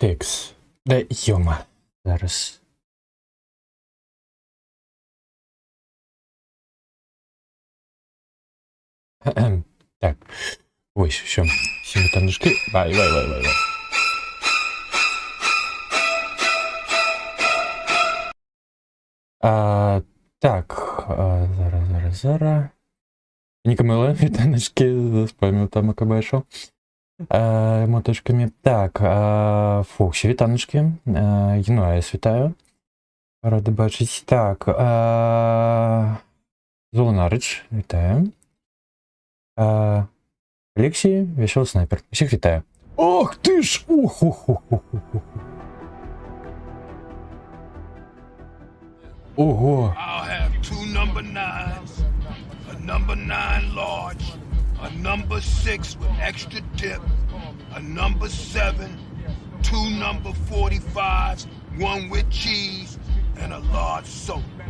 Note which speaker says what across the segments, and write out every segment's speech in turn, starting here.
Speaker 1: Текс. Да йома. Зараз. Так. Ось, що. Сім'ятанушки. Вай. Так. Зараз. Нікомила, вітаночки, заспам'ятав там Акабешо. Моточками. Так. Фоксі, вітаночки. Єнуаєс, вітаю. Радий бачить. Так. Золонарич, вітаю. Олексій, веселий снайпер. Всіх вітаю. Ох ти ж! Ого!
Speaker 2: I'll have two number nines, a number 9 large, a number 6 with extra dip, a number 7, two number 45s, one with cheese, and a large soda.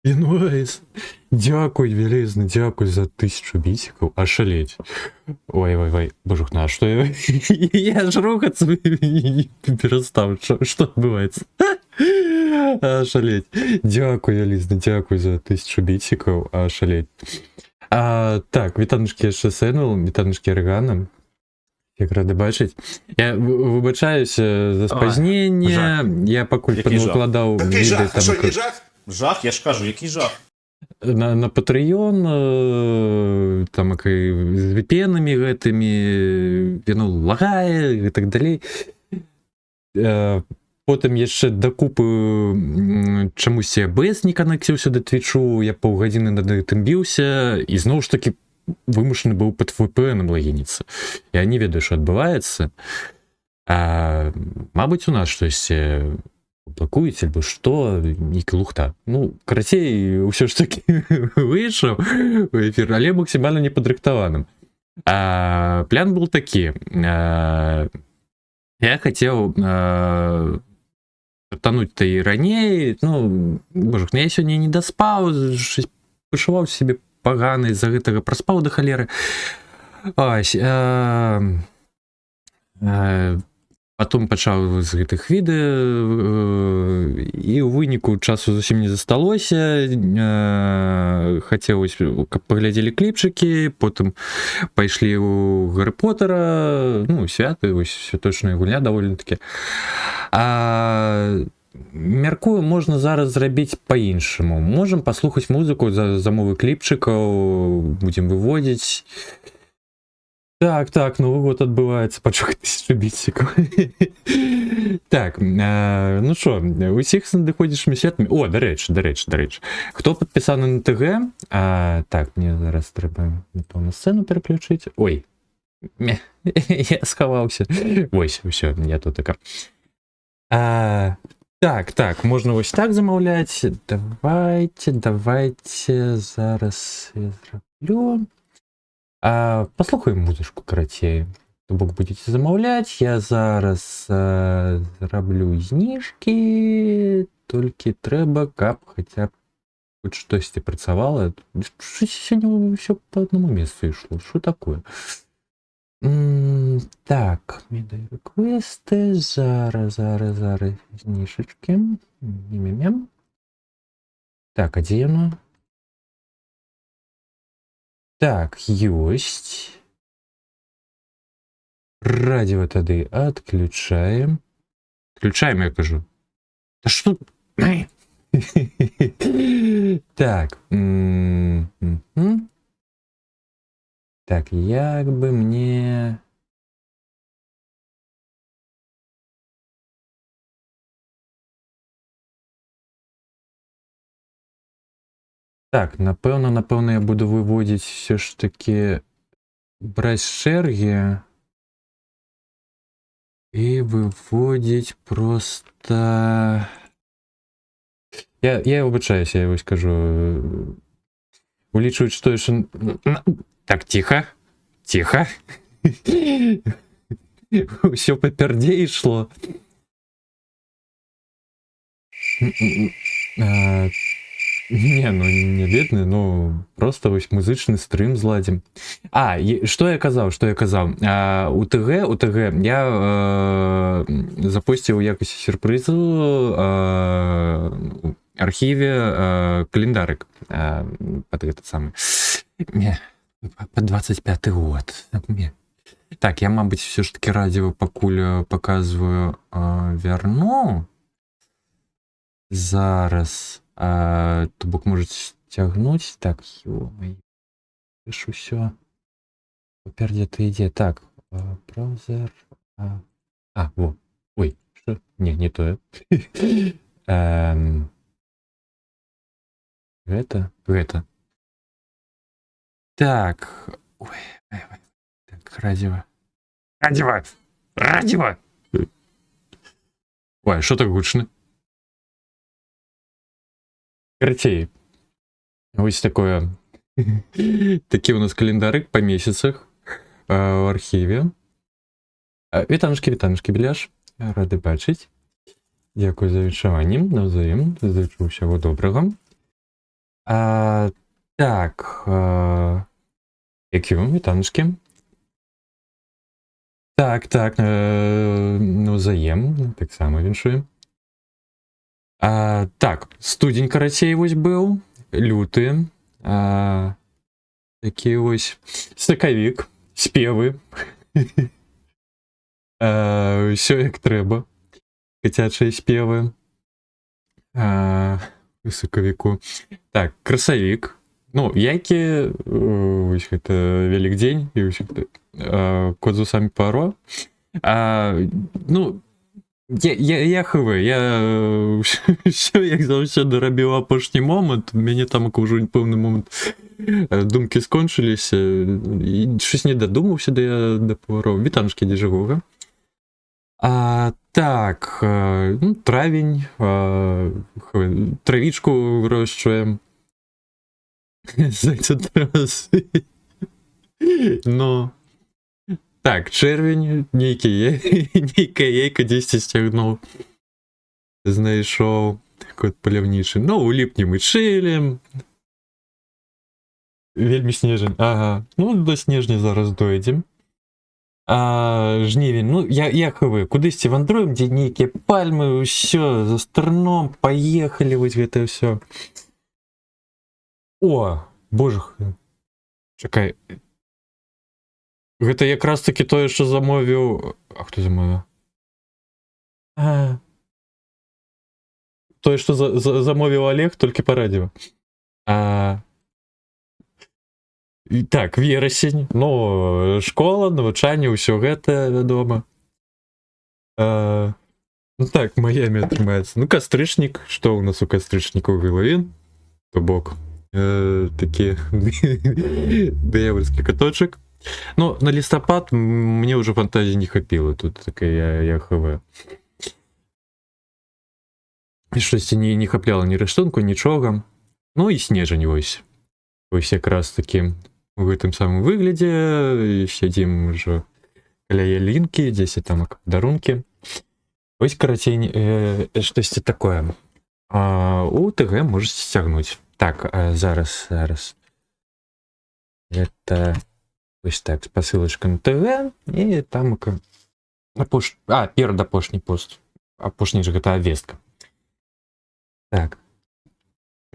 Speaker 1: Інуайс. Дякую, велизно, дякую за 1000 бісиків. Ошалеть. Ой. Божухна, а что я... Я ж рухаться перестав. Что отбывается? Ошалеть. Дякую, Лізна, дякую за 1000 бісиків. Ошалеть. Так, вітанушки ШСН, вітанушки Орегана. Як радий бачить. Я вибачаюся за спознення. Я покуль підвикладав відео там.
Speaker 3: Що, не жах?
Speaker 4: Жах, я ж кажу, який жах?
Speaker 1: На Patreon, там з VPN-ами гэтымі, яно лагає і так далей. Потым яшчэ дакупы чамусь ABS не канекціўся да Твічу, я паўгадзіны над гэтым біўся, і зноў ж такі вымушаны быў пад VPN-ам лагініцца. Я не ведаю, што адбываецца. Мабыць, у нас штосьці блокуюць, альбо што, нейкі лухта. Ну, карацей, ўсё ж такі выйшаў у эфір, але максімальна непадрыхтаваным. План был такі. Я хацеў стартануць-то і раней, ну, божух, я сёння не даспаў, пачуваў сябе пагана, з-за гэтага праспаў да халеры. Ось, потом пачаў з гэтых відэа, і ў выніку часу зусім не засталося. Хацелось, каб паглядзелі кліпчыкі, потым пайшлі ў Гаррі Поттера, ну, святы, вось святочная гульня даволі-такі. Мяркую, можна зараз зрабіць па-іншаму. Можам паслухаць музыку за замовы кліпчыкаў, будзем выводзіць. Так, Новый год адбываецца, пачух 1000 бісікаў. Так, ну що, усіх з надыходзішымі святамі. О, дарэчы. Хто падпісаны на ТГ? Так, мне зараз трэба, напэўна, сцэну пераключыць. Ой, я схаваўся. Вось, усё, я тут така. Так, можна вось так замаўляць. Давайте, зараз я зраблю. Паслухаем музычку карацей. То бок будзеце замаўляць. Я зараз зраблю зніжкі. Толькі трэба, каб хаця б хоць штосьці працавала. Сёння ўсё па аднаму месцу ішло. Што такое? Так, медыа рэквесты. Зараз зніжачкі. Мем. Так, а дзе яно? Так, ёсць. Радіо тады адключаем. Включаем, я кажу. Та што? Так. Так, як бы мне... Так, напэўна, я буду выводзіць все ж таки браць шэргі і выводзіць просто... Я выбачаюся, я вось кажу. Улічваюць, што яшчэ... Так, тихо. Усё папердзе ішло. Не, ну не бедны, ну просто вось музычны стрым зладзім. Што я казаў, у ТГ я запусціў у якасці сюрпрызу архіве календарык пад гэты самы па 25 год. Так, я, мабыць, все ж таки радіо пакуль показваю вярну. Зараз то бок можете цягнуць. Так, пишу все. Папердзе ты ідзе. Так, браузер. Во. Ой, что? Не тое. Гэта. Так. Ой. Так, радіо. Ой, що так гучно? Карацей. Вось такое. Такі у нас календарык по месяцах в архіве. Вітанушкі, Беляш. Рады бачыць. Дзякую за віншаванне. Навзаем. Зычу ўсяго добрага. Так. Якія вітанушкі. Так, навзаем. Таксама віншуем. Так, студень, карацей, вось быў. Люты. Такі вось сакавік. Спевы. Усё як трэба. Кацячыя спевы. У сакавіку. Так, красавік. Ну, які вось гэта Вялікдзень і ўсё гэта код з усамі Пуаро. Ну, я ХВ, я ўсё як заўсёды рабіў апошні момант. У мяне там ўжо пэўны момант думкі скончыліся і щось не дадумаўся да Пуаро. Вітанушкі, дзежагога. Так, ну, травень, травічку вырошчваем. Зайцатрасы. Ну, так, чэрвень, нейкая яйка дзесьці сцягнуў. Знайшоў код паляўнічы. Ну, у ліпні мы чылім. Вельмі снежань. Ага, ну, до снежня зараз дойдзем. Жнівень, ну, я ХВ, кудысьці вандруем, дзе нейкія пальмы, ўсё, за старном, паехалі, вось гэта ўсё. О, боже, чакай. Гэта якраз таки тое, што замовіў... хто замовіў? Тое, што замовіў Олег, толькі па радіо. Так, верасень, ну, школа, навучанне, ўсё гэта, вядома. Ну так, Майамі атрымаецца. Ну, кастрычнік, што ў нас у кастрычніку Гэлавін? То бок, такі дыявольскі каточак. Ну, на лістапад мне ўжо фантазіі не хапіла, тут такая я ХВ. І штосьці не хапляла ні рыштунку, нічога. Ну і снежань вось. Вось якраз такі у гэтым самым выглядзе, сядзім ўжо каля ялінкі, дзесьці там дарункі. Вось, карацей, штосьці такое. У ТГ можаце сцягнуць. Так, зараз. Это вось так, спасылачка на ТГ, і там перадапошні пост. Апошні ж гэта авестка. Так.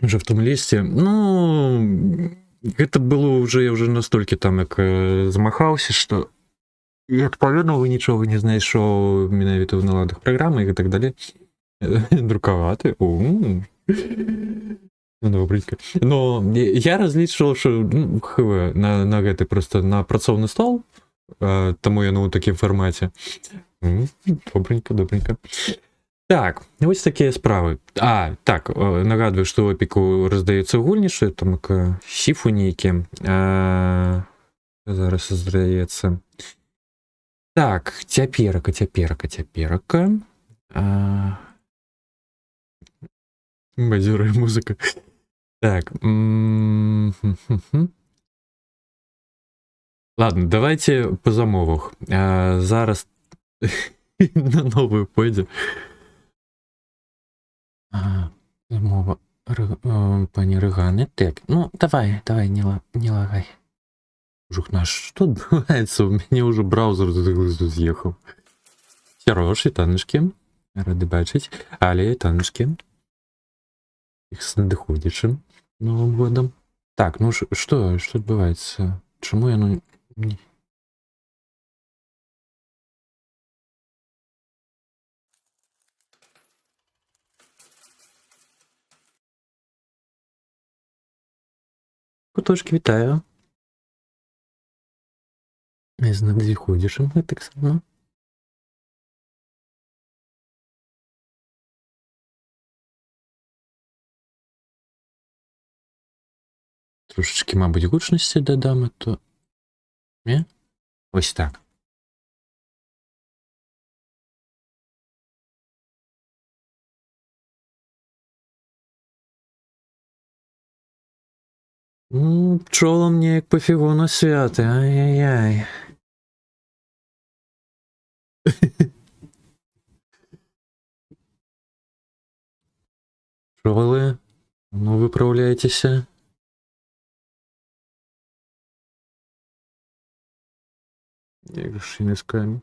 Speaker 1: Уже в том лісце, ну... Гэта было ўжо, я ўжо настолькі там як замахаўся, што і адпаведна вы нічога не знайшоў менавіта ў наладах праграмы і так далей. Друкаваты. Добренько. Но я разлічваў, што ХВ на гэты просто на працоўны стол, таму яно ў такім фармаце. Добренько. Так, вось такія справы. Так, нагадваю, што ў Эпіку раздаюцца гульні, што там сіфу нейкі. Зараз здаецца. Так, цяперака. Бадзёрая музыка. Так. Ладно, давайте по замовах. Зараз на новую пойдзе. Замова. Пані Регане. Так, ну давай, не лагай. Жух наш, что отбывается? У меня уже браузер съехал. Хороший, танышки. Рады бачить. Але, танышки. Их с надыходящим Новым годом. Так, ну что отбывается? Чему я, ну... Куточки, вітаю. З надыходящим, так само. Трошечки, мабуть, гучності додам, а то... Не? Ось так. Пчолам мне як пофігу на святи, ай-яй-яй. Пчолы, ну виправляйтеся. Як же не скажу.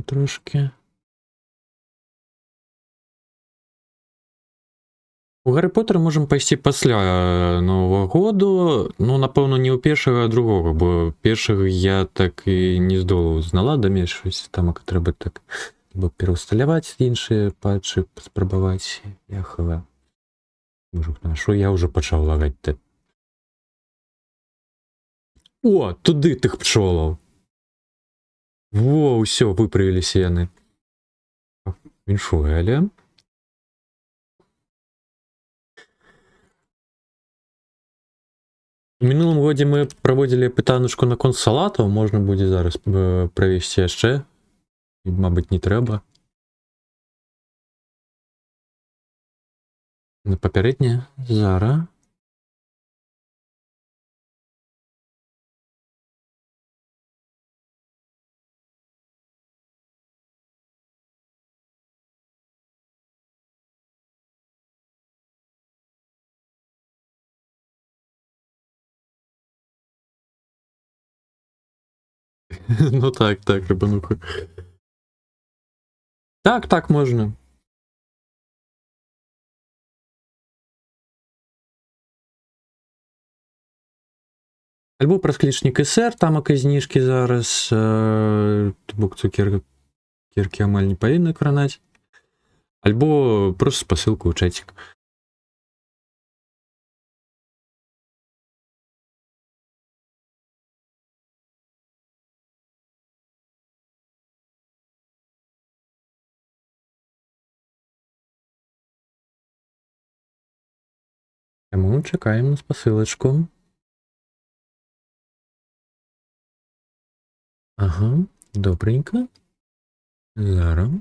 Speaker 1: Трошки. У Гаррі Поттера можемо пайсці пасля Нового году, ну, напэўна, не ў першага, а другога, бо першага я так і не здолаў з наладамі щось там, трэба так або пераўсталяваць іншыя патчы, спрабаваць, я хава. Божух наш, я ўжо пачаў лагаць так. О, туды тых пчолаў! Во, ўсё, выправіліся яны. Віншую, але... У мінулым годзе мы праводзілі пытанушку наконт салатаў, можна будзе зараз правесці яшчэ. Мабыць, не трэба. На папярэдняе? Зара. Ну так, рибануха. Так, можна. Альбо праз клічнік СР, там зніжкі зараз, бок цукеркі амаль не павінны кранаць. Альбо просто спасылку ў чатик. Таму чакаем на спасылачку. Ага, добренько. Зараз.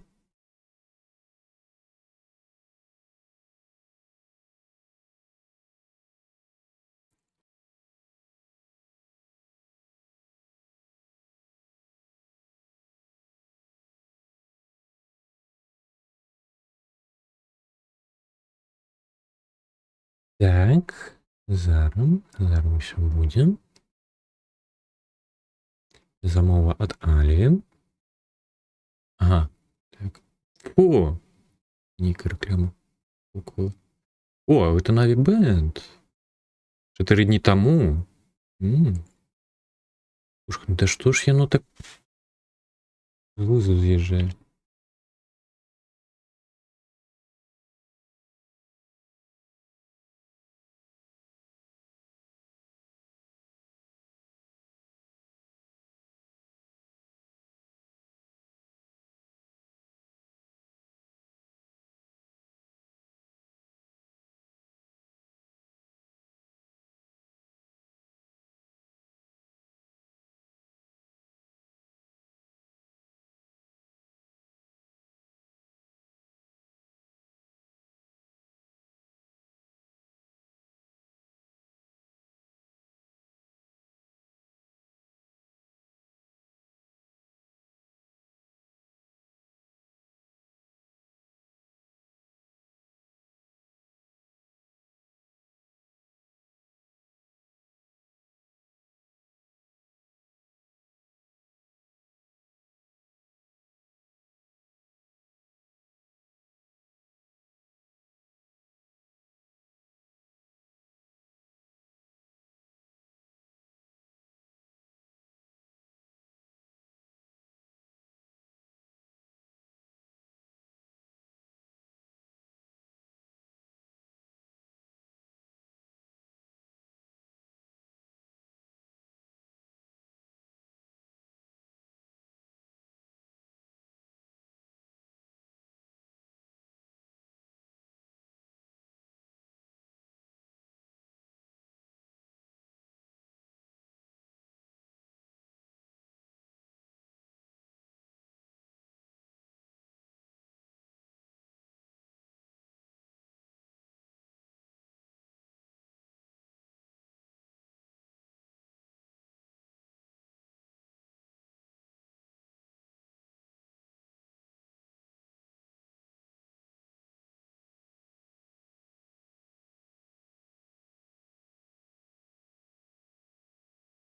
Speaker 1: Так, зараз ўсё будзе. Замова ад Алі. Ага, так. О! Ніка реклама. О, это Na'Vi Band. 4 дні тому. Да что ж яно так з глузду з'їжджає?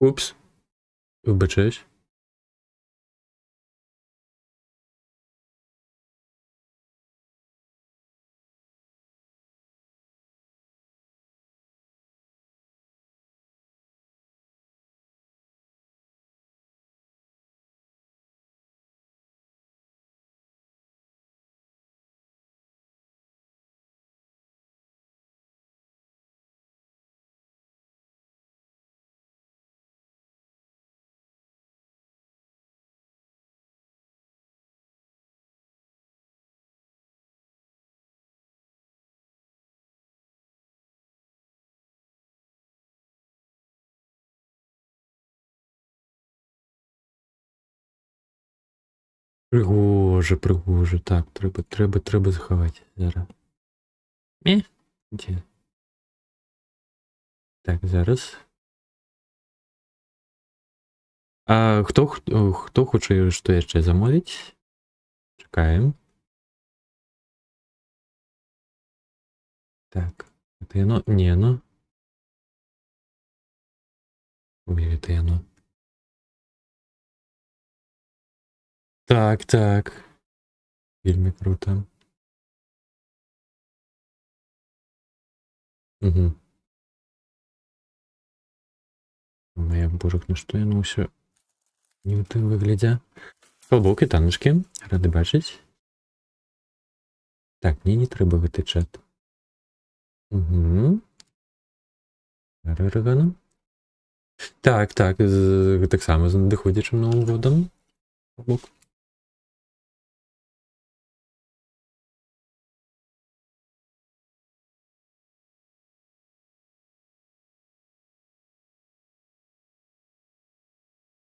Speaker 1: Упс. Вибачаюсь. Пригоже. Так, треба заховати зараз. Де? Так, зараз. А хто хоче що ще замовити? Чекаємо. Так, это оно? Не оно. Ой, это оно. Так. Вельми круто. Угу. Моя божок, ну що яно все не в тим вигляді. Колбоки, таночки. Ради бачить. Так, мені не треба вийти чат. Угу. Регано. Так, так само з надходячим Новим годом. Колбок.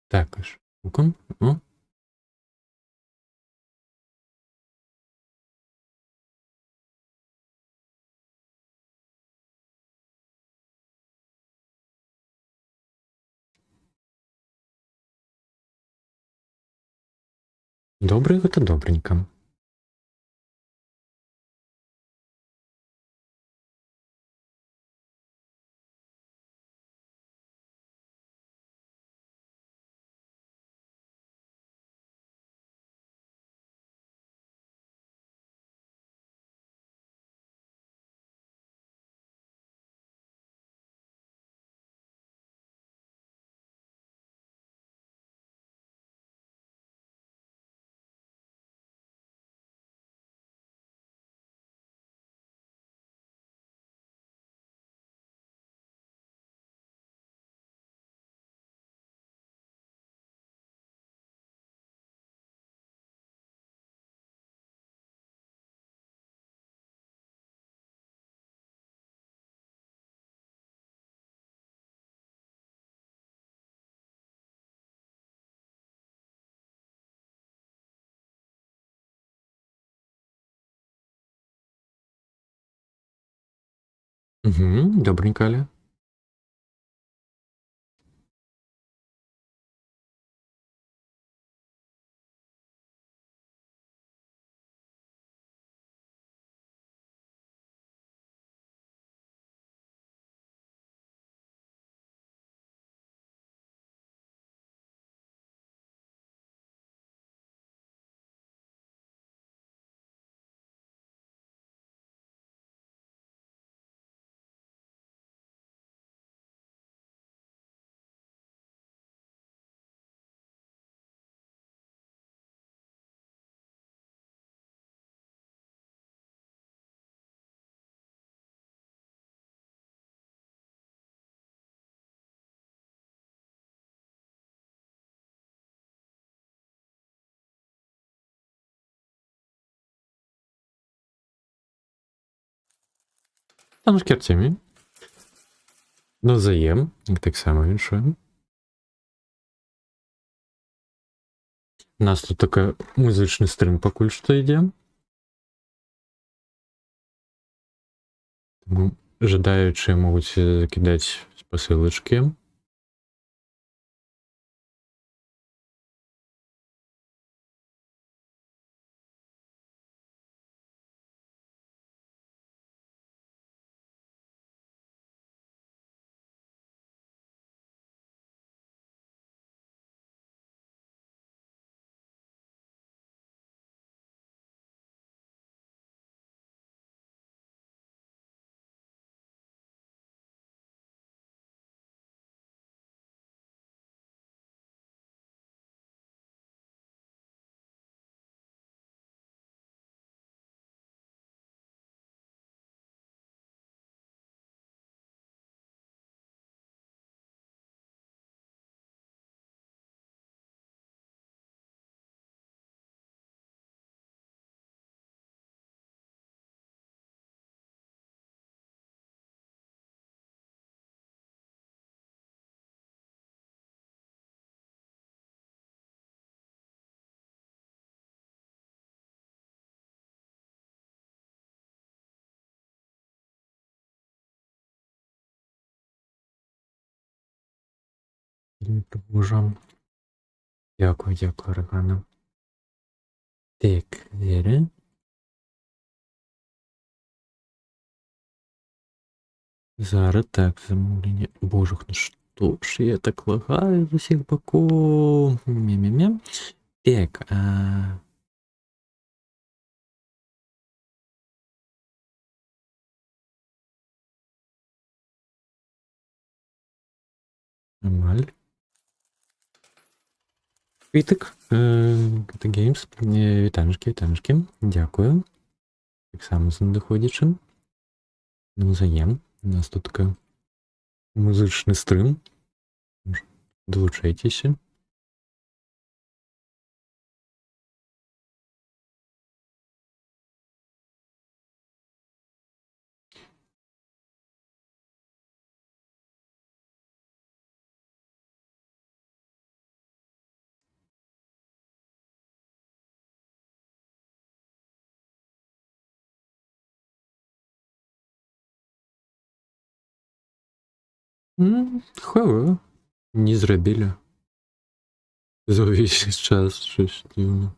Speaker 1: Також. Луком. О. Добре, это добренько. Угу, добренько, Аля. Таночки Артемій. Навзаєм. Так само віншуємо. У нас тут такий музичний стрим поки що йде. Тому жадаючі можуть кидати посилочки. Дмитро Бужан. Дякую, дякую, Регана. Так, Віри. Зараз так, замовлення. Боже, ну що ж я так лагаю з усіх боків. Мі-мі-мі. Так, нормаль. Вітик, Ката Геймс. Вітанішки, вітанішки. Дякую. Так само з надоходячим. Навзаєм. У нас тут така музичний стрим. Долучайтеся. Хава. Не зробили. За увесь час щось дивно.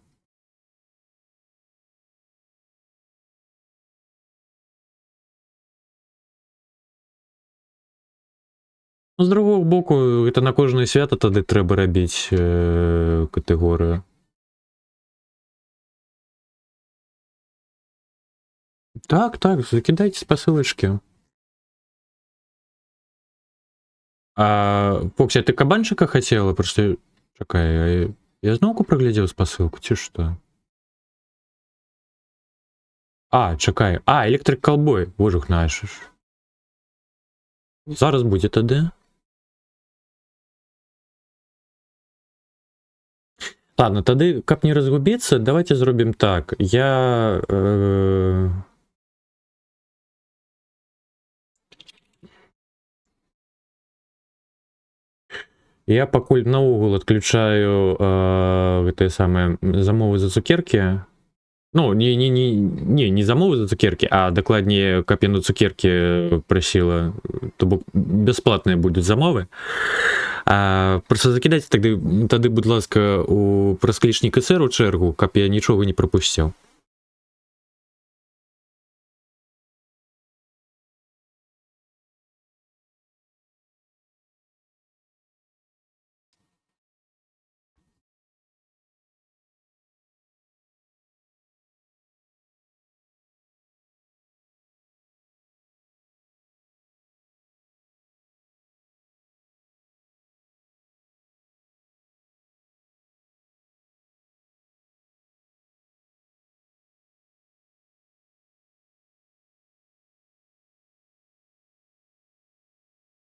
Speaker 1: Ну, з другого боку, це на кожне свято тоді треба робити категорію. Так, так, закидайте посилочки. А, Фоксі, ти кабанчика хотіла? Просто, чекай, я знову проглядів посилку, чи що? А, чекай. А, Electric Cowboy. Божух наш. Зараз буде тоді. Ладно, тоді, каб не розгубитися, давайте зробимо так. Я пакуль наогул адключаю гэтыя самыя замовы за цукеркі. Ну, не замовы за цукеркі, а дакладней, каб яна цукеркі прасіла, то бок бясплатныя будуць замовы. Просто закідайце тады, будь ласка, у праз-клічнік СР у чэргу, каб я нічога не прапусціў.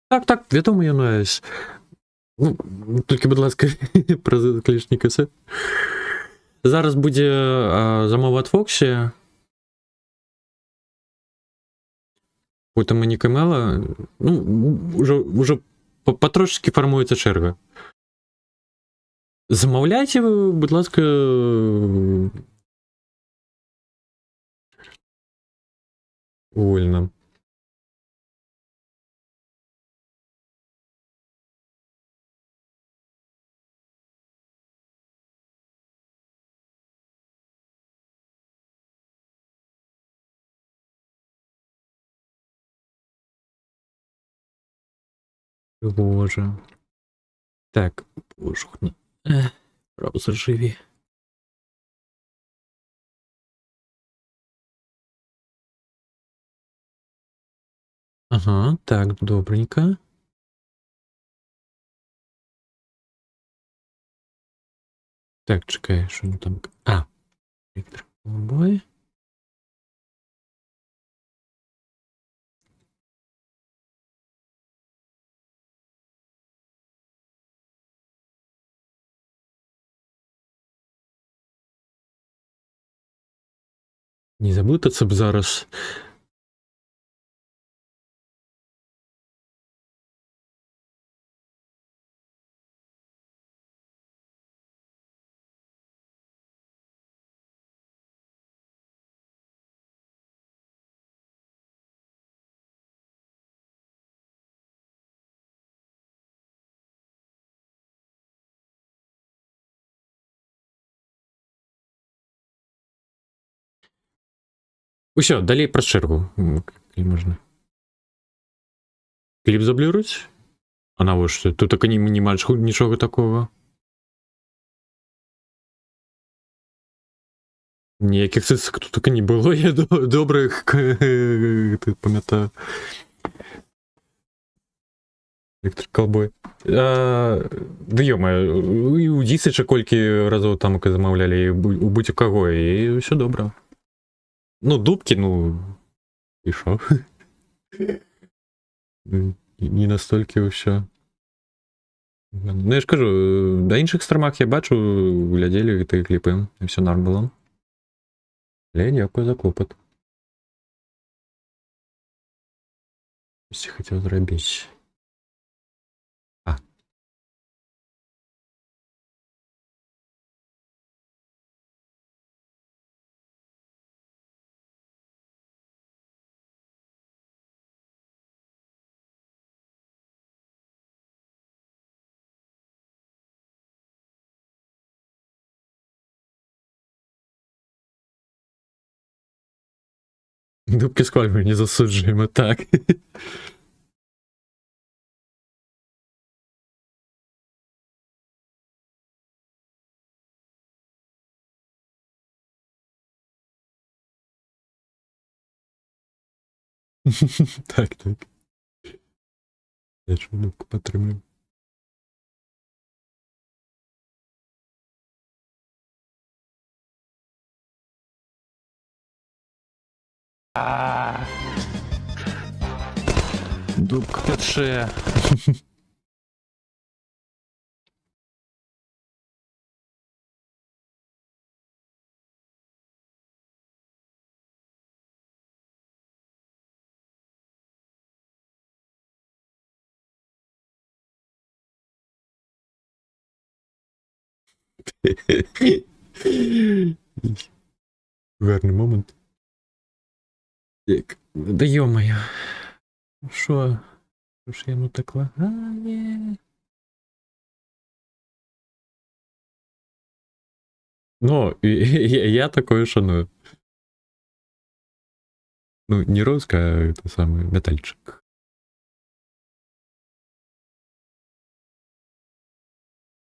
Speaker 1: Так, вядома, яно ёсць. Ну, толькі, будь ласка, праз-клічнік СР. Зараз будзе замова ад Фоксі. Потым Манікамела. Ну, уже патрошечкі фармуецца чэрга. Замаўляйце вы, будь ласка, вольна. Боже. Так, боже. Браузер живі. Ага, так, добренько. Так, чекай, що там. Electric. Не заблутаться б зараз. Усё, далей праз чэргу. Калі можна. Кліп заблюруць? А навошта? Тут так не маеш нічога такого. Ніякіх цыцак тут так і не было, я добрых ты памятаю. Электрокалбой. Да ё-моё, і у Дзісыча колькі разоў там замаўлялі, і у будь у каго, і ўсё добра. Ну, дубкі, ну, і шо? Не настолькі ўсё. Ну, я ж кажу, на іншых страмах я бачу, глядзелі гэтыя кліпы, і ўсё норм было. Але дзякую за клопат. Штосьці хацеў зрабіць. Дубки з кольмою не засуджуємо, так. Так, так. Я ж дубку підтримую. Дубка пече. Гарний момент. Да ё-моё. Шо? Що ж я ну так лагає? Ну, я такое шаную. Ну, не розка, а это самый метальчик.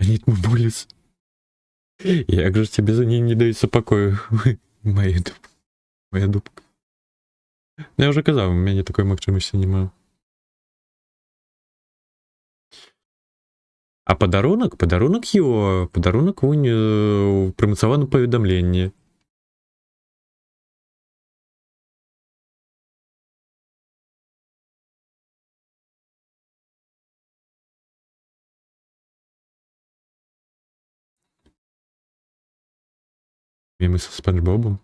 Speaker 1: Анитма Булис. Як же тебе за ней не дается покою? Моя дубка. Ну, я вже казав, у мене такої магчимості немає. А подарунок? Подарунок його. Подарунок вунь в примусованому повідомленні. Мемы со Спанч Бобом.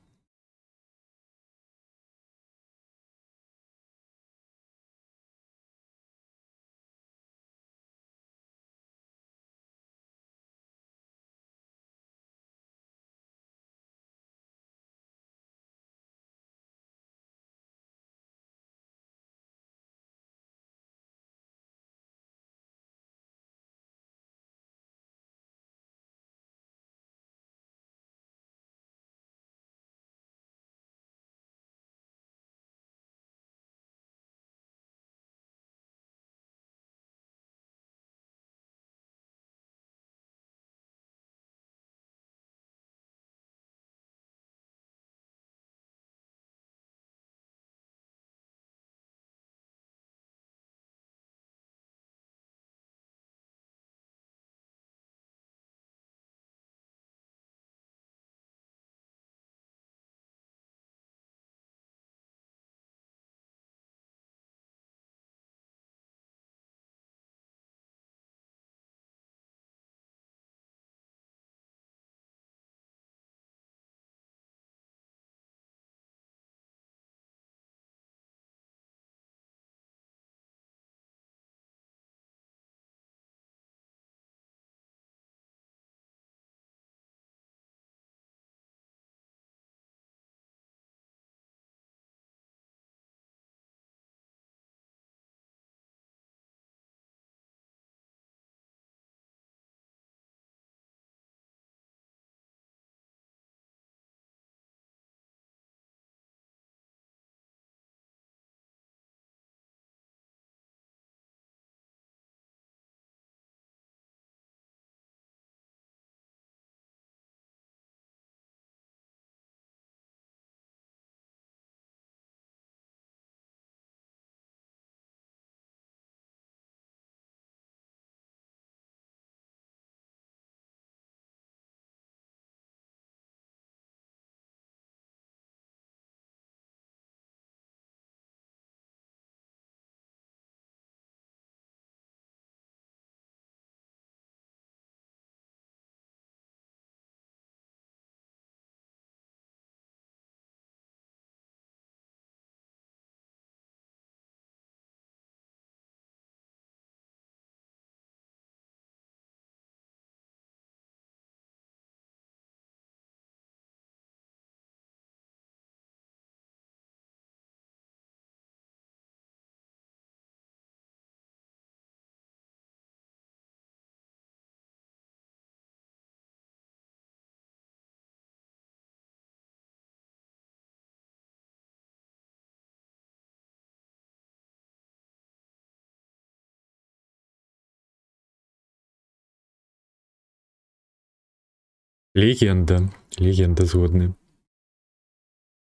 Speaker 1: Легенда. Легенда згодны.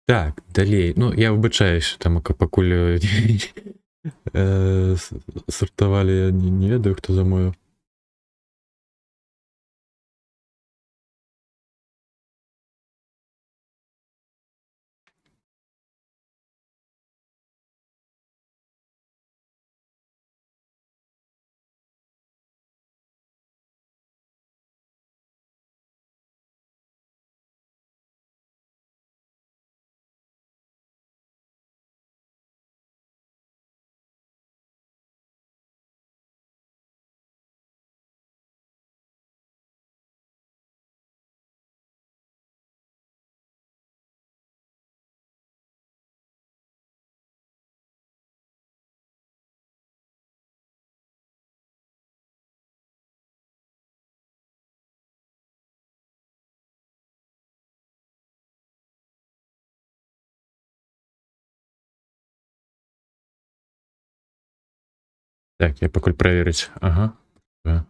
Speaker 1: Так, далей. Ну, я вибачаюсь, там пакуль сартавалі, я не ведаю, хто замовив. Так, я пакуль праверыць. Ага. Да.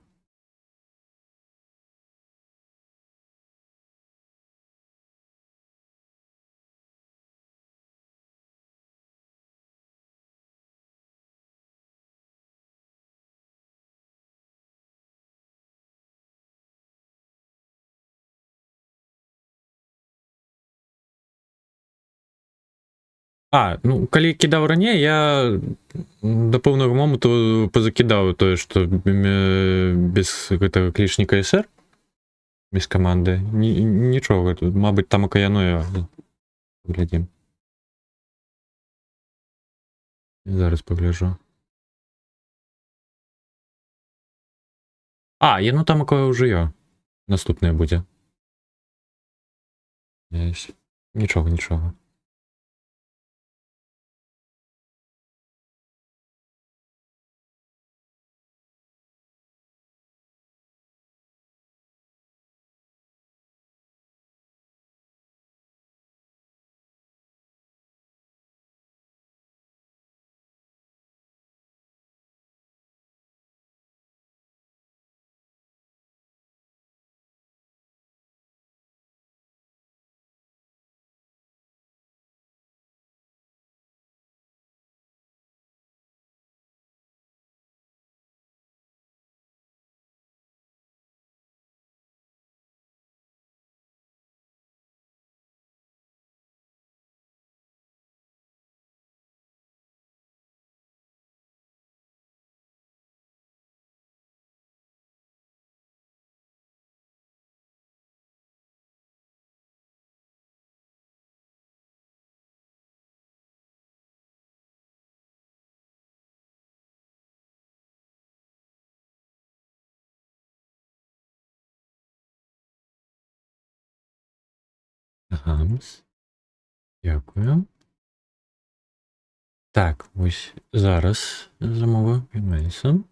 Speaker 1: Ну, калі кідаў раней, я да пэўнага моманту пазакідаў тое, што без гэтага клічніка СР, без каманды. Нічога, тут, мабыць, там акаяно глядзім. Зараз пагляжу. Ну там акое ўжо я. Наступнае будзе. Нічога, нічога. Гамс. Дякую. Так, ось зараз замова приймається.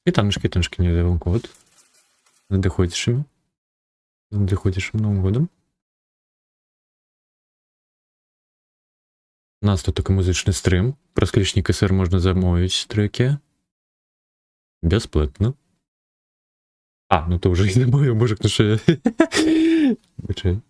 Speaker 1: Квитаночки не даем код. З надыходзішым Новым годам. У нас тут такі музичний стрим. Праз клічнік СР можна замовіць треки. Бесплатно. Ну то вже і замовив, може хто ще. Вибачай.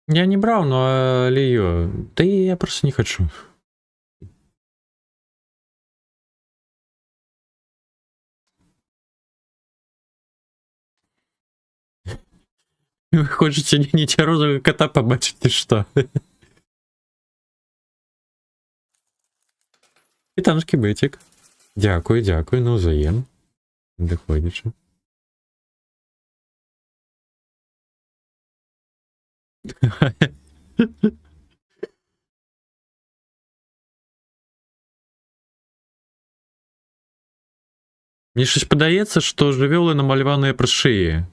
Speaker 1: Я не брал, но Лию. Да и я просто не хочу. Ви хочете не розового кота побачити, що? Вітанський битик. Дякую, дякую, ну взаєм. Доходячи. Мне щось подається, що жывёлы намаляваныя праз шыі.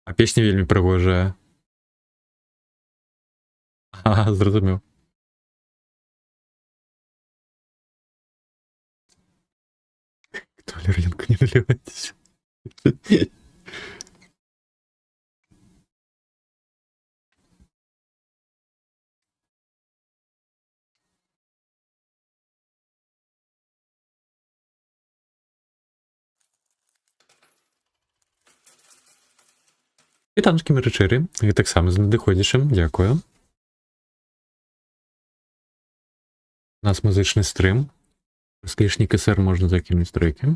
Speaker 1: А песня вельмі прыгожая. Ага, зразумеў. Валерьянку не наливайтесь. Вітаночки меречири. І так само з надыходзячым, дякую. У нас музычны стрим. Склішнік СР можна закинуть треки.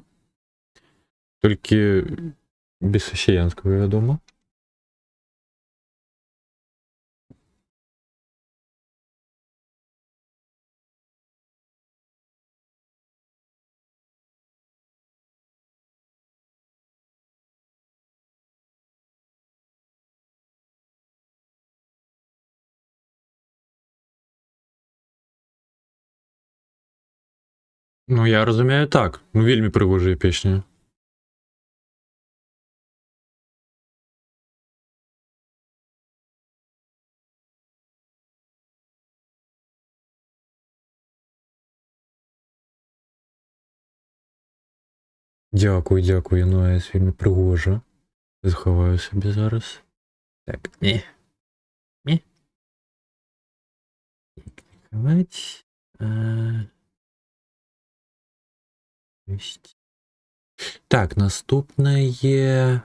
Speaker 1: Толькі без сасіянскага, вядома. Ну, я разумею так. Ну, вельмі прыгожая песня. Дякую, дякую, ну, вельмі прыгожа. Захаваю сабе зараз. Так, не. Не. Хаваць. Есть. Так, наступнае...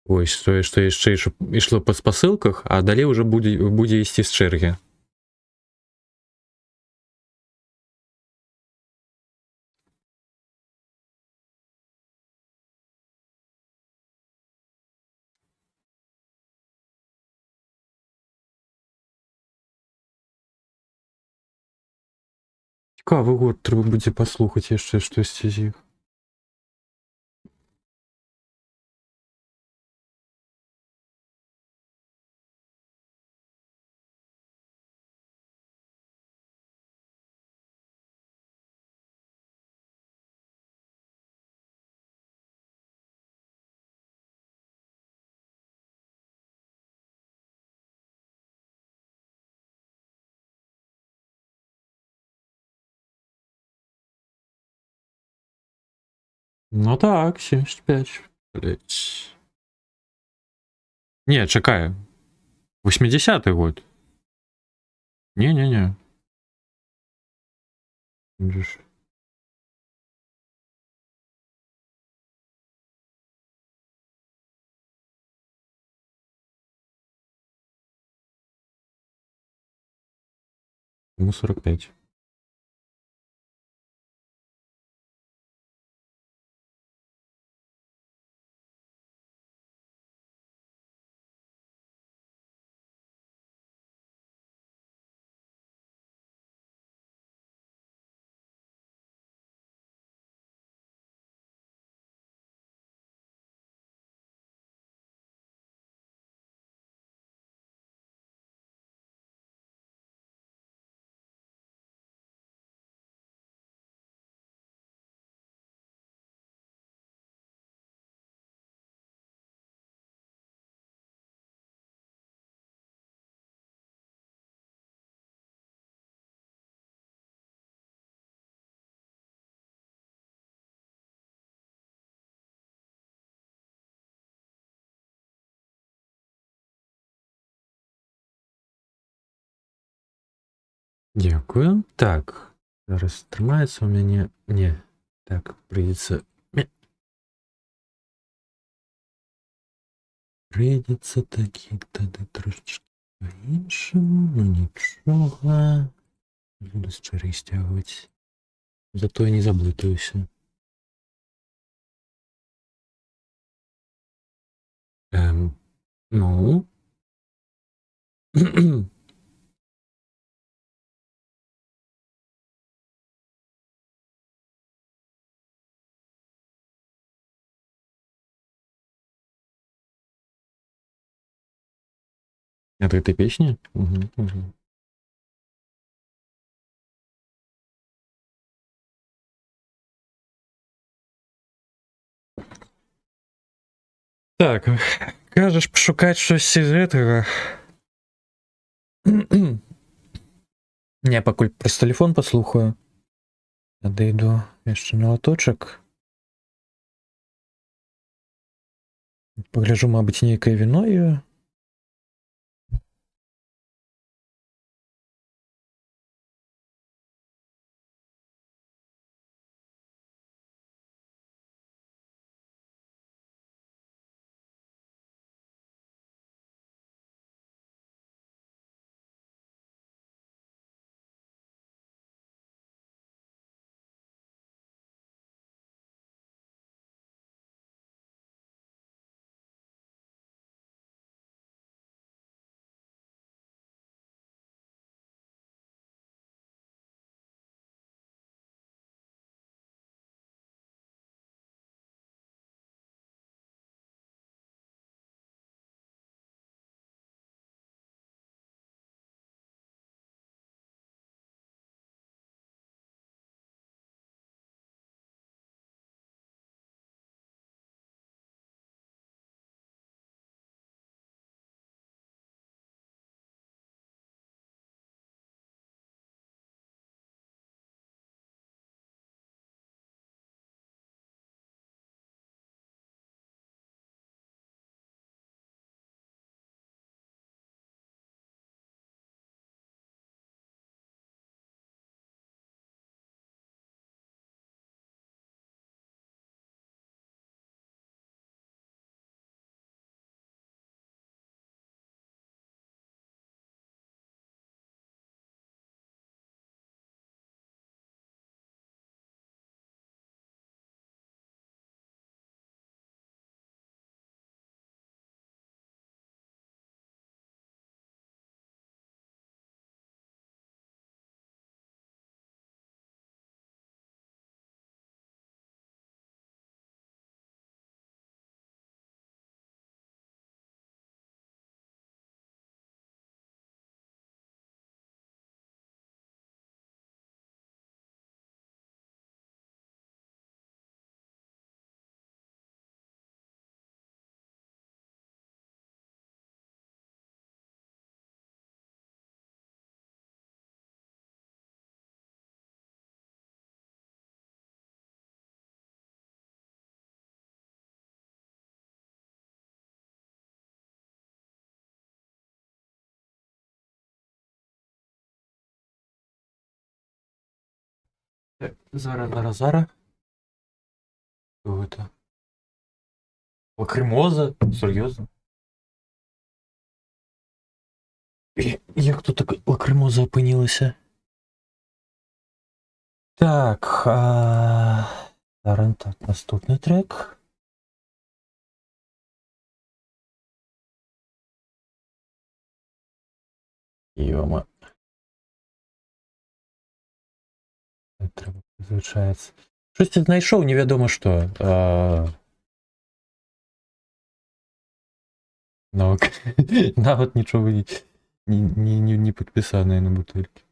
Speaker 1: Ой, што яшчэ ішло па спасылках, а далей уже будзе ісці з чэргі. Цікавы год, трэба будзе паслухаць яшчэ штосьці з іх. Ну так, 75. Блять. Не, чакай. 80-й год. Не-не-не. Ему 45. Дякую. Так. Зараз трымаецца у мяне. Не. Так, придется... Придется таки тоді трошечки по-іншому, ну нічого. Буду з чари стягувати. Зато я не заблитаюся. Ну. Это этой песни? Угу, угу. Так, кажеш пошукати щось із этого. Я покуль през телефон послухаю. Дойду jeszcze на лоточок. Погляжу, мабуть, нейкае віно є. Так, зараз. Що це? Лакримоза? Серйозно? Як тут так лакримоза опинилася? Так, зараз так, наступний трек. Йома. Треба звичається. Щось я знайшов, невідомо що. Навіть нічого не підписане на бутильки.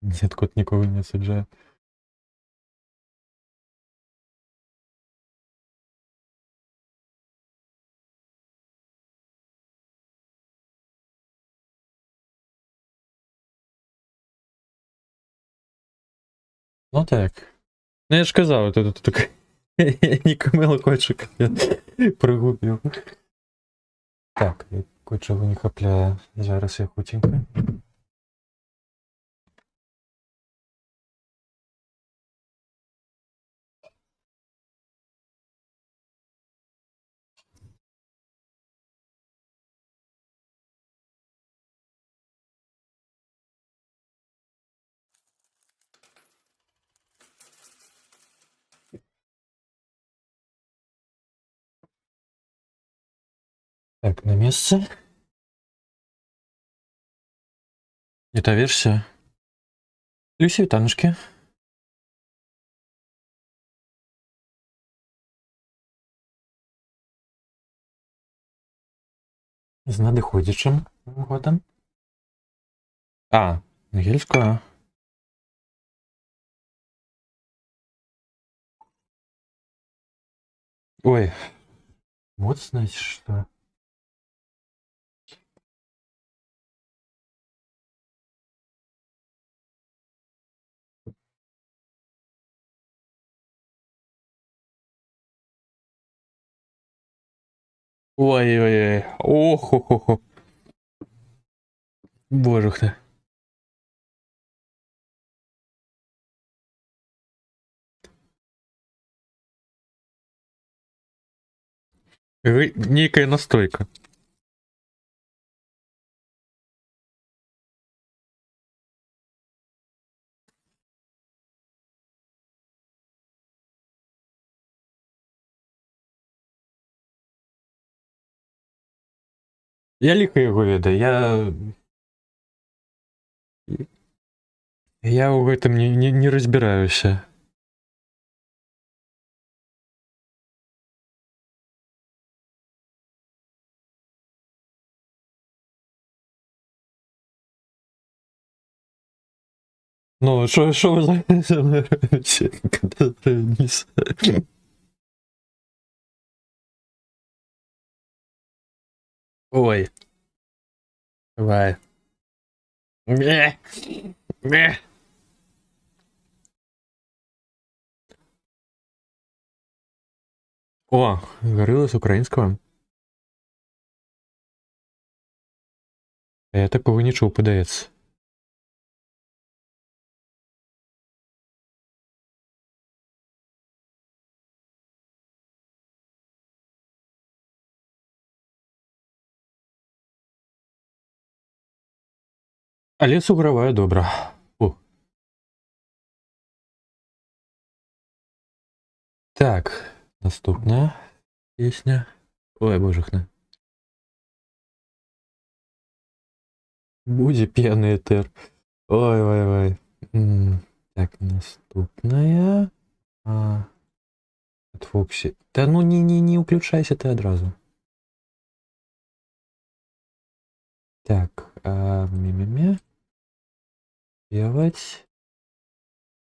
Speaker 1: Нет, кот нікого не саджає. Ну так. Ну я ж казав, тут так. Нікомило кочик я пригубив. Так, я кое-чого не хапляю. Зараз я хутенько. Так, на месте. Это версия. Люси, вітаночки. З надиходячим Новим годом. А, ангельською. Ой, вот знаете что. Ой-ой-ой. Ох-хо-хо-хо. Боже ты. Некая настойка. Я ліка його ведаю, я в этом не разбираюсь. Ну, що ви за мною робите? Коли вниз? Ой. Давай. Бе. Бе. О, говорила з українського. Я такого не чув, подається. Але сугравая добра. О. Так, наступна пісня. Ой, божехне. Буде п'яний етер. Ой-ой-ой. Так, наступная. От Фоксі. Та ну не включайся ти одразу. Так, мі-мі-мі. Делать.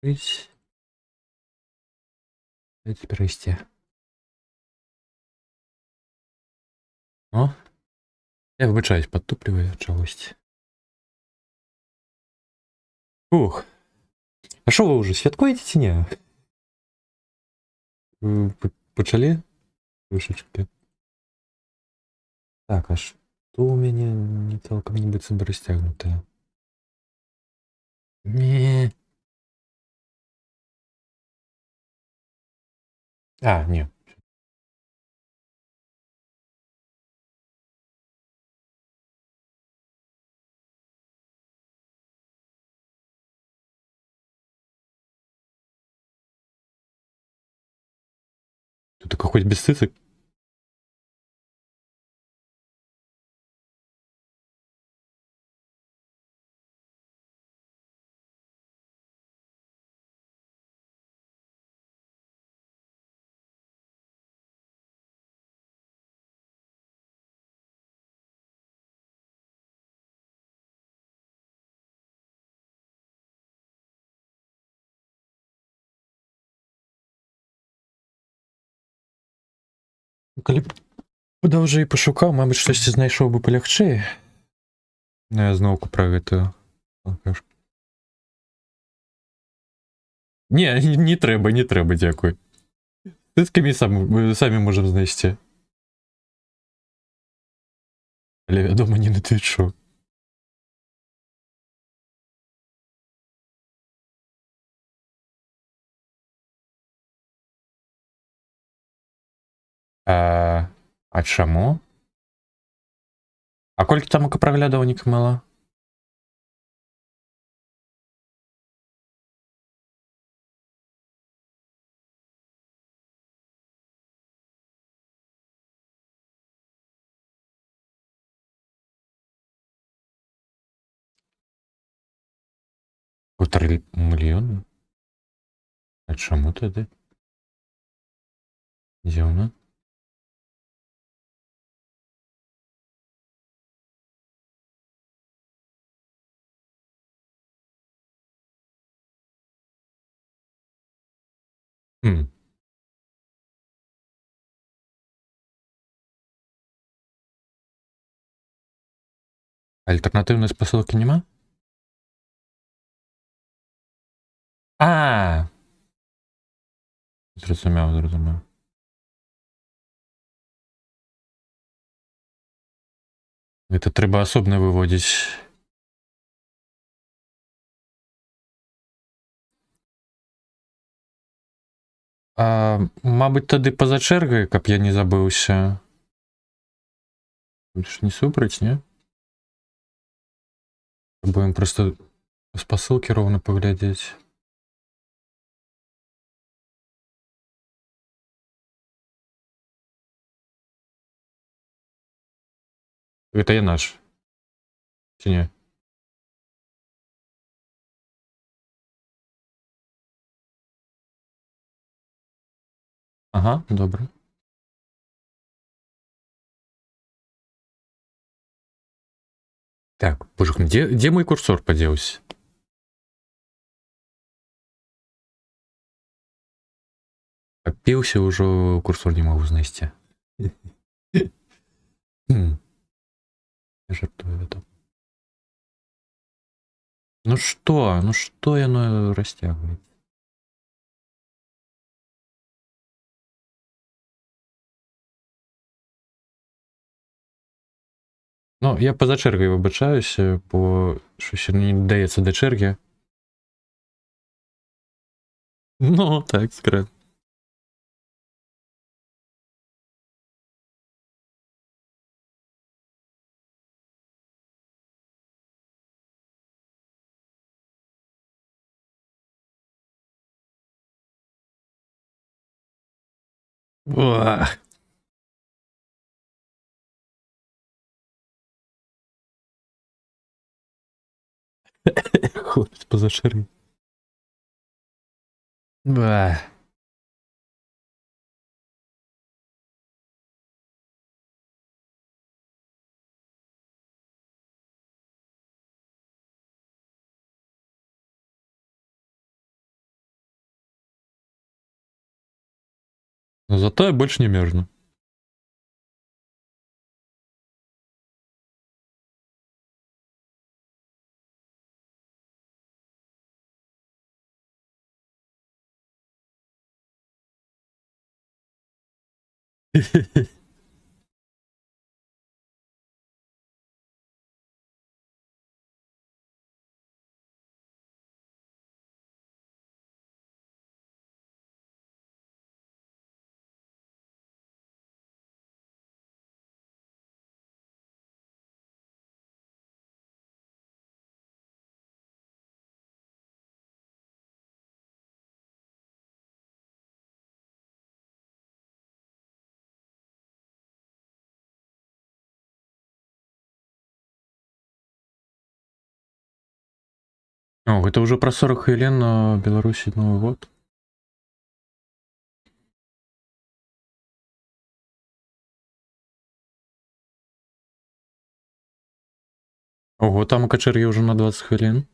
Speaker 1: Жить. Давайте перевести. О. Я вибачаюсь, подтупливаю чогось. Ух. А що ви уже святкуєте чи ні? Почали? Вышечки. Так, а что у меня не толком не будет растягнутое? Не. А, не. Тут только хоть без цицик. Коли куди вже і пошукав, мабуть, щось знайшов би полегче. Ну, я знову куплю эту алкашку. Ні, не треба, не треба, дякую. Цицьками самі можемо знайти. Але відомо не на твічу. А чому? А колькі там проглядувань мало? 1,5 мільйона? А чому тоді? Де вона? Хм. Альтернативної спосилки нема? А, зрозумів. Это треба особно виводити. Мабуть, тоді поза чергою, каб я не забывся. Більш не супраць, не? Будем просто з посилки ровно поглядеть. Это я наш. Чи ні? Ага, добре. Так, боже, где мой курсор поделся? Опился уже, курсор не могу знайти. Жартую это. Ну что оно растягивает? Ну, я поза чергою вибачаюся, бо щось не дається до черги. Ну, так, скажу. Уах. Хлопець поза чергою. Уах. Но зато я больше не мерзну. О, это уже про 40 хвилин на Беларуси Новый год. Ого, там у качерги уже на 20 хвилин.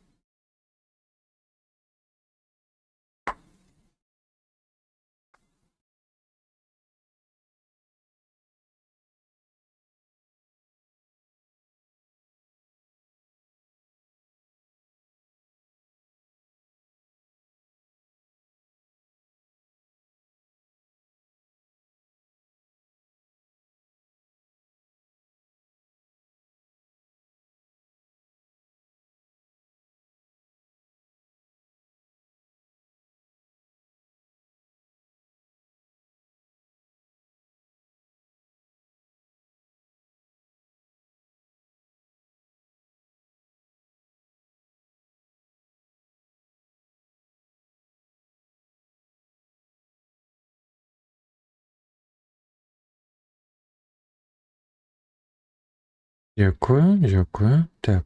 Speaker 1: Дякую. Так.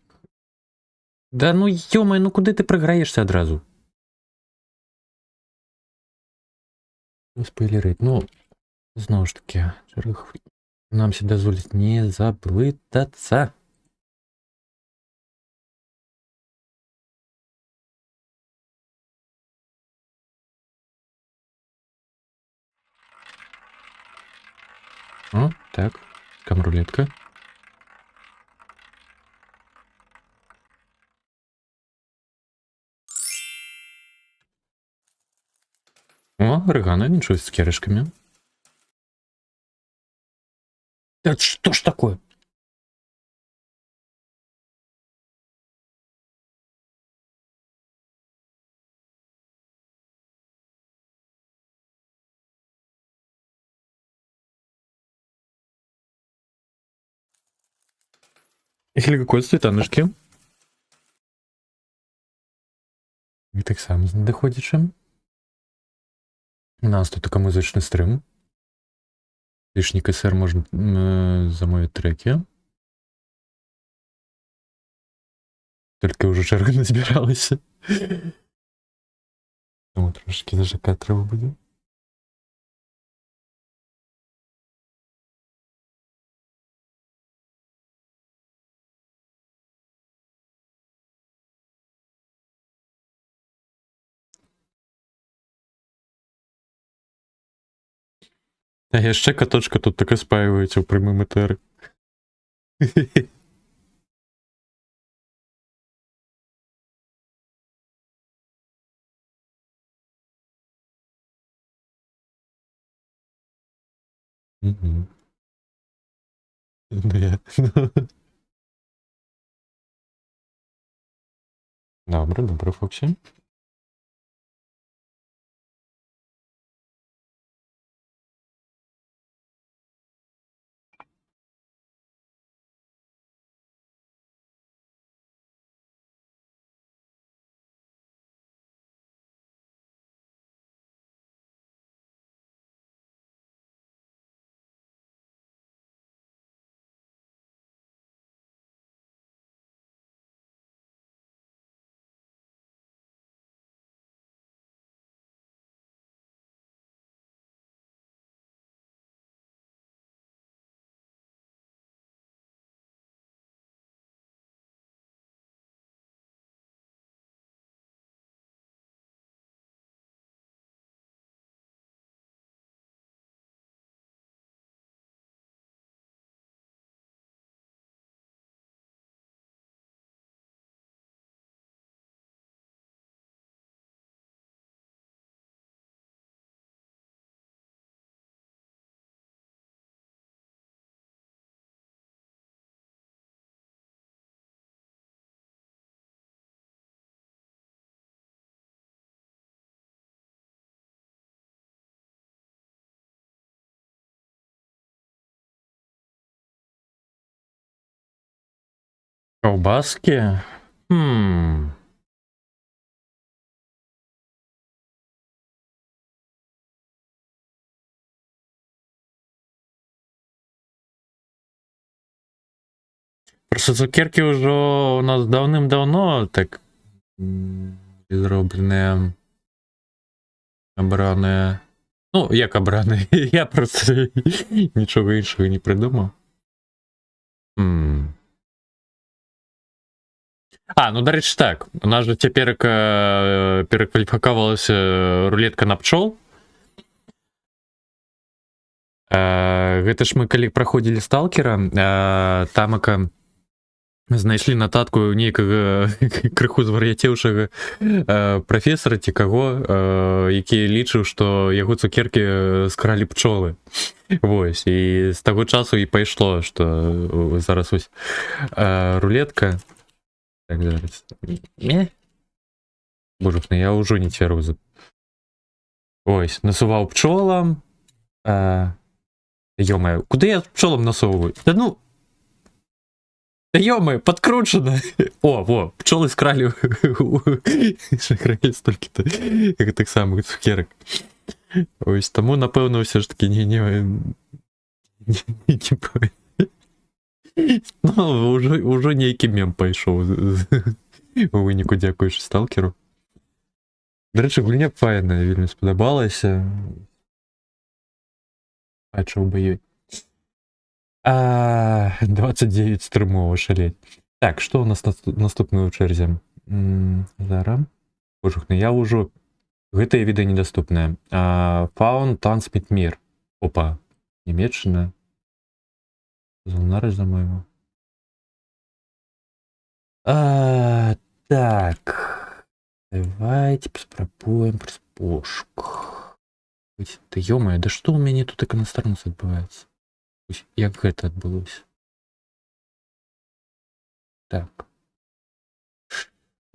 Speaker 1: Да ну йомай, ну куди ти приграєшся одразу? Спойлерить. Ну, знову ж таки, черг нам всі дозволить не заблитаться. О, так, там рулетка. О, Регана, ничего с цукерышками. Это что ж такое? Или какой цветанышки? І так само доходячи. У нас тут такой музычный стрим. Лишний КСР можно замовить треки. Только уже черга не збиралася. Тому трошки зажака треба буде. А яшчэ каточка тут така спаюється ў прямым этэры. Мгм. Да. Добре, добре, Фоксі. Ковбаски? Хм. Просто цукерки уже у нас давним-давно так зроблене. Обране. Ну, як обране? Я просто нічого іншого не придумав. А, ну, до речі, так. У нас же тепер перакваліфікавалася рулетка на пчол. Гэта ж мы калі праходзілі сталкера, тамака знайшлі нататку нейкага крыху звар'яцеўшага прафесара ці каго, які лічыў, што яго цукеркі скралі пчолы. Вось, і з таго часу і пайшло, што зараз ось рулетка. Так, зараз. Божухна, я ўжо не цвярозы. Ось, насуваў пчолам. Ё-моё, куды я пчолам насовываю? Да ну... Да ё-моё, подкручено. О, во, пчелы скрали. Шагралі столькі-то так самых цукерак. Ось, таму, напэўна, ўсё ж таки не Ну, ўжо нейкі мем пайшоў. У выніку дзякуючы сталкеру. Дарэчы, гульня файная, вельмі спадабалася. Бачыў бы ёй. 29 стрымоў, шалеть. Так, што ў нас наступную ў чэрзе? Зараз. Божухна, я ўжо... Гэтае відэо недаступнае. Faun Transmit Mir. Опа. Нямецчына. Золнарыш, за-моему. Так. Давайте спрабуем праз пошук. Да ё-моё, да што ў мяне тут іканастарнасць адбываецца? Як гэта адбылося? Так.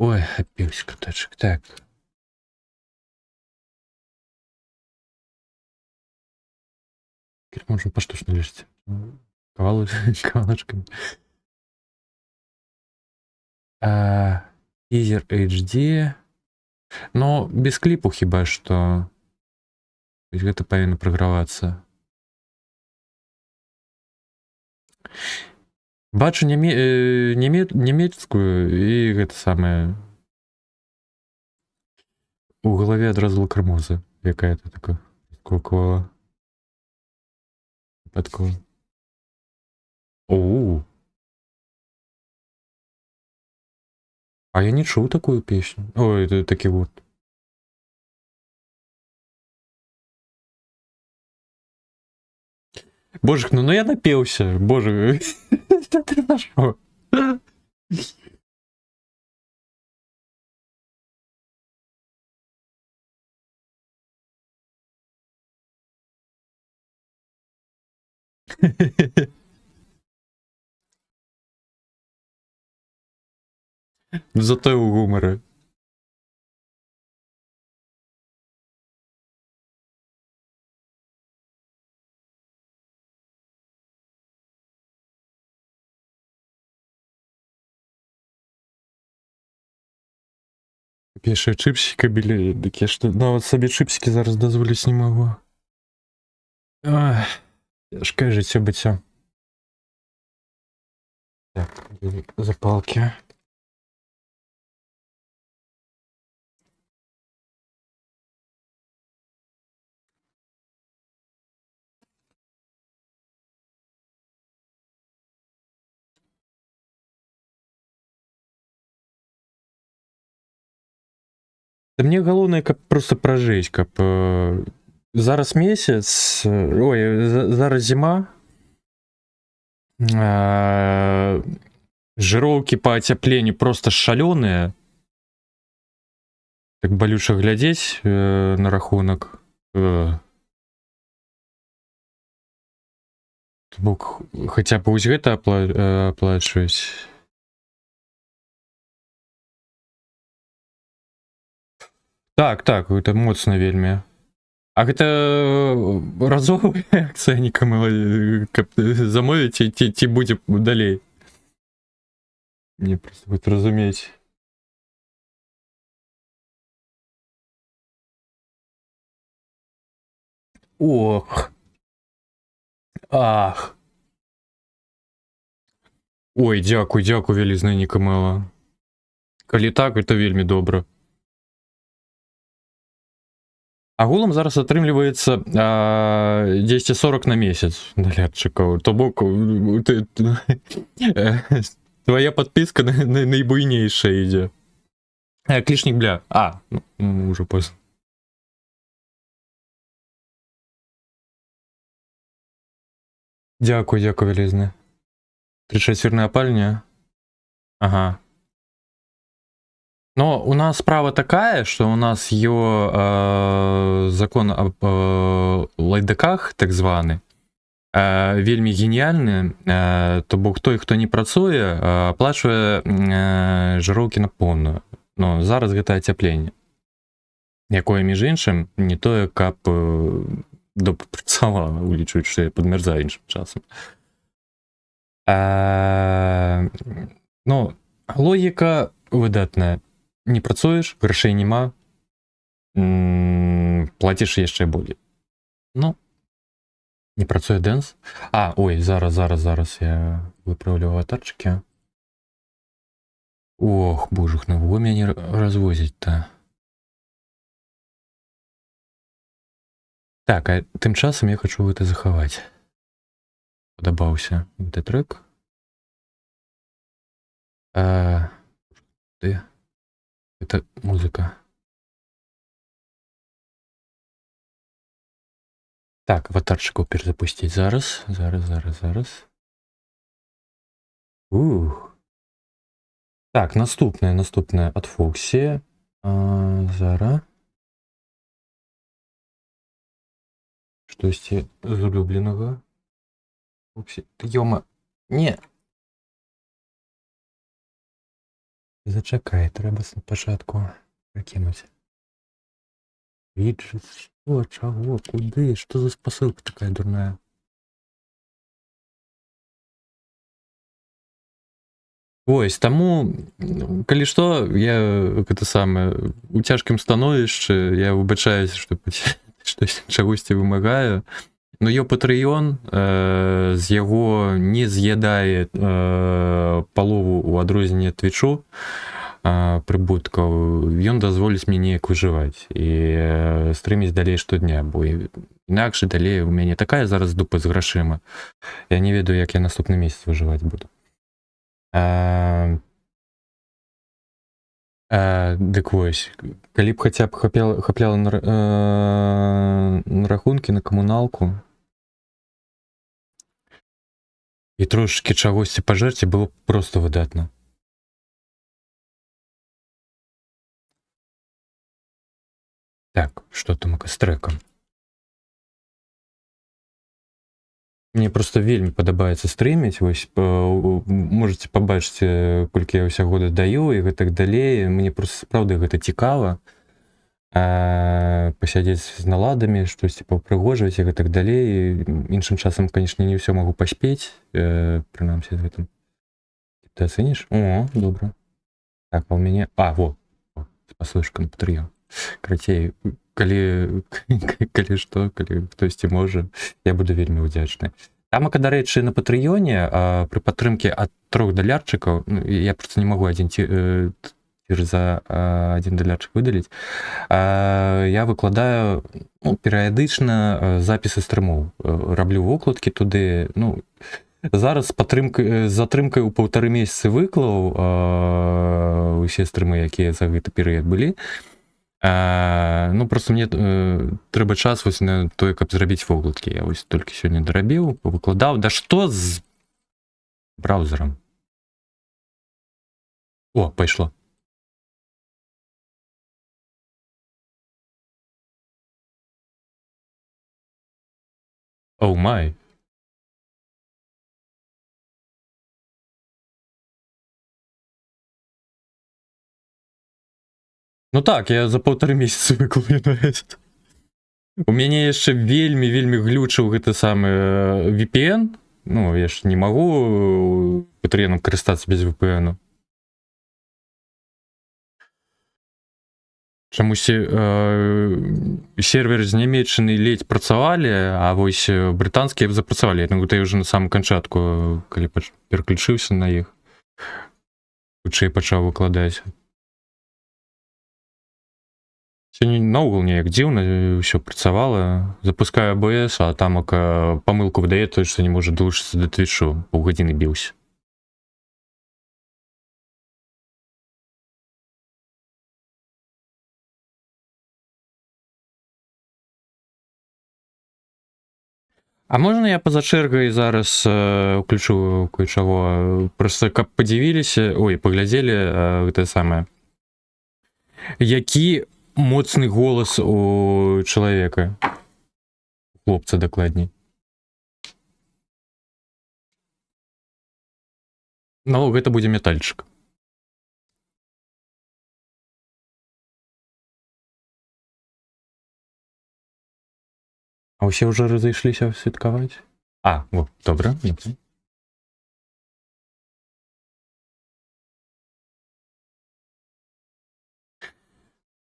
Speaker 1: Ой, апіўся кутачак. Так. Теперь можем поштучно лежать. Кавалочками. Teaser HD. Но без клипу хіба што. Гэта павінна прагравацца. Бачу нямецкую і гэта самае. У галаве адразу лакрымоза. Якая-то такая скокова. Выпадкова. Оу. А я не чуў такую песню. Ой, это такі гурт. Божик, ну я напеўся. Боже, ты на шо? Зато і у гумора. Яшчэ чыпсіка білі, дык я што нават сабе чыпсікі зараз дазволіць не магу. Цяжкае жыццё быццё. Так, запалкі. Да мне галоўнае, каб проста пражыць, каб зараз месяц, ой, зараз зіма, жыроўкі па ацяпленні проста шалёныя, так балюча глядзець на рахунак. Бок хаця б вось гэта аплачваць. Так, гэта моцна вельмі. А гэта разовая акцыя нікаму, каб замовіць ці будзе далей? Не, просто будет разумець. Ох. Ах. Ой, дзякуй вялізна, Нікамела. Калі так, гэта вельмі добра. Агулам зараз атрымліваецца 1040 на месяц наглядчыкаў. То бок твоя подпіска найбуйнейшая ідзе. Клішнік, бля. Ну, уже поздно. Дзякуй вялізны. 3/4 апальня. Ага. Но у нас справа такая, что у нас закон об лайдаках, так званы, вельмі геніальны, то бок той, хто не працуе, аплачвае жыроўкі на поўную. Но зараз гэта ацяпленне, якое, між іншым, не тое, каб добра працавала, улічваюць, што я падмярзаю іншым часам. Ну, логіка выдатная. Не працуеш, грошей нема, плаціш яшчэ болей. Ну, не працуе дэнс. Ой, зараз я выправлю аватарчыкі. Ох, божух, ну во мяне развозіць-то. Так, а тым часам я хочу гэта захаваць. Падабаўся гэты трек. Это музыка. Так, аватарчыкаў перезапусціць зараз. Зараз. Так, наступная ад Фоксі. Зараз. Штосьці з улюбленага. Фоксі, ёма, не. Зачакай, трэба спачатку прыкінуць. Віджет, што, чаго, куды, што за спасылка такая дурная? Вось, таму, калі што, я гэта самае, у цяжкім становішчы, я выбачаюсь, што штось чагосьці вымагаю. Ну, ё Patreon з яго не з'ядае палову ў адрозненне ад Твічу прыбыткаў. Ён дазволіць мне неяк выжываць і стрыміць далей штодня, бо інакш далей у мяне такая зараз дупа з грашыма. Я не ведаю, як я наступны месяц выжываць буду. Дык вось, калі б хаця б хапляла на рахункі, на камуналку і трошки чагосьці пажэрці, было б проста выдатна. Так, што там з трэкам? Мне просто вельмі падабаецца стрыміць, вось можаце пабачыць, колькі я ўсяго дадаю і гэтак далей. Мне просто сапраўды гэта цікава. Пасядзець з наладамі, штосьці паўпрыгожваць і гэтак далей. Іншым часам, канешне, не ўсё магу паспець, прынамсі з гэтым. Ты ацэніш? О, добра. Так, а ў мяне... спасылочка на Patreon. Крацей, калі што, калі хтосьці можа, я буду вельмі ўдзячны. Тамака, дарэчы, на Патрыёне пры падтрымке ад $3, я проста не магу адзін за $1 выдаліць, я выкладаю перыядычна запісы стрымоў, раблю вокладкі туды. Зараз з затрымкай у 1,5 месяцы выклаў усе стрымы, якія за гэты перыяд былі. Просто мне трэба час вось на тое, каб зрабіць вокладкі. Я вось толькі сёння дарабіў, выкладаў. Да што з браузерам? О, пайшло. Оу май. Ну так, я за 1,5 месяца выклаў. У мяне яшчэ вельмі глючыў гэты самы VPN. Я ж не магу Patreon карыстацца без VPN. Чамусьці серверы з нямецчыны ледзь працавалі, а вось брытанскія запрацавалі. Я ўжо на самым канчатку, калі пераключыўся на іх, хутчэй пачаў выкладаць. Сёння наогул неяк дзіўна ўсё працавала. Запускаю ABS, а там памылку выдае той, што не можа далучыцца да Твічу. Паўгадзіны біўся. А можна я па-за чэргай зараз уключу кое-чаго? Проста каб падзівіліся, паглядзелі гэта самае. Які моцны голас у чалавека, хлопца дакладней. Гэта будзе метальчык. А ўсе ўжо разышліся святкаваць? Добра.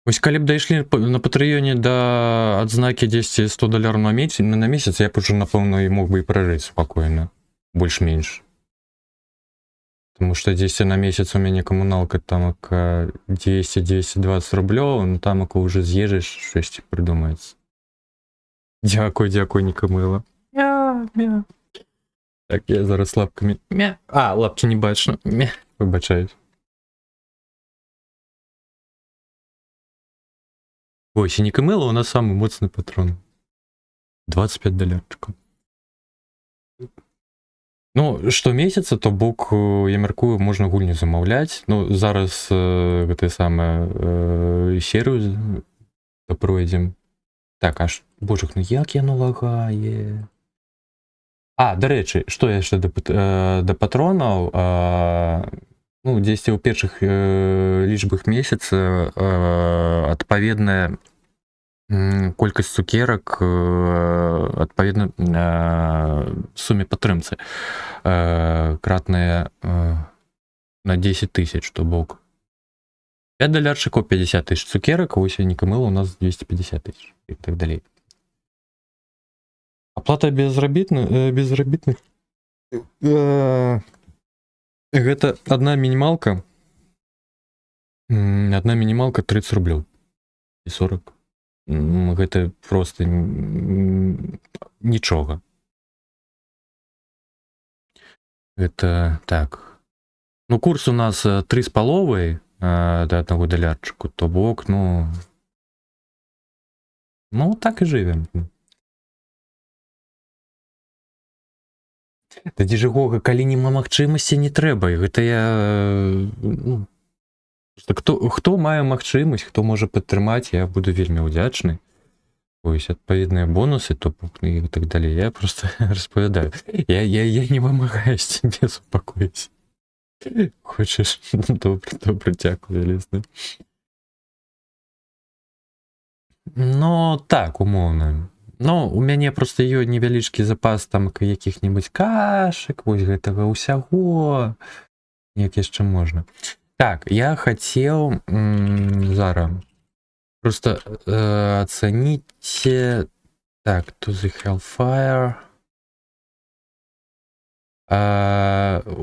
Speaker 1: Вось калі б дайшлі на Патрыёне да адзнакі $10 на месяц, я б ужо, напэўна, і мог бы і пражыць спакойна. Больш-менш. Тому що десь на місяць у мене комуналка там 200-220 рублів, ну там вже з'їжджеш, щось придумається. Дякую, Нікомило. Мяу. Так, я зараз лапками. Мяу. А, лапки не бачно. Мяу. Вибачаюсь. Ой, ще Нікомило у нас самий моцний патрон. 25 долярчиків. Ну, щомісяця, то бок, я мяркую, можна гульню замовляти. Ну, зараз те саме серію пройдемо. Так, аж, боже, ну як яно лагає. А, до речі, що я ще до патронів. Ну, десь у перших лічбах місяця відповідна колькасць цукерак адпаведна суме падтрымцы кратная на 10 тысяч, то бок 5 долярчиков, 50 тысяч цукерак, ось Нікомило у нас 250 тысяч и так далее. Оплата безработных гэта одна минималка 30 рублёў и 40. Гэта просто нічога. Гэта так. Ну, курс у нас 3,5 до 1 долярчику, то бок, ну так і живем. Тоді ж Гога, калі нема магчымасці, не трэба. Гэта я... Ну, хто мае магчымасць, хто можа падтрымаць, я буду вельмі ўдзячны. Ось, адпаведныя бонусы, то і так далее. Я просто распавядаю. Я не вымагаюсь тебе, супакойся. Хочаш? Добра, дзякую, вялізна. Ну, так, умоўна. Ну, у мяне просто ёсць невялічкі запас там якіх-небудзь кашак, вось гэтага ўсяго. Як яшчэ можна. Так, я хацеў зараз просто оцаніце. Так, to the Hellfire.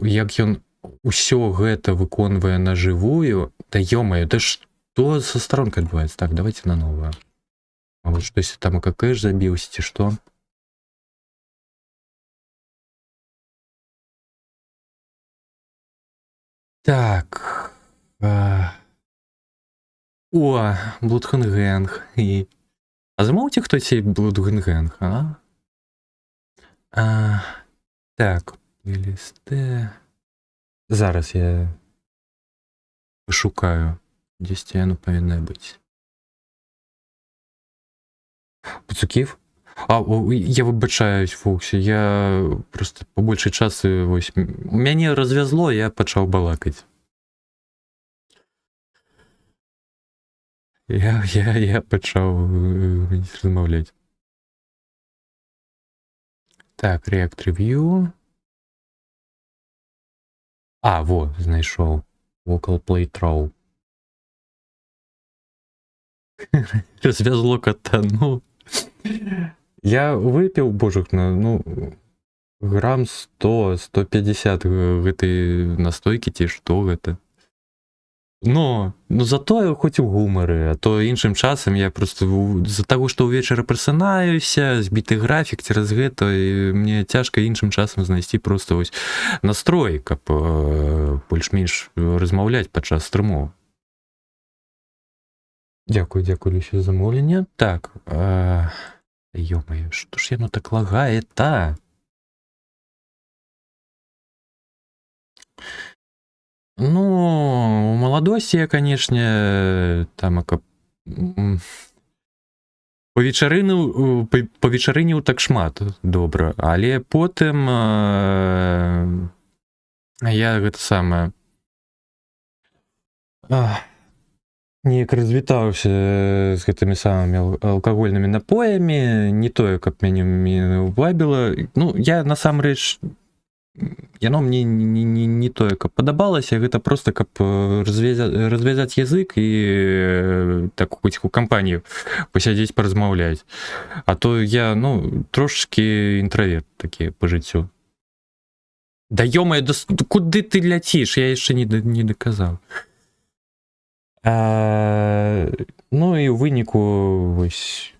Speaker 1: Як ён усё гэта выконвае на жывую, да ё-маё, да што са старонкай адбываецца? Так, давайте на новую. А вот штось там АКК ж забіўся, ці што? Так. О, Блудхенгенг. А замовьте хтось Блудхенгенг, а? Так, ЛСТ. Зараз я пошукаю. Десь яно повинно бути. Пацуків? Я вибачаюсь, Фоксі, я просто по большей часу, ось, мяне развязло, я пачаў балакаць. Я пачаў размаўляць. Так, React Review. Во, знайшоў. Vocal Play Throw. Развязло кота, ну... Я выпіў, божухна, ну, грам 100-150 гэтай настойкі, ці што гэта. Но зато хоць у гумары, а то іншым часам я просто з-за таго, што ўвечары прасынаюся, збіты графік цераз гэта, і мне цяжка іншым часам знайсці просто вось настрой, каб больш-менш размаўляць падчас стрымоў. Дякую, Люся, за замовлення. Так, ё-маё, што ж яно так лагае-та? Ну, у маладосці я, канешне, там павечарыніў так шмат, добра, але потым я гэта самае неяк развітаўся з гэтымі самымі алкагольнымі напоямі, не тое, каб мяне вабіла. Ну, я насамрэч, яно мне не тое, каб падабалася, гэта просто каб развязаць язык і так хоць у кампанію пасядзець, паразмаўляць. А то я, ну, трошачкі інтраверт такі па жыццю. Да ё-моё, куди ти ляціш? Я ще не доказав. Ну і у виніку ось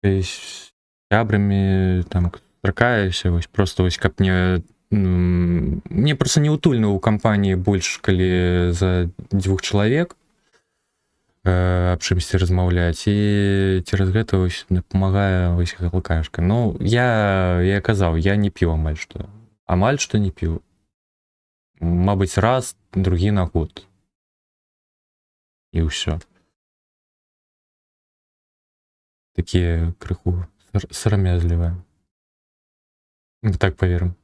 Speaker 1: з сябрамі там стракаюся, ось просто ось каб мне просто неутульна ў кампаніі больш калі за 2 чалавек аб чымсьці размаўляць, і цераз гэта ось дапамагае ось галкашка. Ну я казаў, я не піў амаль што не піў, мабыць раз, другі на год і ўсё. Такія крыху сарамязлівыя, так поверым.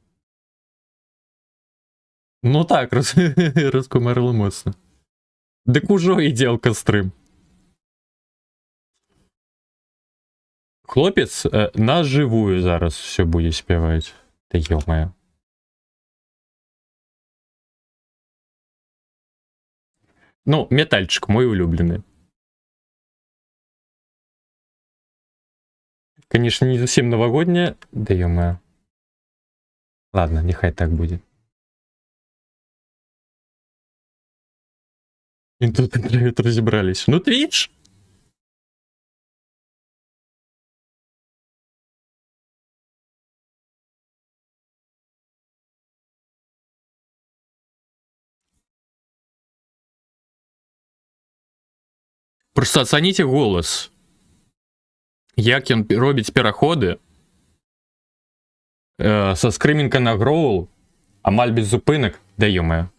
Speaker 1: Ну так, раскумарила моцна. Дык ужо ідзе ў кастрым. Хлопец на жывую зараз все будзе спяваць. Та ё-моё. Ну, метальчик мой улюблены. Конечно, не зусім новогодняя, да ё-моё. Ладно, нехай так будзе. И тут разобрались. Ну, Twitch. Просто оцените голос. Як ён робіць пераходы со скрымінга на гроул, амаль без зупынак, да ё-моё.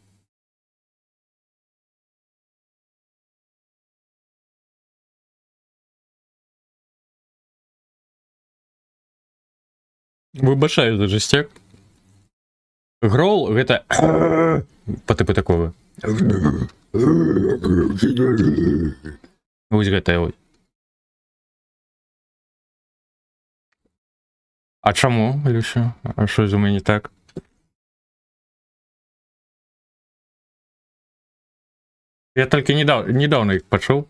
Speaker 1: Выбачаю за жестяк. Гроул гэта по типу такого. Вось гэтае вот. А чаму, Люся? А що з у мене так? Я тільки недавно їх почув.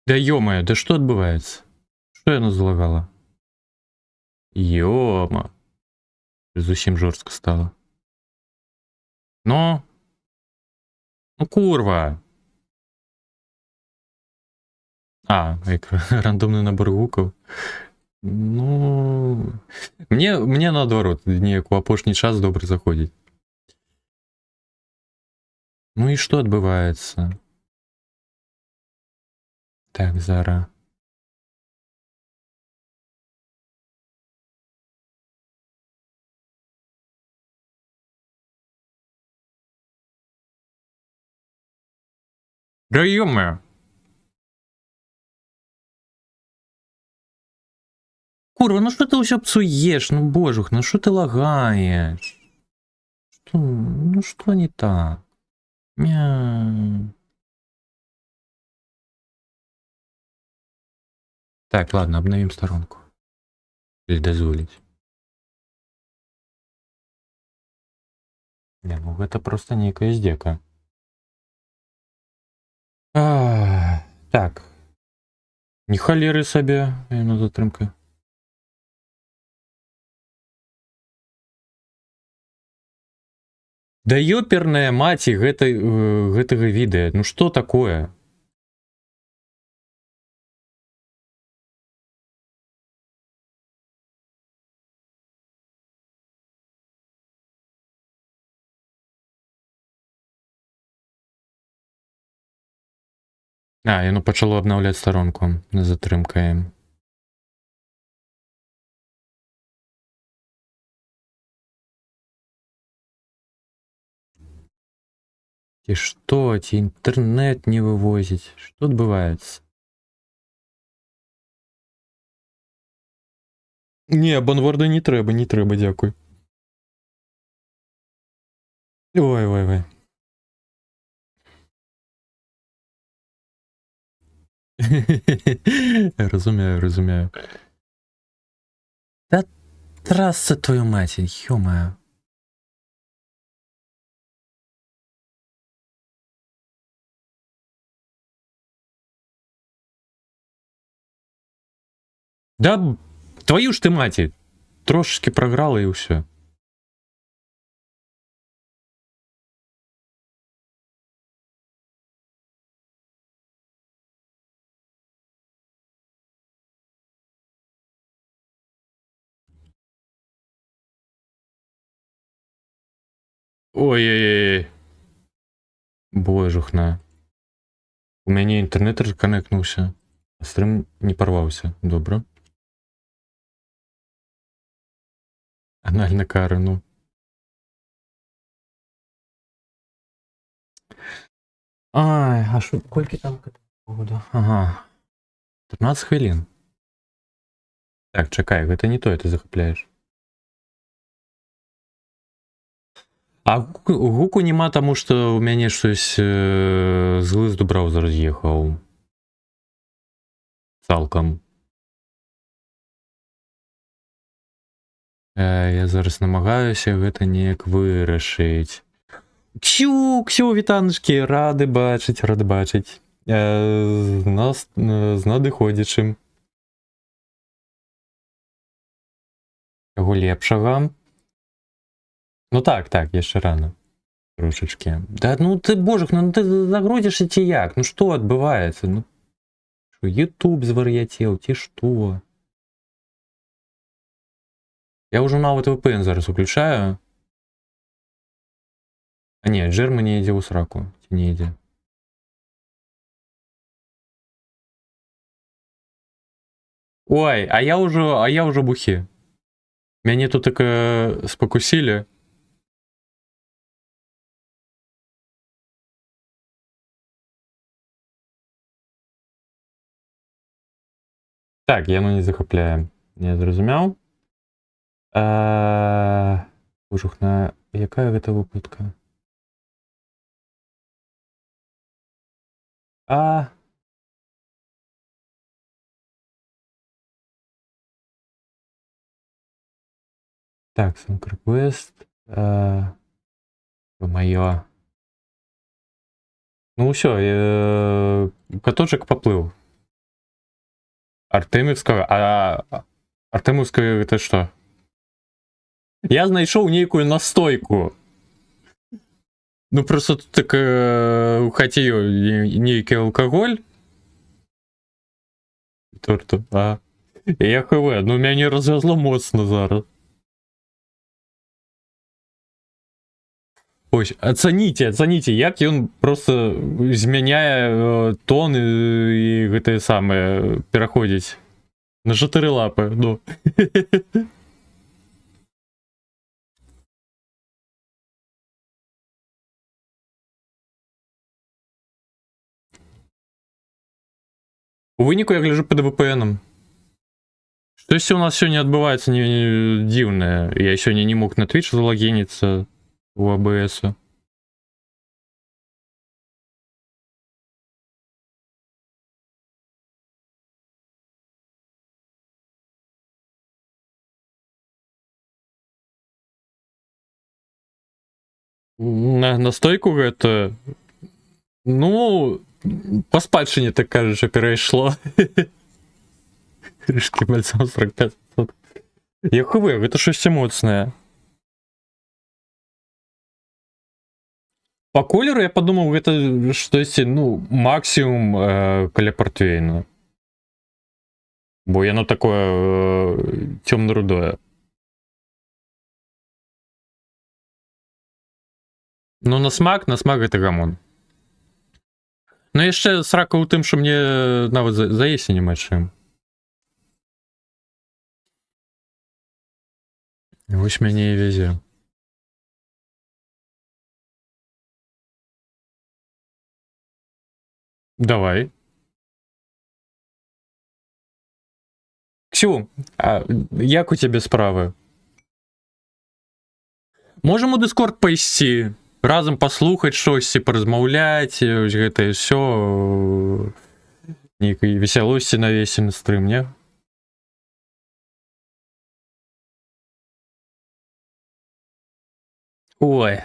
Speaker 1: Да ё-моё, да что отбывается? Что яно залагала? Ёма. Зусім жорстко стало. Ну курва. Рандомный набор гуков. Ну, мне наоборот, неяк у апошні час добре заходить. Ну и что отбывается? Так, зараз. Да ё-моё. Курва, ну что ты все псуешь? Ну божух, ну что ты лагаешь? Что? Ну что не так? Так, ладно, обновим сторонку. Или дозволить. Не, ну это просто некая издека. Так. Не халеры сабе, на затрымка. Да ёперная маці гэтага відэа. Ну что такое? Яно пачало обнаўляць старонку на затрымкаем. Ці што, ці інтэрнэт не вывозіць? Што адбываецца? Не, банворда не трэба, дзякуй. Ой. Разумею. Трасса твою мать, ё-моё. Да, твою ж ты маті. Трошечки програла і все. Ой-ой-ой. Божухна. У мяне інтэрнэт расканекнуўся. Стрым не порваўся. Добра. Анальна кара, ну. Ай, а шо, колькі там к этому году? Ага. 13 хвілін. Так, чакай, гэта не тое ты захапляеш. А гуку нема, таму што ў мяне штось з глызду браузер з'ехаў. Цалкам. Я зараз намагаюся гэта неяк вырашыць. Ксю, вітанушкі, рады бачыць. З надыходзячым. Чаго лепшага. Ну так, яшчэ рано. Трошечки. Да ну ты, божух, ну ты загрузишься ці як? Ну што адбываецца? Ну, шо, YouTube звар'яцеў, ці што? Я уже нават VPN зараз уключаю. А не, Джерма не ідзе ў сраку. Ці не ідзе? Ой, а я уже бухі. Мяне тут так спакусілі. Так, яно не захапляе. Не зразумеў. Божухна, якая гэта выкладка? Так, сам request. Моё. Ну ўсё, каточек поплыў. Артемівская, Артемівская это што? Я знайшоў нейкую настойку. Ну просто тут так у хаце нейкі алкаголь. Торту, я хв, ну мяне развязло моцна зараз. Ось, ацаніце, як ён просто змяняе тон і гэтае самае пераходзіць на 4 лапы, ну. У выніку я гляжу пад VPN-ам. Штосьці у нас сёння адбываецца дзіўнае. Я сёння не мог на Twitch залогініцца у ABS. На настойку гэта, ну, па спадчыне, так кажучы, перайшло. Крышкі бальзам 45. Я хв, гэта штосьці моцнае. По колеру я подумаў, гэта штосьці, ну, максімум каля партвейна. Бо яно такое цёмна-рудое. Ну, на смак гэта гамон. Ну, яшчэ срака ў тым, што мне нават заесці няма чым. Вось мяне і вязе. Давай. Ксю, а як у цябе справы? Можам у Discord пайсці, разам паслухаць штосьці, паразмаўляць, ось гэтае ўсё, нейкай весялосці навесці на стрым, не? Ой.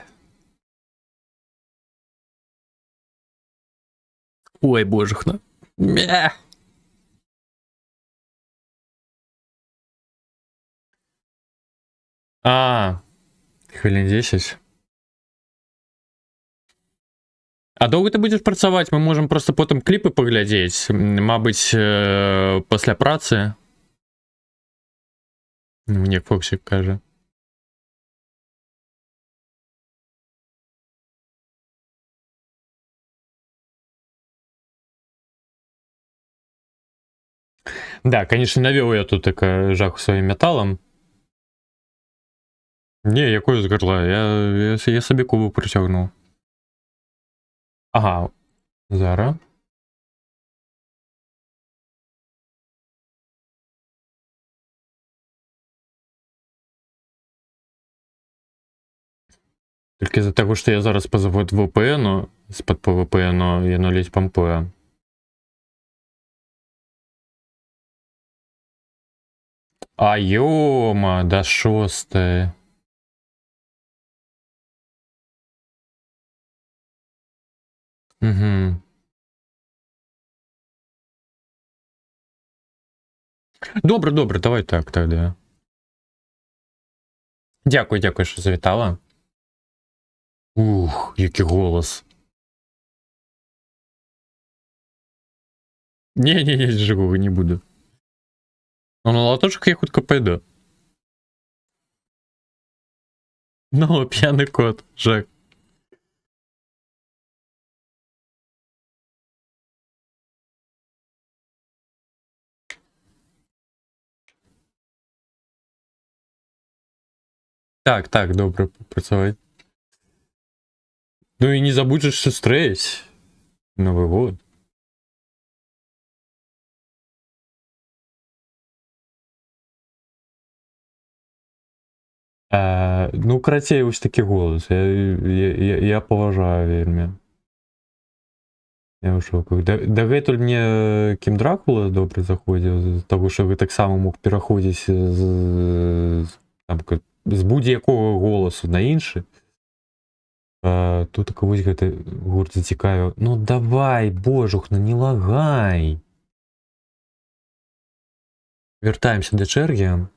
Speaker 1: Ой, божухна. Мя. Хвилин 10. А доўга ты будзеш працаваць? Мы можам просто потым кліпы паглядзець. Мабыць, пасля працы. Мне Фоксік кажа. Да, конечно, навёў я тут жаху сваім металам. Не, якое з гарла? Я сабе кубу прыцягнуў. Ага, зараз. Толькі з-за таго, што я зараз па-за VPN-у, з-пад по VPN-у яно ледзь пампуе. А ёма, да 6. Угу. Добре, добре, давай так, тогда. Дякую, дякую, що завітала. Ух, який голос. Не, живого не буду. Ну, на латочках я хутко пойду. Ну, п'яний кот, Жак. Так, добре, працювай. Ну і не забудь же стрейсь. Новий год. Ну, карацей, ось такий голос. Я поважаю вельми. Я ў шоку. Дагэтуль мне Кім Дракула добре заходзіў, з таго, што вы таксама мог пераходзіць з будь-якога голасу на іншы. Тут вось гэты гурт зацікавіў. Ну давай, божухна, не лагай. Вяртаемся да чэргі.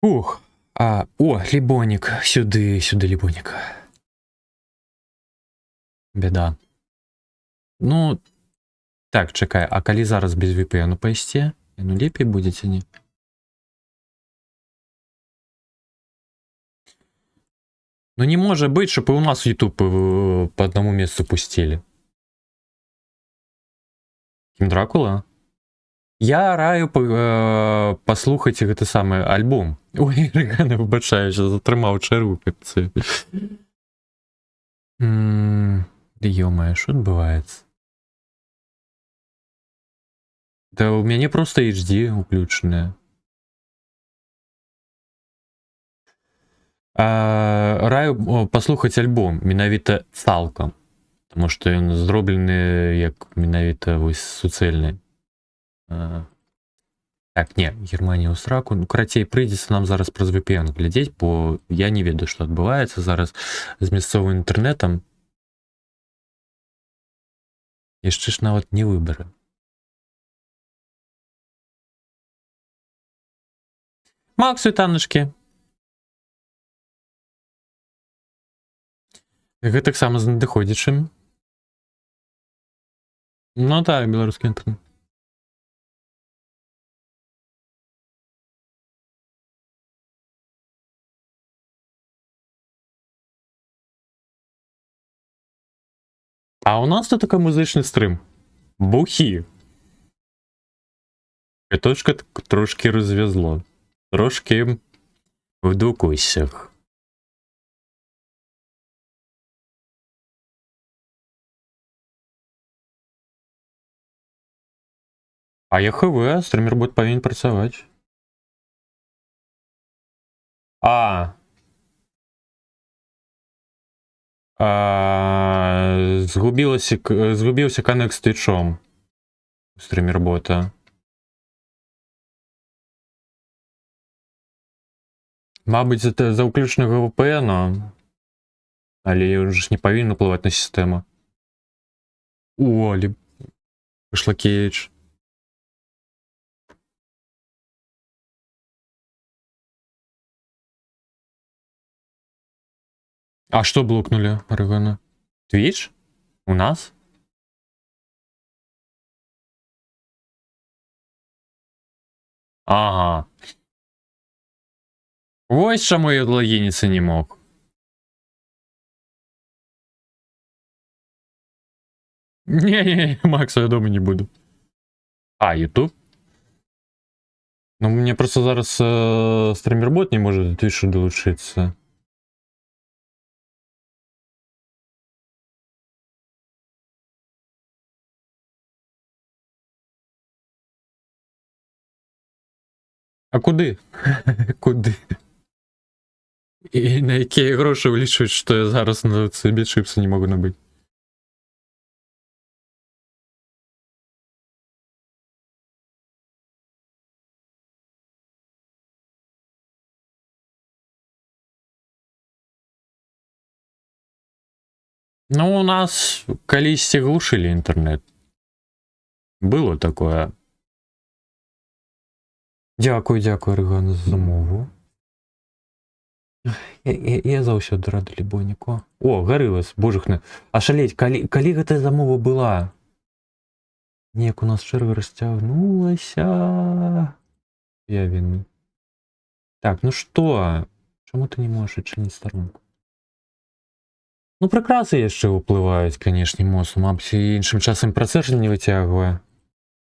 Speaker 1: Ух, Лібонік, сюди, Лібонік. Беда. Ну, так, чакай, а калі зараз без VPN пайсці, ну лепей будзе ці не? Ну не можа быць, щоб і у нас YouTube по одному месцу пусцілі. Кім Дракула? Я раю паслухаць гэты самы альбом. Ой, Рэгана, выбачаюся, затрымаў чэргу, капцы. Ё-мае, што адбываецца? Да у мяне просто HD уключанае. Раю паслухаць альбом, менавіта цалкам. Таму што ён зроблены як менавіта вось суцэльны. Так, не, Германія ў сраку. Ну, карацей, прыйдзецца нам зараз праз VPN глядзець, бо я не ведаю, што адбываецца зараз з мясцовым інтэрнэтам. Яшчэ ж нават не выбары. Макс, вітаночкі. Гэтаксама з надыходзячым. Ну так, беларускі інтэрнэт. А у нас тут такой музычны стрым. Бухі. Каточка трошки розв'язло. Трошки в докусях. А я ХВ, стрімер бот повинен працювати. Згубився коннект з твічом. стрімер бота. Мабуть, за уключнага VPN, але ён ж не павінен уплываць на сістэму. О, але вышла Кейдж. А что блокнули, Орегона? Твич? У нас? Ага. Ось чому я логіниться не мог. Не-не-не, Макса, я дома не буду. А, YouTube? Ну, мне просто зараз стримербот не может до Твича долучиться. А куди? Куди? І на які гроші вилічують, що я зараз на собі чипси не можу набити? Ну, у нас колись глушили інтернет. Було таке. Дякую, Реган, за замову. Я заўсёды рады любойніку. О, гарылас, божухна. А шалеть, калі гэтая замова была? Неяк у нас чэрга расцягнулася. Я вінны. Так, ну што? Чаму ты не можаш адчыніць старонку? Ну, прыкрасы яшчэ ўплываюць, канешне, моцна. Мабыць, іншым часам працэжн не выцягвае.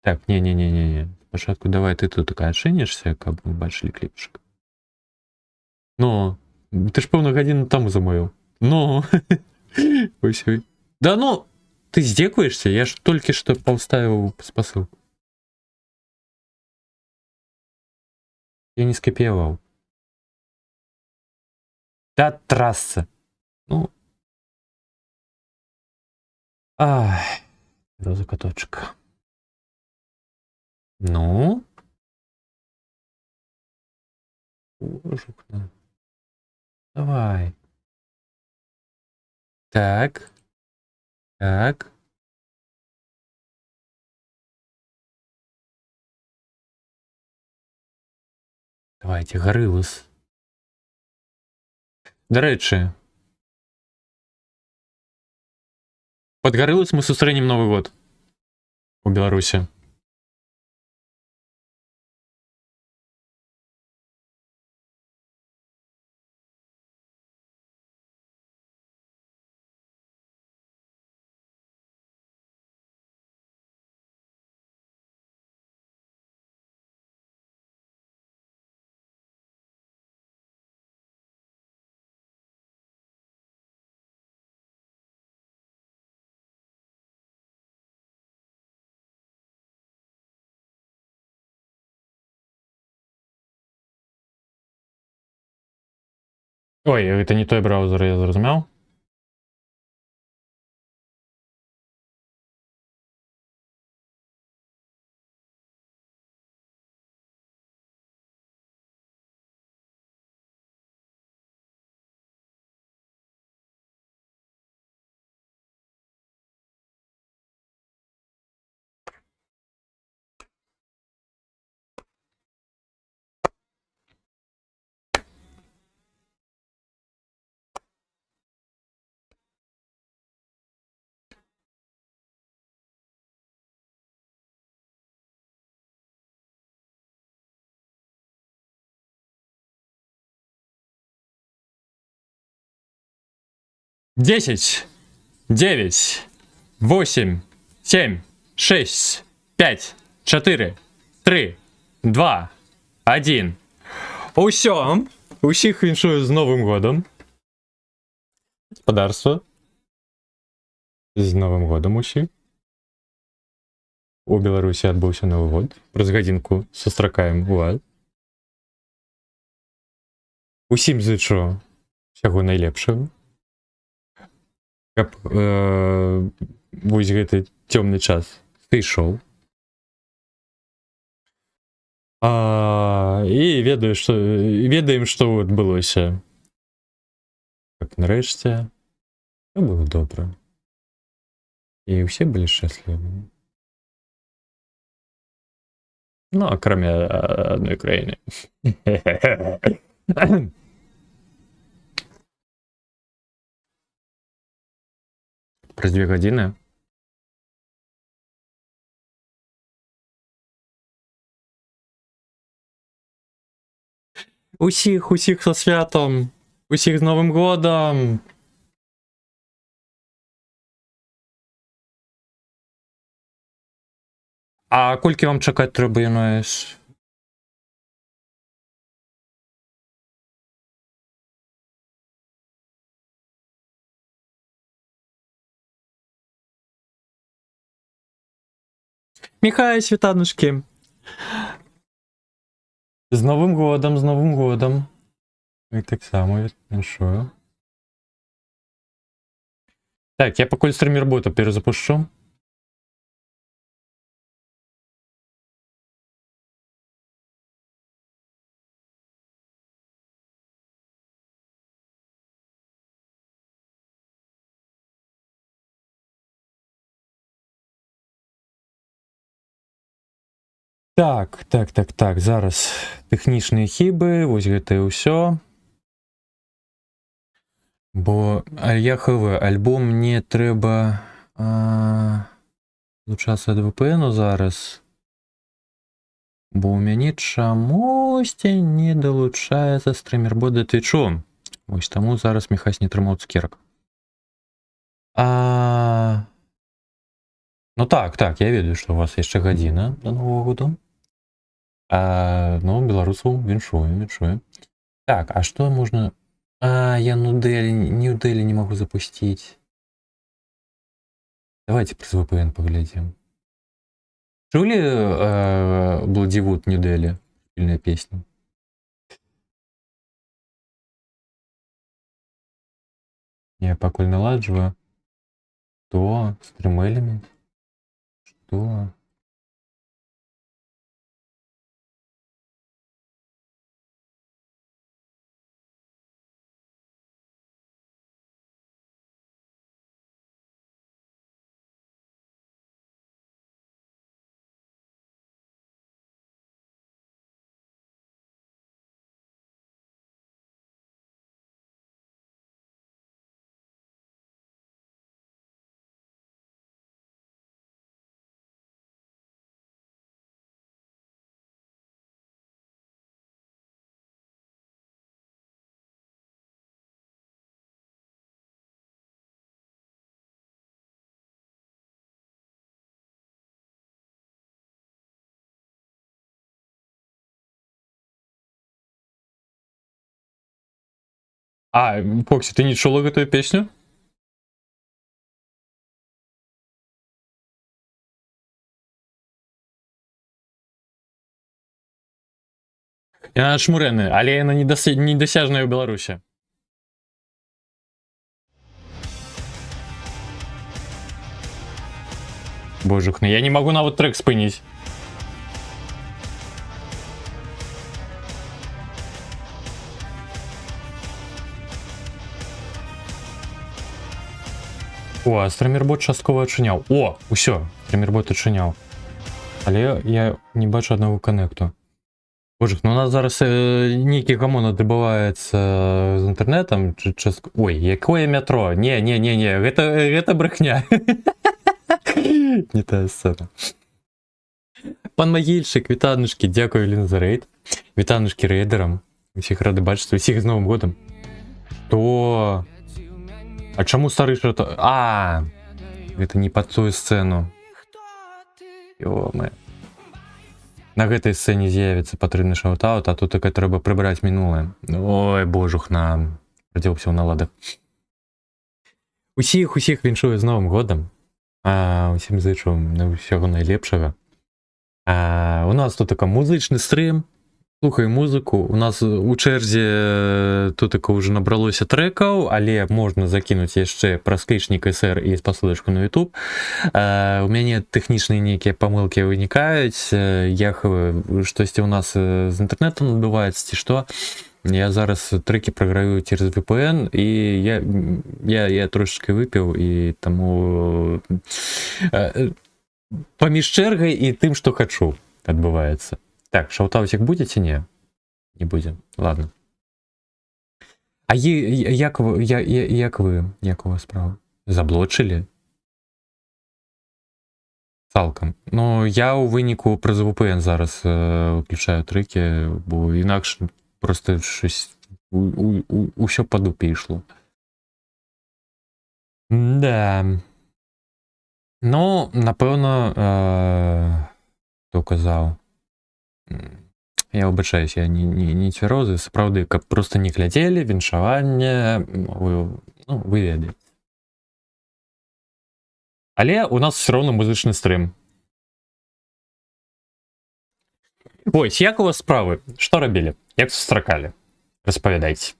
Speaker 1: Так, не. Спачатку давай ты тут такая адчынішся, каб мы бачылі кліпчык. Ну, ты ж пэўна гадзіну таму замовіў. Ну, да ну, ты здзекуешься? Я ж толькі што паўставіў спасылку. Я не скапіяваў. Да трасца. Ну. Ай, розыкаточка. Ну? Божухна. Давай. Так. Так. Давайте, гарылас. До рэчы. Под гарылас мы сустрэнем Новы год. У Беларусі. Ой, это не той браузер, я зразумеў. Десять, 9, 8, 7, 6, 5, 4, 3, 2, 1. Усё. Усіх віншую з Новым годом. Господарство. З Новым годом усіх. У Беларусі адбыўся Новы год. Праз гадзінку сустракаем вас. Усім зычу всяго найлепшага. Каб вось гэты цёмны час сышоў. І ведаем, што адбылося. Так, нарэшце, всё было добра. І ўсе былі шчаслівы. Ну, акрамя адной краіны. Праз 2 гадзіны. Усіх са святом! Усіх з Новым годам! А колькі вам чакаць трэба, Юнойс? Міхай, світанушкі! З Новым годам, з Новым годам! І таксама віншую. Так, я пакуль стрімербота перезапущу. Так, зараз тэхнічныя хібы, вось гэта і ўсё. Бо яхавы альбом мне трэба злучацца ад VPN зараз. Бо ў мяне чамусьці не далучаецца стрімербот да Твічу. Вось таму зараз Міхась не трымаў цукерак. Ну так, я ведаю, што у вас яшчэ гадзіна да Новага году. Ну, беларусаў віншую. Так, а што можна... я Нью-Дэлі не могу запусціць. Давайте праз VPN паглядзім. Чулі Bloody Нью-Дэлі? Пільная песня. Я пакуль наладжваю. Што? Стрім-элемент? Што? Фоксі, ти не чула гэтую песню? Яна шмурэная, але яна недасяжная ў Беларусі. Божухна, я не магу нават трек спыніць. О, стрімербот часткова адчыняў. О, усё, стрімербот адчыняў. Але я не бачу аднаго каннекту. Божух, ну у нас зараз нейкі гамон адбываецца з інтэрнетам. Ой, якое метро? Не, гэта брехня. Не тая сцена. Пан Магільчык, вітанушкі, дзякую, Лін, за рэйд. Вітанушкі рэйдерам. Усіх рады бачыць, усіх з Новым годам. То... А чаму стары шат... Гэта не пад тую сцэну. Ё-мэ. На гэтай сцэне з'явіцца патрэбны шаут-аут, а тут таке трэба прыбраць мінулае. Ой, божух, нам. Радзеўся ў наладах. Усіх віншую з Новым годам. Усім зычу ўсяго найлепшага. У нас тут такі музычны стрім. Слухай музыку. У нас у чэрзе тутака ўжо набралося трэкаў, але можна закінуць яшчэ праз клічнік SR і спасылачку на YouTube. У мяне тэхнічныя нейкія памылкі вынікаюць, штосьці у нас з інтэрнэтам адбываецца ці што. Я зараз трэкі праграю цераз VPN, і я трошечки выпіў, і таму паміж чэргай і тым, што хачу, адбываецца. Так, шаутаусик будете? Не, не будем. Ладно. А як вы, як у вас справа? Заблочили? Цалкам. Ну, я у выніку праз VPN зараз выключаю треки, бо інакш просто щось усё па дупе ішло. Да. Ну, напэўна, хто казаў? Я выбачаюсь, я не цвярозы, сапраўды, каб просто не глядзелі, віншаванне, вы ведаеце. Але у нас все роўна музычны стрым. Вось, як у вас справы? Што рабілі? Як сустракалі? Распавядайце.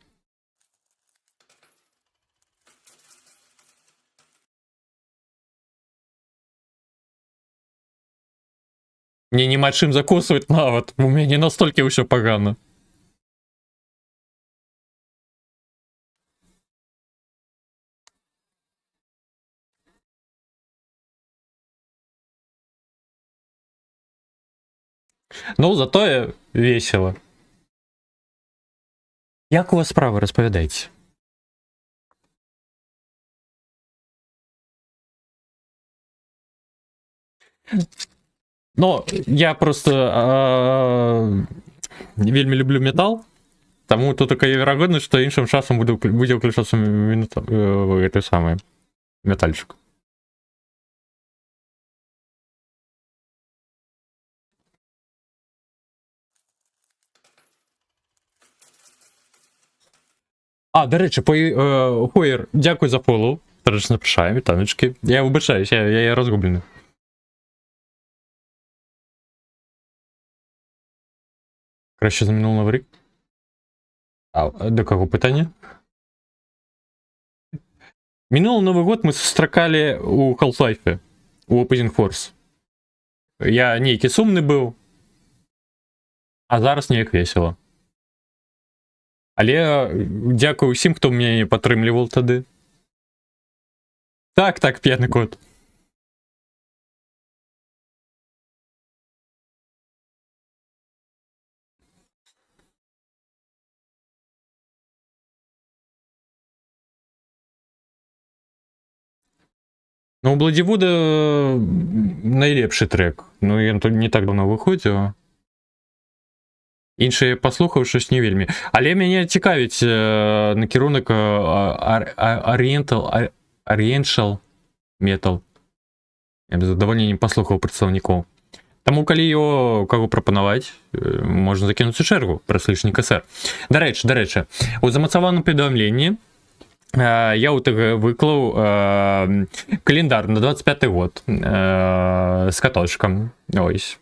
Speaker 1: Мне няма чым закусваць нават, у мяне настолькі ўсё пагана. Ну, затое весело. Як у вас справы, распавядайце. Но я просто вельмі люблю метал, таму тут такая верагоднасць, што іншым часам будзе ўключацца гэты самы метальчык. Дарэчы, Хоер, дзякуй за фоллоу. Сардэчна запрашаем, вітаночкі. Я выбачаюсь, я разгублены. Краще за мінулый новый рік? До кого пытанне? Мінулый Новый год мы сустракалі у Half-Life, у Opposing Force. Я нейкі сумны быў, а зараз неяк весела. Але дзякую ўсім, хто мяне падтрымліваў тады. Так, п'яны кот. Ну, у Бладівуда найлепшы трек. Ну, ён тут не так давно выходзіў. Іншыя паслухаў щось не вельмі. Але мяне цікавіць накірунак Oriental Metal. Я б з задавальненнем паслухаў прадстаўнікоў. Таму, калі его каго прапанаваць, можна закінуць у чэргу праз лічнік SR. Дарэчы, у замацаваным паведамленні я выклаў календар на 25 год з каточкам. Ось.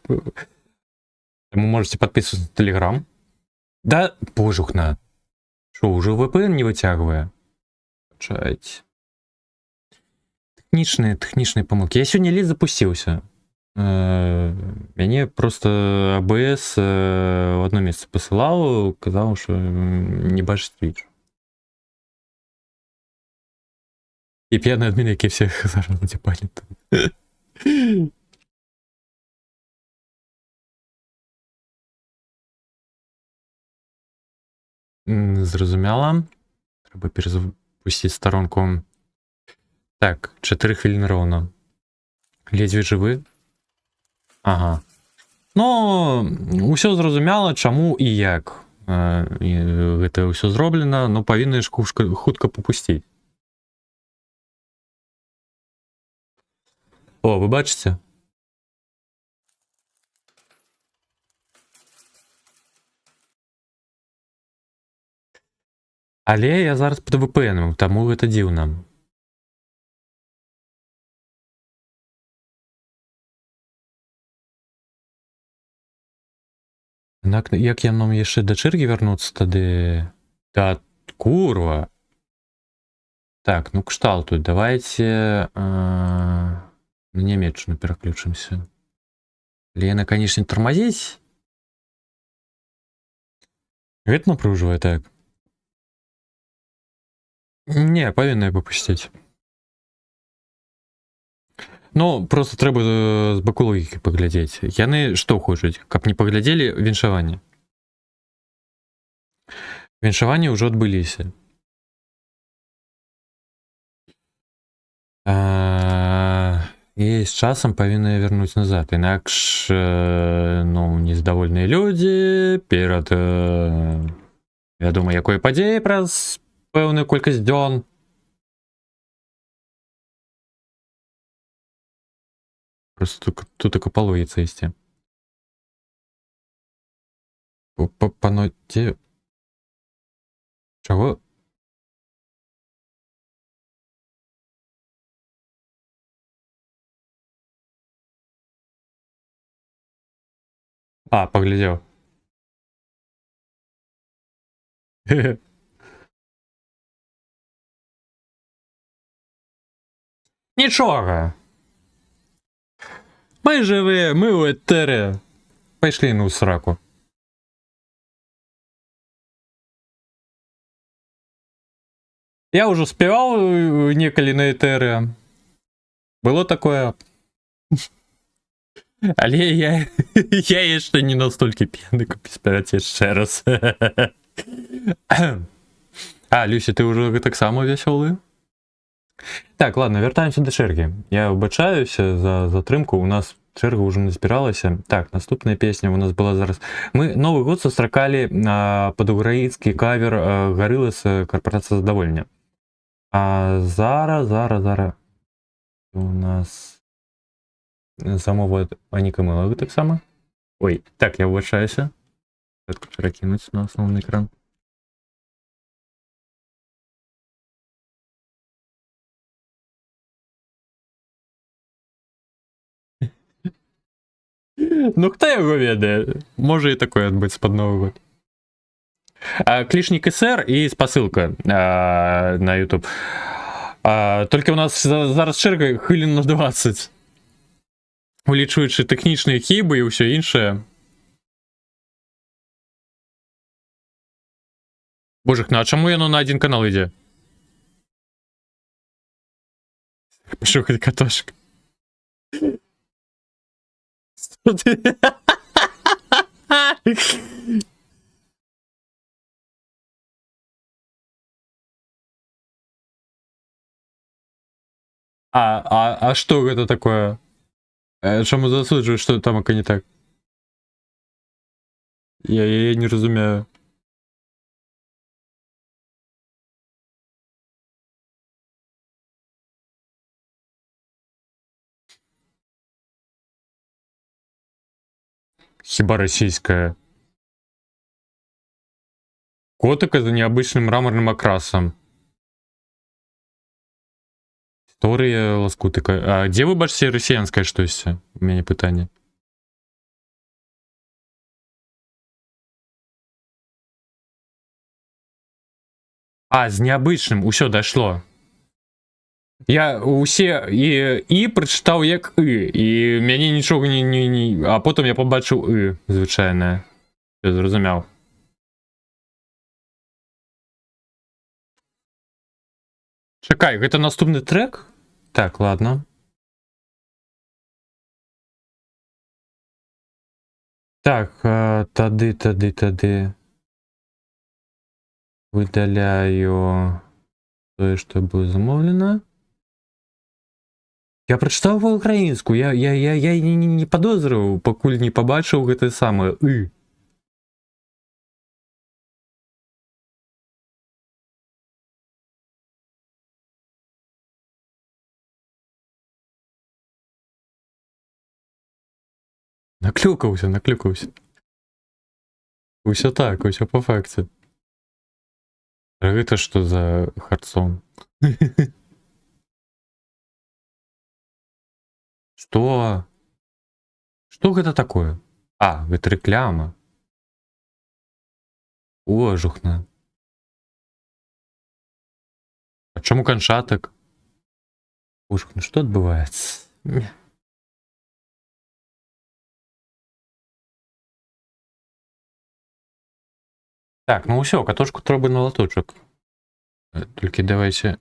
Speaker 1: Вы можете подписываться на Telegram. Да, божухна. Что, уже VPN не вытягивая? Чайте. Техничные помылки. Я сегодня лист запустился. Мяне просто АБС в одно место посылал, казал, что не бачит Twitch. И пьяные админы, які всех зараз натіпанят. Зразумела. Треба перезапустить сторонку. Так, 4 хвилины ровно. Ледзьве жывы. Ага. Ну, ўсё зразумела, чаму і як. Гэта ўсё зроблена, но павінны ж хутка попусціць. О, вы бачыце? Але я зараз пад VPN, таму гэта дзіўна. Як я нам яшчэ да чэргі вярнуцца тады? Да курва. Так, ну кшталту, давайте на нямецчыну пераключымся. Але яна, канешне, тармазіць. Гэта напружвае, так. Не, павінна выпусціць. Ну, просто трэба з баку логікі паглядзець. Яны што хочуць, каб не паглядзелі віншаванне. Віншаванні ўжо адбыліся. І з часам павінны вярнуць назад. Інакш, ну, нездавольныя людзі перад, вядома, якой падзеі праз пэўную колькасць дзён. Просто тут і па логіцы ісці. Паноце... Чаго? А, паглядзеў. Нічога. Мы жывыя, мы ў этэры. Пайшлі ну ў сраку. Я ўжо спяваў некалі на этэры. Было такое. Але я яшчэ не настолькі п'яны, каб спяваць яшчэ раз. А, Люся, ты ўжо таксама вясёлы? Так, ладно, вяртаемся да чэргі. Я выбачаюся за затрымку, у нас чэрга ўжо назбіралася. Так, наступная песня у нас была зараз. Мы Новы год сустракалі пад украінскі кавер Гарылас «Карпорацыя задаволення». А зараз у нас замова Аніка Мэлавы таксама. Ой, так, я выбачаюся. Спачатку перакінуць на асноўны экран. Ну, хто яго ведае? Можа і такое адбыць пад Новы год. Клішнік СР і спасылка на YouTube. Толькі у нас зараз чэрга хвілін на 20. Улічуючы тэхнічныя хібы і ўсё іншае. Божак, ну а чаму яно на один канал ідзе? Пошукай катошка. А што гэта такое? Чаму засуджваю, што там не так? Я не разумею. Хіба расійская. Котика за необычным мраморным окрасом. История лоскутика. А где вы бачите россиянское штось? У меня пытание. А, з необычным. Усё дайшло. Я усе і прачытаў як і мяне нічога не... А потым я побачыў звычайнае. Я зразумеў. Чакай, гэта наступны трек? Так, ладно. Так, тады. Выдаляю тое, што было замовлена. Я прачытаў па-украінску, я не падозрыў, пакуль не пабачыў гэта самае Наклюкаўся. Усё так, усё па факце. А гэта што за хардсон? Што? Што гэта такое? А, гэта рэклама. О, жухна. А чому каншатак? Ужухна, што адбываецца? Так, ну ўсё, катушку трэба на латочак. Толькі давайце.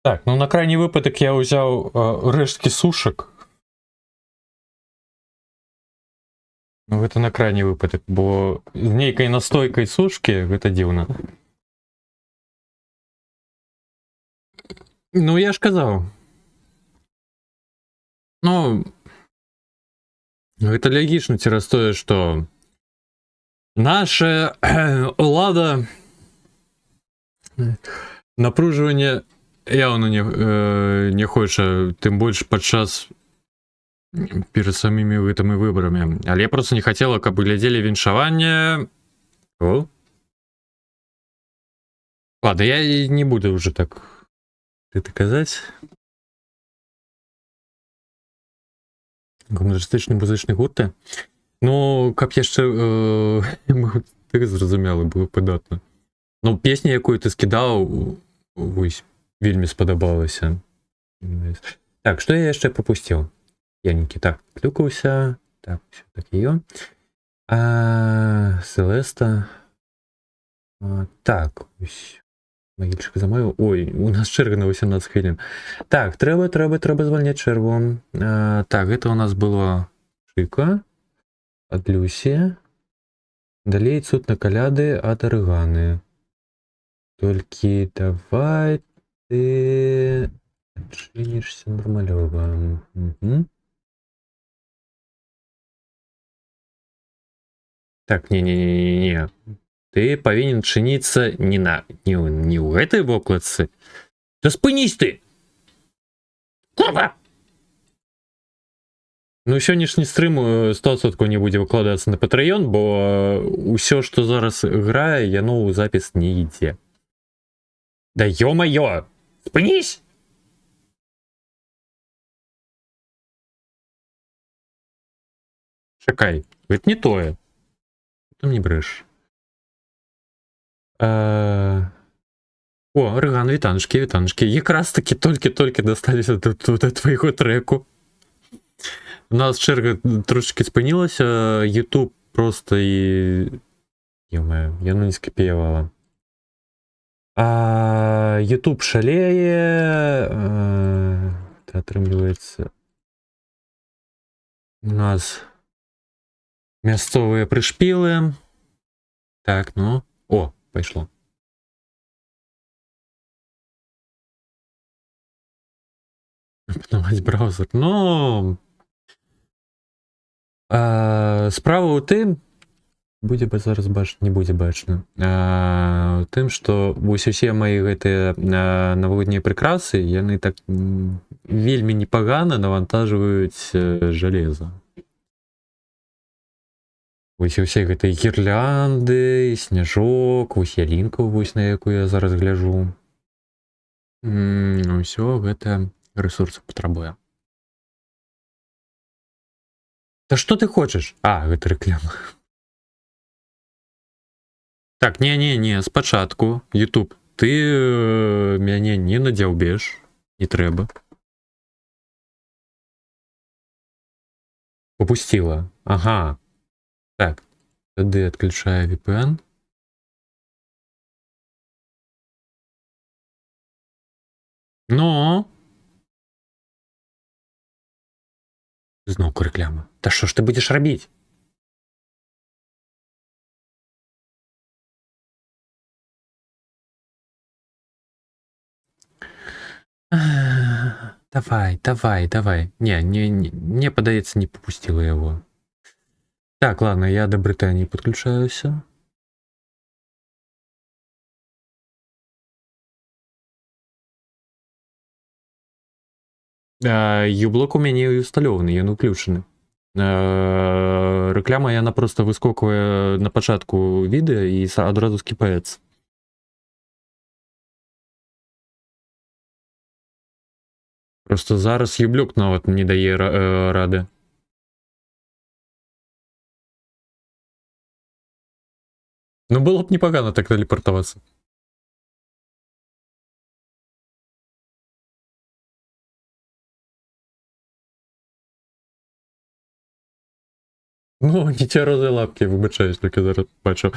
Speaker 1: Так, ну на крайні випадок я взяв рештки сушек. Ну, гэта на крайні выпадак, бо з нейкай настойкай сушкі гэта дзіўна. Ну, я ж казаў. Ну, гэта логічна цераз тое, што наша ўлада напружванне явно не хоча, тым больш падчас перед самими гэтымі выбарамі. Але я просто не хацела, каб глядзелі віншаванне. О. Ладно, я не буду уже так это казаць. Гумарыстычны музычны гурты. Ну, каб яшчэ так зразумела, было падатна. Ну, песня, якую ты скідаў, вось, вельмі спадабалася. Так, што я яшчэ пропусціў? Яненькі, так, клюкаўся. Так, все так ее. Селеста. Так, ось. Магільчик замовив. Ой, у нас чэрга на 18 хвілін. Так, трэба звальняць чэргу. Так, гэта у нас было Шыка ад Люсі. Далей цуд на каляды ад Арыганы. Толькі давай ты адчынішся нармалёва. Так, не. Ты павінен чыніцца не ў гэтай вокладцы. Да спынісь ты! Курва! Ну, сённяшні стрым 100% не будзе выкладацца на Patreon, бо ўсё, што зараз грае, яно ў запіс не ідзе. Да ё-маё! Спынісь! Чакай, гэта не тое. Там не брэш. О, Арыган, вітаночки. Якраз таки толькі дасталіся до твайго трэку. У нас чэрга трошечки спынілася, YouTube просто і... Ё-моё, яно не скапіявала. YouTube шалее, атрымліваецца. У нас мясцовыя прышпілы. Так, ну, о, пайшло. Запнаваць браузер. Ну, справа ў тым, будзе бы зараз бачыць, не будзе бачна. Тым, што вось усе мае гэтыя навагоднія прыкрасы, яны так вельмі непагана навантажваюць жалеза. Вось усе гэтыя гірлянды, сняжок, вось ялінка, вось на якую я зараз гляжу. Усё гэта рэсурсы патрабуе. Та што ты хочаш? Гэта рэклама. Так, не, спачатку, YouTube, ты мяне не надзяўбеш, не трэба. Попусціла. Ага. Так, тады адключаю VPN. Ну? Зноўку рэклама. Та што ж ты будзеш рабіць? Давай. Не, мне падаецца, не попусціла яго. Так, ладно, я да Брытаніі падключаюся. Юблок у мяне усталёваны, ён уключаны. Рэклама, яна проста выскоквае на пачатку відэа і адразу скіпаецца. Просто зараз юблок нават не дае рады. Ну, было б непагана так тэлепартавацца. Ну, діцярозі лапки, вибачаюсь, тільки зараз бачу.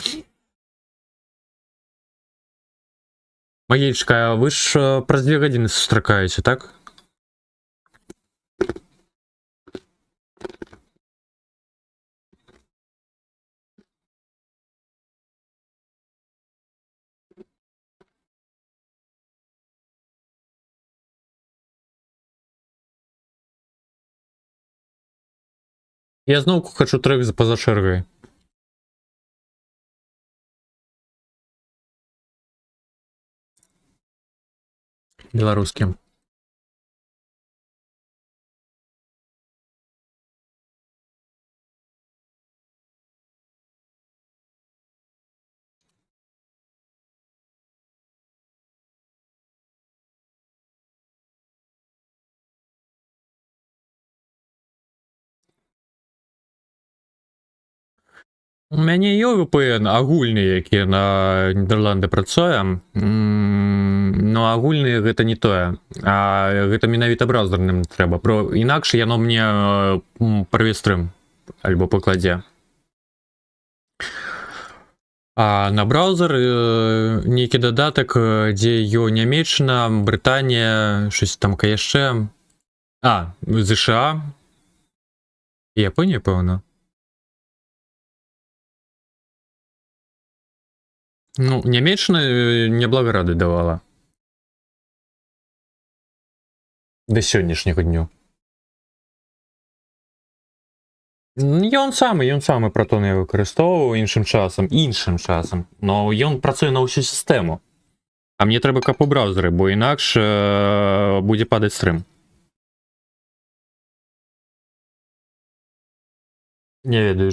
Speaker 1: Магічка, а ви ж праз 2 гадзіны сустракаеце, так? Я зноўку хачу трек за па-за чэргай. Беларускім. У мяне є VPN агульны, які на Нідерланды працуе. Но агульны гэта не тое. Гэта менавіта браузерным трэба. Інакш яно мне парве стрым альбо пакладзе. А на браузер нейкі дадатак, дзе Нямеччына, Брытанія, щось там яшчэ. ЗША. Японія, пэўна. Ну, Нямеччына няблага рады давала. Да сённяшняга дню. Ён самы Протон я выкарыстоўваў іншым часам. Но ён працуе на ўсю сістэму. А мне трэба каб у браузеры, бо інакш будзе падаць стрым. Не ведаю,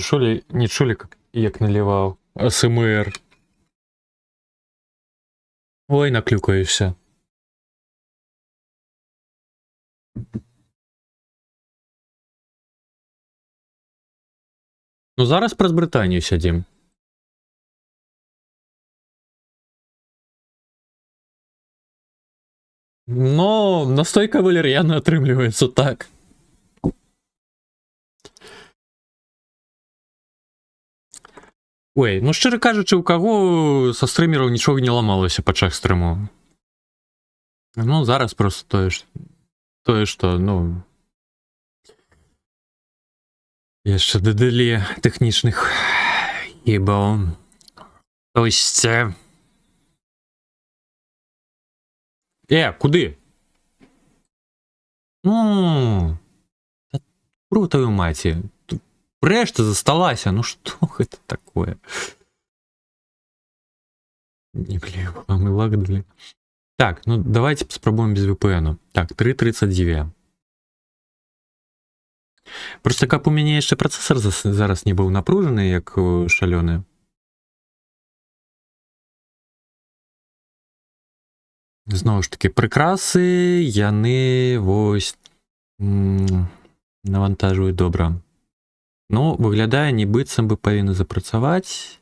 Speaker 1: не чулі, як наліваў АСМР. Ой, наклюкаешься. Ну, зараз праз Брытанію сядзім. Но настойка валер'яна атрымліваецца так. Ой, ну шчыра кажучы, у каго са стрымераў нічога не ламалася падчас стрыму. Ну, зараз просто тое, што, ну... Яшчэ дадалі тэхнічных хібаў. Тось... Куды? Ну, курва твою маці. Решта засталася, ну что это такое? Не клею, а мы лагнули. Так, ну давайте попробуем без VPN. Так, 3.39. Просто как у меня еще процессор зараз не был напружений, як шаленый. Знову ж таки, прикраси, яны ось навантажують добре. Ну, виглядає, нібыццам бы павінны запрацаваць.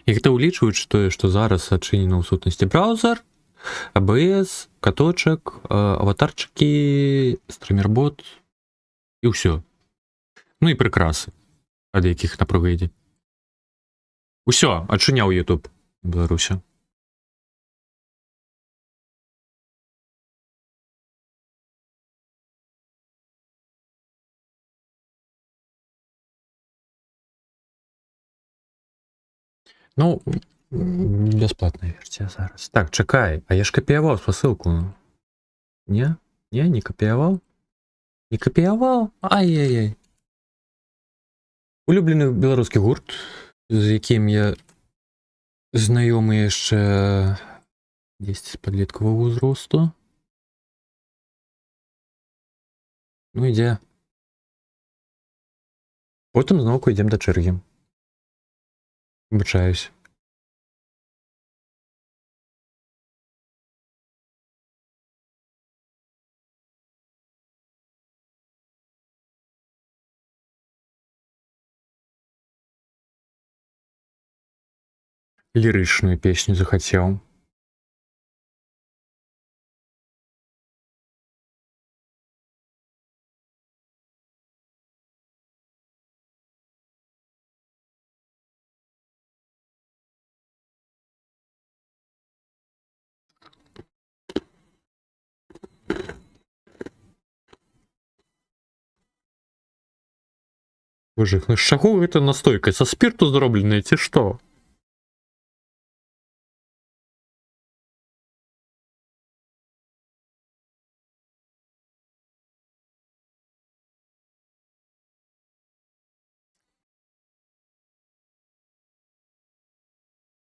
Speaker 1: І гэта ўлічваюць тое, што зараз адчынена ў сутнасці браузер, ABS, каточак, аватарчыкі, стрімербот і ўсё. Ну і прыкрасы, ад якіх напруга ідзе. Усё, адчыняў YouTube у Беларусі. Ну, бясплатная версія зараз. Так, чакай, а я ж капіяваў спасылку. Не? Не, не капіяваў? Не капіяваў? Ай-яй-яй. Улюблены беларускі гурт, з якім я знаёмы яшчэ 10 з падлеткавага ўзросту. Ну, ідзе. Потым зноўку ідзем да чэргі. Выбачаюсь. Лірычную песню захацеў. Боже, ну з чаго гэта настойка? Са спірту зробленая ці што?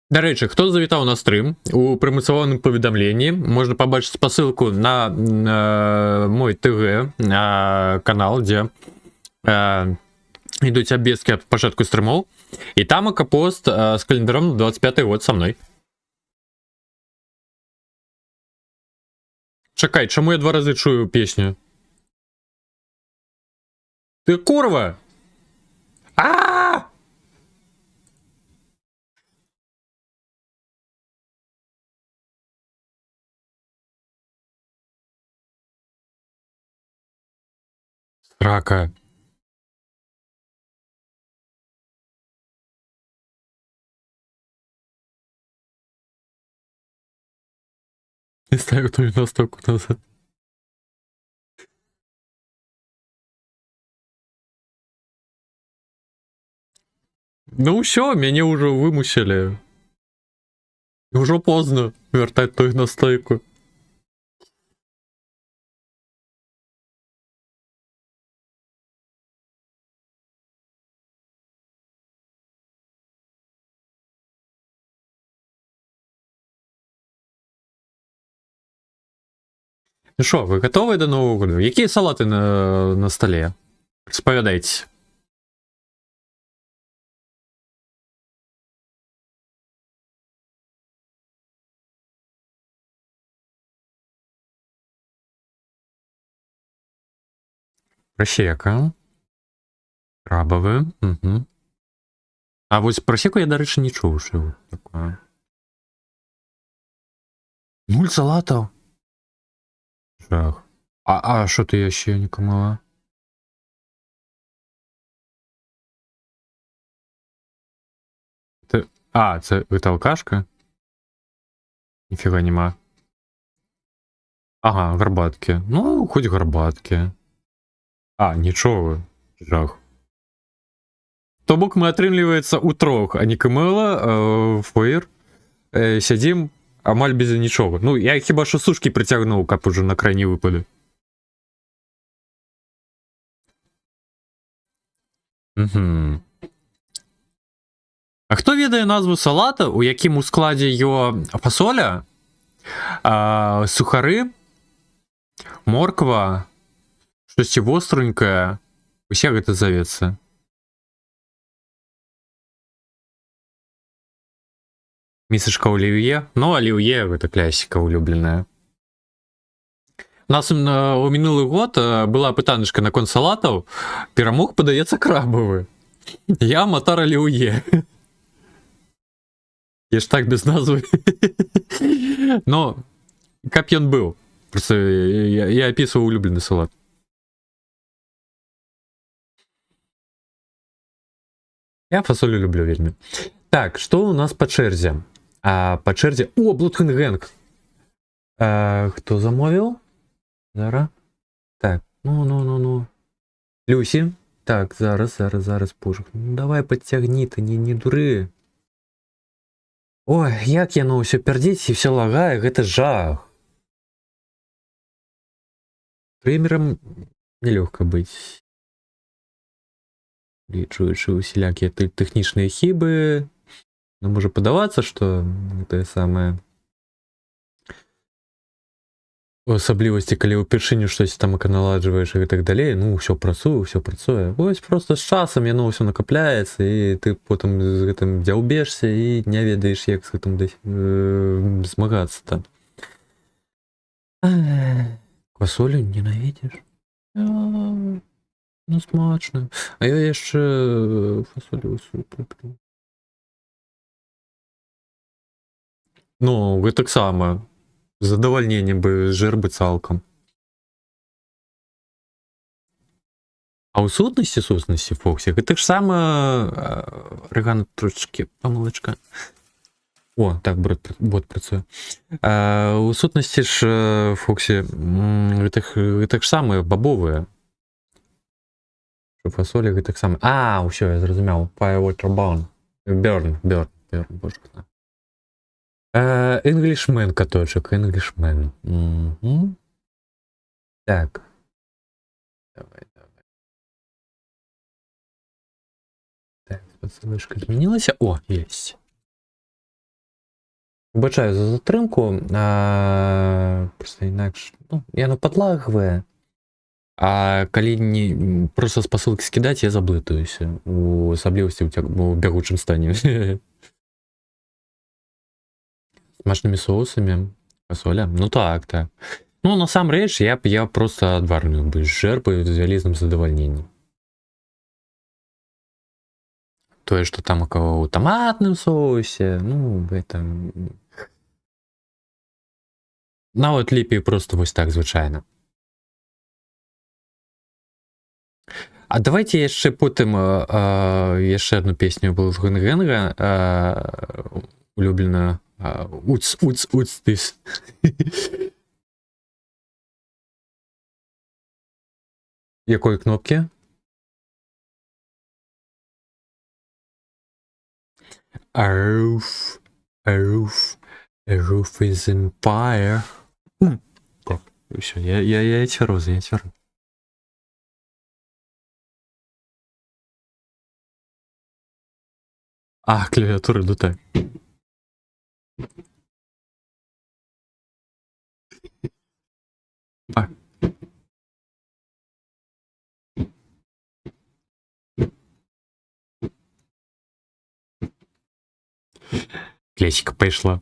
Speaker 1: Дарэчы, хто завітаў на стрым, у прымацаваным паведамленні можна пабачыць спасылку на мой ТГ канал, дзе ідуць абвесткі ад пачатку стрымоў, і там акапост з календаром на 25 год са мной. Чакай, чаму я 2 разы чую песню? Ты курва! А! Срака. Не ставлю твою настойку назад. Ну ўсё, мяне ўжо вымусілі. Ўжо позна вяртаць той настойку. Ну що, ви готові до Нового года? Які салати на столі? Розповідайте. Просека. Крабове. Угу. А ось просеку я, до речі, не чув, що таке. 0 салатів. Жах. А що ти ще не помила? А, це алкашка? Ніфіга нема. Ага, горбатки. Ну, хоч горбатки. А, нічого. Жах. То бок мы, атрымліваецца, у трох, а не Камела, Фойер, сядзім амаль без нічого. Ну, я хіба що сушки притягнув, каб уже на крайні випади. Угу. А хто ведае назву салата, у якім у складзе його фасоля, сухары, морква, штосьці востренькае, усе гэта завецца. Місачка олів'е. Ну, олів'е гэта класіка улюбленая. У нас у мінулы год была пытаначка наконт салатаў, перамог падаецца крабавы. Я матар олів'е. Я ж так без назвы. Но каб ён быў. Просто я опісваў улюблены салат. Я фасолю люблю вельмі. Так, што у нас па чэрзе? Па чэрзе... О, Блудхенгэнг! Хто замовіў? Зараз. Так, ну. Люсі. Так, зараз, пужак. Ну, давай подцягні, ты не дуры. Ой, як яно ўсё пярдзіць і ўсё лагае, гэта жах. Треймерам нелёгка быць. Лічуючы усялякія тэхнічныя хібы. Ну, можа падавацца, што тое самае у асаблівасці, калі ўпершыню штось там аканаладжваеш і так далей, ну, ўсё працуе. Вось просто з часам яно ўсё накапляецца, і ты потым з гэтым дзяўбешся і не ведаеш, як з гэтым змагацца там. Квасолю ненавідзіш? Ну, смачна. А я яшчэ фасолевый суп люблю. Ну, гэта таксама. Задавальненне бы жыр бы цалкам. А ў сутнасці Фоксі, гэта ж сама арэгана трошечки памылачка. О, так, бот працуе. У сутнасці ж Фоксі гэта ж самыя бабовыя. Фасолі гэта таксама. Ўсё, я зразумеў. Firewater Burn, боже. Englishman каточек, Englishman. Так. Давай. Так, подсылочка змянілася. О, есть. Вибачаю за затримку. Просто інакш, ну, яно падлагвае. А калі не просто з пасылкі скідаць, я заблытаюся. У асаблівасці у бягучым стане. Смачнымі соусамі, фасоля. Ну так. Ну, насамрэч, я просто адварную бы жэрпаю з вялізным задавальненнем. Тое, што там у таматным соусе, ну, гэта... Нават лепей просто вось так, звычайна. А давайте яшчэ потым яшчэ одну песню Блудхенгэнга улюбленую. Уц, тыс. Якой кнопкі? A roof is in fire. Так, все, я цвярозы, клавиатура, да так. Клесіка пайшла.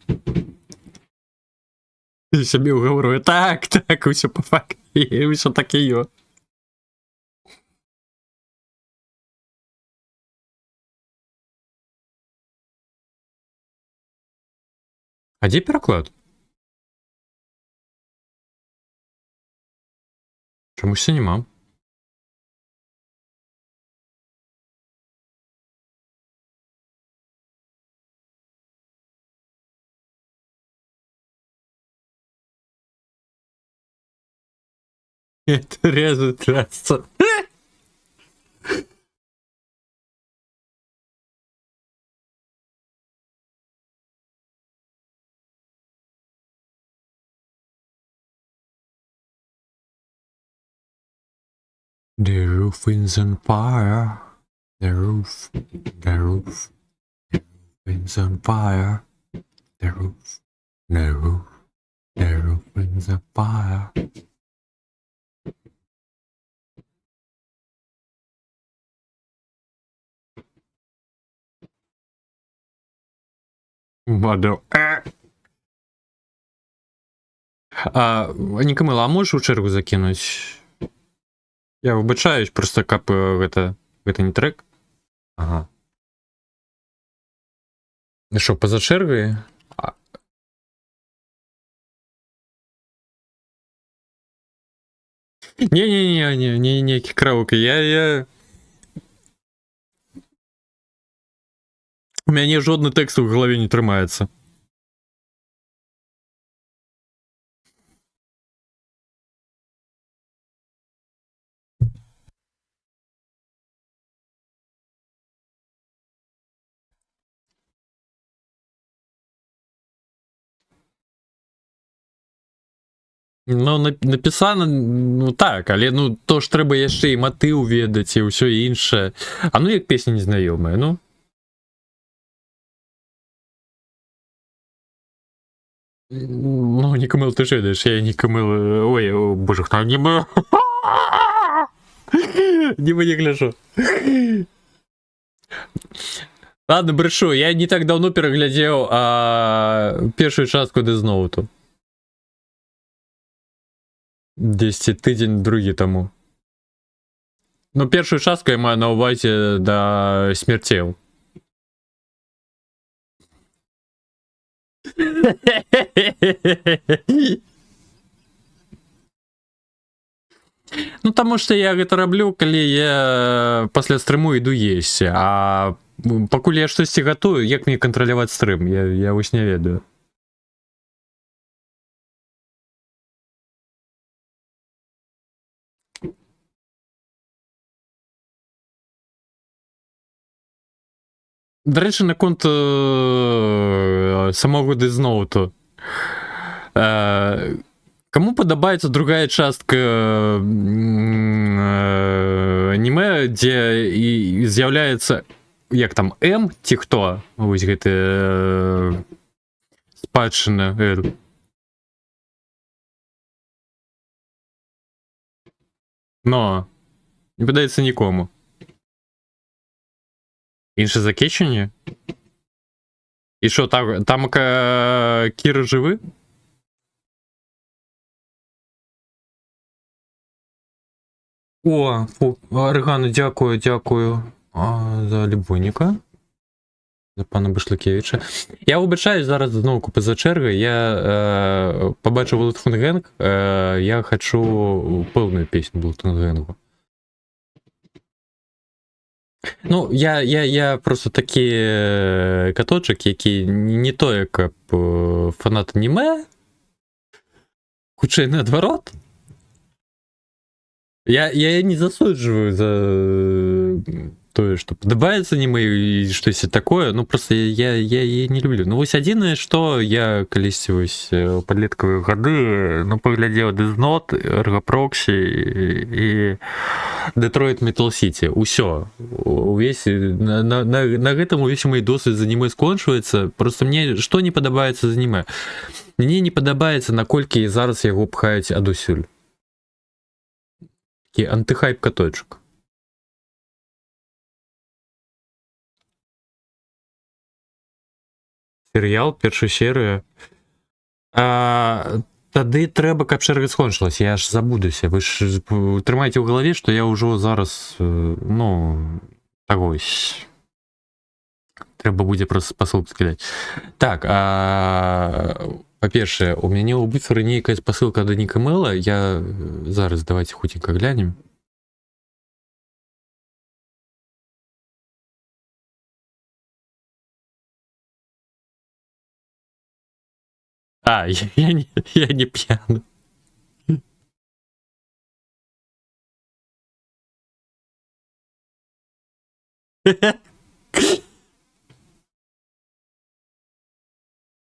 Speaker 1: І сябе ўгаварую. Так, усё па факце. Усё так і ё. А дзе пераклад? Чамусьці няма. Это резать трасса. The roof is on fire. The roof. The roof. The roof is on fire. The roof. The roof. The roof is on fire. Мадо. Нікамила, а можеш у чергу закинуть? Я вибачаюсь, просто кап гэта не трек. Ага. Що, поза чергою? Не, ніякі караоке. У мяне жодны тэкст у галаве не трымаецца. Ну, напісана, ну так, але ну то ж трэба яшчэ і матыў ведаць і ўсё іншае. А ну як песня незнаёмая, ну. Ну, Нікамил, ти ж ведаєш, я Нікамил... Ой, о, боже, хто Німа? Німа не гляжу. Ладно, брешу, я не так давно переглядел першую частку Death Note. 10 тиждень, другі тому. Ну, першую частку я маю на увазі до смертей. Ну, тому що я гэта раблю, калі я пасля стрыму іду есці, а пакуль я штосьці гатую, як мне кантраляваць стрым, я вось не ведаю. До речі, наконт самого Death Note. Кому падабаецца другая частка аніме, дзе і з'яўляецца, як там, М, ці хто? Вось гэты спадчына. Но не падаецца нікому. Інше закечення? І що, там Кіра живий? О, Оригану, дякую за любовника. За пана Башликевича. Я вибачаюсь зараз знову поза чергою. Я побачив Блудфунгенг. Я хочу повну пісню Блудфунгенгу. Ну, я просто такий каточок, який не то, як фанат аніме, хутчэй наадварот. Я не засуджую за тое, што падабаецца аніме і штосьці такое, ну просто я не люблю. Ну вось адзінае, што я калісьці вось у падлеткавыя гады, ну паглядзеў Death Note, Ergo Proxy і Detroit Metal City. Усё. Увесь на гэтым увесь мой досвед з аніме скончваецца. Просто мне што не падабаецца з аніме? Мне не падабаецца, наколькі зараз яго пхаюць адусюль. Такі антыхайп каточак. Серыял, першая серыя. Тады трэба, каб чэрга скончылася, я аж забудуся. Вы ж трымайце ў галаве, што я ўжо зараз, ну, так вось. Трэба будзе проста спасылку скідаць. Так, па-першае, у мяне ў буферы нейкая спасылка да Нікамела, я зараз давайте хуценька глянем. Я не п'яный.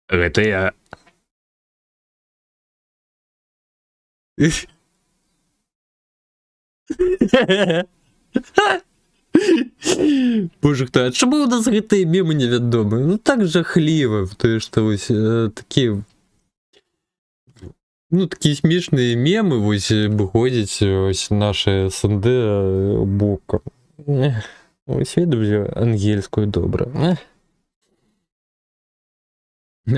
Speaker 1: Это я. Боже хто, а чому у нас гэтыя мемы невядомыя? Ну так жахліва, тое што вось такі, ну такія смешныя мемы вось выходзяць ось наша СНД бокам. Ось ведаю ангельскую добра.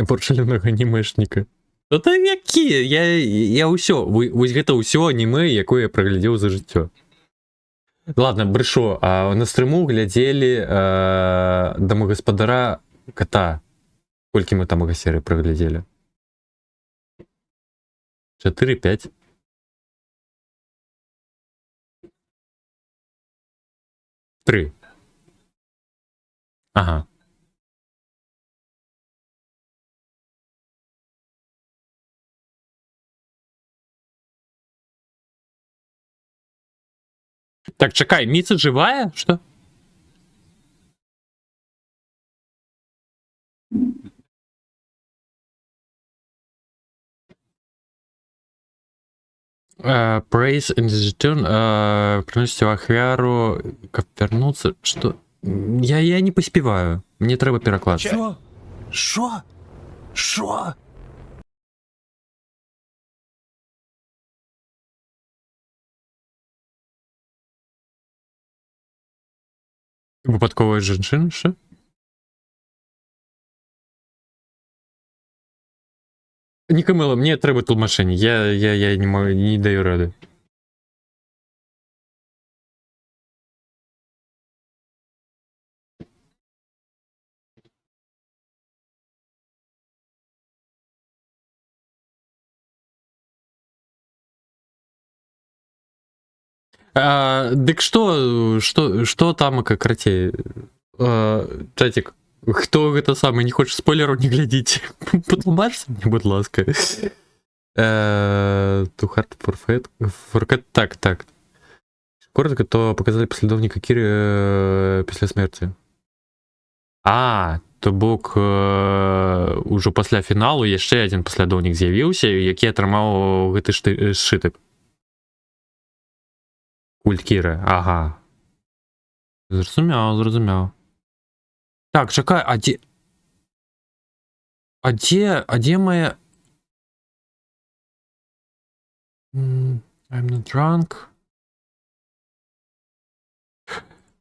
Speaker 1: Порчаленага анімешніка. Та які? Я ўсё, вось гэта ўсё анімэ, якое я праглядзеў за жыццё. Ладно, брэшу, а на стрыму глядзелі Домагаспадара кота. Колькі мы там серый праглядзелі? 4-5. Три. Ага. Так, чакай, Міца жывая? Што? Praise in the return. Приносите ахвяру, как вернуться. Что? Я не поспеваю. Мне треба переклад.
Speaker 3: Що? Що?
Speaker 1: Випадкової жінчини, що? Нікамила, мені треба тлумачення. Я не можу, не даю ради. Дык что там карацей? Чатик, хто гэта самы не хоча спойлеру не глядзіць? Патлумачце мне, будь ласка. To hard forget. Так. Коротко, то показали послідовника Кірі після смерті. То бок ужо пасля фіналу яшчэ адзін паслядоўнік з'явіўся, які атрымаў гэты сшытак. Культ Кіры, ага. Зразумеў. Так, чакай, а дзе моя... I'm not drunk.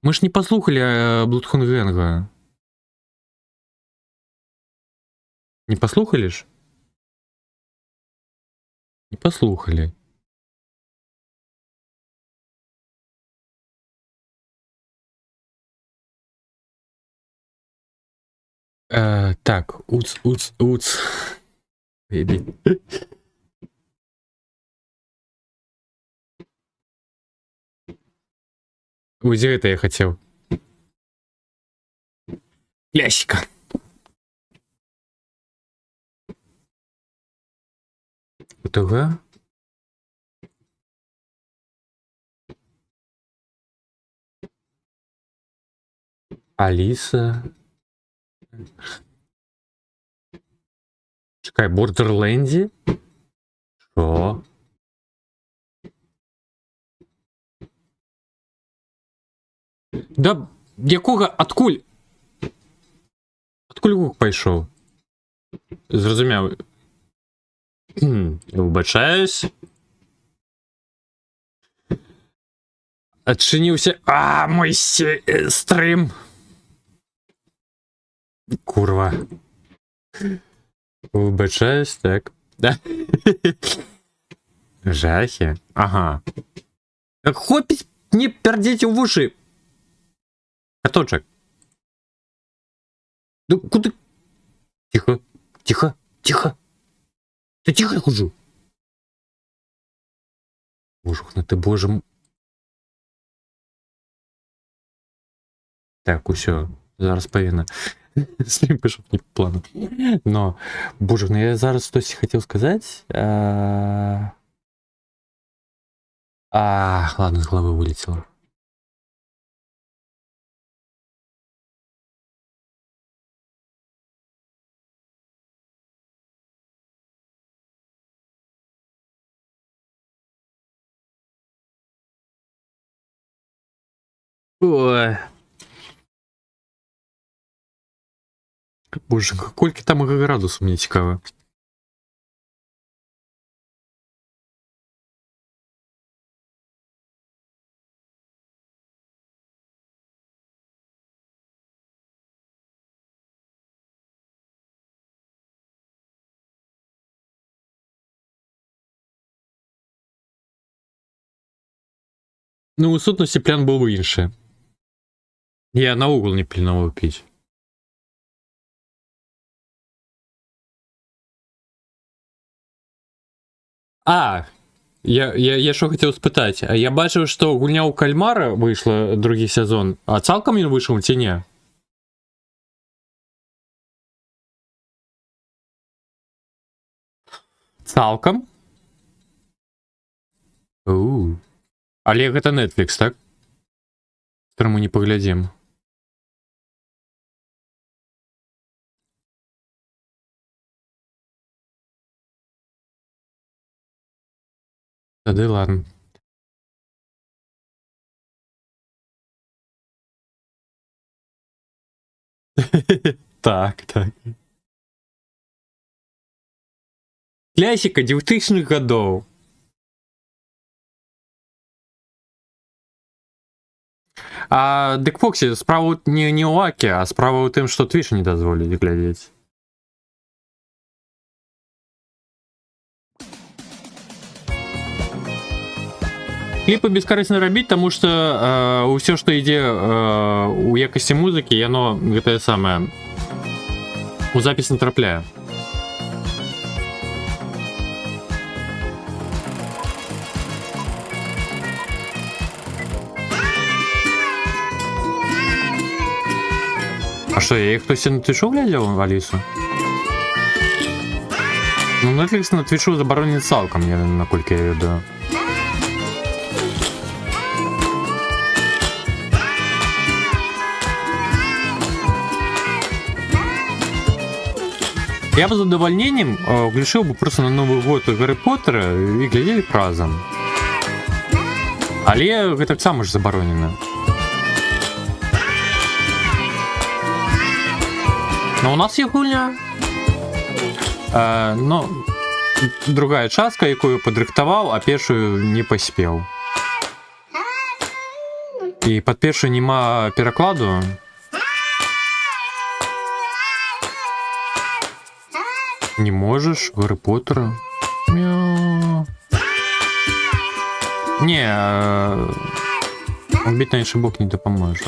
Speaker 1: Мы ж не паслухалі Блудхунгенга. Не паслухалі ж? Не паслухалі. Так, уц. Бейби. Вось гэта я хацеў. Классика. УТГ. Алиса. Чекай, Бордерленді? Що? Да якого? Откуль? Откуль гук пайшов? Зрозумів. Вибачаюсь. Отчинився. Мой стрим. Курва. Вибачаюсь, так. Да. Жахи. Ага. Так хопить не пердіть у вуші. Каточек. Ну, куди? Тихо. Та тихо я хожу. Божухна ти, боже. Так, усё. Зараз повинна. Стрім пішов не по плану. Но, божухна, я зараз щось хотів сказати. Ладно, з голови вилетіло. Ой. Боже, колькі там градусу, мне цікаво. Ну, у сутнасці план быў іншы. Я наогул не планаваў піць. Я що хотів спитати. Я бачив, що гульня у Кальмара вийшла другий сезон, а цілком він вийшов чи ні? Цілком? Але гэта Netflix, так? Старому не поглядім. Тады ладно. Так. Класіка 2000-х гадоў. Дык Фоксі, справа не ў Акі, а справа ў тым, што Twitch не дазволілі глядзець. Кліпы бескарысна рабіць, таму што ўсё, што ідзе у якасці музыкі, яно гэтае самае у запіс не трапляе. А што, я іх хтосьці на Твічу глядзеў, Алісу? Ну, Netflix на Твічу забаронены цалкам, наколькі я ведаю. Я бы з задавальненнем глядзеў бы просто на Новы год Гаррі Поттера і глядзелі б разам. Але гэта таксама ж забаронена. Но у нас є гульня. Но другая частка, якую падрыхтаваў, а першую не паспеў. І пад першую нема перакладу. Не можешь, Гарри Поттера? Мяу. Не, убить на інший бок не допоможе.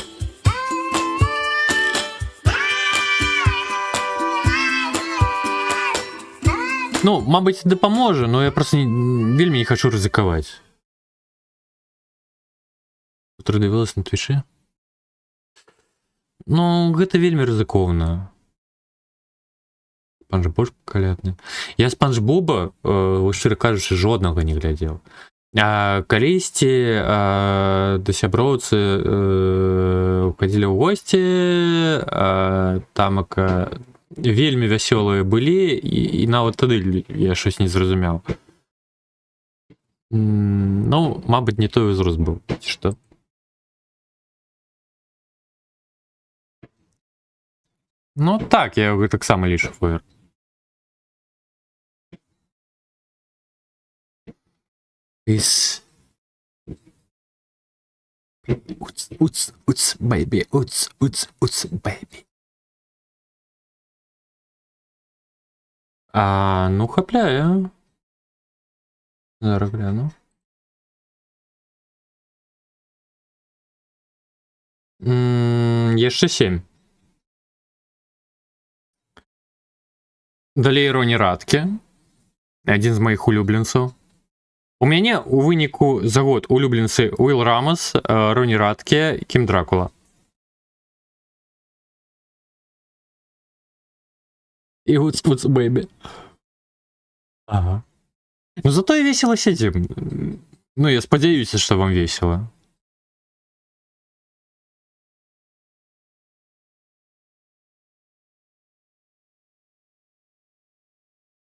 Speaker 1: Ну, мабуть, допоможе, но я просто вельмі не хочу ризикувати. Котра дивилась на Твічі? Ну, гэта вельмі рызыкоўна. Спанч Боб калядны. Я Спанч Боба, шчыра кажучы, жоднага не глядзеў. Калісьці да сяброўцы ходзілі ў госці, тамака вельмі вясёлыя былі, і нават тады я щось не зразумеў. Ну, мабыць, не той узрост быў, ці што? Ну так, я яго таксама лічу флоер. Is uts baby, uts baby. Ну хапляє. Зараз гляну. Яшчэ 7. Далей Роні Радке. Адзін з маіх улюбленцаў. У мяне у выніку за год улюбленцы Уилл Рамос, Роні Радке, Кім Дракула. І Уц Бэйбі. Ага. Ну зато і весело сидим. Ну я спадзяюся, што вам весело.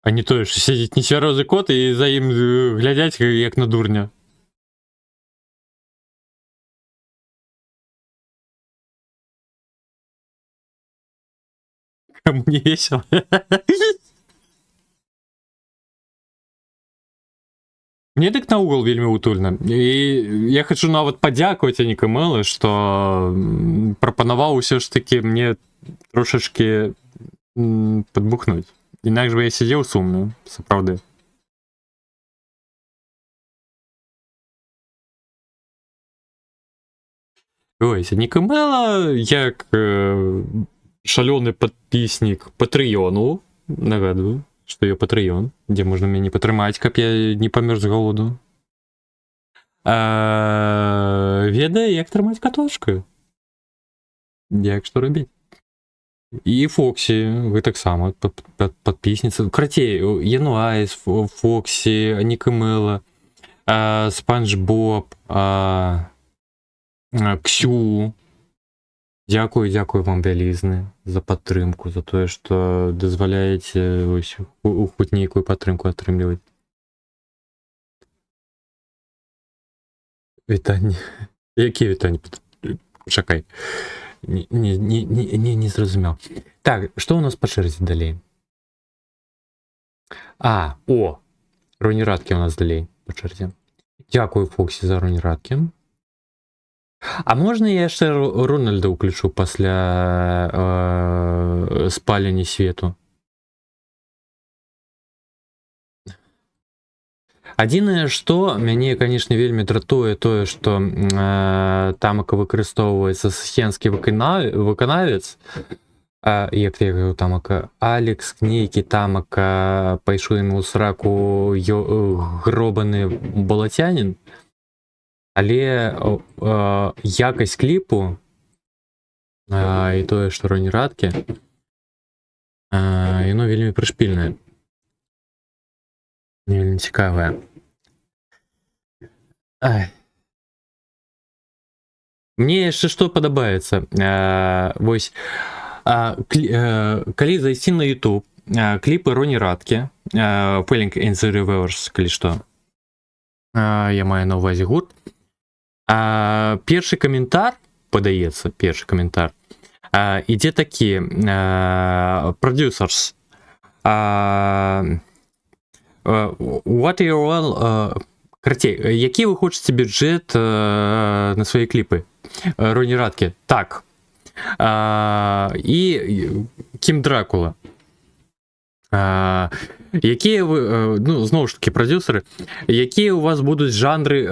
Speaker 1: А не тое, што сядзіць нецвярозы кот і за ім глядзяць як на дурня. Мне весело. Мне так наогул вельмі утульна. І я хочу нават падзякаваць Аніка Мэлы, што прапанаваў усё ж такі мне трошачкі падбухнуць. Інакш бы я сидзеў сумна, сапраўды. Ой, Аніка Мэла, як шалёны падпіснік Патрыёну, нагадваю, што я Патрыён, дзе можна мяне падтрымаць, каб я не памёр з голоду. Ведае, як трымаць катошку. Як што рабіць. І Фоксі, вы таксама падпісніца. Карацей, Януайс, Фоксі, Аніка Мэла, Спанч Боб, Ксю. Дзякую вам вялізны за падтрымку, за тое, што дазваляеце хоць нейкую падтрымку атрымліваць. Вітанні. Якія вітанні? Чакай. Не зразумеў. Так, што ў нас па чэрзе далей? Роні-радкі ў нас далей па чэрзе. Дзякую Фоксі за роні-радкі. А можна я яшчэ Рональда ўключу пасля спалення свету? Адзінае, што мяне, канешне, вельмі дратуе тое, што тамака выкарыстоўваецца схенскі выканавец, як я говорю, тамака Алекс, нейкі тамака пайшоў ему ў сраку гробаны балацянін, але якасць кліпу і тое, што роні-радкі, яно вельмі прышпільнае. Вельмі цікавае. Мне яшчэ што падабаецца. Вось, калі зайсці на YouTube, кліпы роні-радкі, Falling in the Reverse, калі што, я маю на ўвазе гурт, першы каментар, падаецца, ідзе такі, producers, what you all, карацей, які вы хочаце бюджэт на свае кліпы? Роні-радкі. Так. І Кім Дракула. Якія вы, ну, зноў ж такі, прадюсеры, якія у вас будуць жанры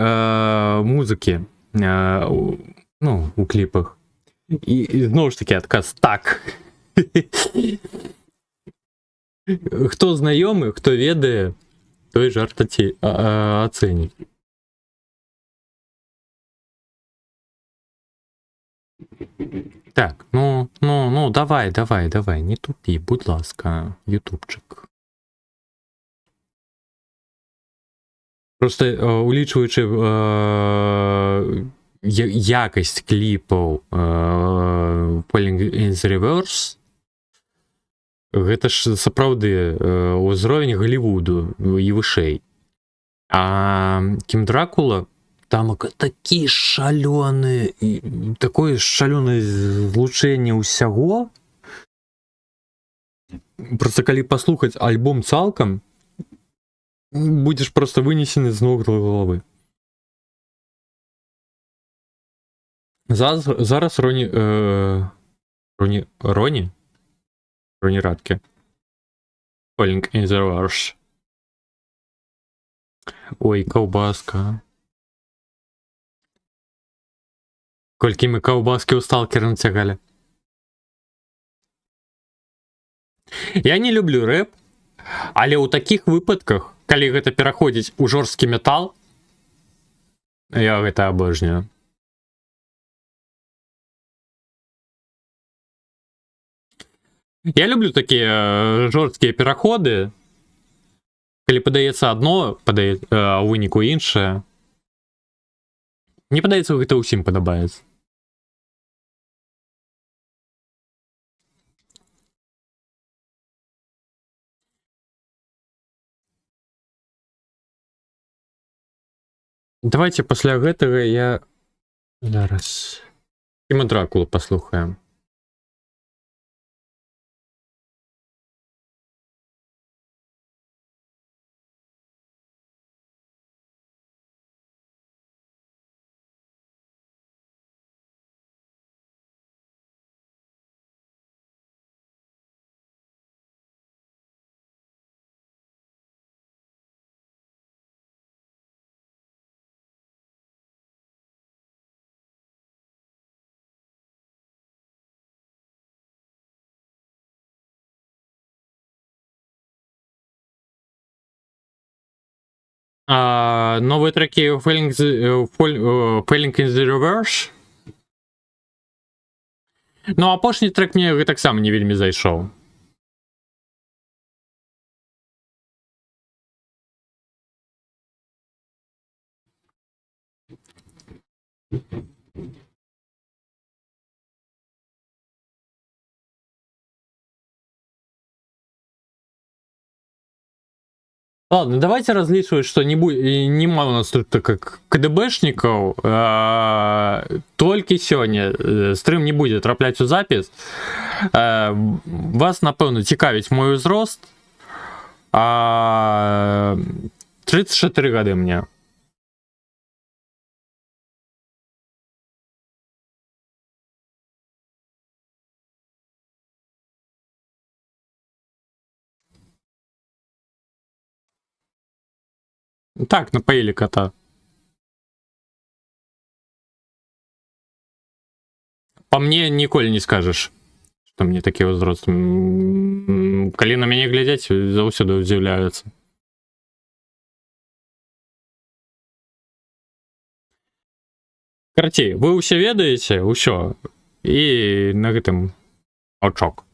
Speaker 1: музыкі, ну, у кліпах? І зноў ж такі адказ так. Хто знаёмы, хто ведае, той жарт ацэніць. Так, ну, давай, не тупі, будь ласка, ютубчик. Просто улічваючы якасць кліпаў Falling in the Reverse, гэта ж сапраўды ўзровень Голлівуду і вышэй. А Кім Дракула тамака такі шалёны, такое шалёнае злучэнне ўсяго. Просто калі паслухаць альбом цалкам, будзеш просто вынесены з ног до головы. Зараз роні-радкі. Falling in the Reverse. Ой, каўбаска. Колькі мы каўбаскі ў сталкера нацягалі. Я не люблю рэп, але ў такіх выпадках, калі гэта пераходзіць у жорсткі метал, я гэта абожнюю. Я люблю такія жорсткія пераходы, калі падаецца адно, а ў выніку іншае. Мне падаецца, гэта ўсім падабаецца. Давайте пасля гэтага я зараз Кіма Дракулу паслухаем. Нові треки Falling in the Reverse. Ну, апошні трек мне так само не вельмі зайшоў. Ладно, давайте различивать, что нема у нас тут как КДБшников. Только сегодня стрим не будет трапляць у запись. Вас, напэўна, цікавіць мой узрост. 34 гады мне. Так, напоили кота. По мне ніколі не скажешь, что мне такі ўзрост. Калі на мяне глядзяць, заўсёды удзіўляюцца. Карацей, вы ўсе ведаеце ўсё, і на гэтым маўчок.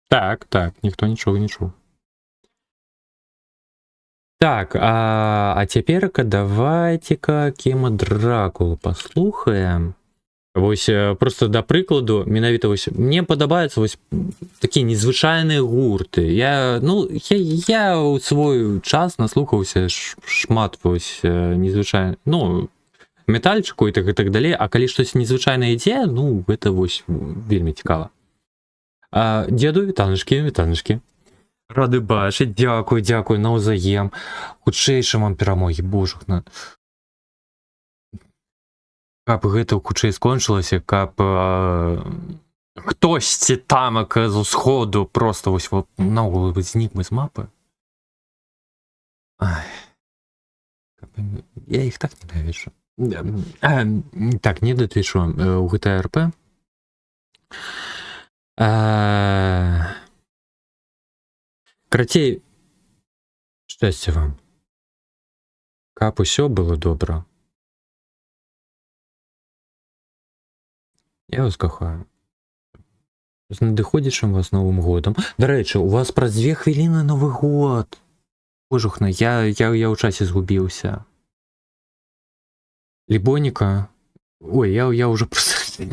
Speaker 1: Так, ніхто нічога не чуў. Так, а цяпер-ка давайте-ка Кема Дракулу паслухаем. Вось просто да прыкладу, менавіта вось мне падабаюцца вось такія незвычайныя гурты. Я ў свой час наслухаўся шмат вось незвычайных, ну, метальчыку і так далей, а калі штось незвычайнае ідзе, ну, гэта вось вельмі цікава. Дзеду, вітаночкі. Рады бачыць, дзякуй, наўзаем. Хутчэйшай вам перамогі, божухна. Каб гэта хутчэй скончылася, каб хтосьці тамак з усходу просто вось наогул знік з мапы. Я іх так ненавіджу. Так, не датычу у GTA RP. Карацей, шчасця вам. Каб усё было добра. Я вас кахаю. З надыходзячым вас Новым годам. Дарэчы, у вас праз 2 хвіліны Новы год. Божухна, я ў часе згубіўся. Лібоніка. Ой, я уже просто...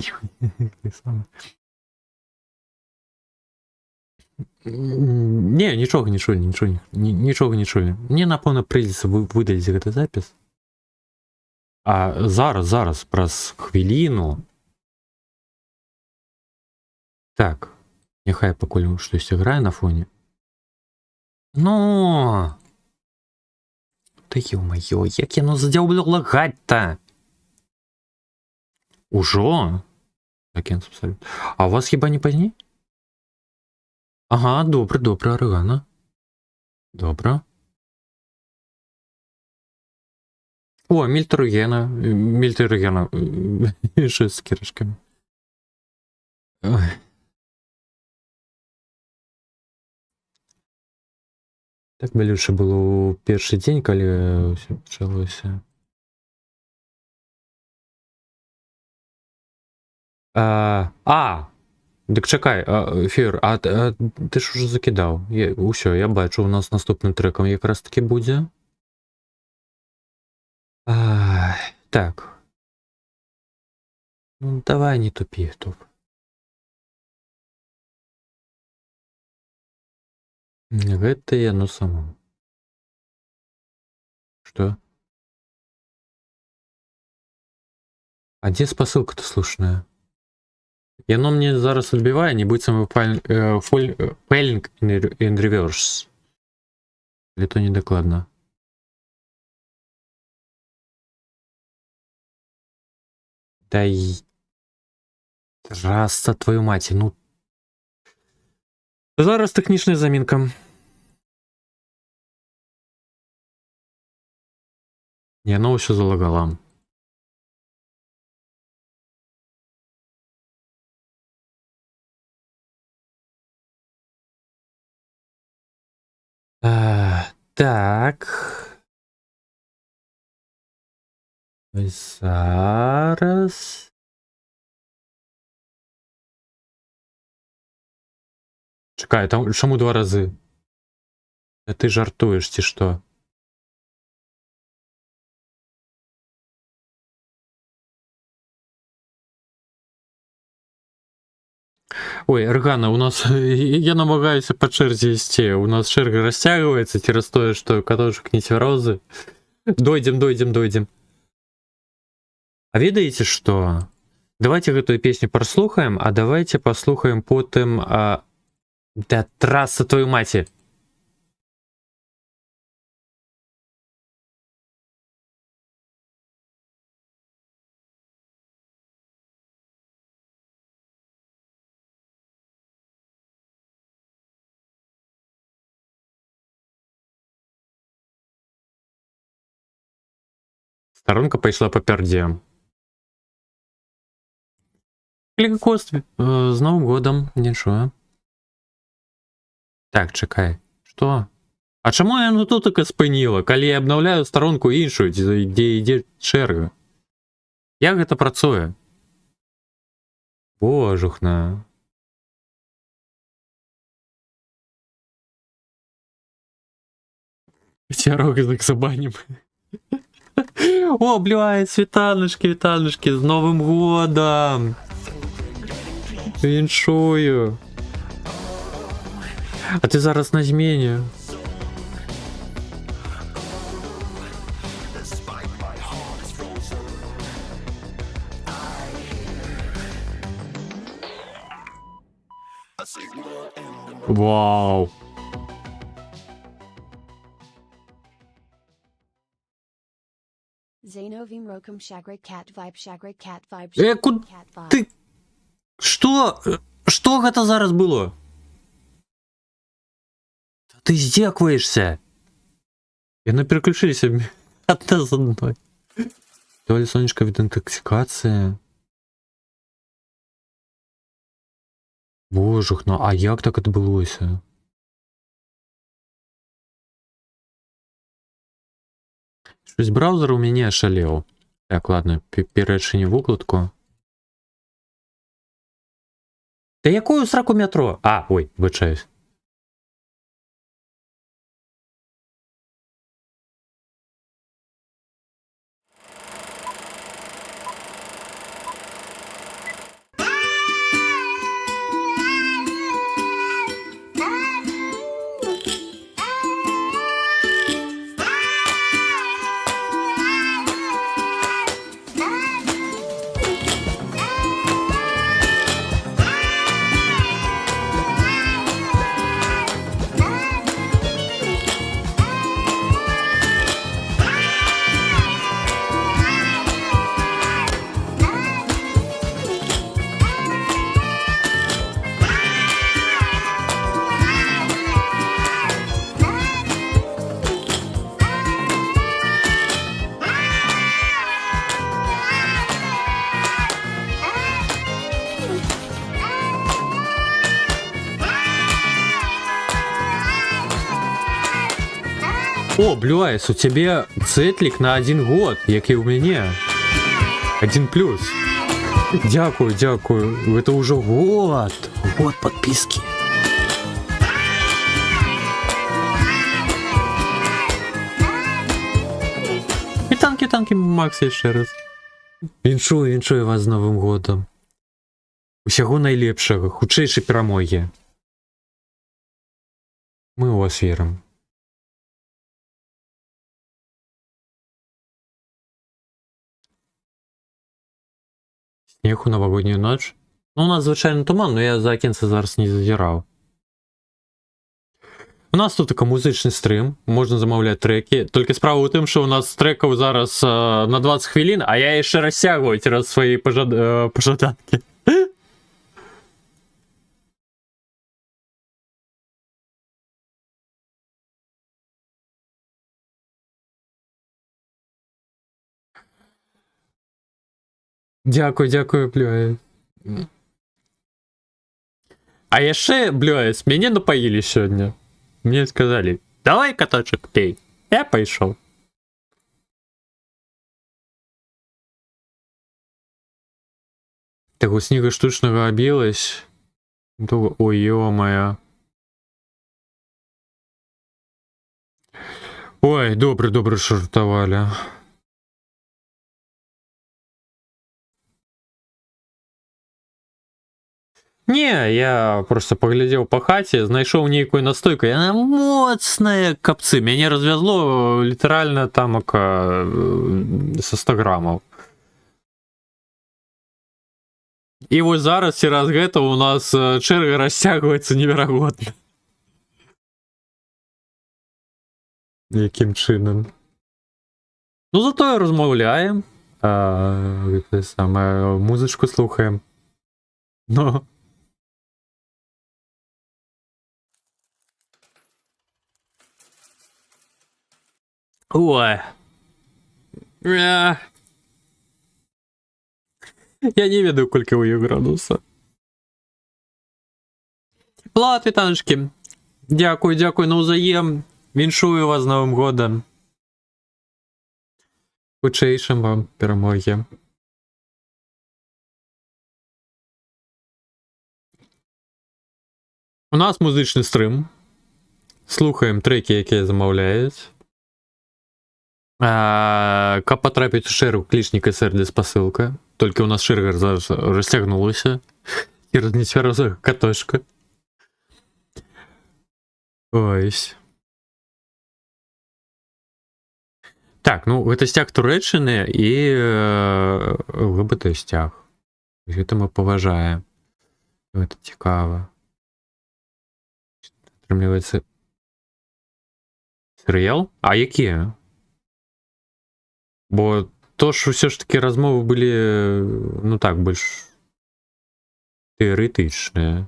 Speaker 1: Не, нічога не чулі. Мне, напэўна, прыйдзецца выдаліць гэты запіс. А зараз, праз хвіліну. Так, няхай пакуль штосьці грае на фоне. Ну! Та ё-маё, як яно задзяўблю лагаць-то? Ужо? Так, а у вас хіба не пазней? Ага, добра, Арыгана. Добра. О, Мільтергена. Ще з кірашками. Так болюче було у перший день, коли все почалося. Дик чекай, Фір, а ти ж уже закидав. Усьо, я бачу, у нас наступним треком якраз таки буде. Так. Ну, давай не тупи, топ. Гэта яно само. Что? А где спасылка-то слушная? Яно мне зараз адбівае, нібыццам Falling in Reverse. Или то недокладно. Дай... Трасса твою мать, ну... Зараз тэхнічная замінка. Яно ўсё залагала. Так. Ось зараз. Чекай, там чому 2 рази? Ти жартуєш, чи що? Ой, Эргана, у нас... Я намагаюся по черзі вести. У нас черга растягивается через то, что катушек не тверозы. Дойдем. А ведаеце что? Давайте эту песню прослухаем, а давайте послухаем потым... Да трасса твою маці! Сторонка пайшла по перде. Кликост, з Новым годом, нічого. Так, чекай. Что? А чому я ну тут таке спиніла, калі я обновляю сторонку іншу, де йде черга? Як гэта працуе? Божухна. Тярок забаним. О, блядь, вітанушки, з Новым годом! Віншую. А ти зараз на зміні. Вау.
Speaker 5: Zainovim Rokum Shagray Cat Vibe
Speaker 1: Куд... Ты... Что гэта зараз было? Ты здзекваешься? Яны переключились одна за одной. То ли сонечка від інтоксикації. Божух, ну а як так адбылося? Щось браузер у мяне ашалеў. Так, ладно, перачыню выкладку. Да якую сраку метро? А, ой, вибачаюсь. О, Блюайс, у тебе цетлик на 1 год, як і у мяне. 1+. Дякую, дякую. Это уже год. Год подписки. І танки, Макс, ще раз. Віншую вас з Новим годом. Усяго найлепшага, хутчэйшай перамогі. Мы у вас верим. Снег у новогоднюю ноч. Ну, у нас звичайно туман, но я за окенце зараз не зазирав. У нас тут такий музичний стрім, можна замовляти треки. Тільки справа у тим, що у нас треків зараз на 20 хвилин, а я ще розтягую через свої пожаданки. Дякую, Блюэс. А яшчэ, Блюэс, мяне напоили сегодня. Мне сказали, Давай, каточек, пей. Я пішов. Так у сніга штучного обілась. Ой, ё-моё. Ой, добре шартовали. Не, я просто поглядел по хаце, знайшов нейкую настойку, и она моцная, капцы. Мяне развязло лiterально там со 100 граммов. І вось зараз цераз гэта у нас чэрга расцягваецца неверагодна. Якім чынам? Ну зато размаўляем, гэта самае, музычку слухаем. Ну. Ой. Я не ведаю, колькі ў іх градуса. Влад, вітаночки. Дякую навзаєм. Віншую вас з Новим годом. Хутчэйшым вам перамогі. У нас музычны стрым. Слухаем трекі, якія замаўляюць. Каб потрапіць у шэраг, клічнік СРД спасылка. Толькі у нас шэрга зараз расцягнулася. І разнесвяроза катошка. Ось. Так, ну гэта сцяг Турэччыны і ЛГБТ сцяг. Гэта мы паважаем. Гэта цікава. Атрымліваецца серыял? А якія? Бо то ж усё ж такі размовы былі, ну так, больш тэарэтычныя.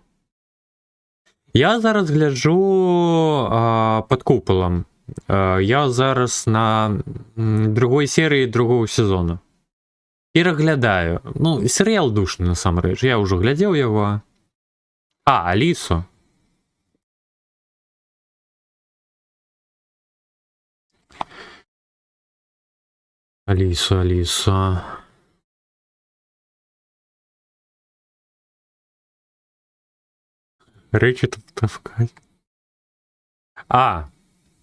Speaker 1: Я зараз гляджу пад купалам. Я зараз на другой серыі другого сезона. Пераглядаю. Ну, серыял душны насамрэч. Я ўжо глядзеў яго. Алісу. Алиса. Речі тут таскать.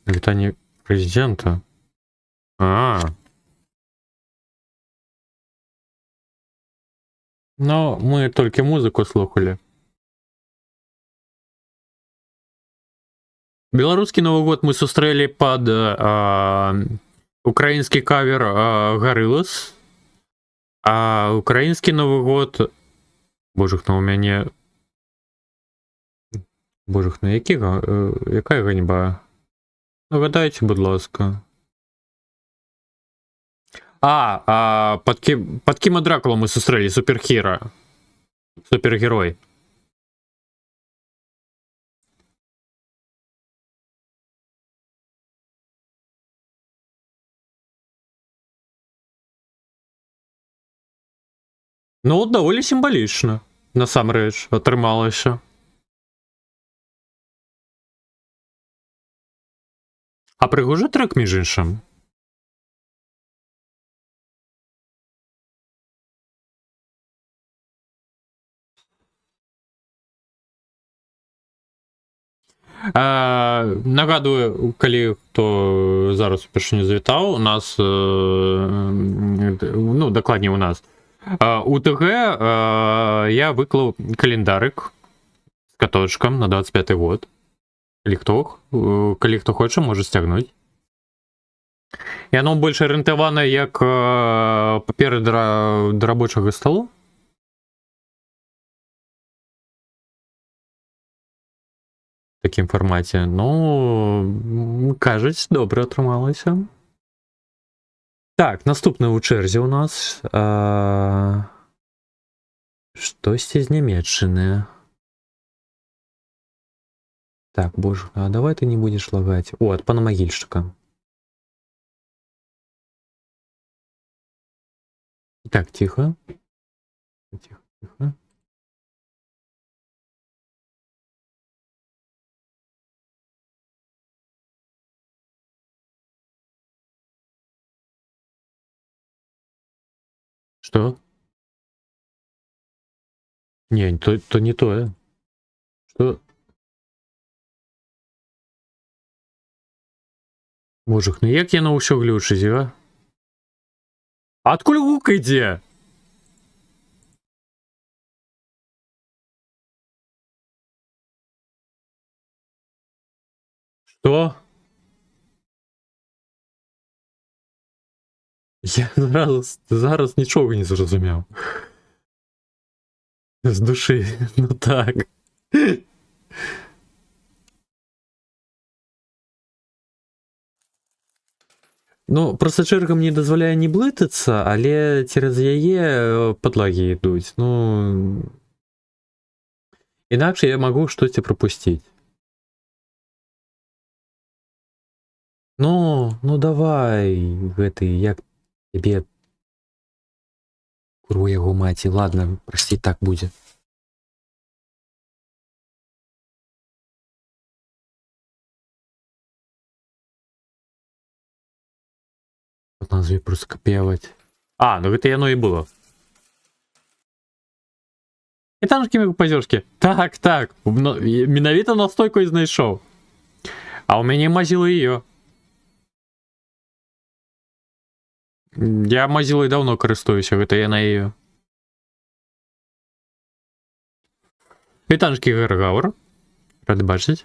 Speaker 1: Вітання президента. Ну, мы толькі музыку слухали. Беларускі Новы год мы сустрэлі пад украінскі кавер Гарылас. А украінскі Новы год... Божых, ну у мяне... Божых, ну якая ганьба? Нагадайце, будь ласка. Пад Кіма Дракула мы сустрэлі суперхіра. Супергерой. Ну, даволі сімвалічна, насамрэч, атрымалася. А прыгожы трек, між іншым. Нагадую, калі хто зараз упершыню завітаў, у нас, ну, дакладней у нас, у ТГ я выклаў календарык з каточкам на 25 год. Калі хто хоча, можа сцягнуць. Яно больш арыентавана як паперы да рабочага сталу. В такім фармаце. Ну, кажуць, добра атрымалася. Так, наступны ў чэрзе ў нас. Штосьці з Нямецчыны. Так, боже, а давай ты не будешь лагать. О, от пана Могильщика. Так, тихо. Тихо. Что? Не, то не то. Что? Мужик, ну як я на ўсё глючыць, а? Адкуль гук ідзе? Что? Я зараз нічога не зразумеў. З душы, ну так. Ну, просто чэрга мне дазваляе не блытацца, але цераз яе падлагі ідуць. Ну, інакш я магу штосьці прапусціць. Ну давай, гэты, як тебе курву яго маці, ладно, прасці, так будзе. Назве просто капіяваць. А, ну гэта яно і было. І там ж кімі пазёрскі. Так, менавіта настойку і знайшоў. А ў мяне мазіла её. Я мазілай даўно карыстуюся, гэта яна её. Вітанчкі Гаргавр. Рады бачыць.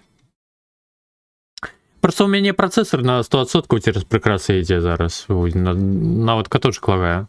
Speaker 1: Просто у мяне працэсор на 100% цераз прыкрасы ідзе зараз. Нават каточак лагае.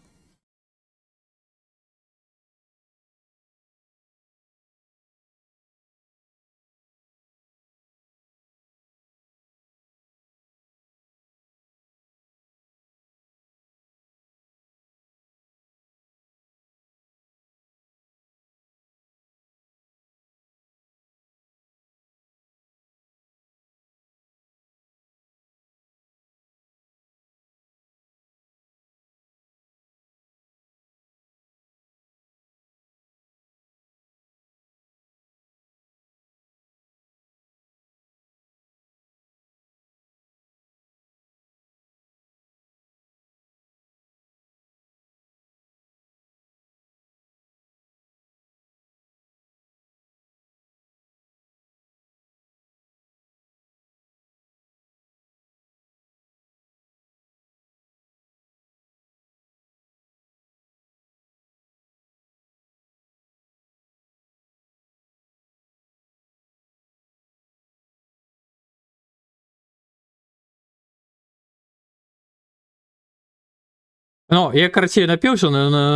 Speaker 1: Ну, я карацей напіўся,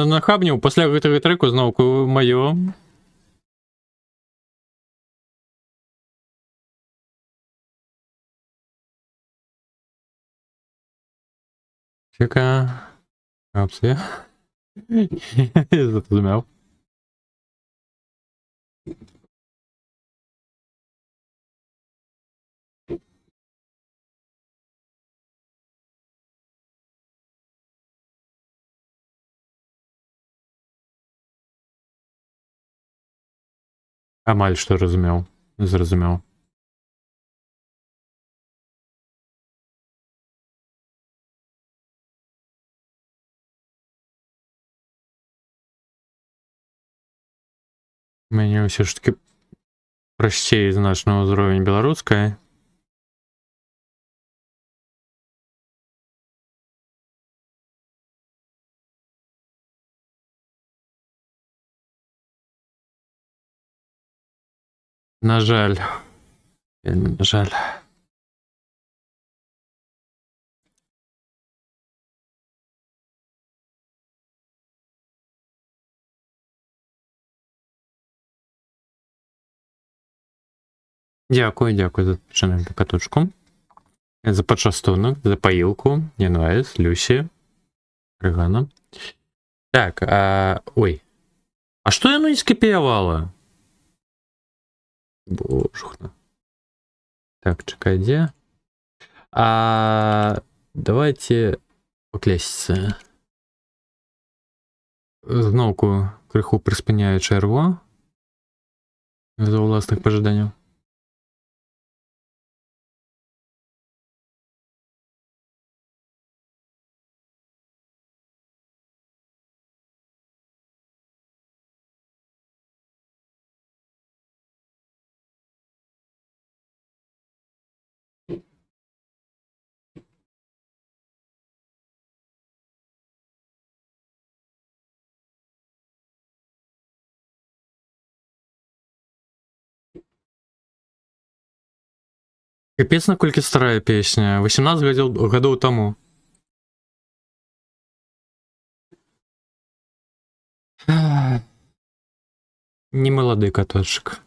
Speaker 1: нахабніў, пасля гэтага трэку зноўку маё. Чека. Апсія. Я зразумеў. Амаль што зразумеў. У мяне ўсё ж такі прасцей значна ўзровень беларускай. На жаль. Вельмі на жаль. Дзякуй за адпачынак на каточку. За пачастунак, за паілку, Янвайс, Люсі, Рыгана. Так, ой. А што яно не скапіявала? Божухна. Так, чакай, дзе? Давайте паклясціся. Зноўку крыху прыспыняю чэргу з-за ўласных пажаданняў. Капец, наколькі старая песня. 18 гадоў таму. Не малады каточак.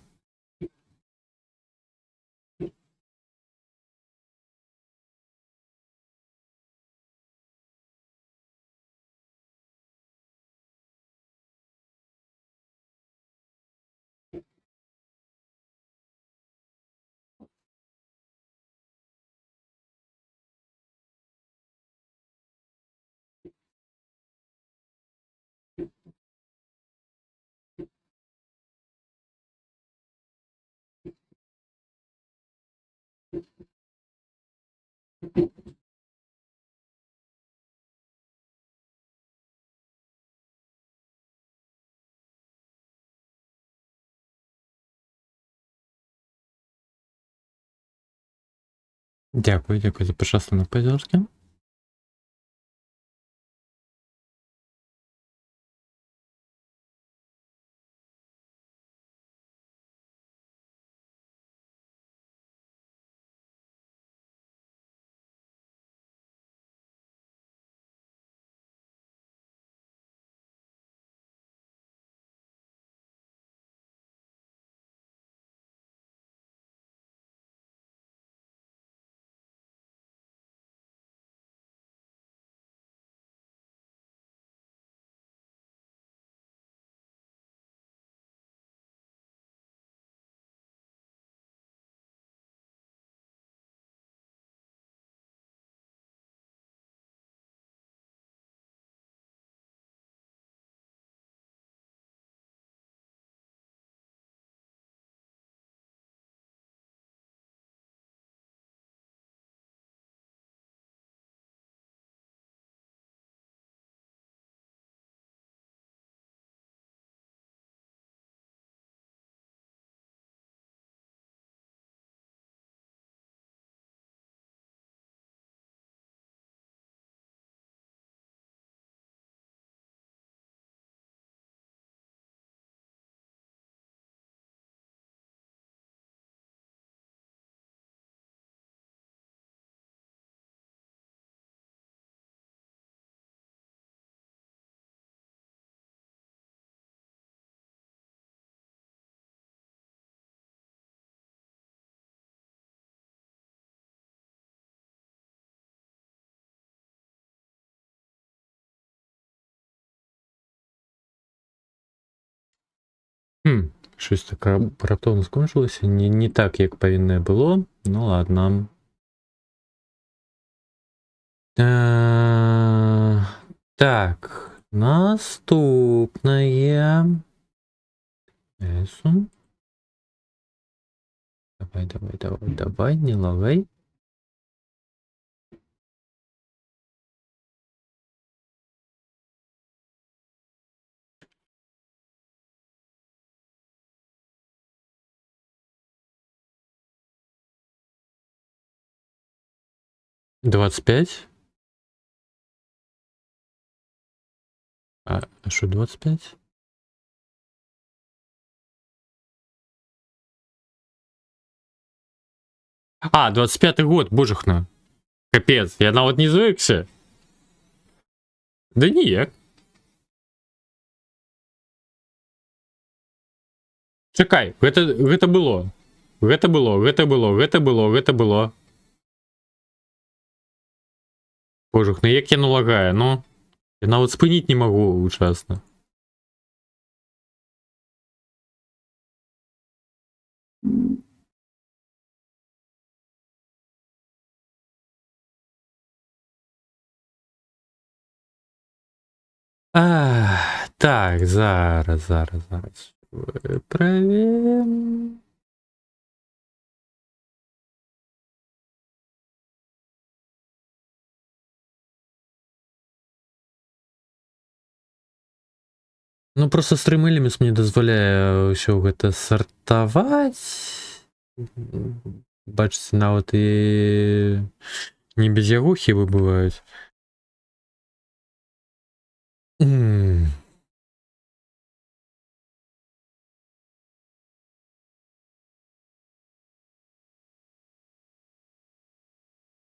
Speaker 1: Дякую за пошастану поддержки. Щось таке раптово скончилося. Не так, як повинно було. Ну ладно. Так, наступне. Есу. Давай, не лагай. Двадцать пять. А что 25? А, 25-й год, божухна. Капец, я нават не звыкся. Да ніяк. Чакай, гэта было. Гэта было. Божухна, як яно лагае, ну. Я нават спыніць не магу учасна. Так, зараз. Виправим. Ну, просто стрим Elements мне дазваляе ўсё гэта сартаваць. Бачыце, нават і не без яго хібы бываюць.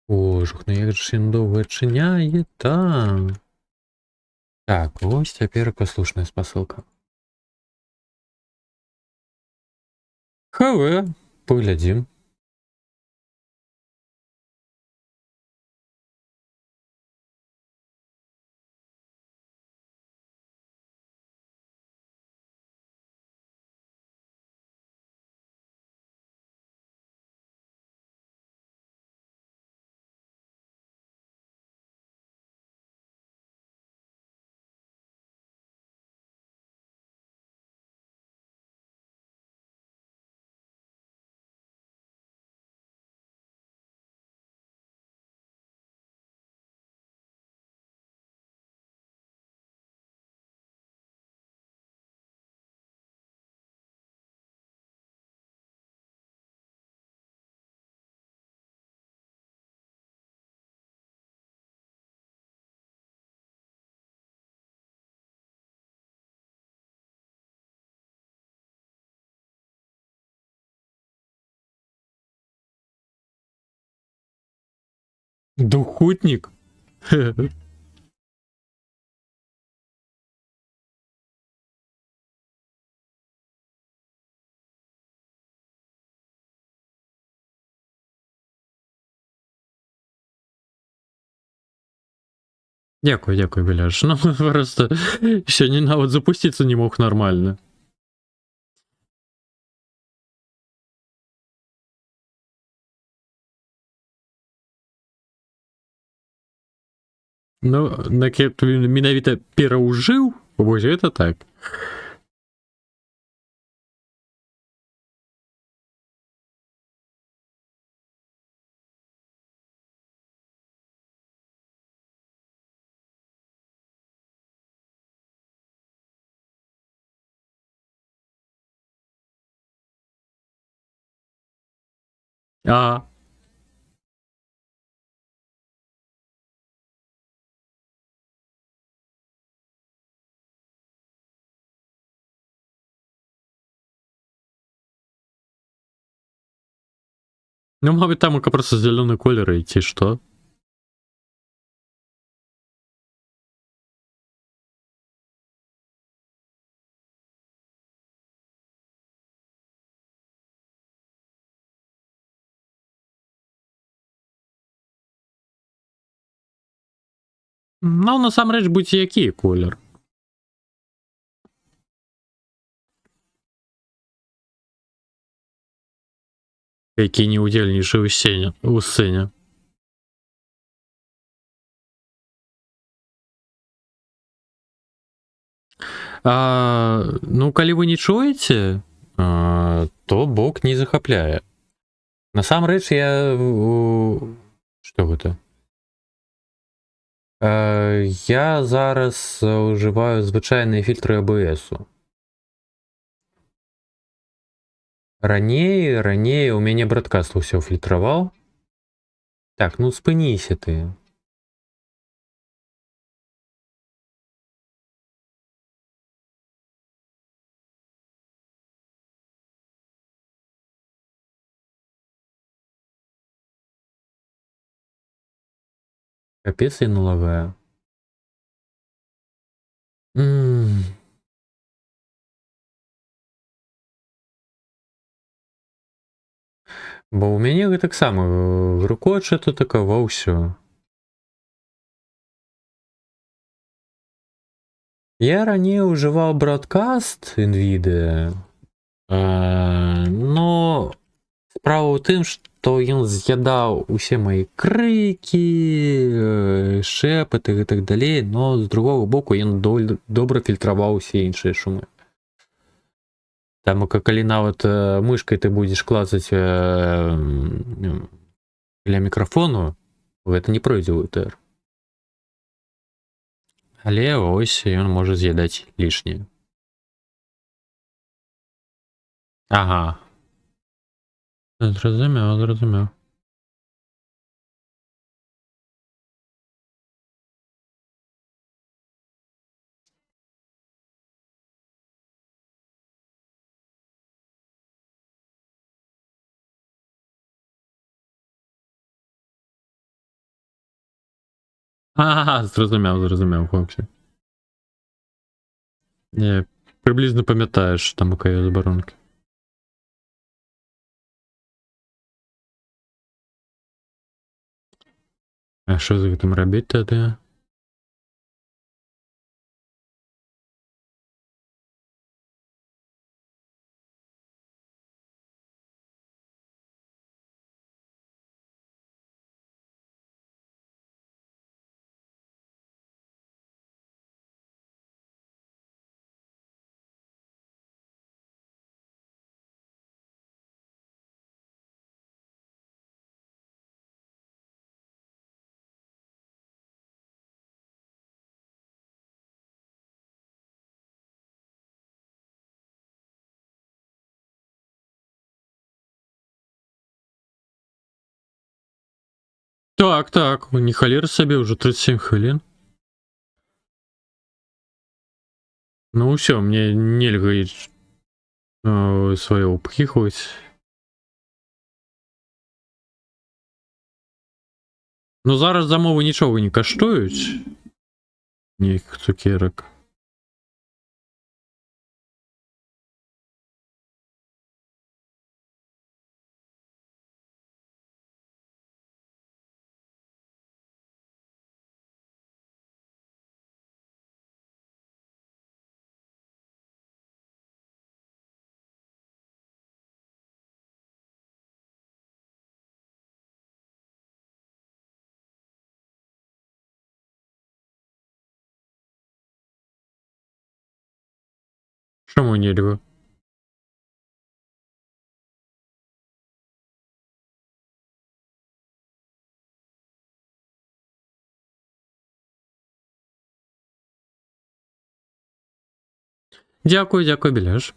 Speaker 1: Кожух, ну як же він довго відчиняє, та. Так, ось тепер послушна спасилка. ХВ, поглядім. Духутник? Дякую, дякую, Беляш. Ну, просто сьогодні навіть запуститися не мог нормально. Ну, він менавіта пераўжыў, вось гэта так. А, ну, мабуть, там просто зеленый колер идти, что? Ну, насамрэч, будь-які колер. Які не удзельнічае у сцэне. Ну, калі вы не чуеце, то бок не захапляе. Насамрэч, Што гэта? Я зараз ўжываю звычайныя фільтры ABS-у. Раней у мяне браткаст усё фільтраваў. Так, ну спыніся ты. Капец яно лагае. Бо ў мяне гэтаксама грукоча тут такова ўсё. Я раней ўжываў браткаст NVIDIA, но справа ў тым, што ён з'ядаў усе мои крыкі, шэпаты і так далей, но з другого боку ён добра фільтраваў усе іншыя шумы. Таму калі нават мышкай ты будзеш клацаць ля мікрафону, гэта не пройдзе ў УТР. Але ось ён можа з'ядаць лішняе. Ага. Зразумеў. Ага, зрозумів, хлопці. Я приблизно пам'ятаю, що там яка є заборонки. А що з гэтым рабіць тады? Так, не халер собі, уже 37 хвилин. Ну все, мне нельга свое упхихивать. Ну зараз замовы нічого не каштують. Ніяких цукерок. Чому нельга? Дякую, Біляш.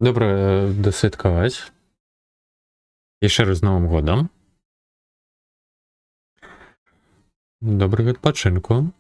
Speaker 1: Добре, досвяткувати. І ще раз з Новим годом. Доброго відпочинку.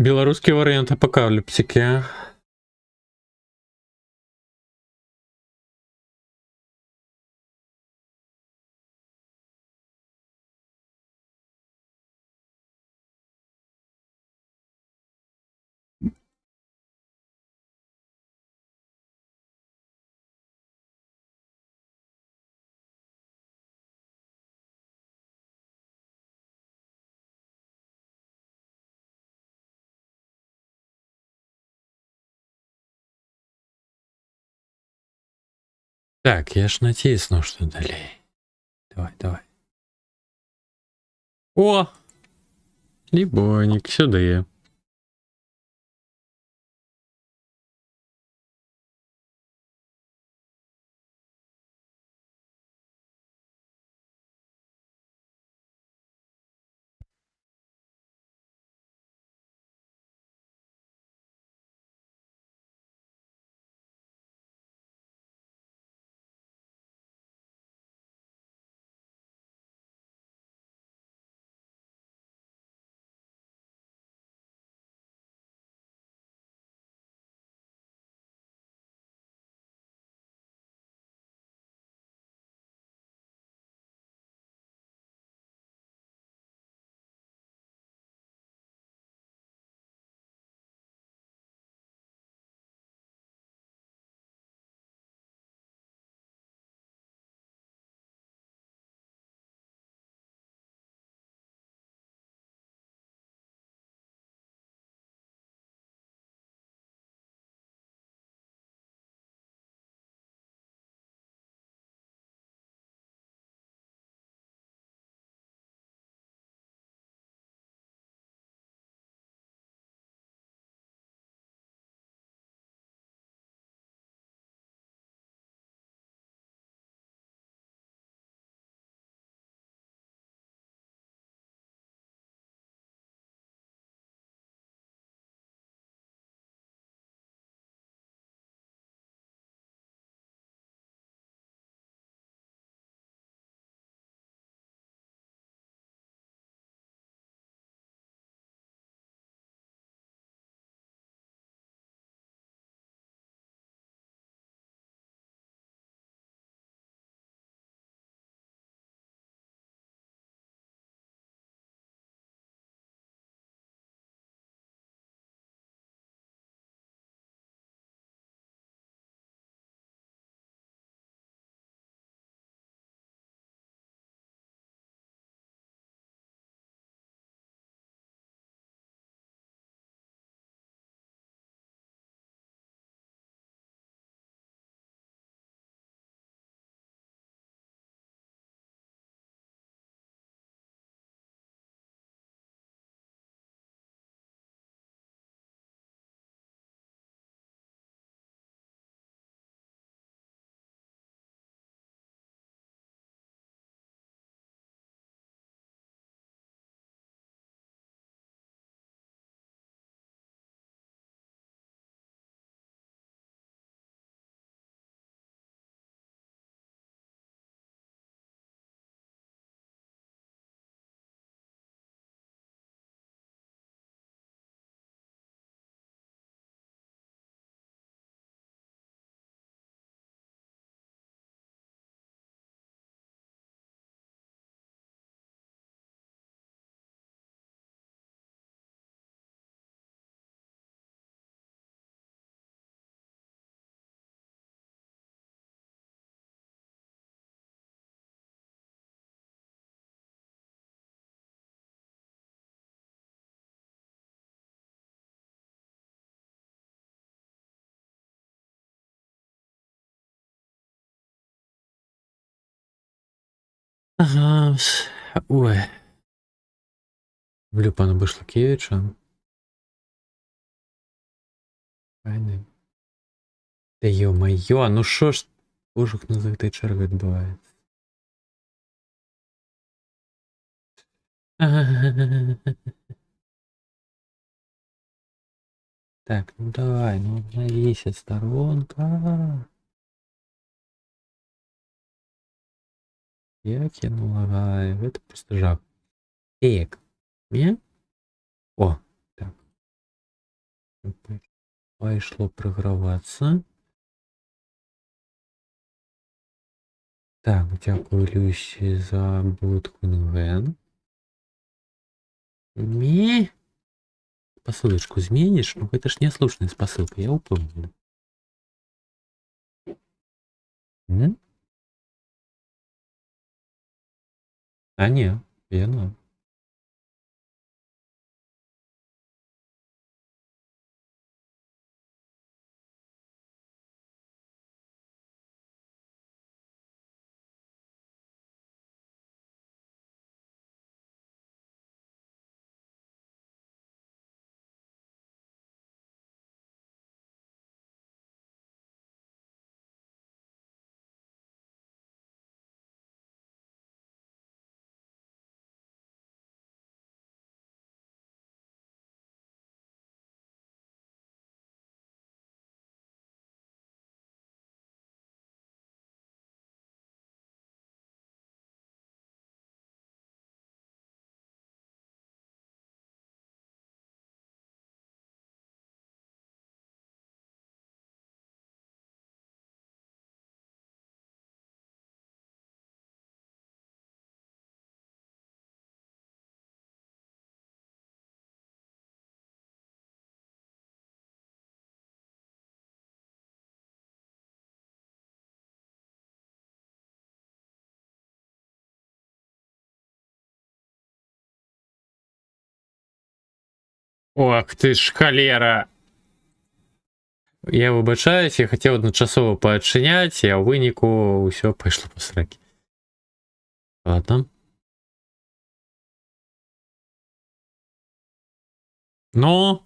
Speaker 1: Белорусский вариант апокалипсики. Так, я ж натиснув, що далі. Давай. О! Лібоник, сюди. Ага. Ой. Люблю пана Башлакевича. Файний. Та йо-майо, ну що ж пошук на закритий черг відбувається? Так, ну давай, ну обновися сторонка. Як я налагаю, это просто жах. Так, не? О, так. Пошло програваться. Так, дякую, Люсі, за будку Нген. Ми? Посылочку изменишь? Ну это ж неслушная посылка, я упомню. М? А не, верно. Ох ты ж холера. Я вибачаюсь, я хотів одночасово поотчиняти, а у виніку все пішло по сраки. Ладно. Ну,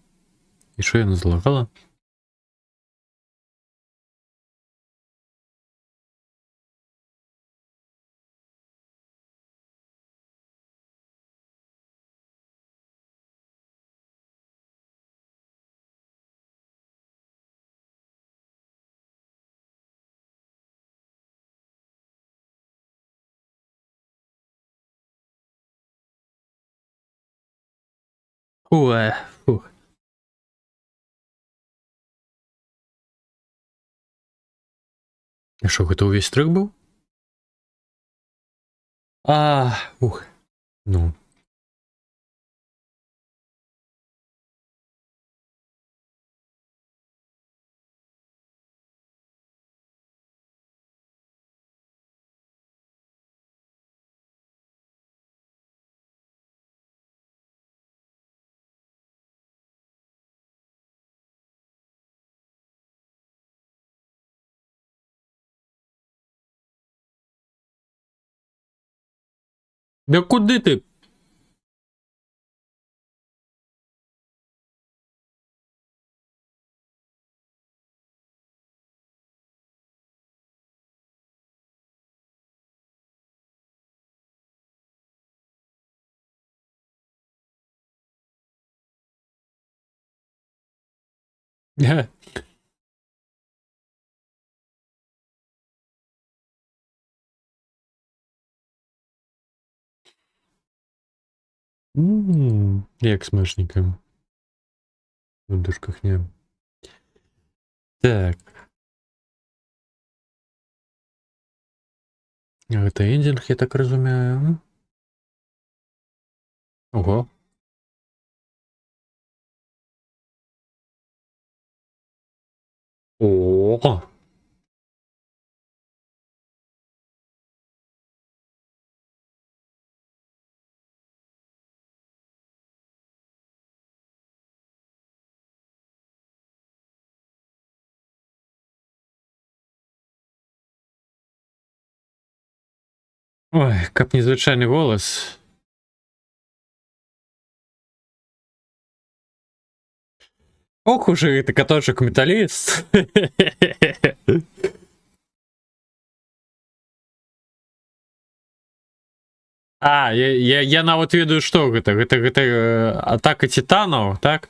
Speaker 1: і що я не залагала? Ой, фух. А що, гэта увесь трек був? А, ух. Ну. Да куди ти? Як смачненько. В душках не. Так. Это ендинг, я так розумію. Ого. О. Ой, як незвичайний голос. Ох уж и ты каточек металлист. А, я нават ведаю, што гэта атака титанаў, так?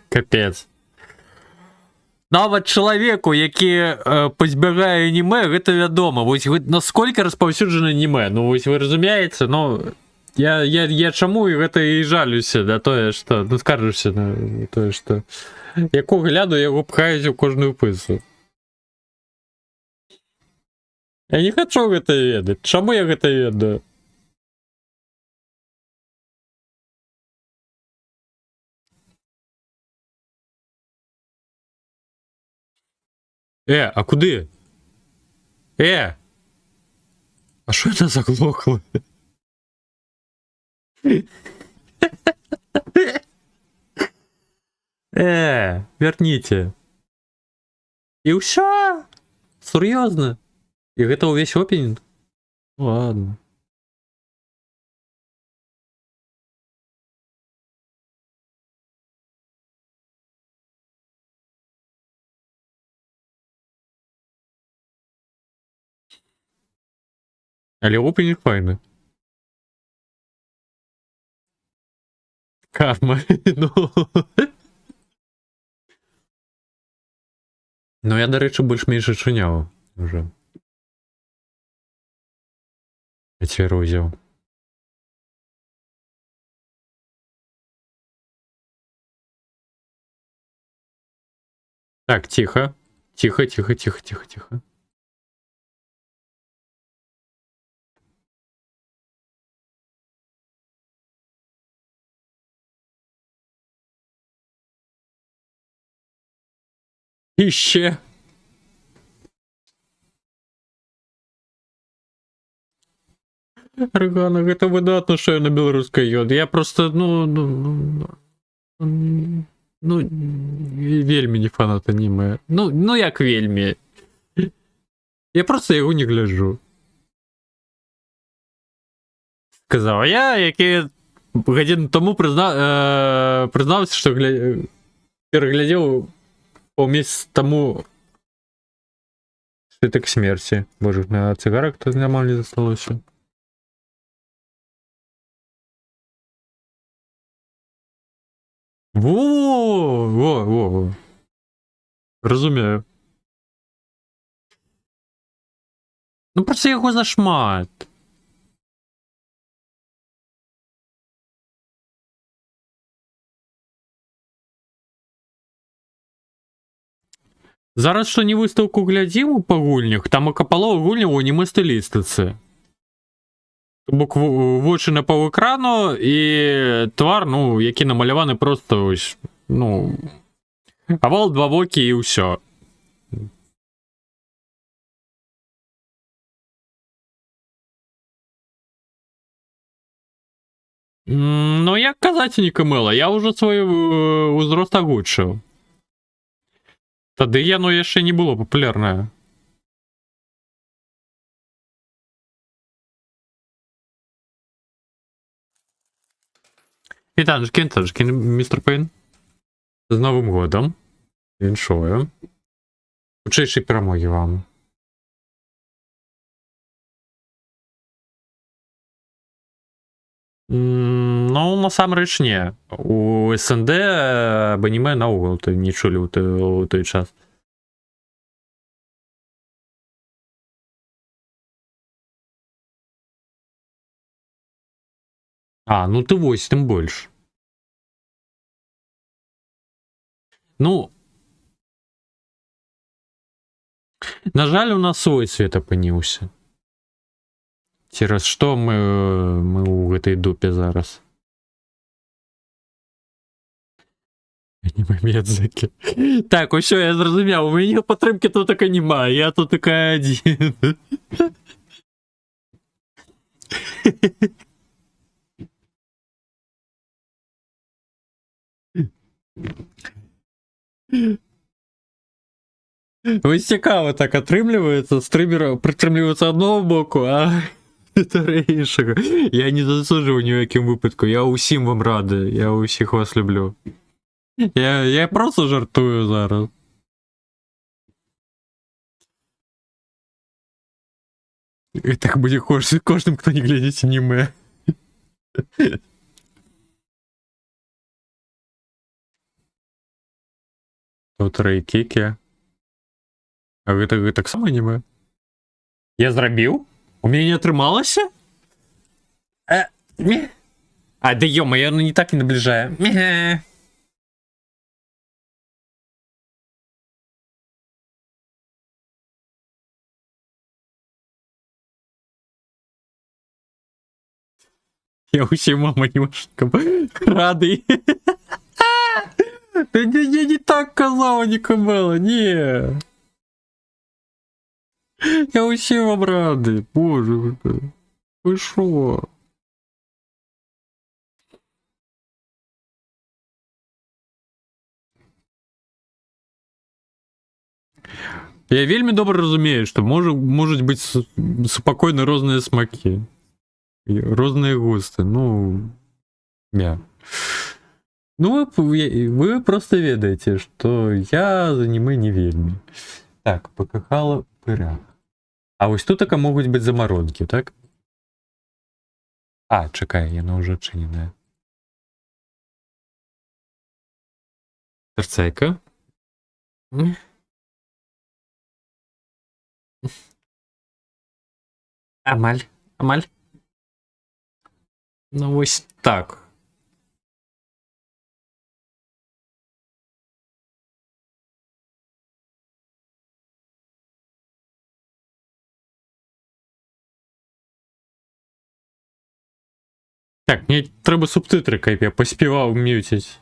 Speaker 1: Капец. Нават чалавеку, які пазбягае аніме, гэта вядома. Вось насколькі распаўсюджана аніме. Ну вось вы разумееце, ну я чаму і гэта і жалюся да тое, што ну скаржуся на тое, што яку гляду яго пхаюць у кожную пысу. Я не хачу гэта ведаць. Чаму я гэта ведаю? А куды? А що це заглохло? Верніце. І ўсё? Сур'ёзна? І гэта ўвесь опенінг? Ладно. Але опенінг файны. Карма. Ну. Ну я, дарэчы, больш-менш ачуняў уже. Я цвер узяў. Так, тихо. Тихо. Іще. Аргана, гэта выдатна, што я на беларускай ёд. Я просто, вельмі не фанат аніме. Ну як вельмі. Я просто яго не гляджу. Сказаў я, які гадзіну таму прызнаўся, што пераглядзеў паўмесяц таму «Світак смерці». Боже, на цыгарак то няма не засталося. Во. Разумею. Ну просто яго зашмат. Зараз што не выстаўку глядзім па гульнях, там акапалова гульняў у аніме стылістыцы. То бок вочы на паўэкрану і твар, ну, які намаляваны проста ось, ну, авал, два вокі і ўсё. Ну, як казаць нікамыла, я ўжо свой узрост агучыў. Тады яно яшчэ не было папулярнае. І танчкі, містер Пейн. З Новым годам. Віншую. Хутчэйшай перамогі вам. Ну, насамрэч не. У СНД аб аніме наогул не чулі ў той час. А, ну ты вось, тым больш. Ну, на жаль, у нас свой свет апыніўся. Цераз што мы ў гэтай дупе зараз. Аніме Медзакі. Так, усё, я зразумеў, у мяне падтрымкі тут так няма, я тут такая адзін. Ось цікаво так отрымлюється, стример притримлюється одного боку, а іншого. Я не засуджую ні в якому випадку, я усім вам радий, я усіх вас люблю. Я просто жартую зараз. І так буде кожним, хто не глядить аніме. Тут рейкіки. А ви так само аніме? Я зробив? У мене не отрималося? А, да йома, я не так і наближаю. Я усім анімешникам радий. Та не так казала Нікомела, ні. Я усім вам радий, боже. Ви шо? Я вельми добре розумію, що можуть бути спокійно різні смаки. Різні густи, ну... Я. Ну, вы просто ведаете, что я за аниме не вельми. Так, покахала пирог. А ось тут така можуть бути заморозки, так? А, чекай, яна вже чинена. Серцейка. Амаль. Ну ось так. Так, мені треба субтитри, як я поспівав м'ютить.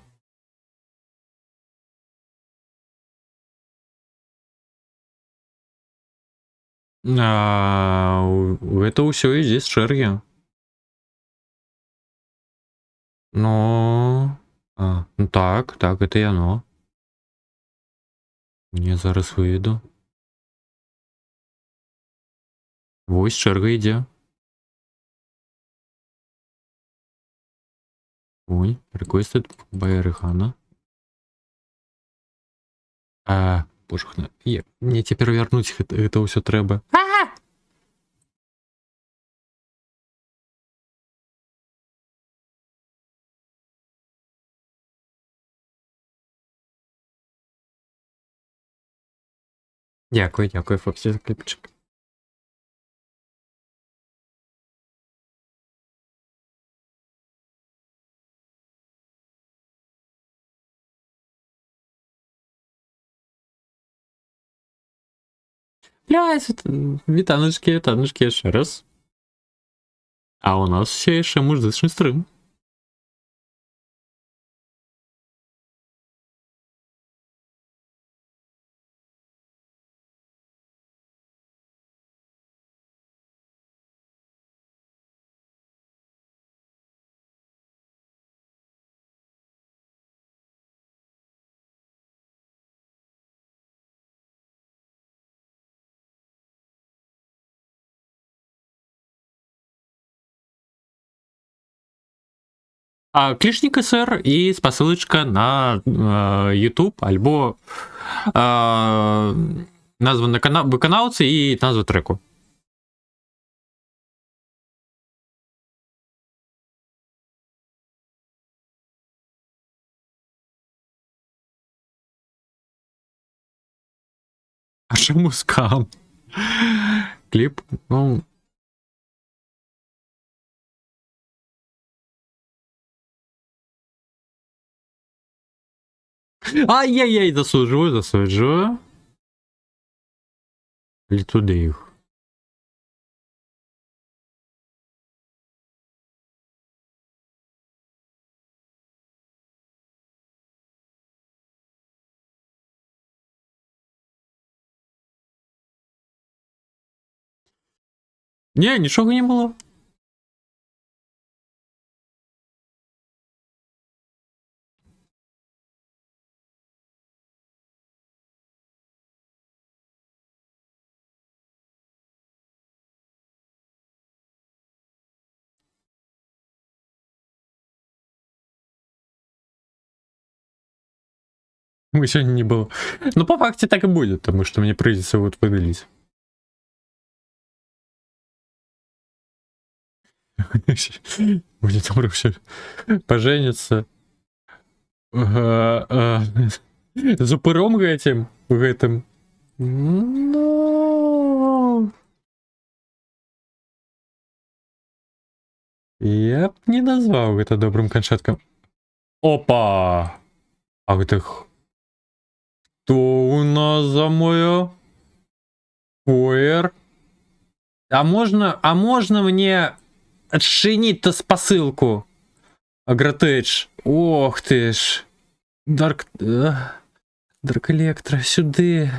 Speaker 1: Это все и здесь черги. Ну... ну так, это і оно. Я зараз вийду. Ось черга йде. Ой, requested by Рихана. Боже, мне тепер вернуть это все треба. Дякую, Фоксі, за кліпчик. Вітаночки ще раз. А у нас ще музичний стрим. Клішніка сер і посилочка на YouTube або назва на виконавці і назва треку. А чому скам? Кліп, ну... Ай-яй-яй, засуджую. І туди їх. Ні, нічого не було. Мы сегодня не было. Ну, по факту так и будет, потому что мне придется вот выделить. Будет там вообще пожениться. З упыром гэтым. Ну, я б не назваў гэта добрым канчаткам. Опа! А гэта хто у нас за моё? Пуэр? А можно мне отшинить-то с посылку? Агротэдж. Ох ты ж. Дарк Электро, сюды.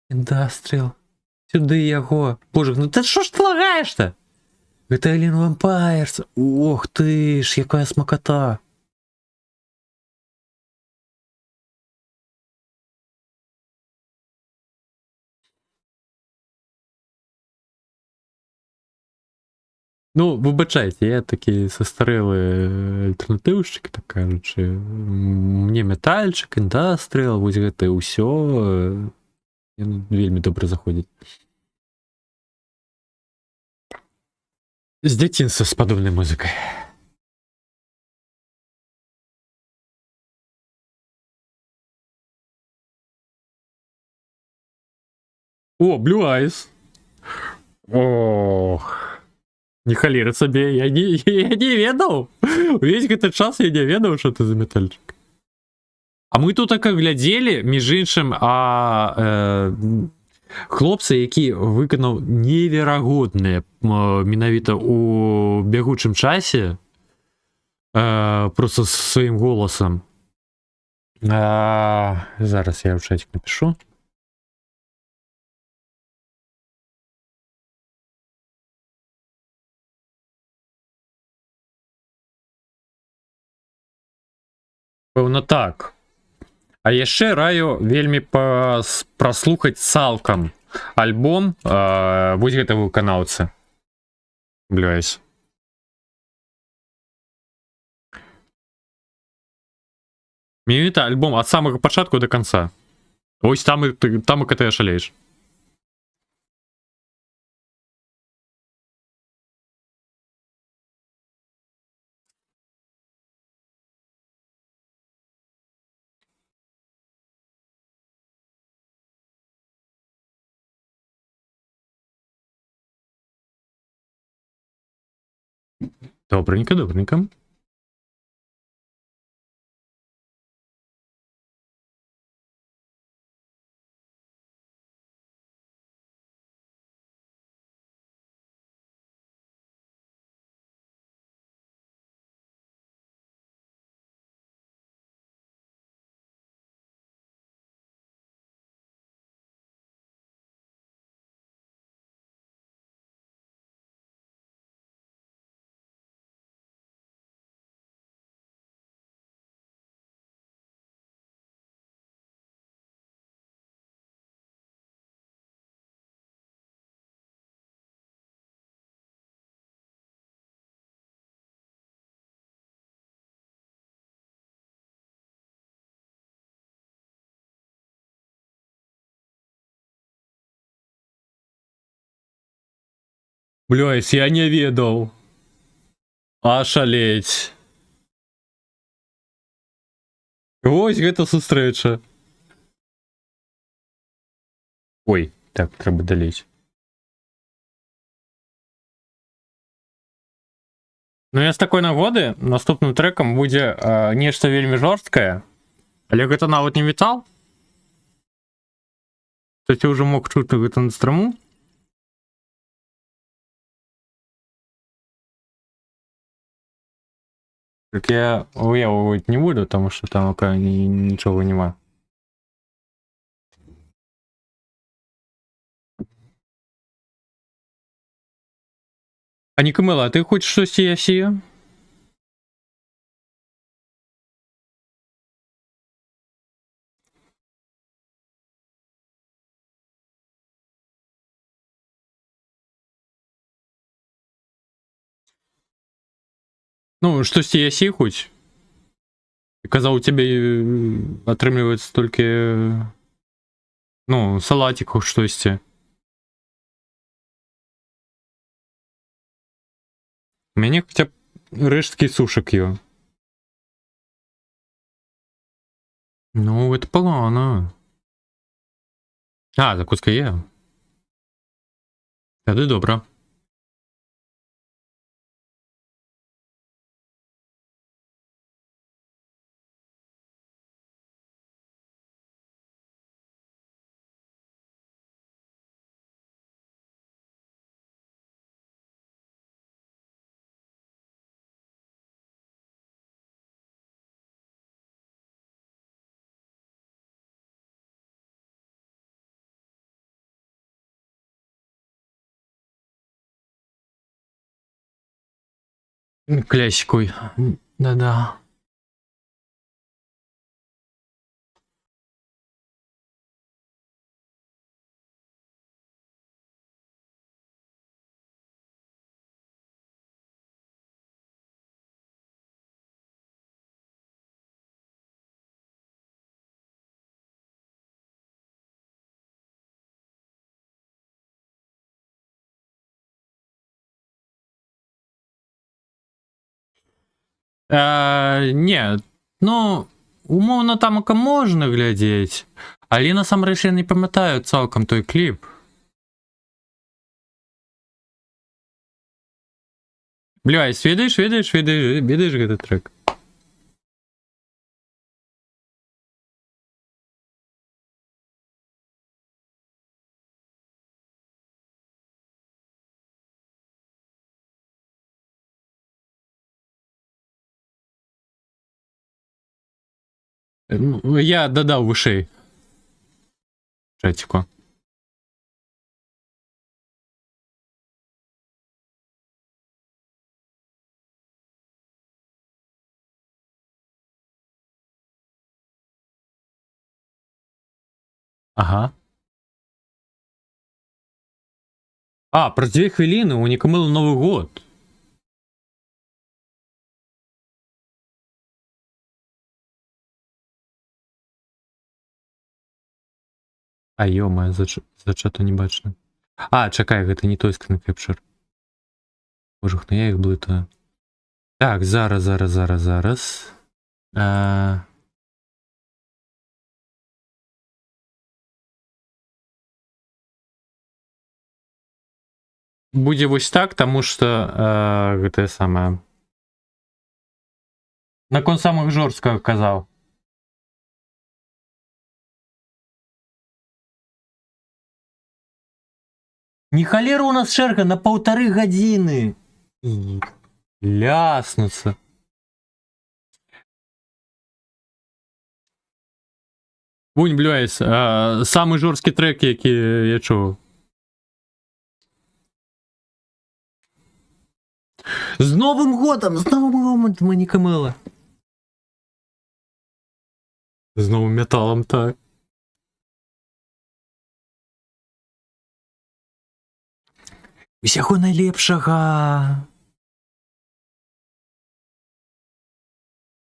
Speaker 1: Індастріал. Сюды яго. Боже, ну ты що ж ты лагаєш-то? Гэта Alien Vampires. Ох ты ж, якая смакота. Ну, вибачайте, я такий состарелий альтернативщик, так кажучи. Мне метальчик, індастріал, вось гэта ўсё вельмі добра заходзіць. З дзяцінства з падобнай музыкай. О, Blue Eyes. Ох. Не халеры сабе, я не ведаў. Увесь гэты час я не ведаў, што ты за метальчик. А мы тут так глядзелі, між іншым, хлопца, які выканаў неверагодныя менавіта у бягучым часе, просто сваім голасам. Зараз я ў чатик напишу. Пэўна так. А яшчэ раю вельмі праслухаць цалкам альбом вось гэтага выканаўцы. Блюайс. Менавіта альбом ад самага пачатку до конца. Ось там і ты ашалееш. Добренько. Блюайс, я не ведаў. Ашалець. Вось гэта сустрэча. Ой, так, трэба далей. Ну я з такой нагоды наступным трэкам будзе нешта вельмі жорсткае, але гэта нават не метал. Кстати, уже мог чути гэта на строму. Так я уявлять не буду, потому что там пока ничего нема. А Нікомела, а ти хочеш щось я сію? Ну, щось я сію хоч. Казаў, у цябе атрымліваецца толькі ну, салатик хоць штосьці. У мяне хаця б рэшткі сушак ё. Ну, это погано. А, закуска є. Тады добра. Классикуй. Да-да. Не, ну, умоўна тамака можна глядзець, але насамрэч я не памятаю цалкам той кліп. Блядь, ведаеш гэты трек? Ну, я дадаў вышэй. Чатику. Ага. А, праз 2 хвіліны у Нікамыла Новы год. А ё-мае, за чату не бачна. А, чакай, гэта не той скринкепчер. Боже, ну я іх блытаю. Так, зараз. Будзе вось так, таму што гэтае самае. Наконт самых жорстка казаў. Не халера у нас чэрга на 1,5 гадзіны. Ляснуцца. Вунь, блюайс, самы жорсткі трек, які я чуў. З Новым годом, Нікамыла. З новым металом, так. Усяго найлепшага.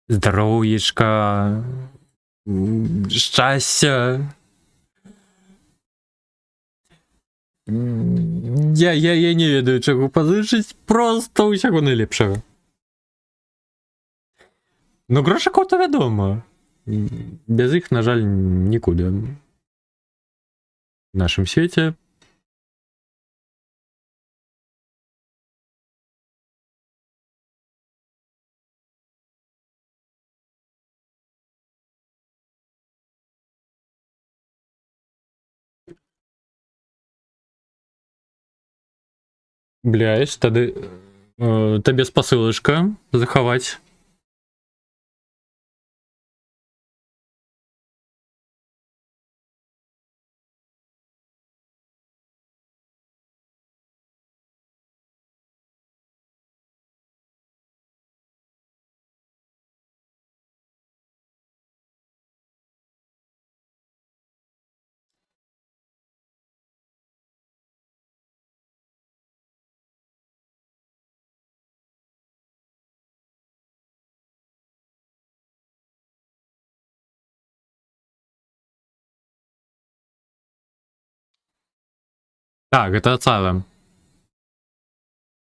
Speaker 1: Здароўечка. Шчасця. Я не ведаю, чаго пазычыць, просто усяго найлепшага. Ну, грошакоў то вядома. Без іх, на жаль, нікуды. В нашым свеце. Бляеш, тады табе спасылачка захаваць. Так, гэта Asylum.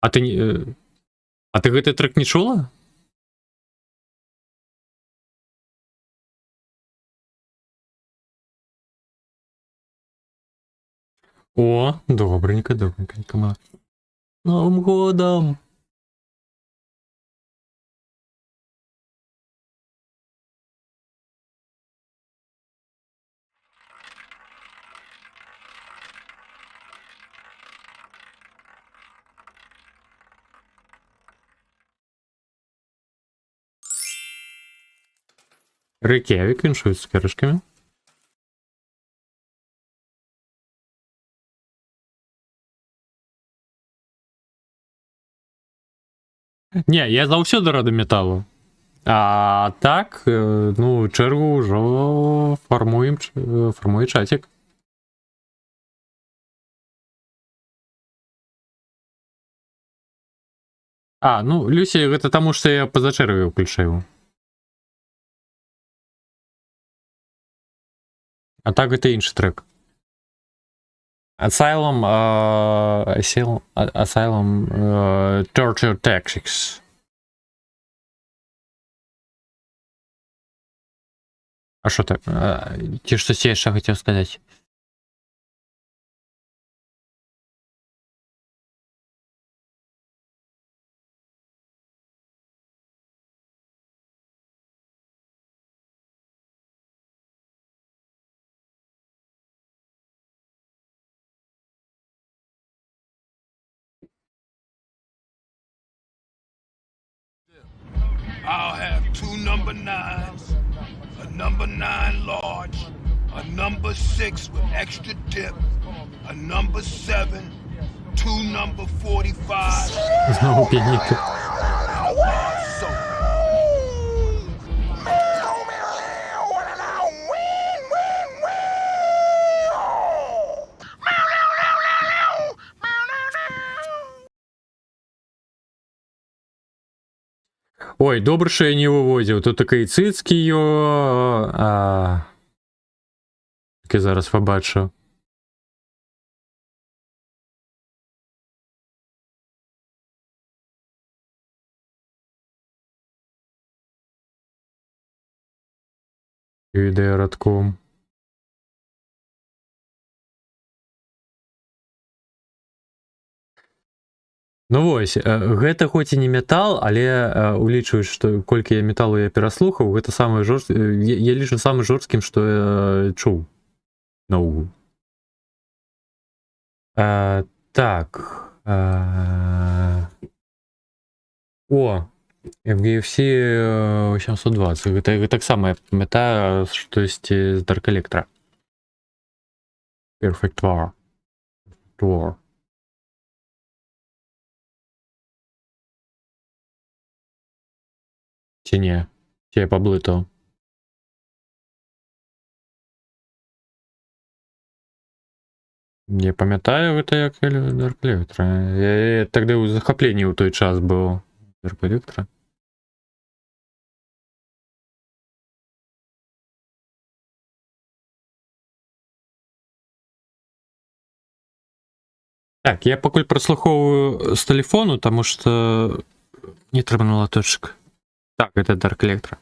Speaker 1: А ты не... А ты гэты трек не чула? О, добренько, добренько. Новым годом! Рейк'явік віншують з цукерочками. Не, я заўсёды рады металу. А так, ну, чергу ўжо фармуе чатик. А, ну, Люсі, гэта таму, што я па-за чэргай уключаю. А так гэта іншы трек. Asylum, Torture Tactics. А що так? Ці штось яшчэ хацеў сказаць?
Speaker 2: I'll have 2 number 9s, a number 9 large, a number 6 with extra dip, a number 7, 2 number 45s,
Speaker 1: Знову п'яніти.
Speaker 2: and a bar soda.
Speaker 1: Ой, добре, що я не вивозив. Тут такий цицькі йо. Таке зараз побачу. Відео радком. Ну вось, гэта хоць і не метал, але улічваюць, што колькі я металу я пераслухаў, гэта самы я лічу самым жорсткім, што я чуў наогул. Так. О, MGFC 820. Гэта таксама я памятаю, штосьці з Dark Electra. Perfect War. War. Ці не? Ці я паблытаў? Не памятаю гэта як Dark Electra. Я тады ў захапленні ў той час быў Dark Electra. Так, я пакуль праслухоўваю з тэлефону, таму што не трэба на латочак. Так, гэта Dark Electra.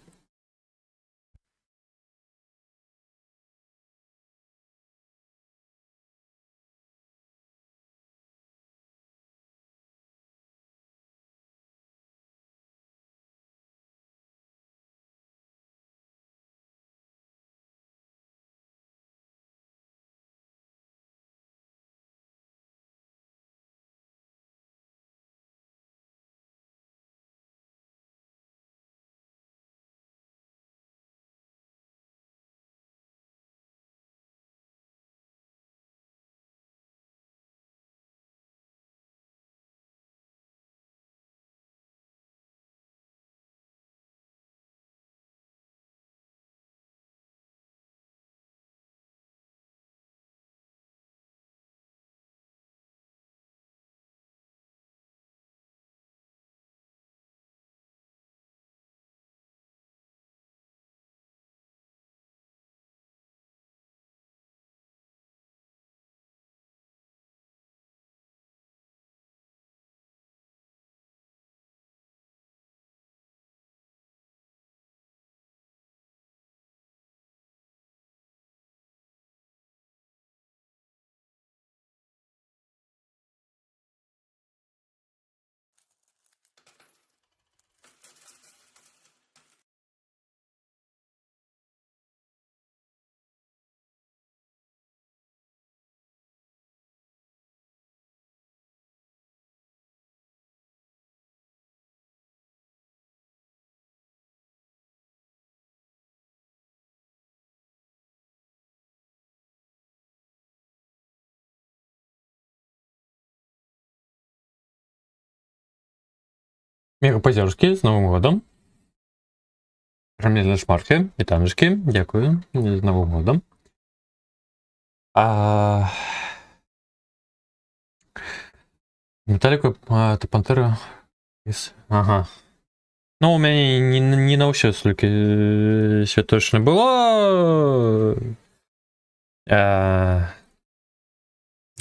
Speaker 1: Мегападзёрскі з Новым годам. Рамельна шмаркі, вітанечкі, дякую, з Новым годам. Металіку, та Пантера. Ага. Ну, у мяне не на ўсё столькі святочна было.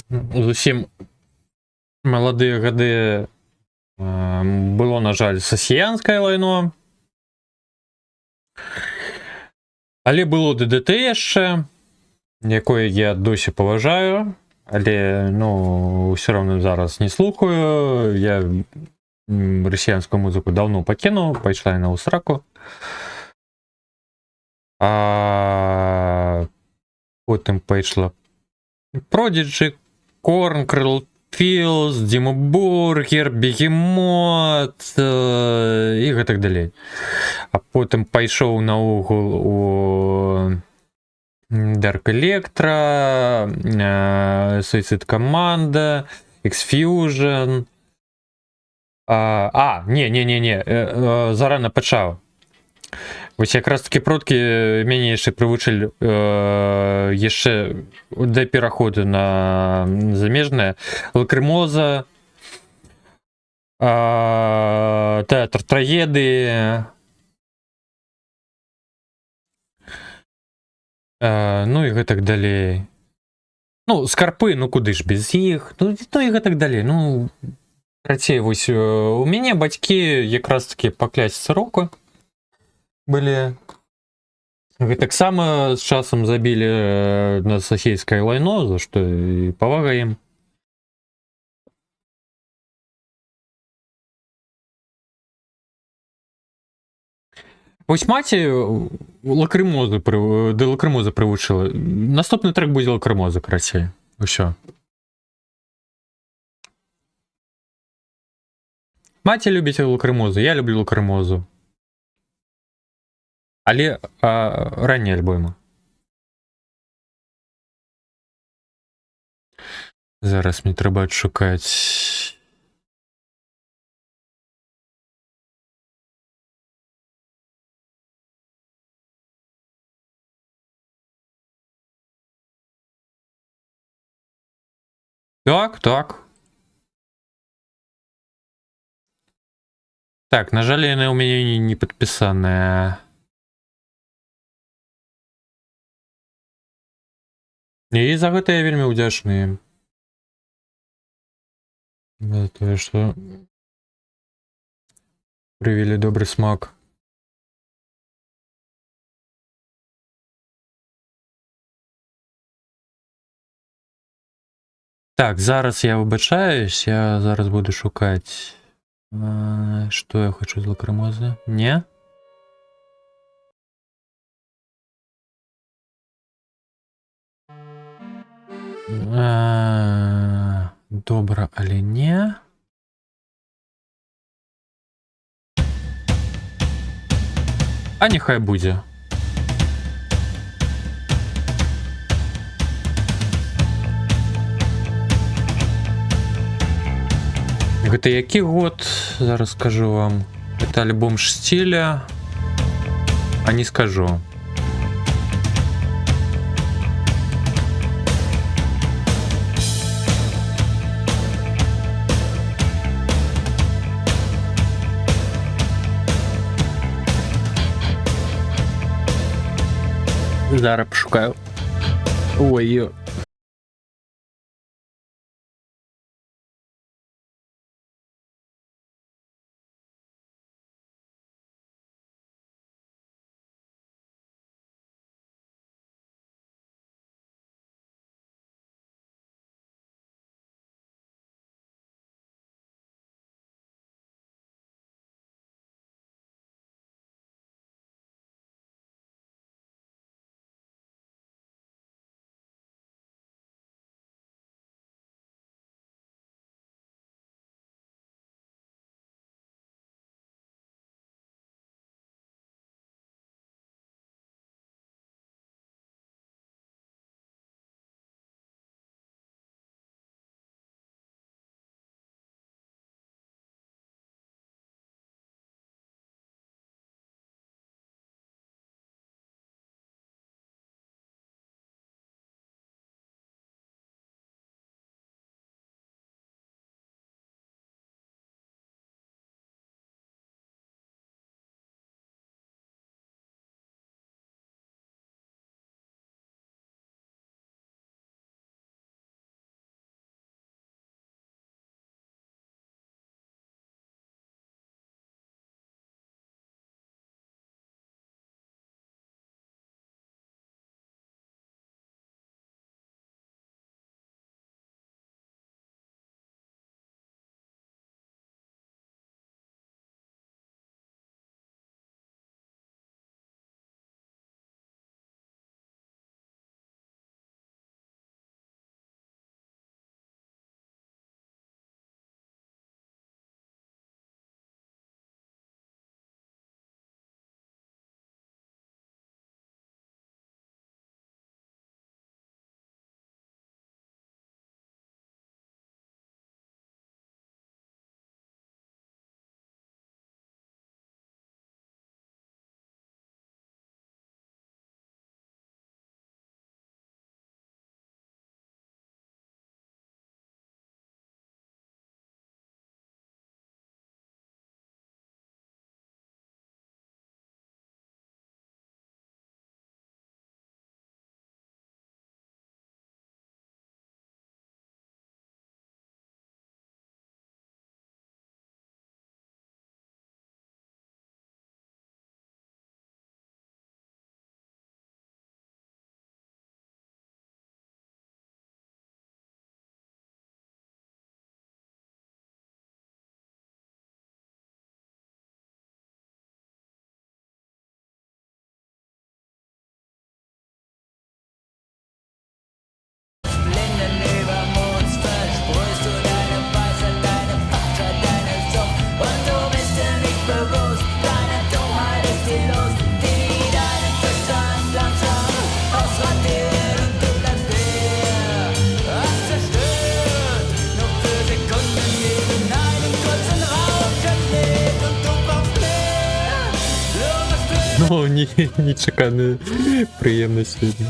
Speaker 1: Зусім маладыя гады было, на жаль, сасіянскае лайно. Але было ДДТ яшчэ, якое я досі паважаю, але, ну, ўсё роўна зараз не слухаю. Я расіянскую музыку даўно пакінуў, пайшла яна ў сраку. Потым пайшла Prodigy, Korn, Крылфілз, Діма Бургер, Бегемот і гэтак далей. А потым пайшоў наогул у Dark Electro, Suicide Команда, X-Fusion. Не, зарана пачаў. Вось якраз такі продкі мяне яшчэ прывучылі яшчэ да пераходу на замежнае. Лакрымоза, Тэатр трагедыі, ну і гэтак далей. Ну, Скарпы, ну куды ж без іх, ну і гэтак далей. Ну, карацей, вось у мяне бацькі якраз такі па клясіцы року былі. Гэтаксама з часам забілі на сасійскае лайно, за што і павага ім. Вось маці лакрымозы да лакрымозы прывучыла. Наступны трек будзе лакрымоза, карацей. Усё. Маці любіць лакрымозу, я люблю лакрымозу. Але раннія альбомы. Зараз мне трэба адшукаць. Так. Так, на жаль, яны ў мяне не падпісаныя. І за гэта я вельмі ўдзячны. За тое, што прывілі добры смак. Так, зараз я выбачаюсь, я зараз буду шукаць, што я хочу з лакрымозы. Не? Добра, але не. А няхай будзе. Гэта які год, зараз скажу вам. Это альбом Штиля, а не скажу. Зараз пошукаю. Ой, Ну, нечекано приємно сьогодні.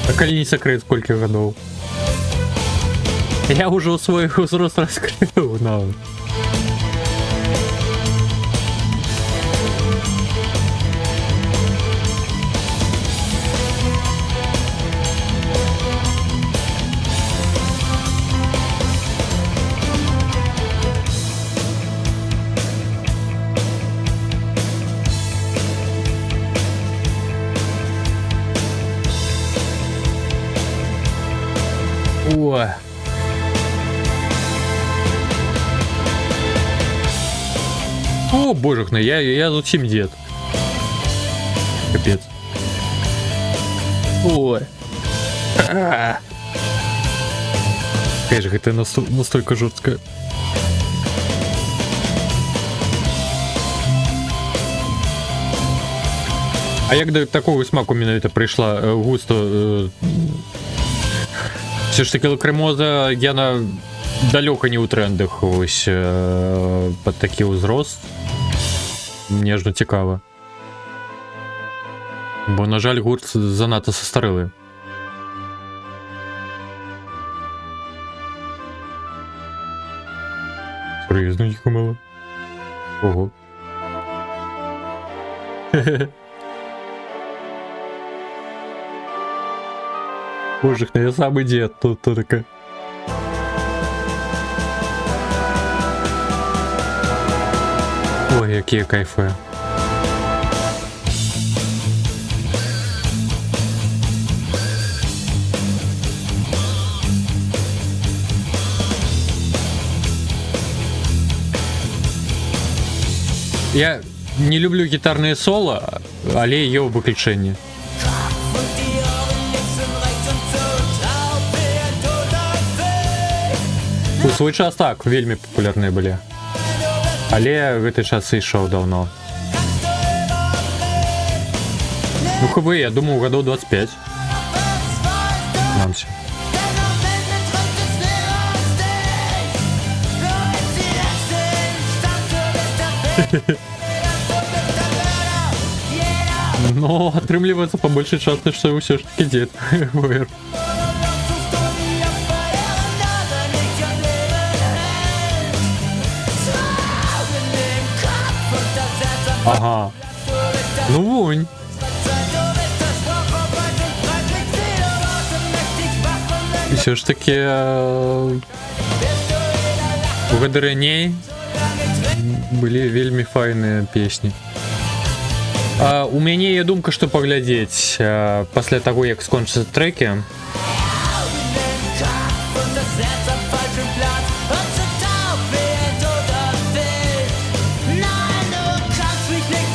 Speaker 1: А коли не секрет, сколько годов? Я уже свой возраст раскрыл, но... О. О, божехна, я зовсім дед. Капец. Ой. Какая же это настолько жесткая. А як до такого смаку менавіта прийшла густо? Все ж таки лакримоза яна далёка не ў трендах ось пад такі ўзрост. Мне ж ну цікава. Бо, на жаль, гурт занадта састарэлы. Серйозно, їх мало. Ого. Боже, я самый дед, тут только. Ой, какие кайфы. Я не люблю гитарные соло, але є выключение. У свой час так, вельмі папулярныя былі. Але гэты час ішоў даўно. Ну хб, я думаю, гадоў 25. Намся. Но атрымліваецца па большай частцы, што ўсё ж такі дзед. Ага. Ну вунь. Все ж таки у гадарыней былі вельмі файныя песні. У мяне є думка, што паглядзець пасля таго, як скончацца трэкі.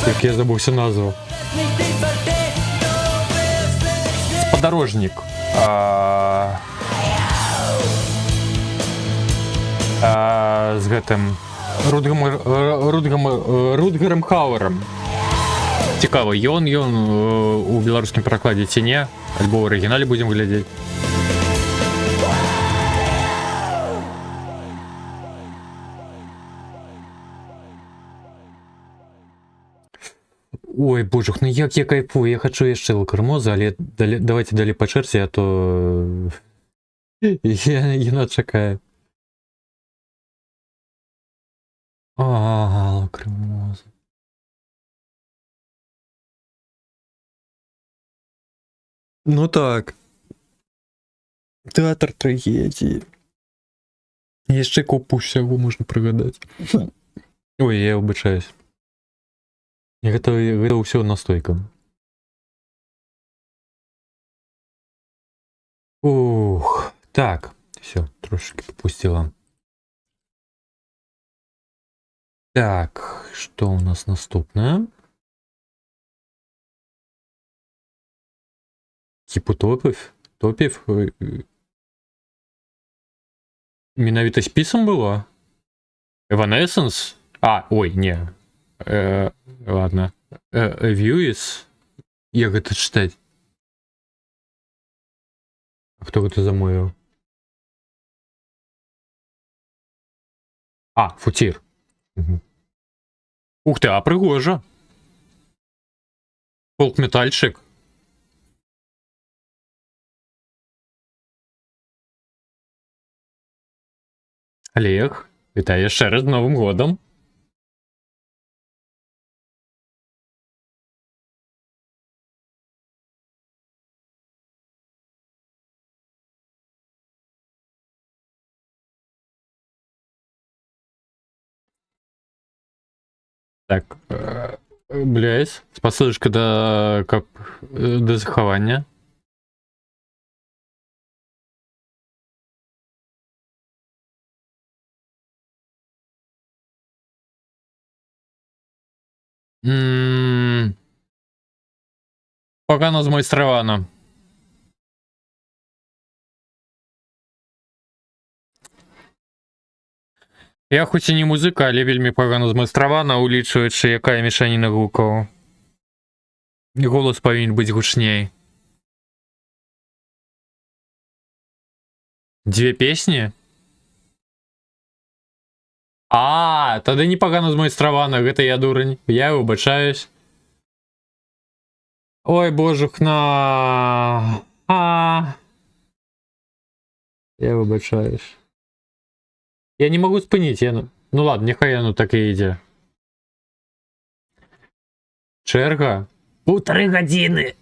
Speaker 1: Так я забыўся назву. Спадарожнік. З гэтым Рутгаром Хауэром. Цікава, ён у беларускім перакладзе ці не, альбо ў арыгінале будзем глядзець. Ой, божух, ну як я кайфую, я хочу яшчэ лакрымоза, але давайте далей па чэрці, а то яна чакае. Лакрымоза. Ну так. Тэатр трагедіі. Яшчэ купу ўсяго можна прыгадаць. Ой, я выбачаюсь. Гэта ўсё настойка. Ух, так, все, трошки попустила. Так, что у нас наступное? Типу топів. Менавіта спісом було? Evanescence? Ой, не. Ладно. Views? Як гэта читать? А хто гэта замовіў? Футір. Угу. Ух ты, пригожа. Фолк-метальчик. Олег, вітаю ще раз з Новим годом. Так, блядь, спасибо до заховання. Погано змайстровано. Я хоч і не музика, але вельмі погано змайстрована, улічуючи, яка мішаніна гукаў. Голос павінен быць гучней. Две песні? Тады не погано змайстравана, гэта я дурань. Я выбачаюсь. Ой, божухна. Я выбачаюсь. Я не могу спыніць, ну ладно, няхай яно так і ідзе. Чэрга? 1,5 гадзіны!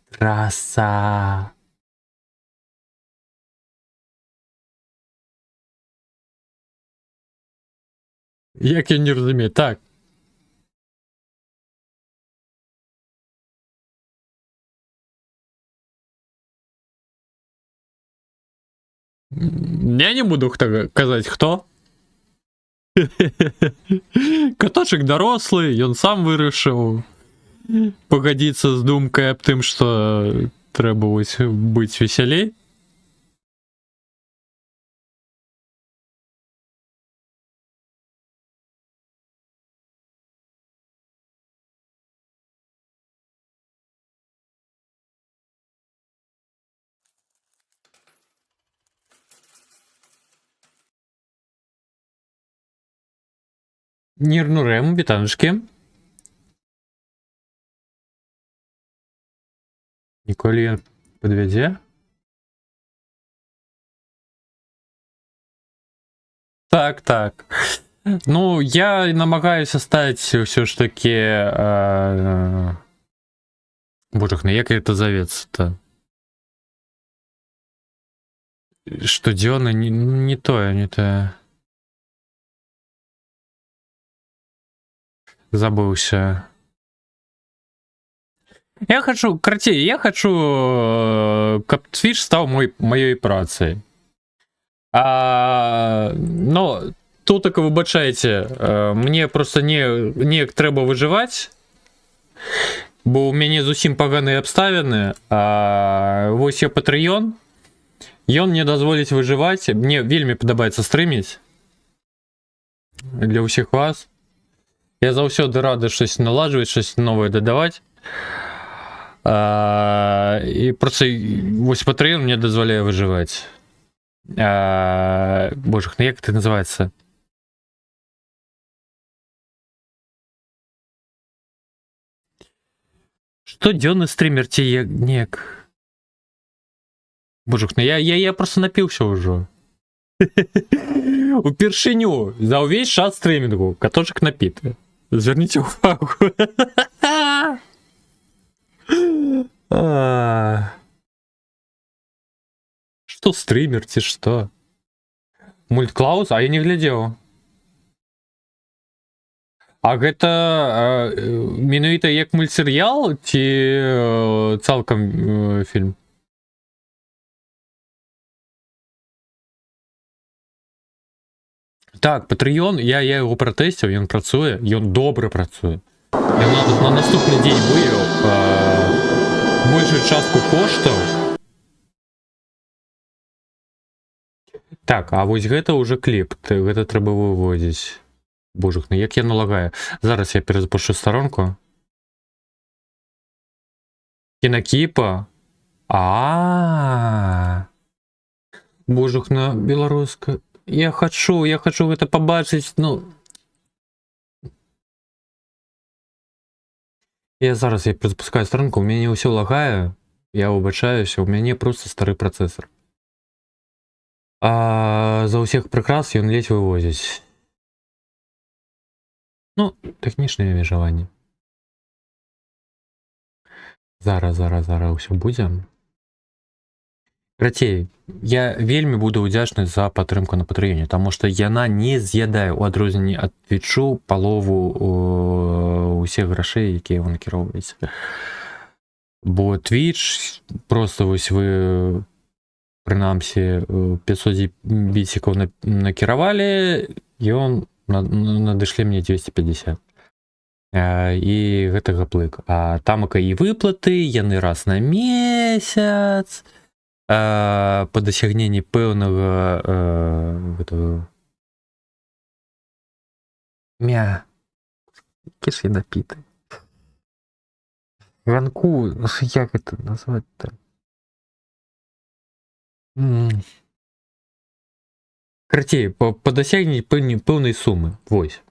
Speaker 1: Траса! Як я не разумею, так. Я не буду казаць, хто. Каточак дарослы, ён сам вырашыў пагадзіцца з думкай аб тым, што трэба быць весялей. Нірнурем, вітанушки. Ніколі ён падвядзе. Так. Ну, я намагаюся стаць ўсё ж таки... Божухна, як гэта завецца-то? Штодзённа, не тое. Забыўся. Я хочу, каб Twitch стаў маёй працай. Но тут так выбачайце, мне просто неяк трэба выжываць, бо ў мяне зусім паганыя абставіны, вось я Patreon, ён мне дазволіць выжываць, мне вельмі падабаецца стрыміць для ўсіх вас. Я заўсёды рады штось наладжваць, штось новае дадаваць. І проста вось Patreon мне дазваляе выжываць. Божах, ну як это называецца? Штодзённы стрімер ці неяк? Божах, ну я просто напіўся ўжо. Упершыню за ўвесь час стрімінгу каточак напіты. Зверніце увагу. Што стрімер ці што? Мультклаус? А я не глядзеў. А гэта менавіта як мультсерыял ці цалкам фільм? Так, Patreon, я яго пратэсціў, ён працуе, ён добра працуе. Ён нават на наступны дзень выявіў большую частку коштаў. Так, а вось гэта ўжо кліп, гэта трэба выводзіць. Божух, ну як я налагаю. Зараз я перазапушу старонку. Кінакіпа. Божух, на беларуска. Я хочу гэта пабачыць, ну. Я зараз перазапускаю старонку, у мяне ўсё лагае. Я выбачаюся, у мяне просто стары працэсор. А за ўсіх прыкрас ён ледзь вывозіць. Ну, тэхнічнае абмежаванне. Зараз ўсё будзе. Карацей, я вельмі буду ўдзячны за падтрымку на Патрэёне, таму што яна не з'ядае ў адрозненні ад Твічу палову ўсіх грашэй, якія вы накіроўваеце. Бо Твіч просто вось вы прынамсі 500 біцікаў накіравалі, ён надышлі мне 250. І гэта гаплык. А тамака і выплаты, яны раз на месяц, па дасягненні пэўнага які ж я напіты. Ганку, як гэта назваць-то? Карацей, па дасягненні пэўнай сумы. Вось.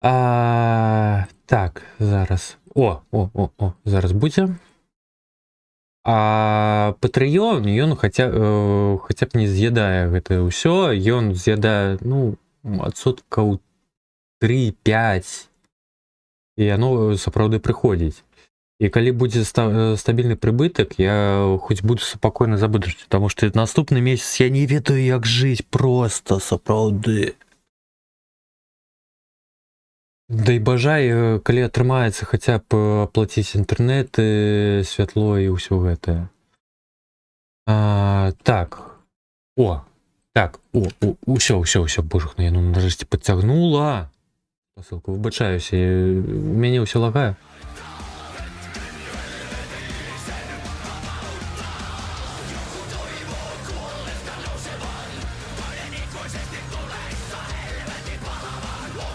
Speaker 1: Так, зараз. Зараз будзе. А Патрэён, ён хаця б не з'ядае гэта ўсё, ён з'ядае, ну, адсоткаў 3-5. І яно сапраўды прыходзіць. І калі будзе стабільны прыбытак, я хоць буду спакойна забудуць, таму што наступны месяц я не ведаю, як жыць проста, сапраўды. Дай бажай, калі атрымаецца хаця б аплаціць інтэрнэты, святло і ўсё гэтае. Усё, божух, яно нарэшце падцягнула. Пасылку, выбачаюся, у мяне ўсё лагае.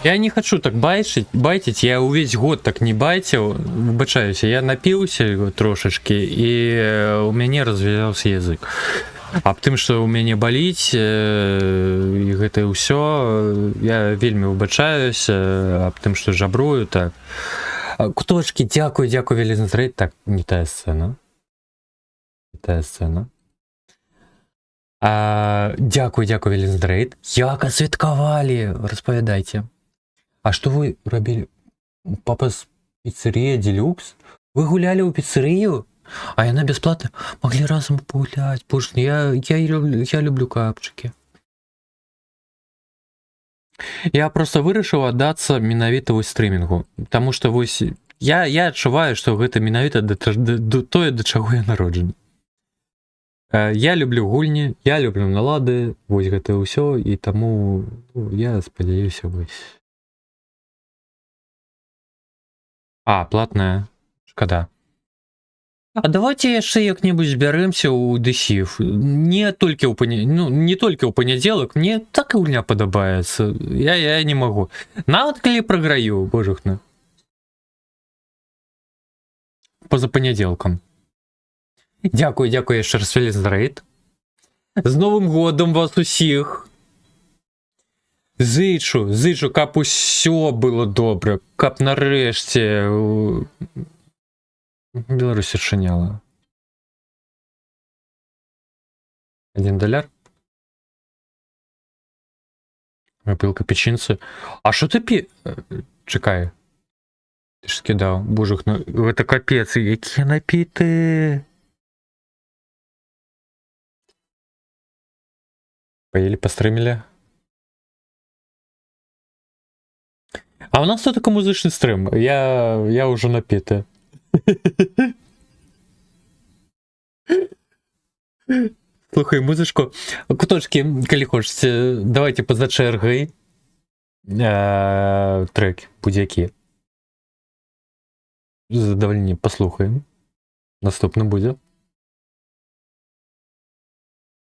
Speaker 1: Я не хочу так байтить, я увесь год так не байтил, выбачаюся, я напіўся трошачки, і у мяне развязаўся язык. Аб тым, што ў мяне баліць, і гэта ўсё, я вельмі выбачаюся, аб тым, што жабрую, так. Куточки, дзякую, вялізны зрэйд, так, не тая сцэна. Дзякую, вялізны зрэйд. Як асвяткавалі, распавядайце. А што вы рабілі? Папас піцерія Делюкс? Вы гулялі ў піцерыю? А яна бясплатна? Маглі разам пагуляць. Боже, я люблю капчыкі. Я просто вырашыў аддацца менавіта вось стрымінгу. Таму што вось я адчуваю, што гэта менавіта тое, да чаго я народжаны. Я люблю гульні, я люблю налады, вось гэта ўсё, і таму я спадзяюся вось. Платная. Шкада. А давайте яшчэ як-небудзь збярэмся ў дэсіф. Не толькі ў панядзелак, мне так і гульня падабаецца. Я не магу. Нават калі праграю, божухна. Поза панядзелкам. Дзякую яшчэ раз, вялізны зрэйд. З Новым годам вас усіх. Зычу, каб усё было добра, каб нарэшце Беларусь адчыняла. $1. Пілка печінцы. А што ты Чакай. Ты ж скідаў. Божух, ну гэта капец, якія напіты. Паелі, пастрымілі. А у нас тут такі музычны стрым. Я ўжо напіты. Слухай музычку. Куточки, калі хочаце, давайте па-за чэргай. Трек будзе-які. з задоволенням послухаємо. Наступне буде.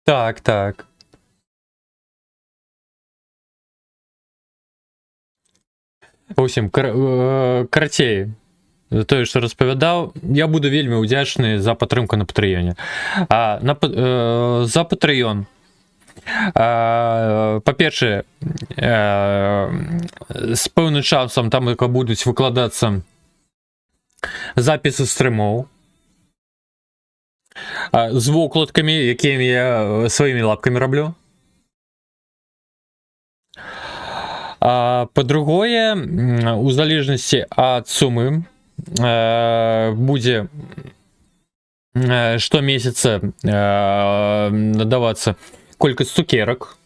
Speaker 1: Так, так. В общем, карацей, тое, што распавядаў, я буду вельмі ўдзячны за падтрымку на Патрэёне. За Патрэён, па-першае, з пэўным часам там будуць выкладацца запісы стрымоў з вокладкамі, якімі я сваімі лапкамі раблю. Па-другое, у залежнасці ад сумы будзе штомесяца надавацца колькасць цукерак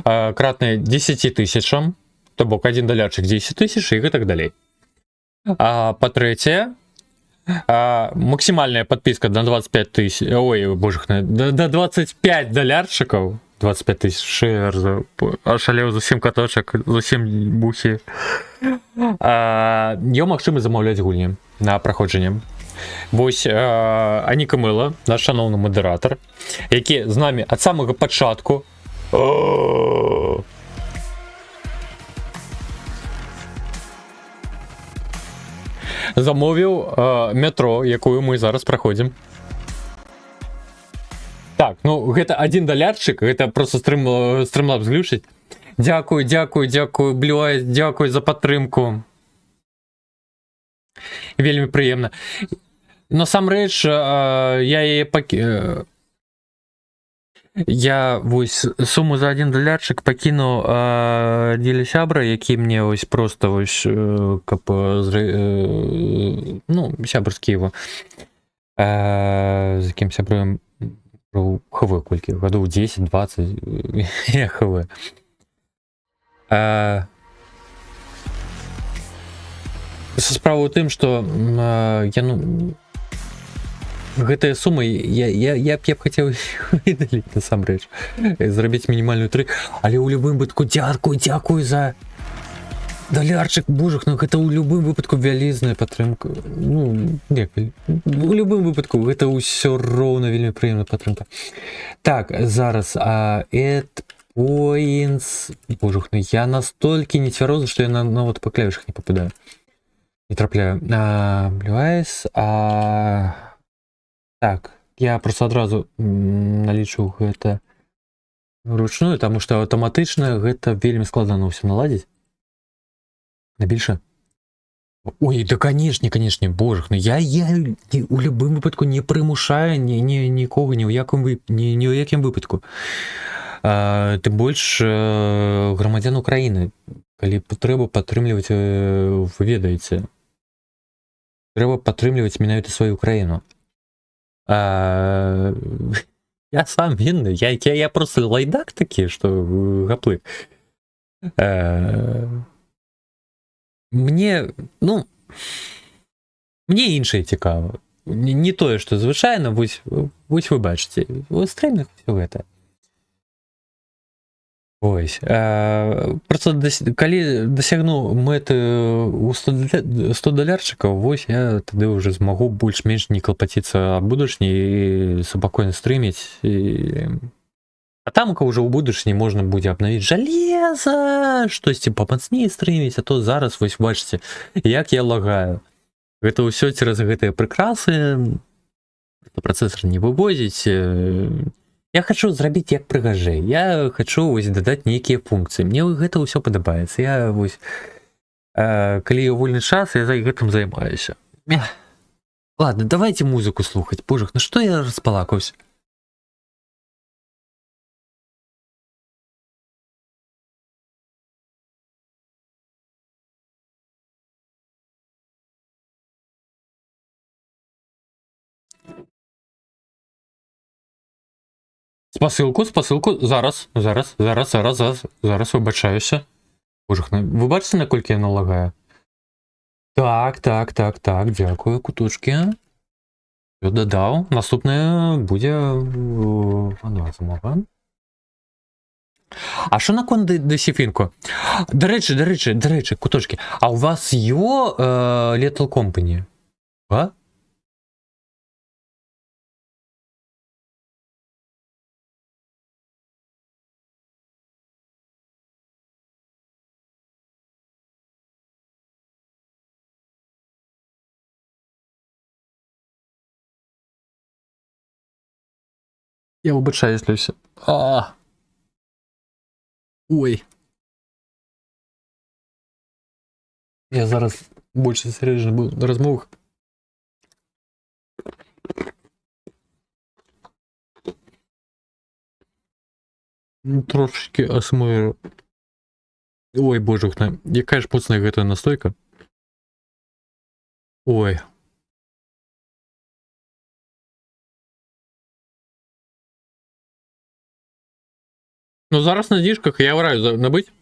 Speaker 1: кратная 10 тысячам, то бок $1 10 тысяч і гэтак далей. Па-трэцяе, максімальная подпіска на 25 тысяч, ой, божахна, до 25 $, 25 тысяч шэр, ашалеў зусім каточак, зусім бухі. Ёй магчыма замаўляць гульні на праходжанне. Вось Аніка Мыла, наш шаноўны мадэратар, які з намі ад самага пачатку замовіў метро, якую мы зараз праходзім. Так, ну гэта $1, гэта просто стрымлап зглючыць. Дзякую, Блюай, дзякую за падтрымку. Вельмі прыемна. Насамрэч, я вось суму за $1 пакінуў дзеля сябра, які мне вось просто вось каб сябр з Кіева, з якім сябруем ХВ колькі, гадоў 10-20 я ХВ. Справа ў тым, што гэтыя сумы я б хацеў выдаліць насамрэч, зрабіць мінімальную 3, але ў любым выпадку дзякую за $1, божах, ну гэта ў любым выпадку вялізная падтрымка. Ну, у любым выпадку гэта ўсё роўна вельмі прыемная падтрымка. Так, зараз points, божах, ну я настолькі нецвярозы, што я нават па клавішах не попадаю, не трапляю. Блюайс, так, я просто адразу налічу гэта ручную, таму што аўтаматычна гэта вельмі складана ўсё наладзіць. Найбільше? Ой, да канешне, божах, ну я у любым выпадку не прымушаю нікога ні ў якім выпадку. Тым больш грамадзян Украіны, калі трэба падтрымліваць, вы ведаеце, трэба падтрымліваць менавіта сваю краіну. Я сам вінны, я просто лайдак такі, што гаплык. Мне іншае цікава. Не тое, што звычайна, вось вы бачыце, у стрымных усё гэта. Ось. Просто калі дасягну мэты ў $100, вось я тады ўжо змагу больш-менш не клапаціцца аб будучні і супакойна стрыміць. А там ўжо ў будучні можна будзе абнавіць жалеза, штосьці памацней стрыміць, а то зараз вось бачыце, як я лагаю. Гэта ўсё цераз гэтыя прыкрасы, працэсар не вывозіць. Я хочу зрабіць як прыгажэй. Я хочу вось дадаць нейкія функцыі. Мне гэта ўсё падабаецца. Я вось калі вольны час, я за гэтым займаюся. Ладно, давайте музыку слухаць. Божах, ну што я распалакаўся? Спасылку, зараз, выбачаюся. Божах, вы бачыце, наколькі яна лагае? Так, дзякую, куточкі. Всё дадаў, наступнае будзе замова. А що на кон Десіфінко? До речі, куточки. А у вас є Lethal Company? А? Я вибачаюсь, Люся. Ой. Я зараз більше зосереджений був на розмовах. Трошечки АСМР. Ой, божухна. Яка ж пуцна гэта настойка? Ой. Ну зараз на діжках я враю набить.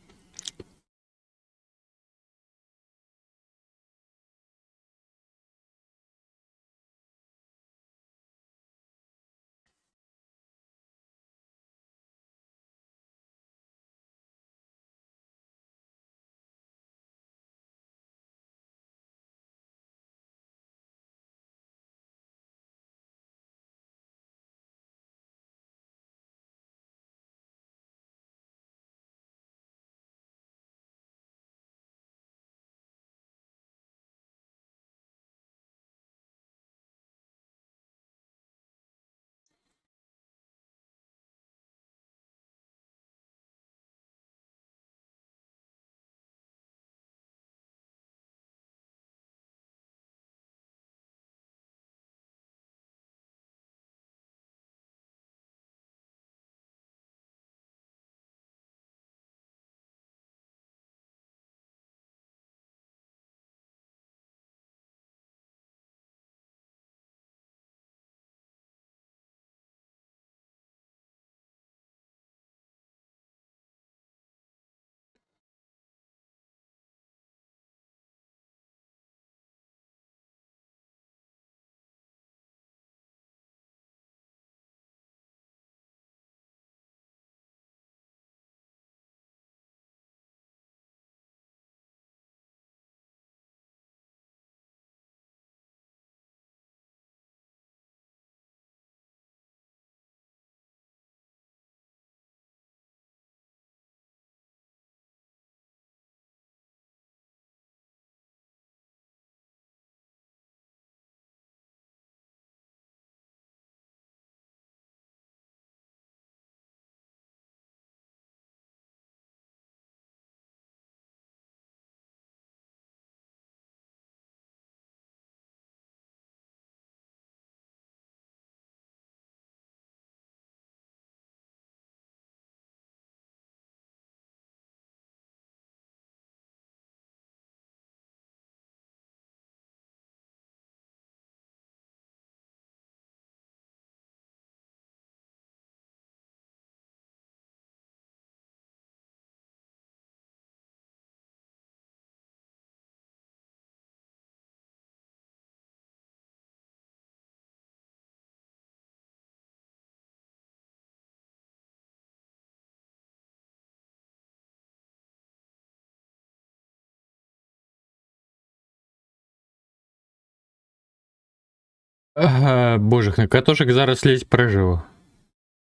Speaker 1: Божухна, катошек зараз ледь прожив.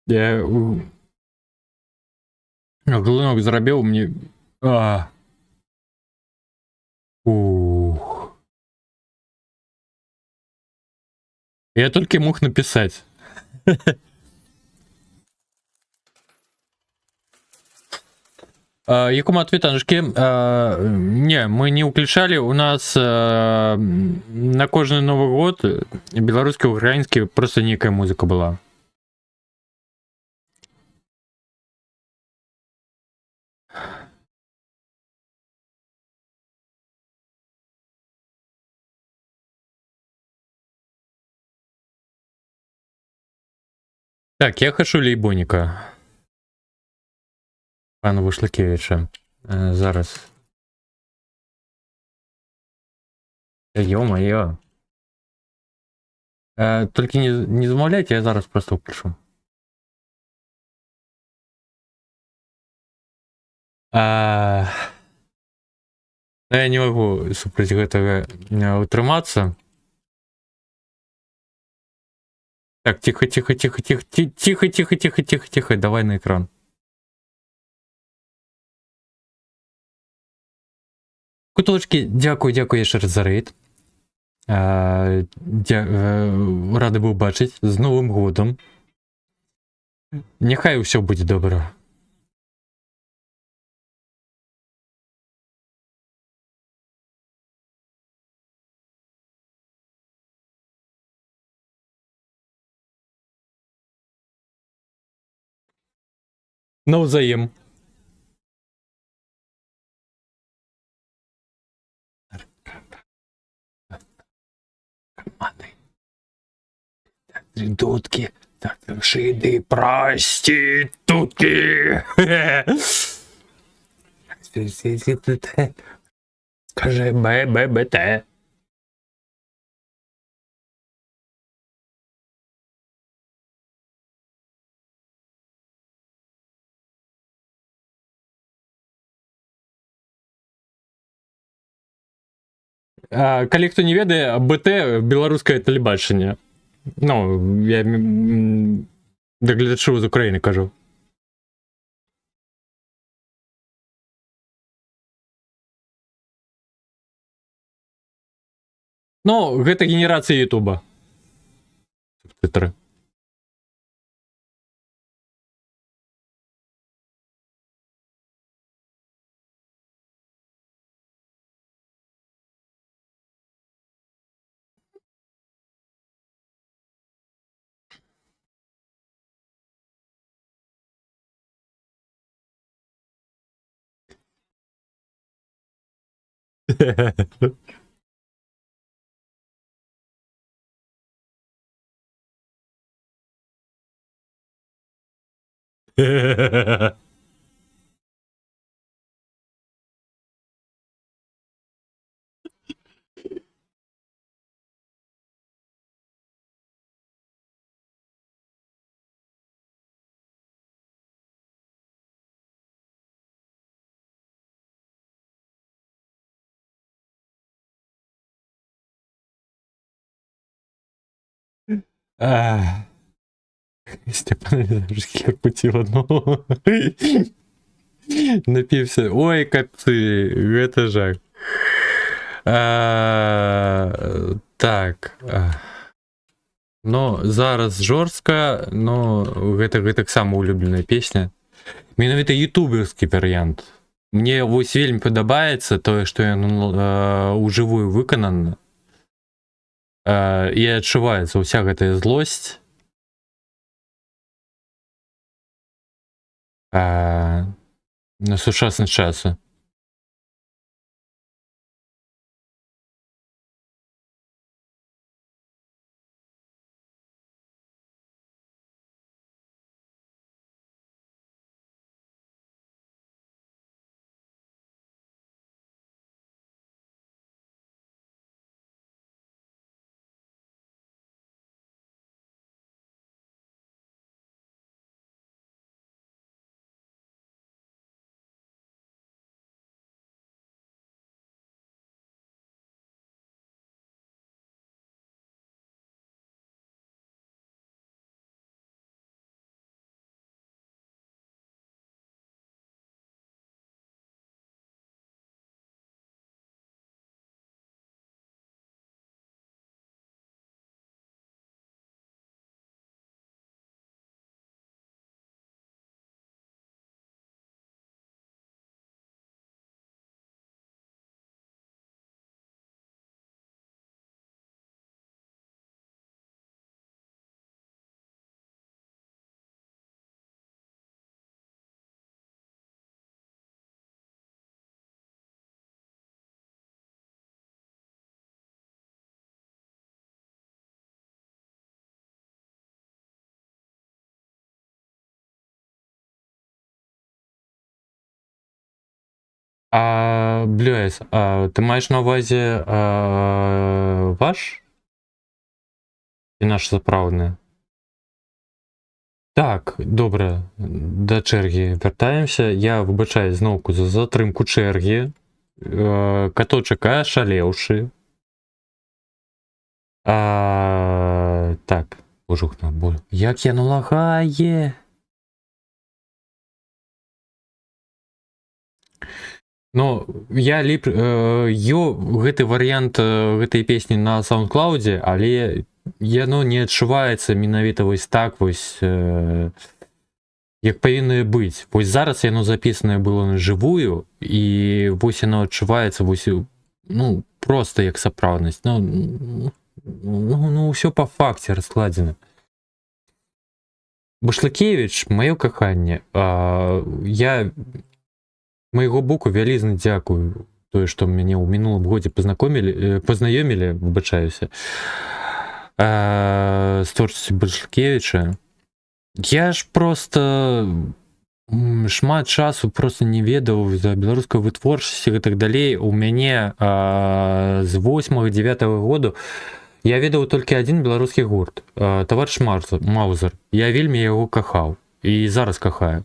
Speaker 1: Я глинок зробив, мені... Ух. Я тільки мог написати. Якому ответанушки? Не, мы не уключали. У нас на кожный Новый год белорусский, украинский просто некая музыка была. Так, я хочу Лейбоніка. Пана Вушлакевича. Зараз. Ё-моё. Только не замовляйте, я зараз просто включу. Но я не могу супротив этого утрыматься. Так, тихо, тихо, тихо, тихо, тихо, тихо, тихо, тихо, тихо, давай на экран. Куточки, дякую, дякую ще раз за рейд. Радий був бачити. З Новим годом. Нехай все буде добре. Навзаєм. Проститутки. Так, шиди, проститутки. Скажи ББТ. Калі хто не ведае, БТ беларускае тэлебачанне. Ну, я да гледачоў з Украіны кажу. Ну, гэта генерацыя Ютуба. Субтитры. Степан Александрович пути в одного. Напився. Ой, капцы, гэта жах. Так. Ну, зараз жорстка, но гэта таксама улюбленая песня. Менавіта ютуберскі варыянт. Мне вось вельмі падабаецца тое, што ён ужывую выканана. І адчуваецца ўся гэтая злосць. На сучасны часы. Блюэс, ты маєш на увазі ваш? І наш заправний? Так, добра, да чэргі вяртаемся. Я выбачаю зноўку за затрымку чэргі. Каточак ашалеўшы. Так, божухна, як яно лагае. Ну, я гэты варыянт гэтай песні на саундклаудзе, але яно не адчуваецца менавіта вось так вось, як павінна быць. Вось зараз яно запісанае было на жывую, і вось яно адчуваецца вось, ну, проста як сапраўднасць. Ну, ўсё па факце раскладзена. Башлыкевіч, маё каханне, я майго боку вялізна дзякую тое, што мяне ў мінулым годзе пазнаёмілі, выбачаюся, з творчасцю Башлыкевіча. Я ж просто шмат часу просто не ведаў за беларускай вытворчасці і так далей. У мяне з 8-9 году я ведаў толькі адзін беларускі гурт, таварыш Маузер. Я вельмі яго кахаў і зараз кахаю.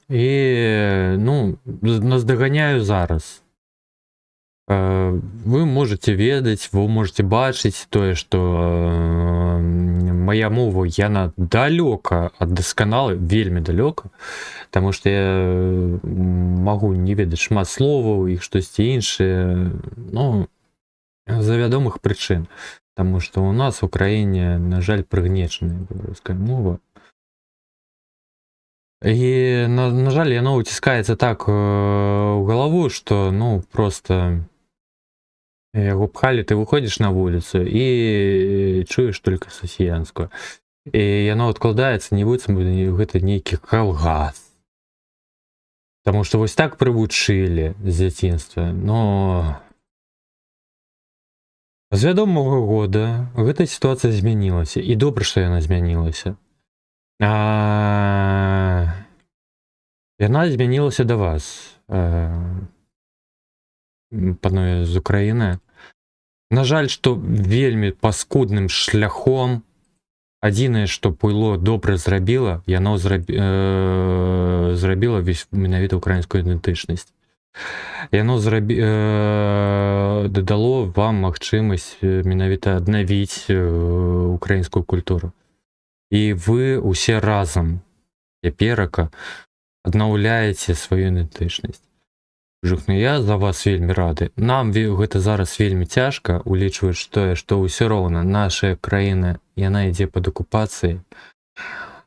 Speaker 1: І, ну, наздаганяю зараз. Вы можете ведаць, вы можете бачыць тое, што мая мова, яна далёка ад дасканалай, вельмі далёка, таму што я магу не ведаць шмат словаў і штосьці іншае, ну, з-за вядомых прычын, таму што ў нас у краіне, на жаль, прыгнечаная беларуская мова. І, на жаль, яно уціскаецца так у галаву, што, ну, просто яго пхалі, ты выходзіш на вуліцу і чуеш толькі сасіянскую. І яно адкладаецца, не быццам гэта нейкі калгас. Таму што вось так прывучылі з дзяцінства. Но з вядомага года гэта сітуацыя змянілася. І добра, што яна змянілася. Яна змянілася да вас, панове з Украіны. На жаль, што вельмі паскудным шляхом. Адзінае, што Пуйло добра зрабіла, яно зрабіла менавіта украінскую ідэнтычнасць. Яно дадало вам магчымасць менавіта аднавіць украінскую культуру. І вы усе разам цяперака аднаўляеце сваю ідэнтычнасць. Жухну, я за вас вельмі рады. Нам гэта зараз вельмі цяжка, улічваючы тое, што ўсё роўна наша краіна, яна ідзе пад акупацыяй.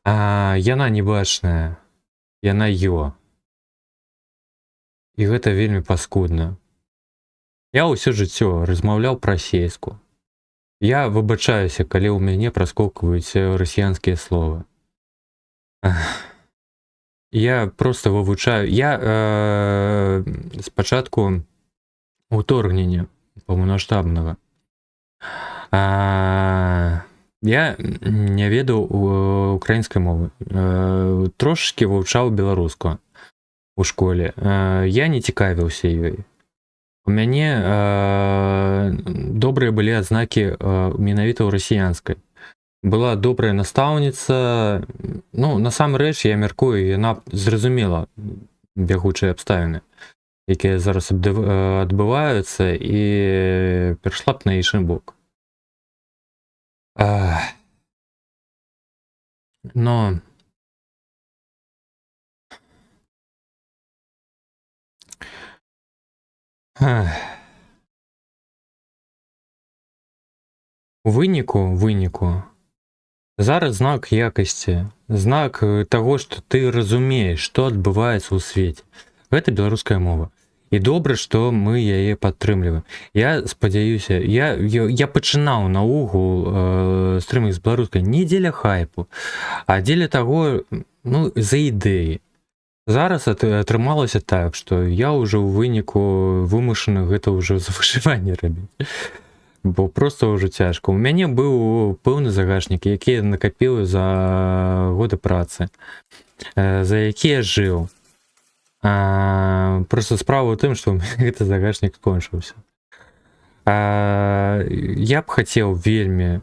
Speaker 1: Яна не бачная, яна І гэта вельмі паскудна. Я ўсё жыццё размаўляў па-расейску. Я выбачаюся, калі ў мяне праскокваюць расіянскія словы. Я просто вывучаю. Я спачатку ўторгнення паўнамаштабнага. Я не ведаў украінскай мовы. Трошачкі вывучаў беларускую у школе. Я не цікавіўся ёй. У мяне добрыя былі адзнакі менавіта ў расіянскай. Была добрая настаўніца, ну, насамрэч, я мяркую, яна зразумела бягучыя абставіны, якія зараз адбываюцца, і перайшла б на іншы бок. Но у выніку зараз знак якасці, знак таго, што ты разумееш, што адбываецца ў свеце. Гэта беларуская мова. І добра, што мы яе падтрымліваем. Я спадзяюся, я пачынаў наогул стрымах з беларускай не дзеля хайпу, а дзеля таго, ну, за ідэі. Зараз атрымалася так, што я ўжо ў выніку вымушаны гэта ўжо за выжыванне рабіць. Бо просто ўжо цяжка. У мяне быў пэўны загашнік, які я накапіў за годы працы, за які я жыў. Просто справа ў тым, што гэты загашнік скончыўся. Я б хацеў вельмі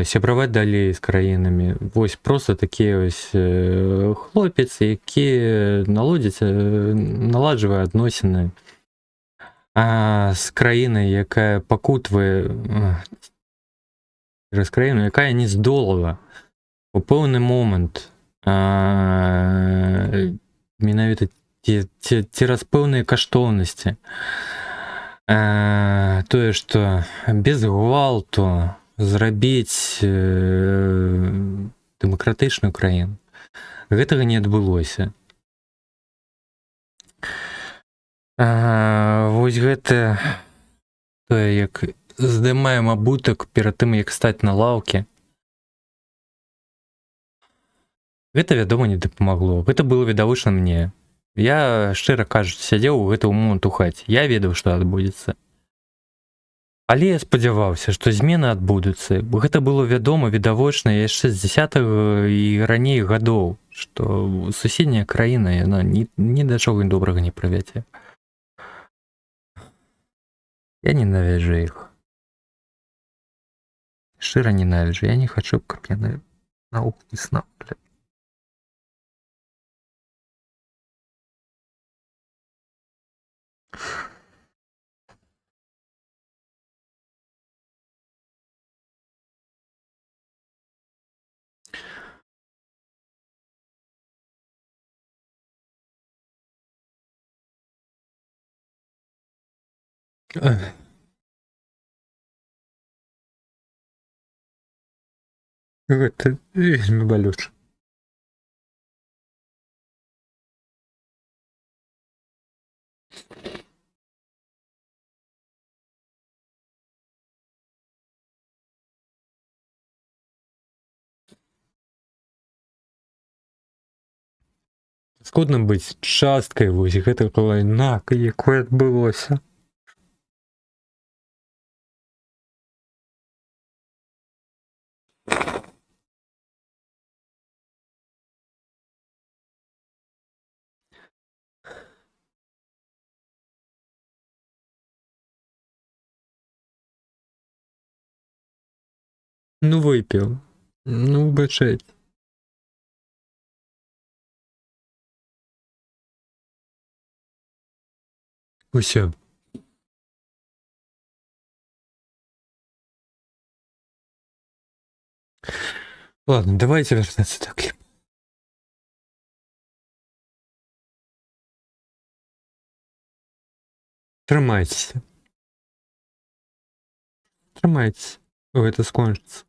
Speaker 1: сябраваць далей з краінамі. Вось просто такі ось хлопец, які наладжвае адносіны з краінай, якая пакутвае з краіну, якая не здолала у пэўны момант менавіта цераз пэўныя каштоўнасці. Тое, што без гвалту зрабіць дэмакратычную краіну. Гэтага не адбылося. Вось гэта тое, як здымаем абутак перад тым, як стаць на лаўкі. Гэта, вядома, не дапамагло. Гэта было відавочна мне. Я, шчыра кажучы, сядзеў у гэты момант у хаце. Я ведаў, што адбудзецца. Але я спадзяваўся, што змены адбудуцца. Гэта было вядома, відавочна яшчэ з 10-х і раней гадоў, што суседняя краіна, яна ні да чого добрага не прывядзе. Я ненавіджу іх. Шчыра ненавіджу. Я не хачу, каб яны наогул існавалі. Гэта вельмі балюча. Складна быць часткай вось гэтага лайна, якое адбылося. Ну выпіў. Ну выбачайце. Усё. Ладно, давайте вяртацца да кліпа. Трымайцеся. Трымайцеся. Гэта скончыцца.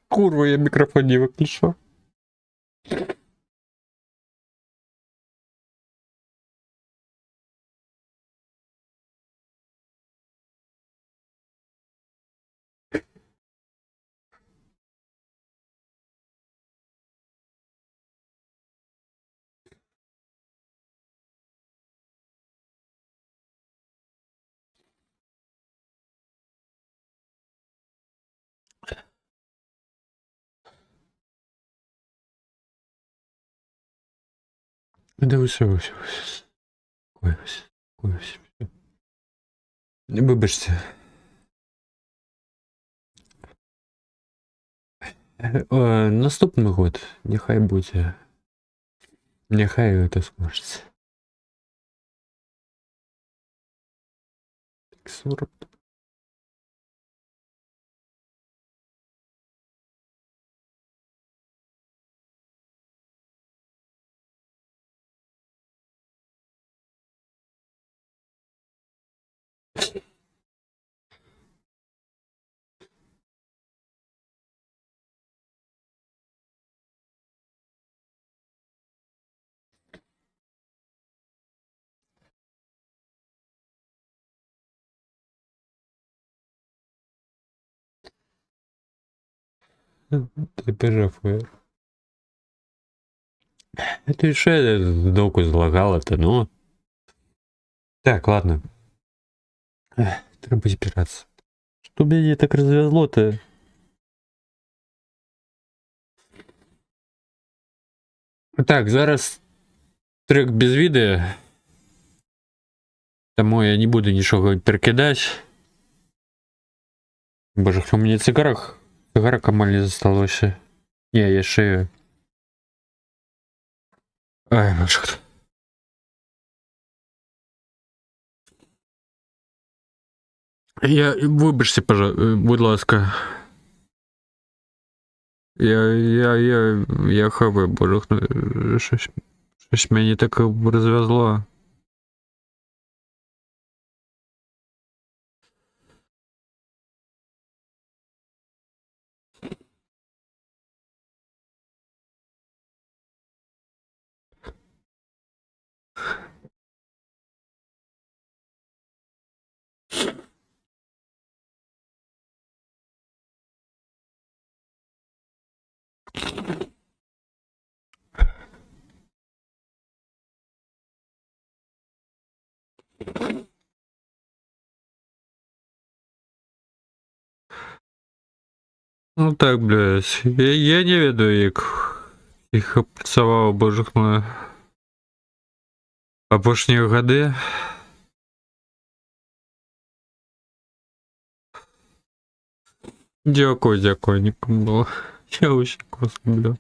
Speaker 1: Курва, я микрофон не выключил. Да все. Успокоюсь. Вибачте. Наступний год. Нехай буде. Нехай это сможете. Так, 40. Тепер АФР. Это еще доку залагало-то, ну. Так, ладно. Треба збиратися. Что меня так развезло-то? Так, зараз трек без відео. Тому я не буду нічого перекидати. Боже, хто мені цигарок амаль не зосталося. Ні, я ще... Ай, боже, хто. Вибачте, будь ласка. Я хаваю, боже, щось мені так розвезло. Ну так, блядь. Я не ведаю, як їх опрацював, боже мой. Апошні годи. Дякую, нікому було. Я вообще косу, бля.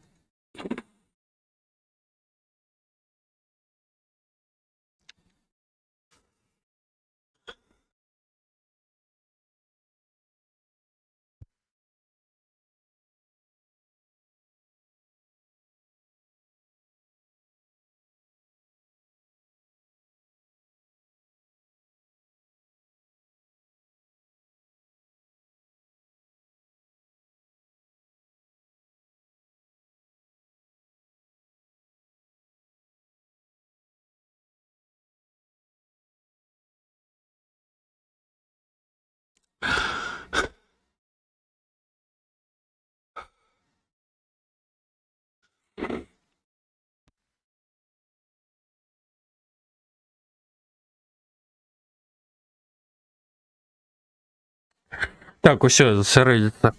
Speaker 1: Так, усе, зосередиться.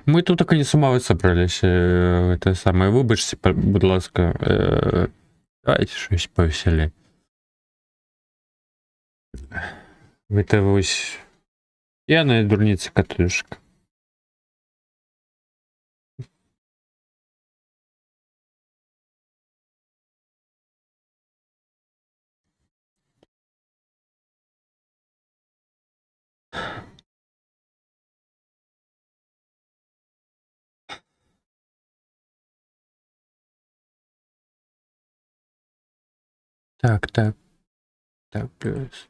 Speaker 1: Мы тут так і не сумаваць сабраліся. Это самае, выбачце, будь ласка. Давайте щось повеселей. Это вось... Я на дурніцы катушка. Так, так. Так, плюс.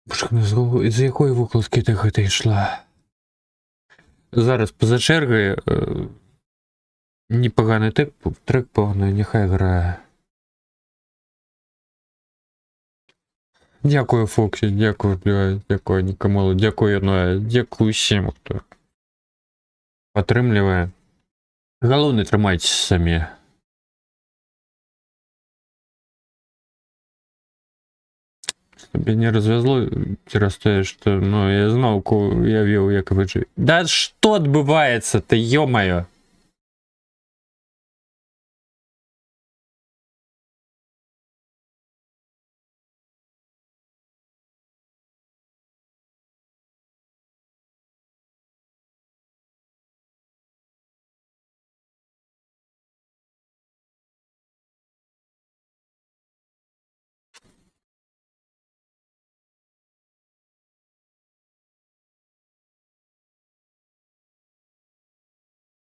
Speaker 1: Боже, з якої вукладки ти гэта йшла? Зараз поза чергай непоганий трек повний, нехай грає. Дякую, Фоксі, дякую, блядь, дякую, Нікомолу, дякую, Ноя, дякую всім, хто підтримує. Головне, тримайтеся самі. Тебе не развезло через то, что, ну, я знал, я вел, якобы же. Да что отбывается-то, ё-моё?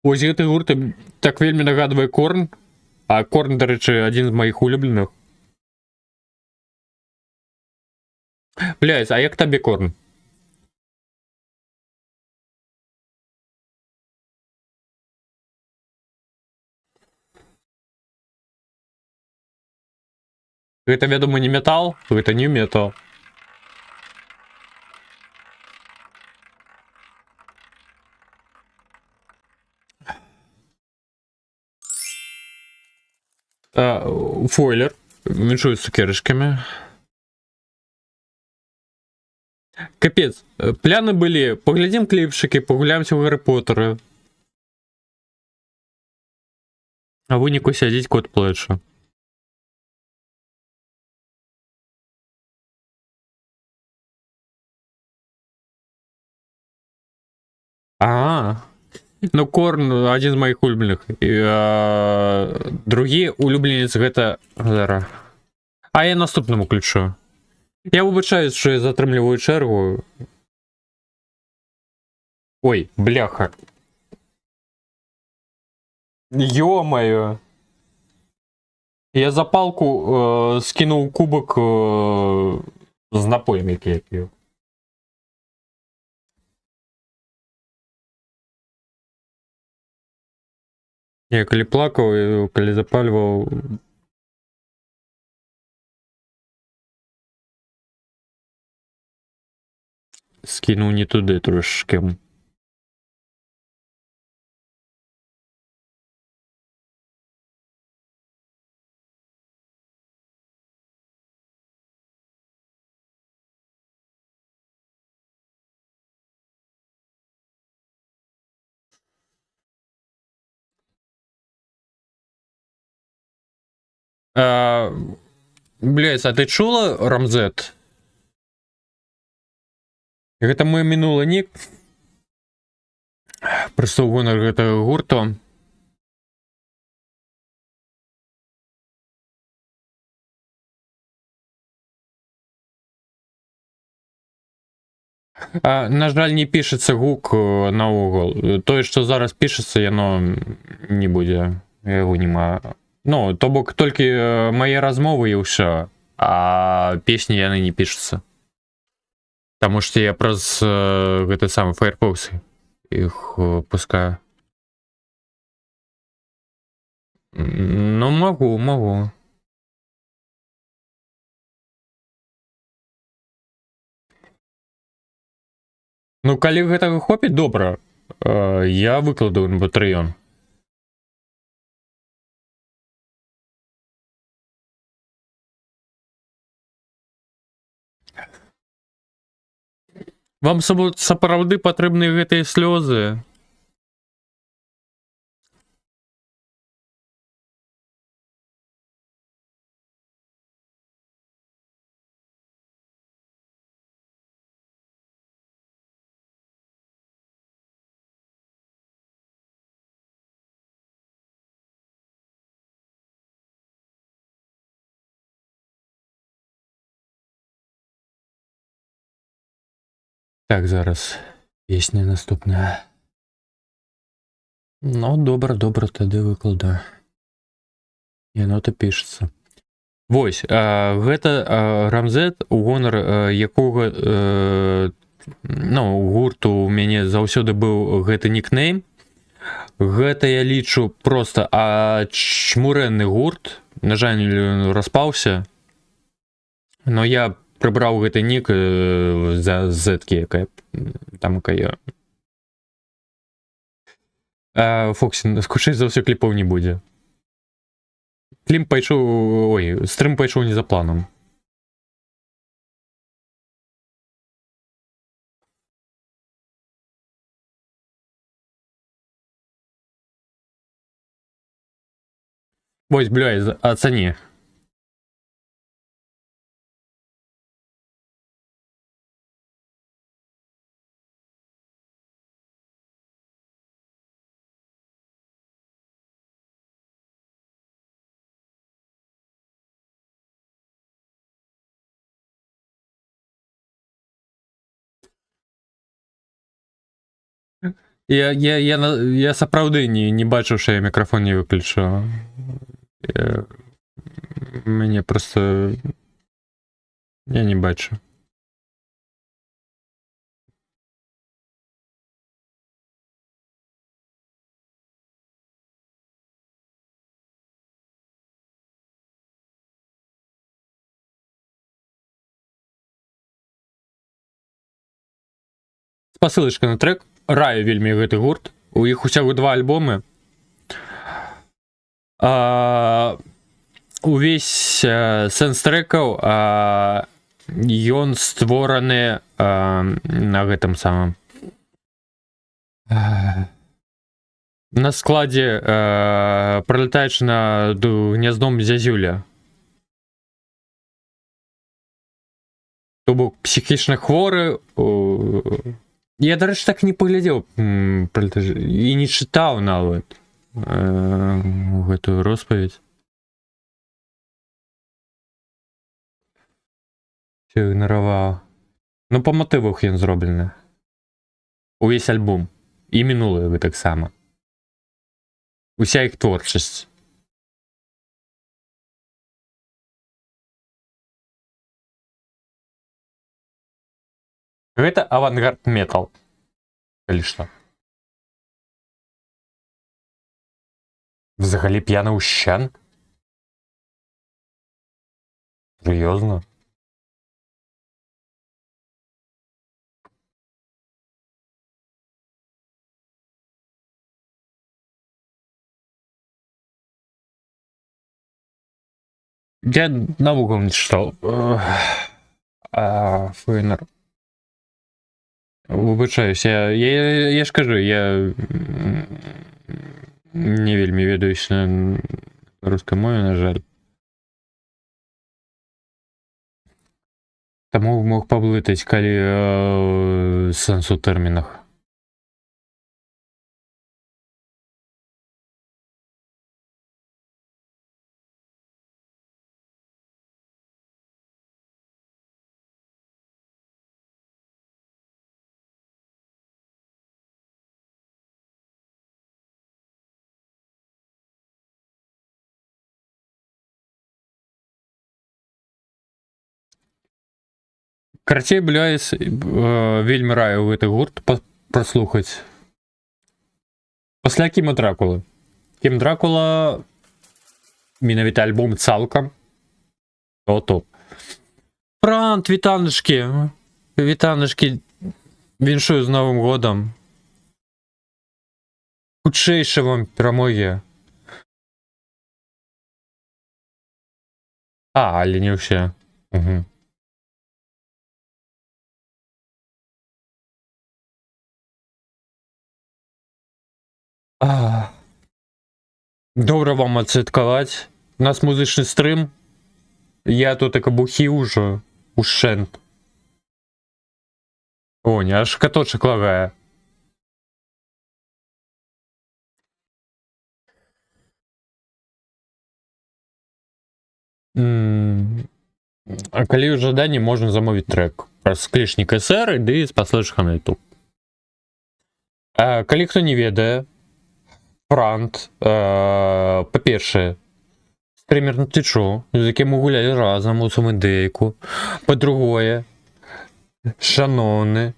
Speaker 1: Ось гэты гурт так вельмі нагадвае Корн, а Корн, да рэчы, адзін з маіх улюбленых. Блядь, а як табе Корн? Гэта, вядома, не метал, гэта не метал. Фойлер, віншую з цукерышкамі. Капец, пляны былі, паглядзім кліпчыкі, пагуляемся ў Гаррі Поттера. А выніку сядзіць кот плача. Ну Корн адзін з маіх улюбленых. Другі улюбленец гэта... А я наступнаму ключу. Я выбачаюсь, що я затрымліваю чергу. Ой, бляха. Ё-моё. Я за палку скинуў кубок з напоем, які я п'ю. Я калі плакаў, калі запальваў... Скинуў не туды трошки. Блядь, а ты чула, Рамзет? Гэта мой мінулы нік. Просто ў гонар гэтага гурту. На жаль, не пішацца гук наогул. Тое, што зараз пішацца, яно не будзе. Яго нема. Ну, то бок толькі мае размовы і ўсё. А песні яны не пішуцца. Таму што я праз гэты самы Firefox іх пускаю. Ну, магу. Ну, калі гэтага хопіць, добра. Я выкладу на Patreon. Вам сапраўды патрэбны гэтыя слёзы? Так, зараз. Песня наступная. Ну, добра, тады выкладу. Яно то пішацца. Вось, гэта Рамзет, у гонар якога ну, гурту у мяне заўсёды быў гэты нікнейм. Гэта я лічу просто чмурэнны гурт. На жаль, распаўся. Но я прыбраў гэты нік за зеткі, якая там якая. Фоксін, хутчэй за ўсё кліпоў не будзе. Кліп пайшоў, ой, стрым пайшоў не за планам. Вось, бля, ацані. Я сапраўды не бачыў, што я мікрафон не выключу. Мяне просто... Я не бачу. Спасылачка на трек. Раю вельмі гэты гурт. У іх усяго 2 альбомы. Увесь сэнс трекаў ён створаны на гэтым самым. На складзе пролетаючы над гняздом зязюля. То бок псіхічна хворы. Я, дарэчы, так не паглядзеў і не чытаў нават гэтую роспаведь. Всё ігнараваў. Ну, па матывах ён зроблены. Увесь альбом. І мінулыя вы таксама. Уся іх творчасць. Гэта авангард метал. Калі што. Взагалі п'яны ўшчан? Сур'ёзна? Я навогул не чытаў. Фэйнер. Выбачаюся, я ж кажу, я не вельмі ведаюся на рускай мове, на жаль. Таму мог паблытаць, калі сэнс у тэрмінах. Карацей, блясь, вельмі раю гэты гурт праслухаць. Пасля Кіма Дракулы. Кім Дракула, менавіта альбом цалкам. То. Франт, вітаночки. Вітаночки. Віншую з Новым годам. Хутчэйшай вам перамогі. Але не ўсе. Угу. А, добре вам відсвяткувати. У нас музичний стрим. Я тут і кабухи уже. Ушент. О, не, аж каточек лагає. А коли в жаданні можна замовити трек. З клішнік SR, іди з паслежка на YouTube. Коли хто не ведае, Франт, па-першае, стрімер на Твічу, з яким мы гулялі разам у самадейку. Па-другое, шановны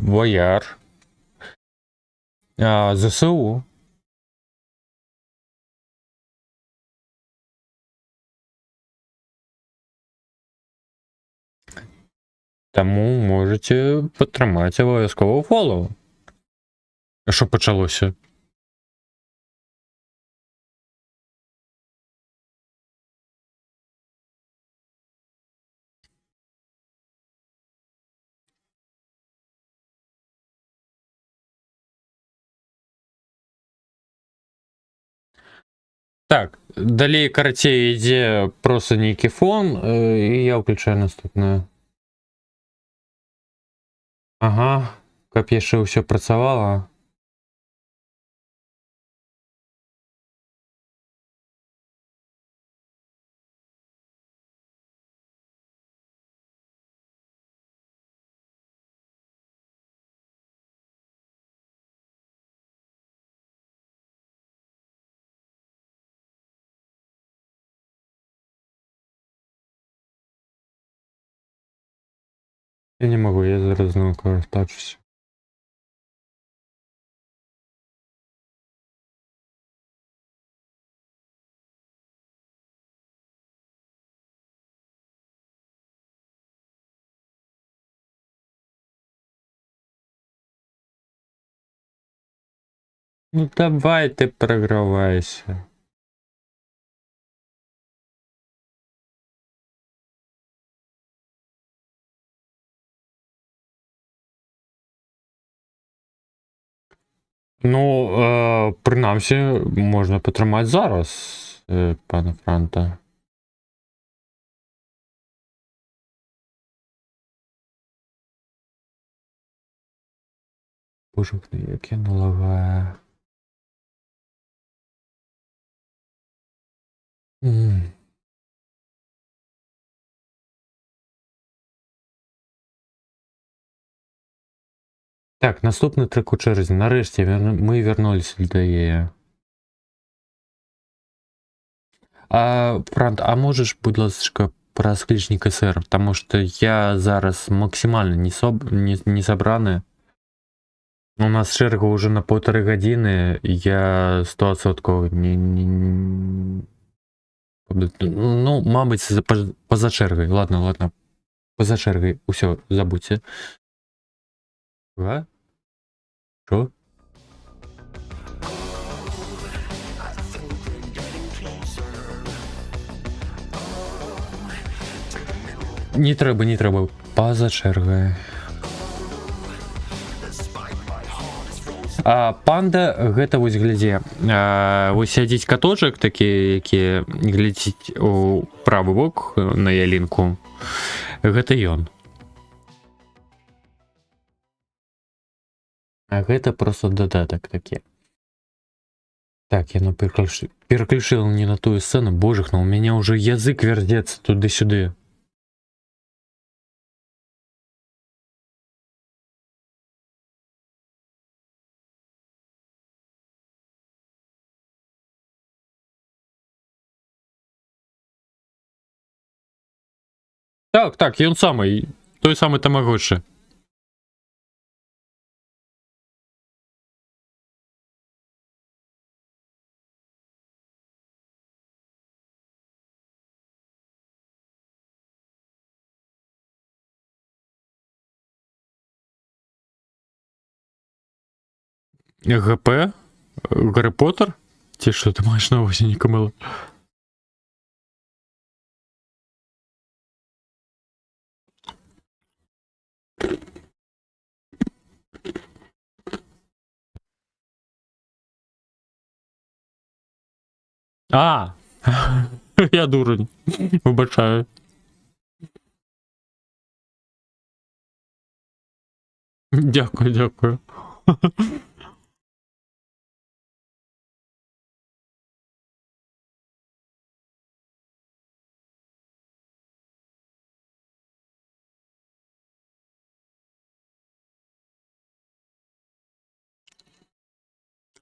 Speaker 1: вояр, ЗСУ. Таму можете падтрымаць абавязкова фоллоу. А що пачалося? Так, далей карацей ідзе проста нейкі фон, і я ўключаю наступнае. Ага, каб яшчэ ўсё працавала. Я не магу, я зараз зноў карыстачуся. Ну давай ты прагравайся. Ну, прынамсі, можна падтрымаць зараз, пана Франта. Боже, як яно лагае. Так, наступны трек у чэрзе. Нарэшце мы вярнуліся да яе. Франт, а можаш, будь ласачка, праз клічнік SR, таму што я зараз максімальна не сабраны. У нас чэрга ўжо на 1,5 гадзіны, я 100% ну, мабыць, па-за чэргай. Ладно. Па-за чэргай. Усё, забудзьце. Шо? Не трэба. Па-за чэргай. Панда, гэта вось глядзе. Вось сядзіць каточак такі, які глядзіць у правы бок на ялінку. Гэта ён. А гэта просто дадатак такі. Так, яно пераключила не на тую сцену. Божых, но у мяне ўжо язык вярзецца туды-сюды. Так, ён самы, той самы тамагочы. ГП? Гаррі Поттер? Ці што ты маеш на ўвазе, Нікамела? А! Я дурень. Вибачаю. Дякую, дякую.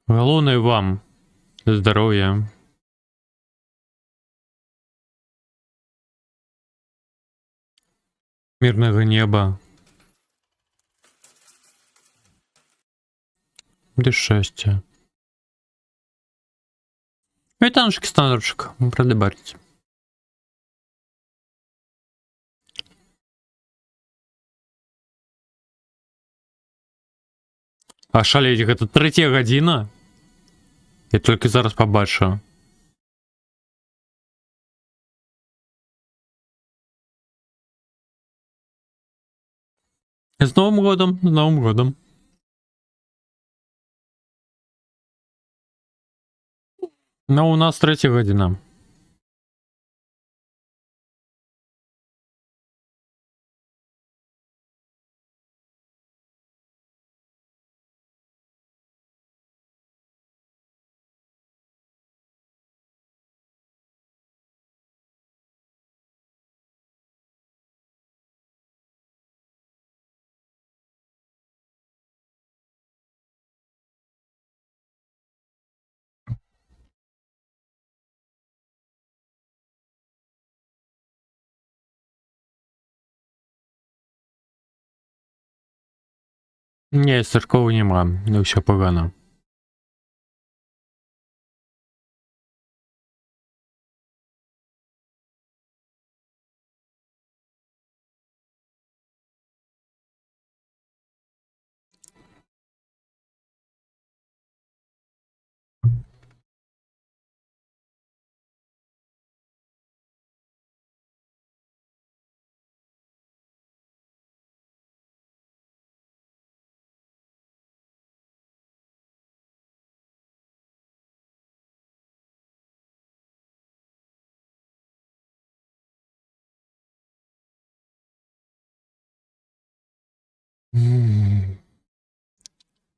Speaker 1: Головне вам здоров'я. Мирного неба. Да щастя. Вітанушки, станочок. Продебарить. А шалеть, гэта третя гадзіна? Я толькі зараз побачив. З Новим годом, з Новим годом. Ну, у нас третя година. Ні, церкову нема, не все погано. М.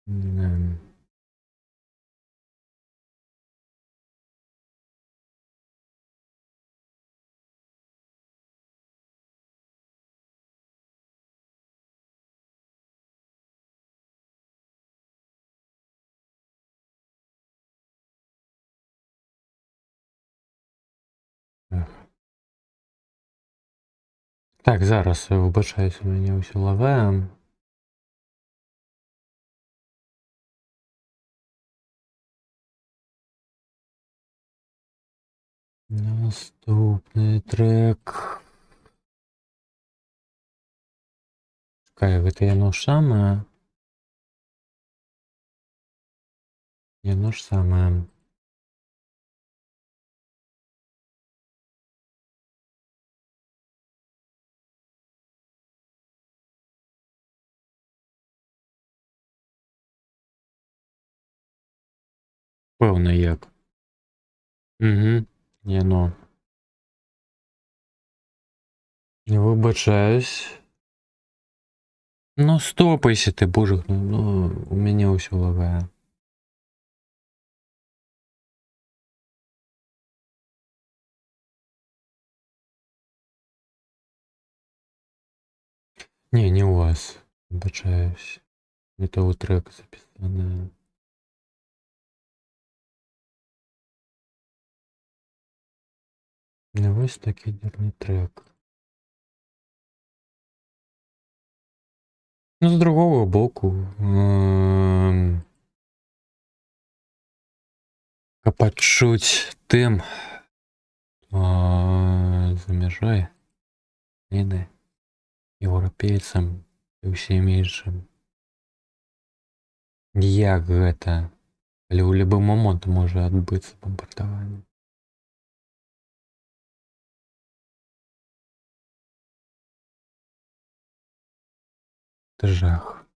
Speaker 1: М. Так, зараз вибачаюсь, у мене все лагає. Наступний трек. Чекай, гэта яно ж самае. Яно ж самае. Пэўна як. Угу. Яно. Вибачаюсь. Ну, стопайся ты, боже, ну, у мяне ўсё лагае. Не у вас. Вибачаюсь. Не того трек записаны. Не вось такий дурний трек. Ну, з другого боку. Почуть тим за межой війни європейцам і усім іншим. Як гэта? Але ў любы момант можа адбыцца бомбардаванне. Це жах.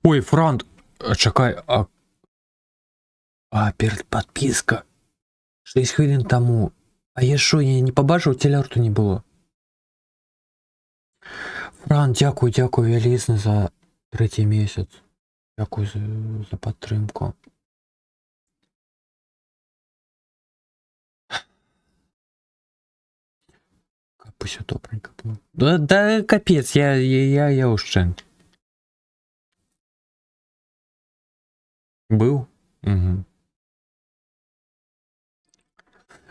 Speaker 1: Ой, Франт, чекай, а А, перед подписка. 6 хвилин тому. А я що, я не побачив, телеарту не було. Фран, дякую, велізне за 3-й місяць. Дякую за підтримку. Капусь добренько було. Да капець, я ущент. Був? Угу.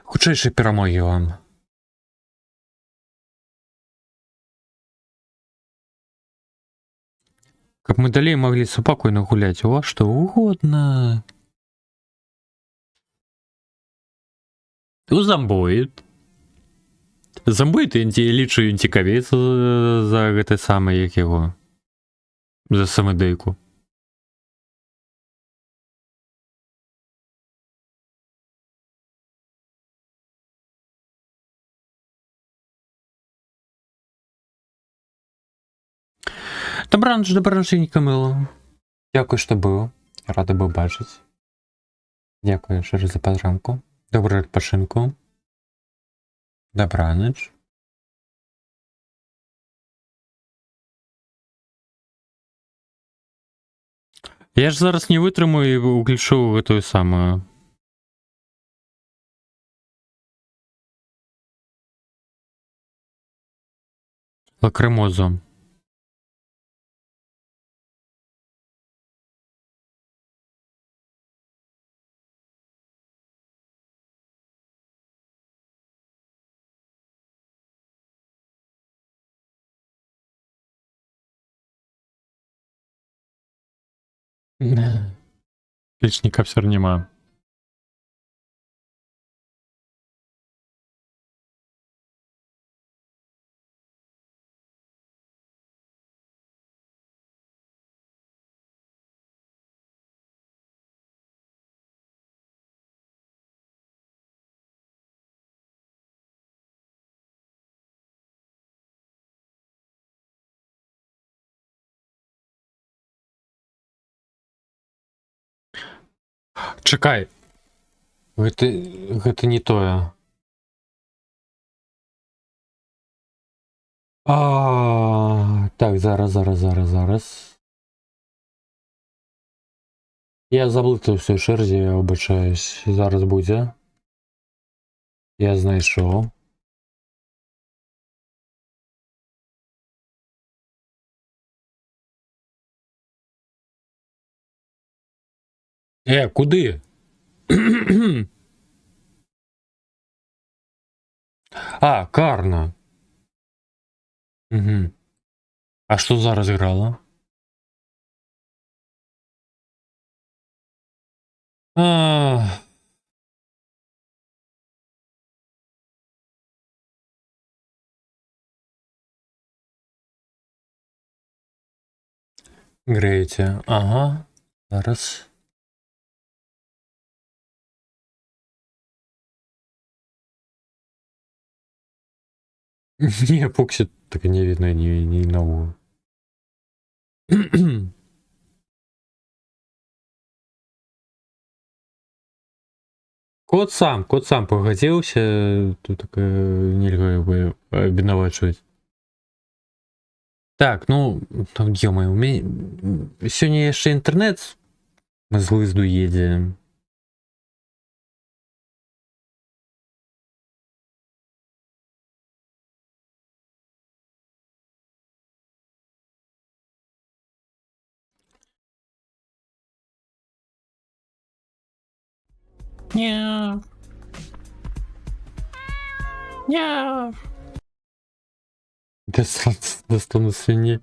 Speaker 1: Хутчайшай перамогі вам. Каб мы далей маглі спокойно гуляць, у вас што угодно. У Замбоид. Замбоид я лічу ён цікавей за гэты самы, як яго. За самадейку. Добраніч, Камило. Дякую, що був. Рада був бачити. Дякую ще раз за підтримку. Доброго відпочинку. Добраніч. Я ж зараз не витримаю і уключу гэтую самую. Лакримозу. Лічніка все нема. Чекай. Гэта не тое. Так, зараз. Я заблытаўся ў чэрзе, я выбачаюсь. Зараз будзе. Я знайшоў. Куды? Карна. Угу. А што зараз грала? Греете. Ага. Зараз. Не, Фоксі так не видно, не нового. Кот сам пагадзіўся, тут нельга его абвінавачваць. Так, ну, ё-моё, сёння яшчэ інтэрнэт з глызду едзе. Няу. Няу. Достану свиньи.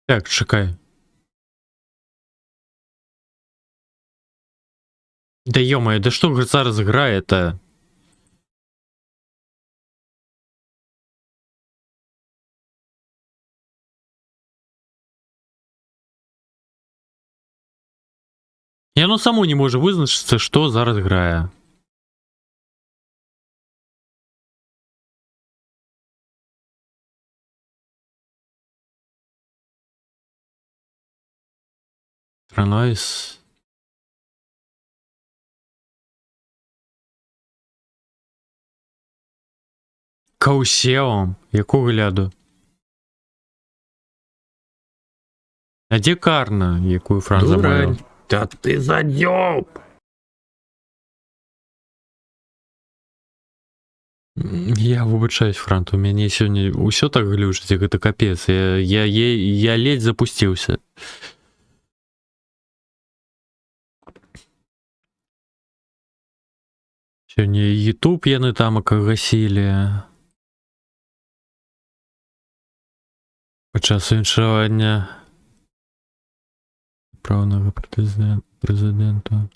Speaker 1: Так, чекай. Да ё-моё, да что зараз грае-то? Яно само не можа вызначыцца, што зараз грае. Транойс. Каусеум? Якога ляду? А дзе карна, якую Фран замовіў? Да ты задёб! Я выбачаюсь, Франт, у мяне сёння ўсё так глючыць, гэта капец. Я ледзь запусціўся. Сёння YouTube яны тамак гасілі. Падчас віншавання праўнага прэзідэнта.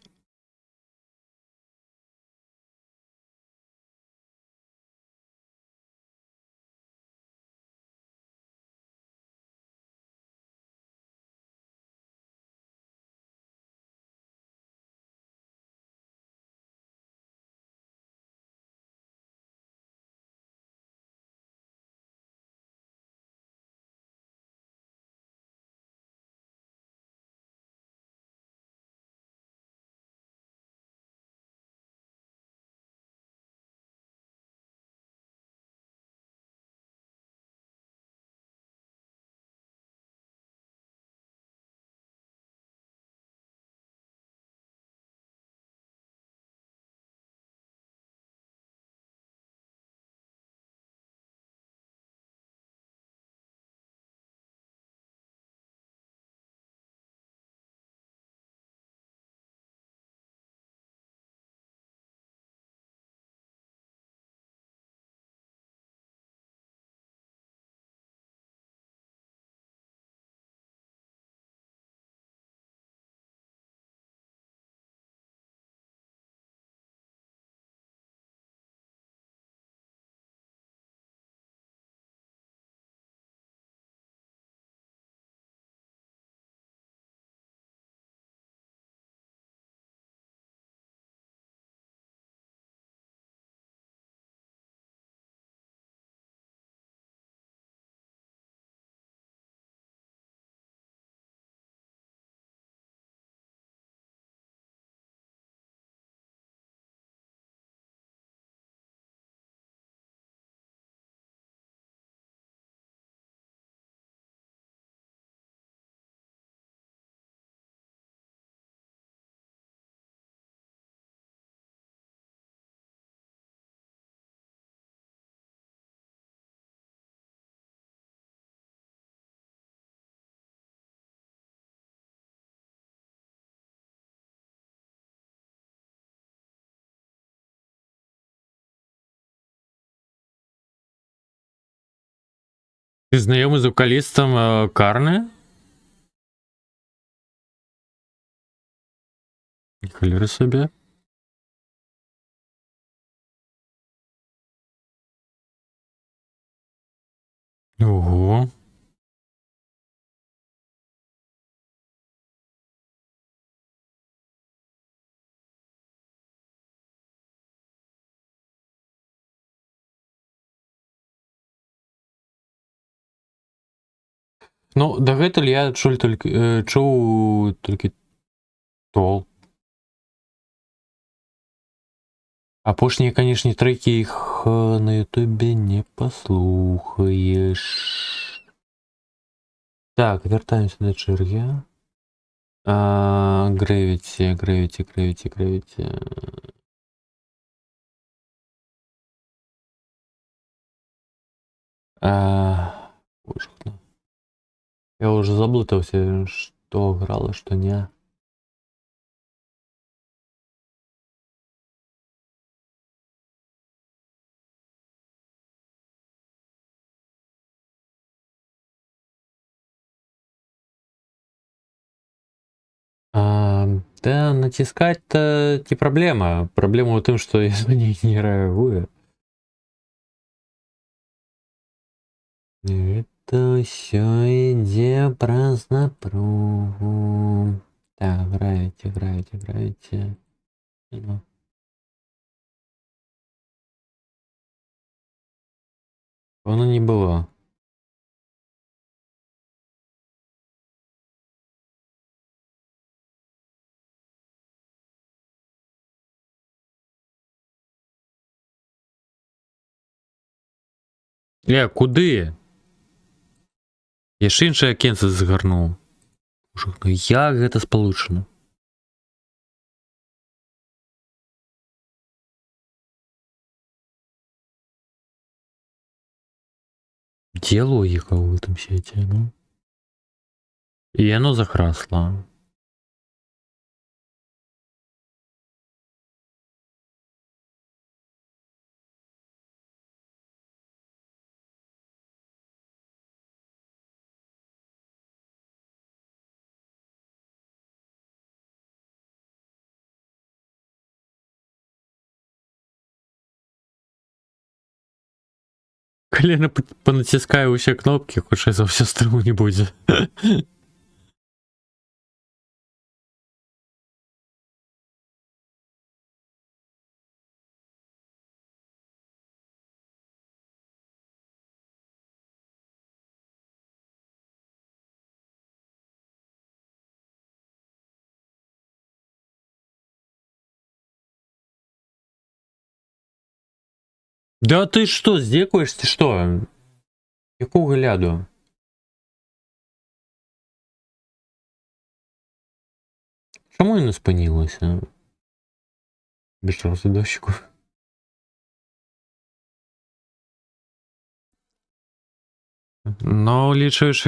Speaker 1: Ты знаёмы з вакалістам Карны? Халеры сабе. Ого. Ну, дагэтуль я чуў толькі тол. Апошнія, канешне, трэкі іх на Ютубе не паслухаеш. Так, вяртаемся да чэргі. Gravity. Боже, я уже заблытаўся, што грала, што не. Да, натискать-то не проблема. Проблема в том, что я на них не реагую. Это все идея празднопругу. Так, граете. Ну. Воно не было. Куди? Я ж інше акенце згарнув. Ну як гэта спалучана? Где логика в этом свете, ну? И оно захрасло. Колено понатискаю усе кнопки, хутчэй за ўсё струму не будзе. Да ты что, здзекуешься, что? Якога ляду? Чаму яно спынілася? Без часу дощику. Но лічыш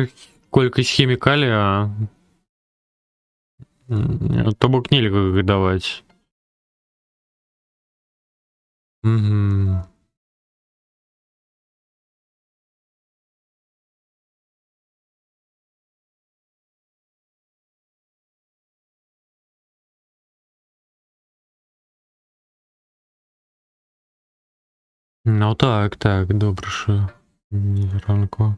Speaker 1: колькасць хімікалія, то бок нельга даваць. Угу. Ну так, добре, що ні ранку.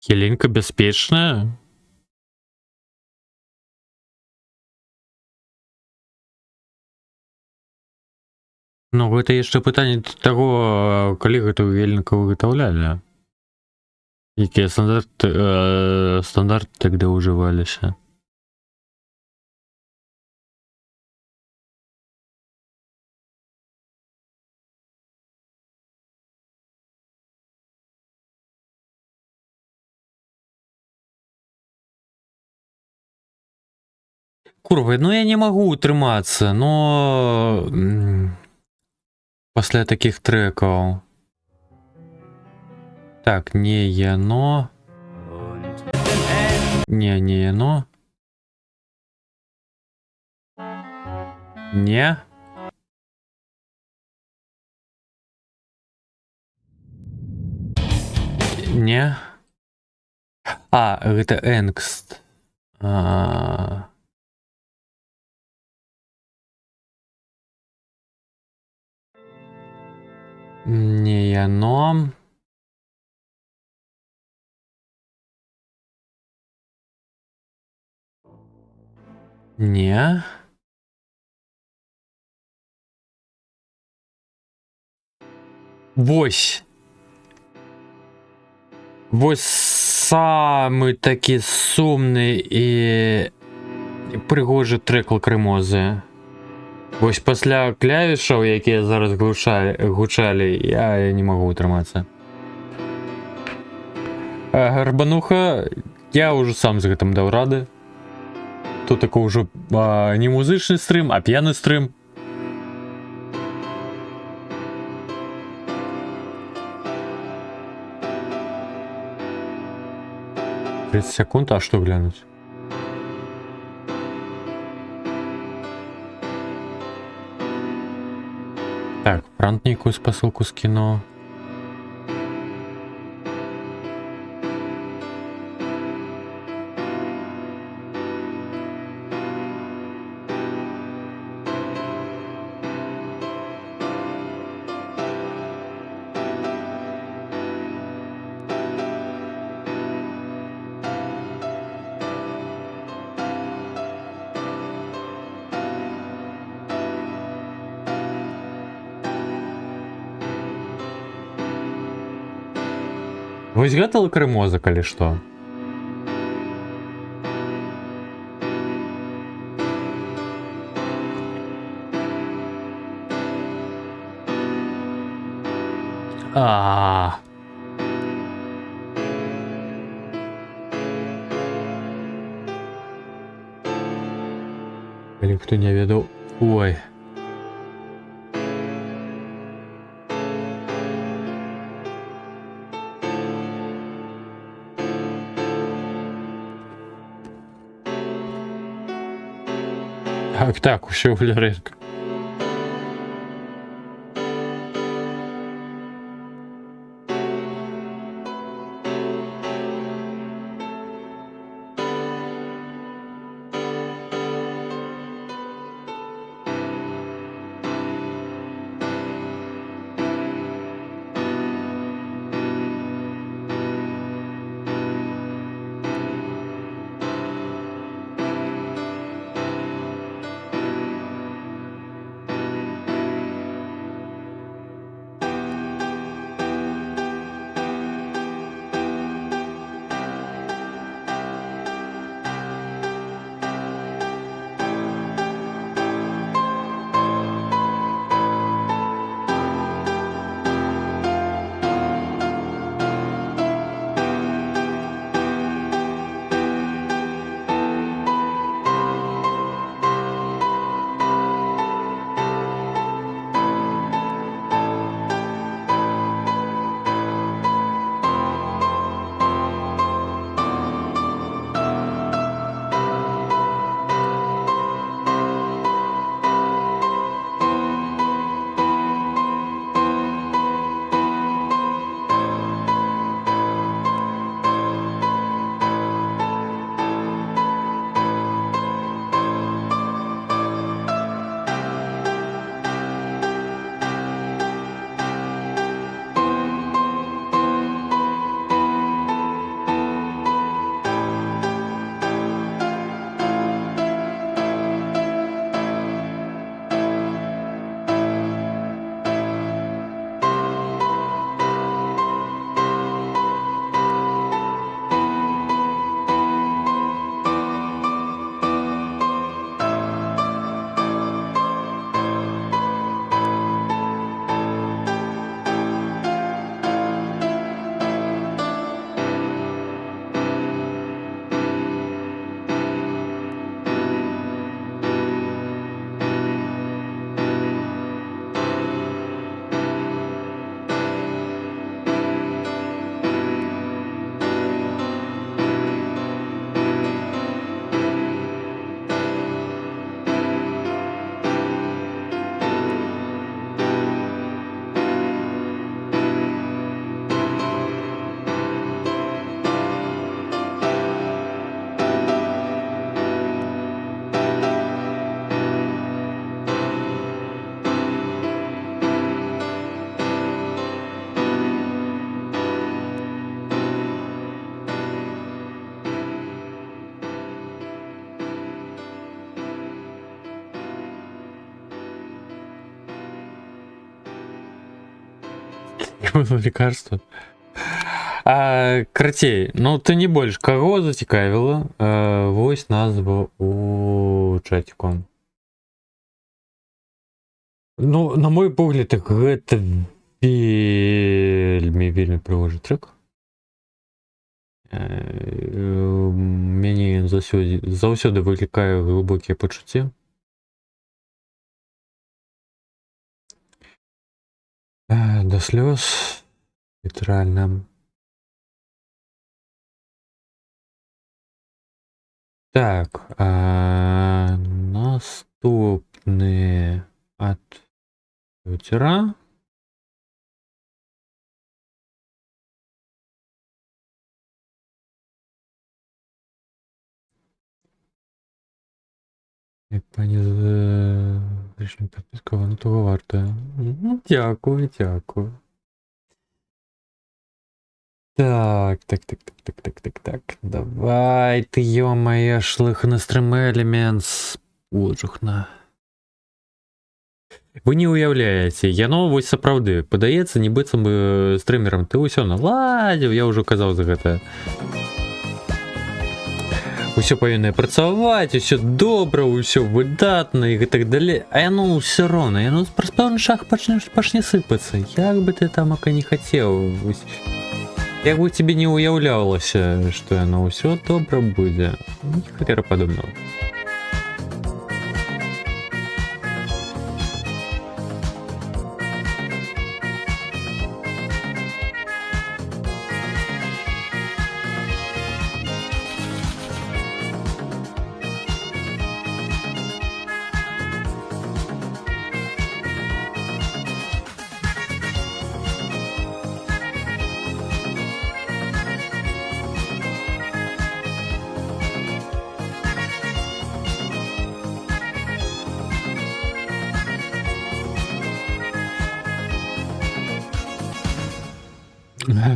Speaker 1: Хеленька бяспечная? Ну, гэта яшчэ пытанне таго, калі гэта Еленка выгатаўлялі. Якія стандарты тогда ўжываліся? Курва, ну я не магу утрымацца, но пасля такіх трэкаў. Так, не яно. Не яно. Не. Не. А, гэта Энгст. Не яно. Не. Вось. Вось самы такі сумны і прыгожы трэк Лакрымозы. Вось пасля клавішаў, якія зараз гучалі, я не магу утрымацца. Гарбануха, я ўжо сам з гэтым даў рады. Тут такой ўжо не музычны стрым, а п'яны стрым. — 30 секунд, а што глянуць? Так, Франт нейкую спасылку з кіно. Вось гэта лакрымоза, калі што. Калі хто не ведаў, ой. Так, усё рэдка. Лекарства. Карацей, ну ты не больш каго зацікавіла, вось назва у чаціку. Ну, на мой погляд, гэта вельмі прыгожы трек. Мяне ён заўсёды выклікае глыбокія пачуцці. Да слёз, літаральна. Так, наступны ад Ютера. Як пані зрішні підпискова, ну того варте. Ну, дякую. Так. Давай, ты, ё-моё, шлых на стрім Elements. Ожухна. Вы не уяўляеце, яно вось сапраўды падаецца, нібыццам бы стрымерам ты ўсё наладзіў, я ўжо казаў за гэта. Усё павінна працаваць, усё добра, усё выдатна і так далей, а яно ўсё роўна, яно праз пэўны шаг пачне сыпацца, як бы ты тамака не хацеў, як бы тебе не уяўлялася, што яно ўсё добра будзе, ні хера падобнага.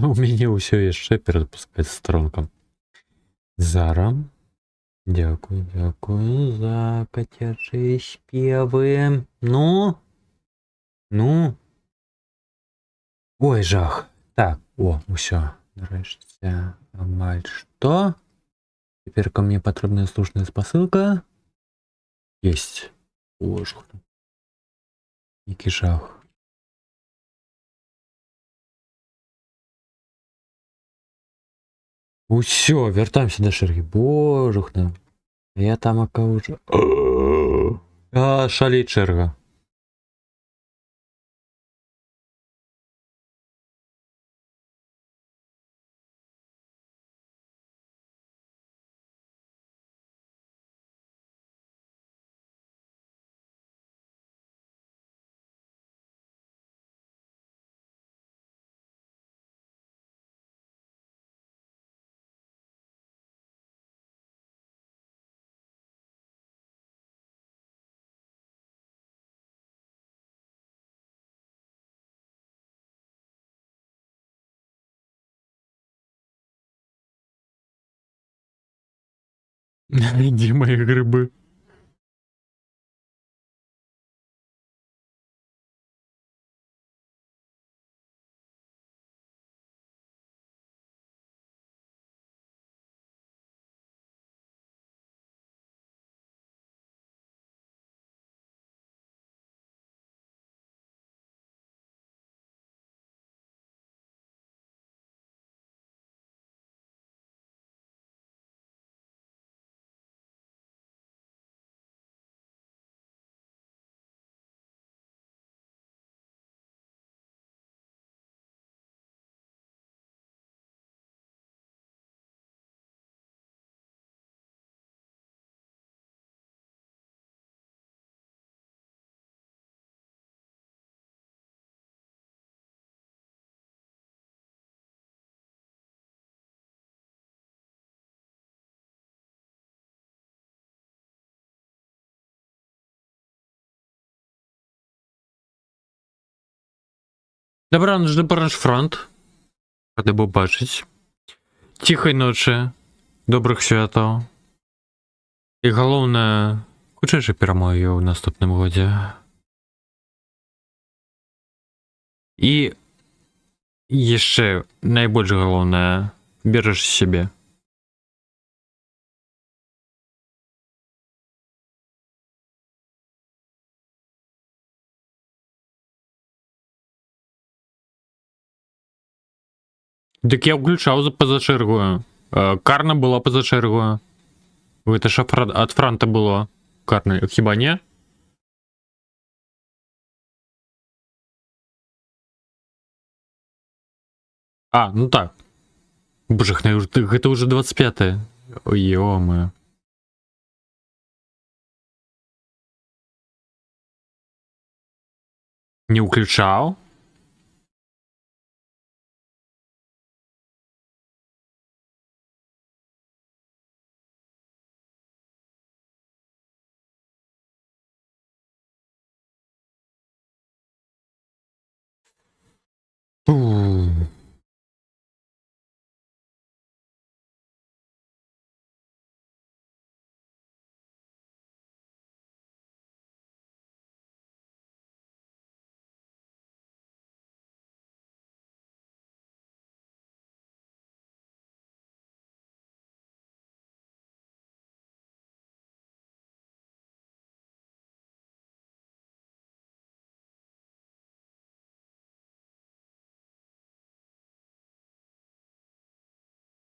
Speaker 1: У мяне ўсё яшчэ перадпускаць стронкам. Зара. Дякую за кацячыя спевы. Ну. Ой, жах. Так, усё. Нарэшце амаль што. Цяпер ко мне патрэбная слушная спасылка. Есть. Ожух. Які жах. Усё, вяртаемся да шэргі. Божухна. Я тамака ўжо... шалей чэрга. Где мои грибы? Добраніч, фронт. Рады быў бачыць. Ціхай ночы, добрых святаў. І галоўнае, хутчэйшай перамогі ў наступным годзе. І яшчэ найбольш галоўнае, бераж сябе. Так я включав за поза чергою. Карна була поза чергою. Це ж від фронта було. Карна, хіба ні? А, ну так. Боже, гэта уже 25-е. Ой, ё-моё. Не уключаў? Фу.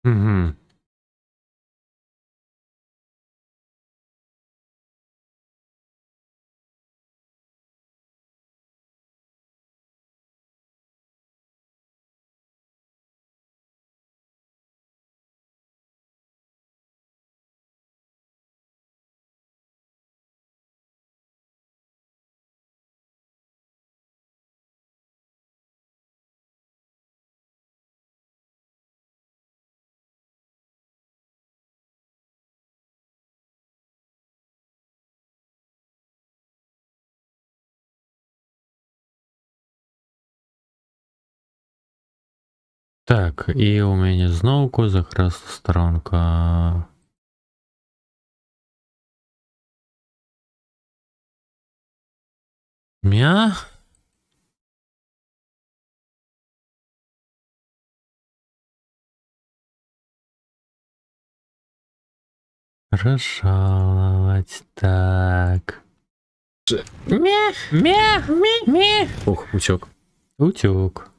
Speaker 1: Угу. Так, і у мяне зноўку закрас старонка. Мя? Разжаловать. Так. Мя, мя, мя, мя. Ох, утек. Утек.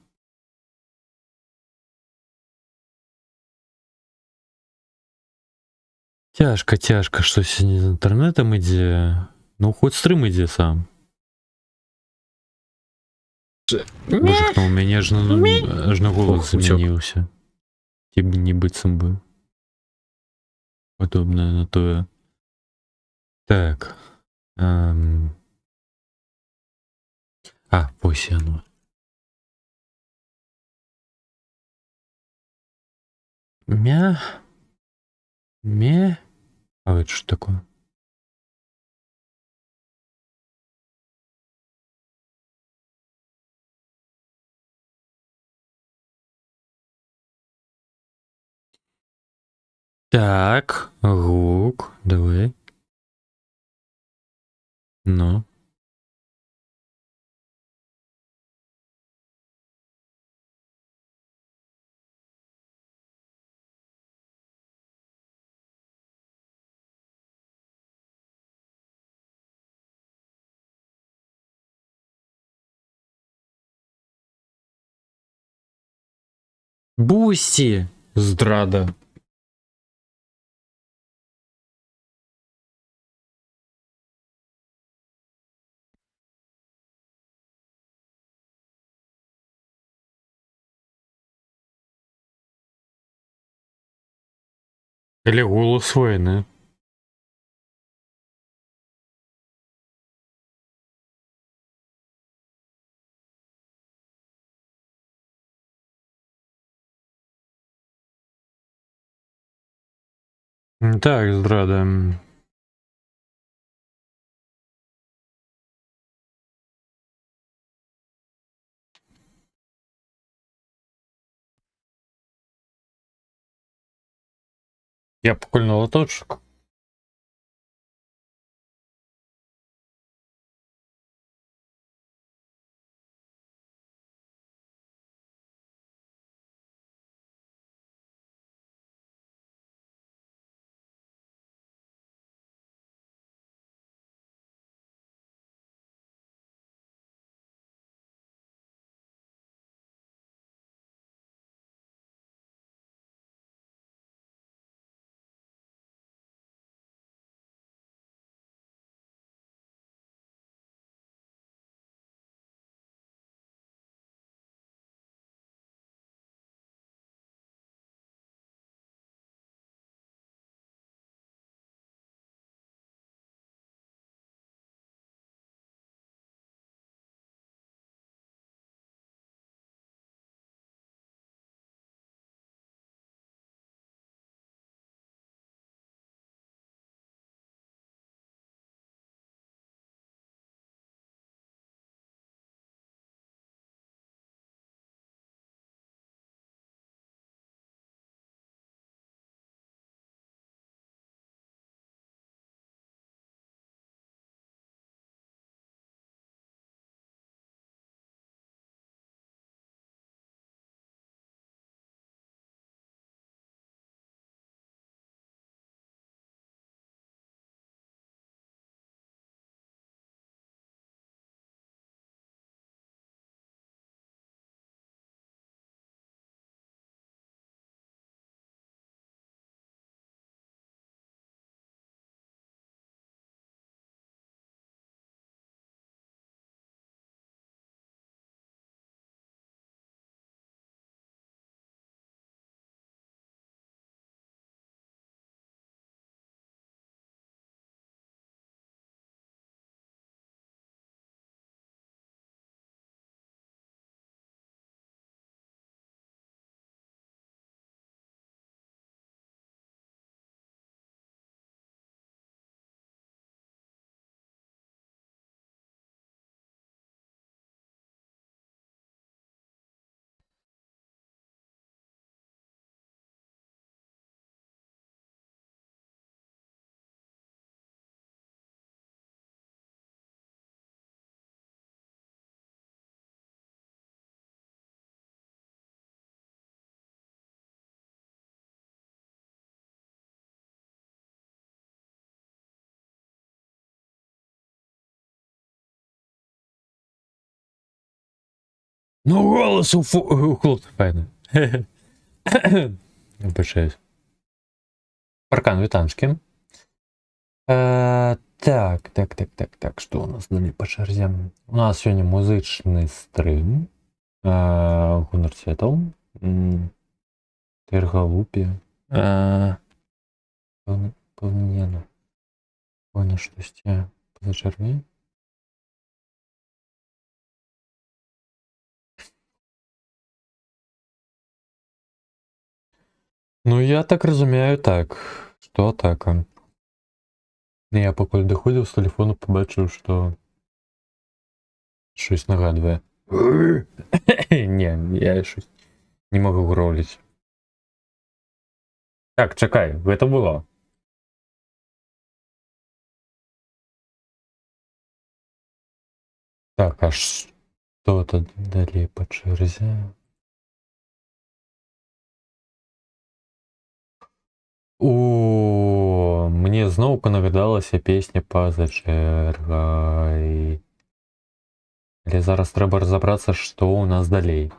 Speaker 1: Цяжка, штось не з інтернетом ідзе. Ну, хоць стрым ідзе сам. Боже, у мяне ж на голос змяніўся. Ці б не быццам бы. Падобнае на тое. Так. А, вось яно. Мя. Ме. А это что такое? Так, гук, давай. Ну. Бусти! Здрада. Или голос войны. Так, здрада. Я покуль на лоточек. Ну, голос у хлопця файний. Вибачаюсь. Паркан вітанчики. Так, что у нас далі по черзі? У нас сьогодні музичний стрим. Гуннер Цветов. Тергалупі. Повинен. Повинен щось поза черві. Ну, я так розумію, так. Що атака. Я поки доходив з телефону, побачив, що щось нагадує. Ні, я щось не можу гролити. Так, чекай, це було. Так, а що тут далі по черзі? О, мне знову нагадалася пісня «Поза чергою». Але зараз треба розібратися, що у нас далі.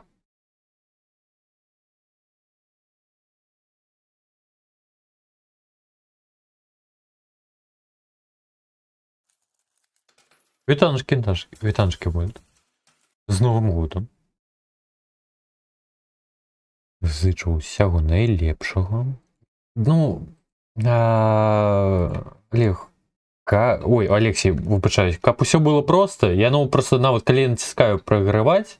Speaker 1: Вітаночки будуть. З Новим годом. Зичу усього найлепшого. Ну, Олег, ой, Алексей, вибачаюсь, каб усё было просто, яно просто нават калі я націскаю праграваць,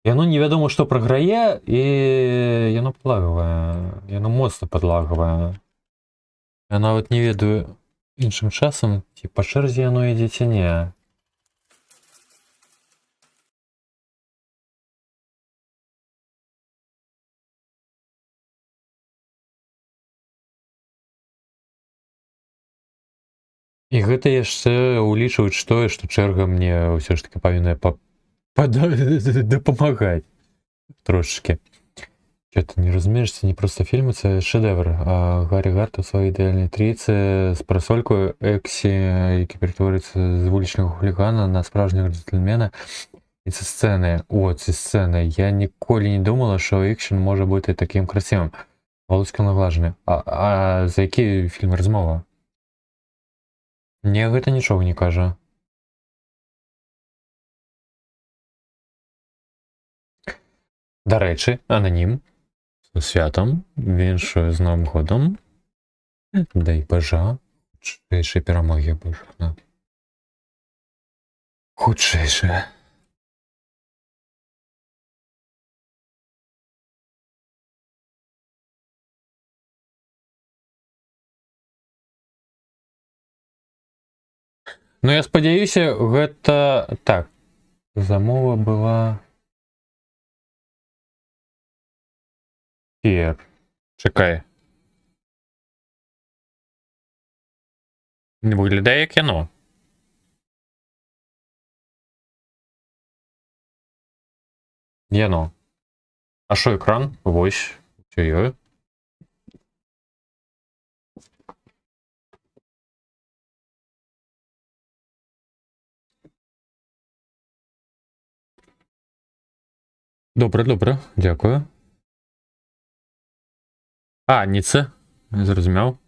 Speaker 1: яно невядома што праграе, і яно падлагавае, яно моцна падлагавае. Я нават не ведаю іншым часам, ці па чэрзе яно ідзе ці не. І гэта яшчэ улічваюць тое, што чэрга мне ўсё ж таки павінна дапамагаць трошачкі. Что-то не разумеешь, це не просто фільм, це шедевр. Гаррі Гарт у своїй ідеальній трійці з парасолькою Ексі, який перетворюється з вуличного хулігана на справжнього джентльмена. І ці сцени. Я ніколи не думала, що екшен може бути таким красивим. Волосько наглажене. А за який фільм розмова? Мне гэта нічого не кажа. До речі, анонім. З святом, віншую з Новим годом. Дай бажа. Хутчайшої перемоги бажана. Хутчайше. Ну, я спадзяюся, гэта... Так. Замова была... Чекай. Не виглядає як кіно. Яно. А що екран? Ось. Ой-ой. Добре, дякую. Не це. Не зрозумів.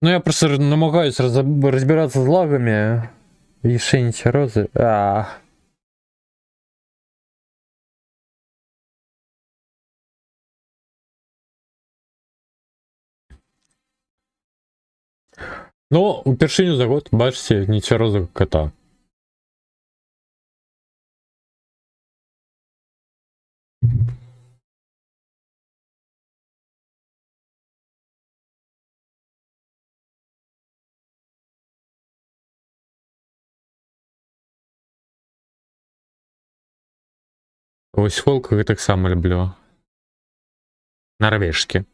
Speaker 1: Ну, я просто намагаюсь разбираться с лагами. Решение розы. Ну, упершыню за год, бачите, нецвярозага кота. Вось волка я таксама люблю. Нарвежскі.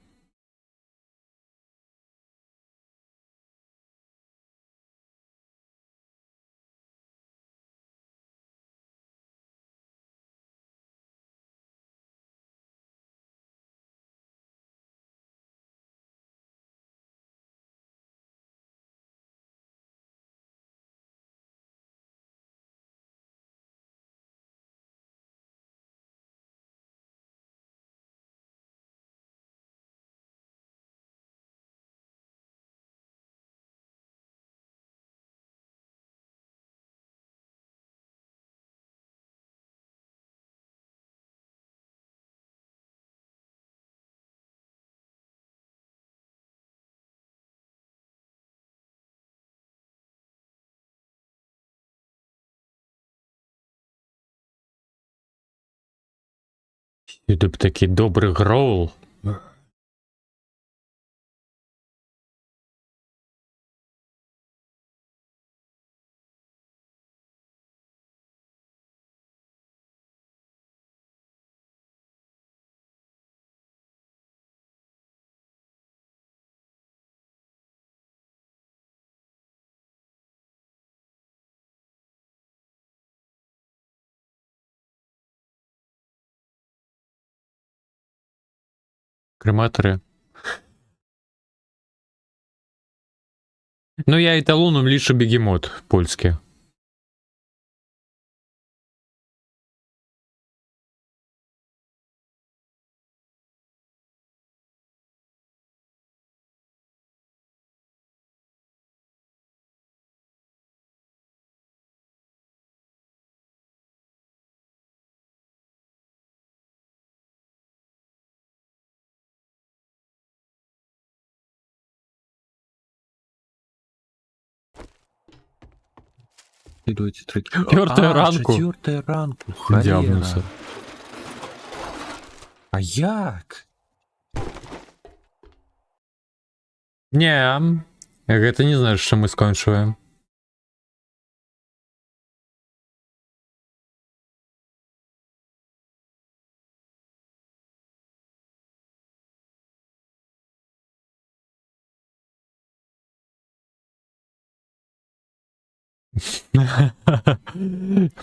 Speaker 1: Ютуб такий добрий гроул. Крематоры. Ну, я эталоном лише бегемот польский.
Speaker 3: Ідуть треки.
Speaker 1: Четвертая ранку.
Speaker 3: Четвертая ранку.
Speaker 1: Дябнувся.
Speaker 3: Холера. А як?
Speaker 1: Не, гэта не знаешь, що ми скончуємо.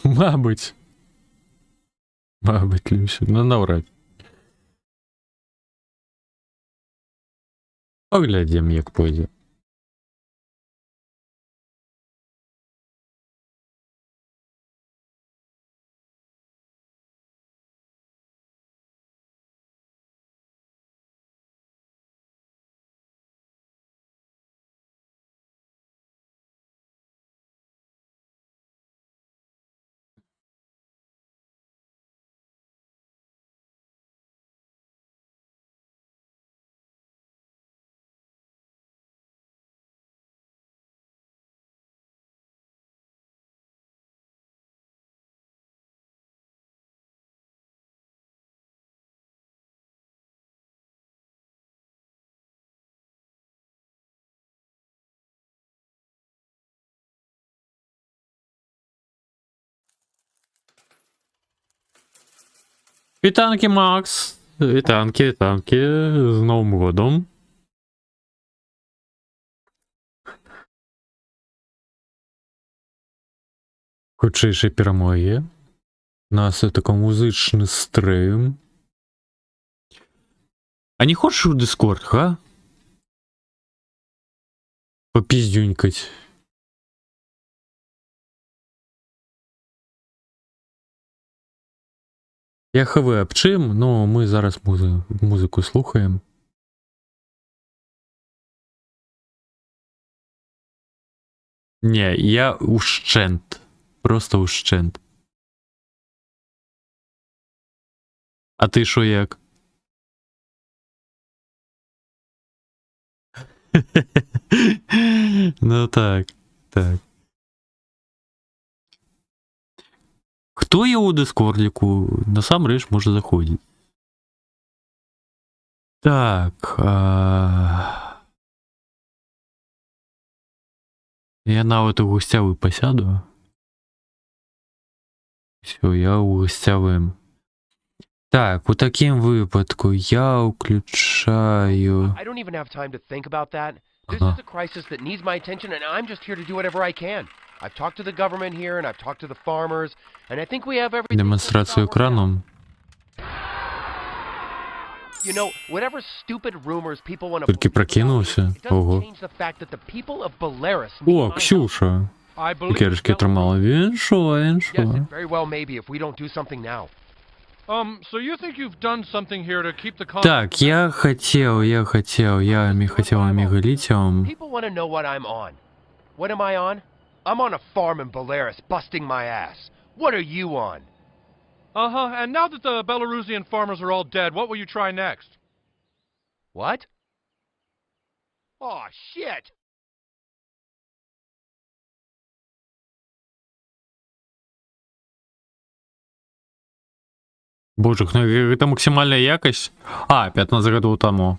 Speaker 1: Мабуть. Мабуть, Люся. Ну, навряд. Поглядім, як пойде. Вітанки, Макс. Вітанки, вітанки. З Новим годом. Хутчайші перемоги. У нас такий музичний стрим. А не хочеш у Дискорд, га? Попіздюнькать. Я хв об чим, но ми зараз музику слухаємо. Не, я ущент. Просто ущент. А ти що як? Ну так, так. Хто є у Дискордіку? Насамрэч може заходити. Так. Я навіть у гостявий посяду. Все, я у гостявим. Так, у таким випадку я включаю...
Speaker 6: I don't even have time to think about that. This
Speaker 1: Uh-huh.
Speaker 6: is a crisis that needs my attention, and I'm just here to do whatever I can. I've talked to the government here, and I've talked to the farmers, and I think we have everything.
Speaker 1: Демонстрацію екраном.
Speaker 6: You know, whatever stupid rumors people want to
Speaker 1: Тільки прокинувся.
Speaker 6: it doesn't
Speaker 1: Ого.
Speaker 6: change the fact that the people of Belarus need
Speaker 1: О,
Speaker 6: my help.
Speaker 1: Ксюша.
Speaker 6: I believe
Speaker 1: Цукерочки
Speaker 6: Belarus-
Speaker 1: тримала. Він що, він
Speaker 6: Yes,
Speaker 1: що?
Speaker 6: it very well may be if we don't do something now.
Speaker 7: So you think you've done something here to keep the
Speaker 1: Так, я хотел омегалитиум.
Speaker 6: People want to know what I'm on. What am I on? I'm on a farm in Belarus, busting my ass. What are you on?
Speaker 7: Uh-huh, and now that the Belarusian farmers are all dead, what will you try next?
Speaker 6: What? Oh, shit!
Speaker 1: Боже, ну гэта максімальная якасць? А, 15 гадоў таму.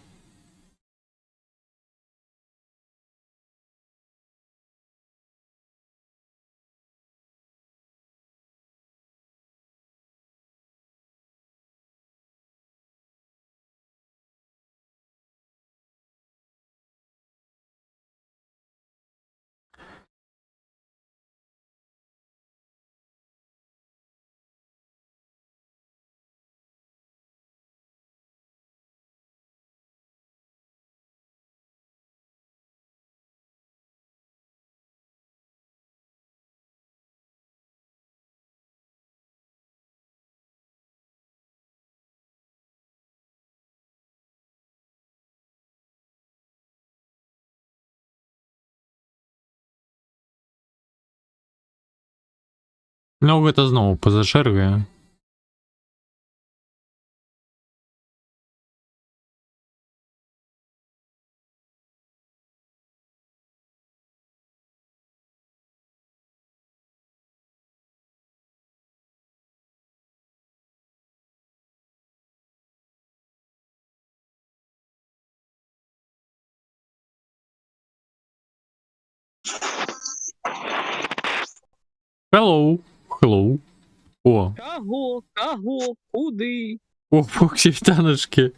Speaker 1: Ну, гэта зноў па-за чэргай. Hello. Hello. О,
Speaker 8: Кого? Куди?
Speaker 1: о, Фоксі, вітаночки.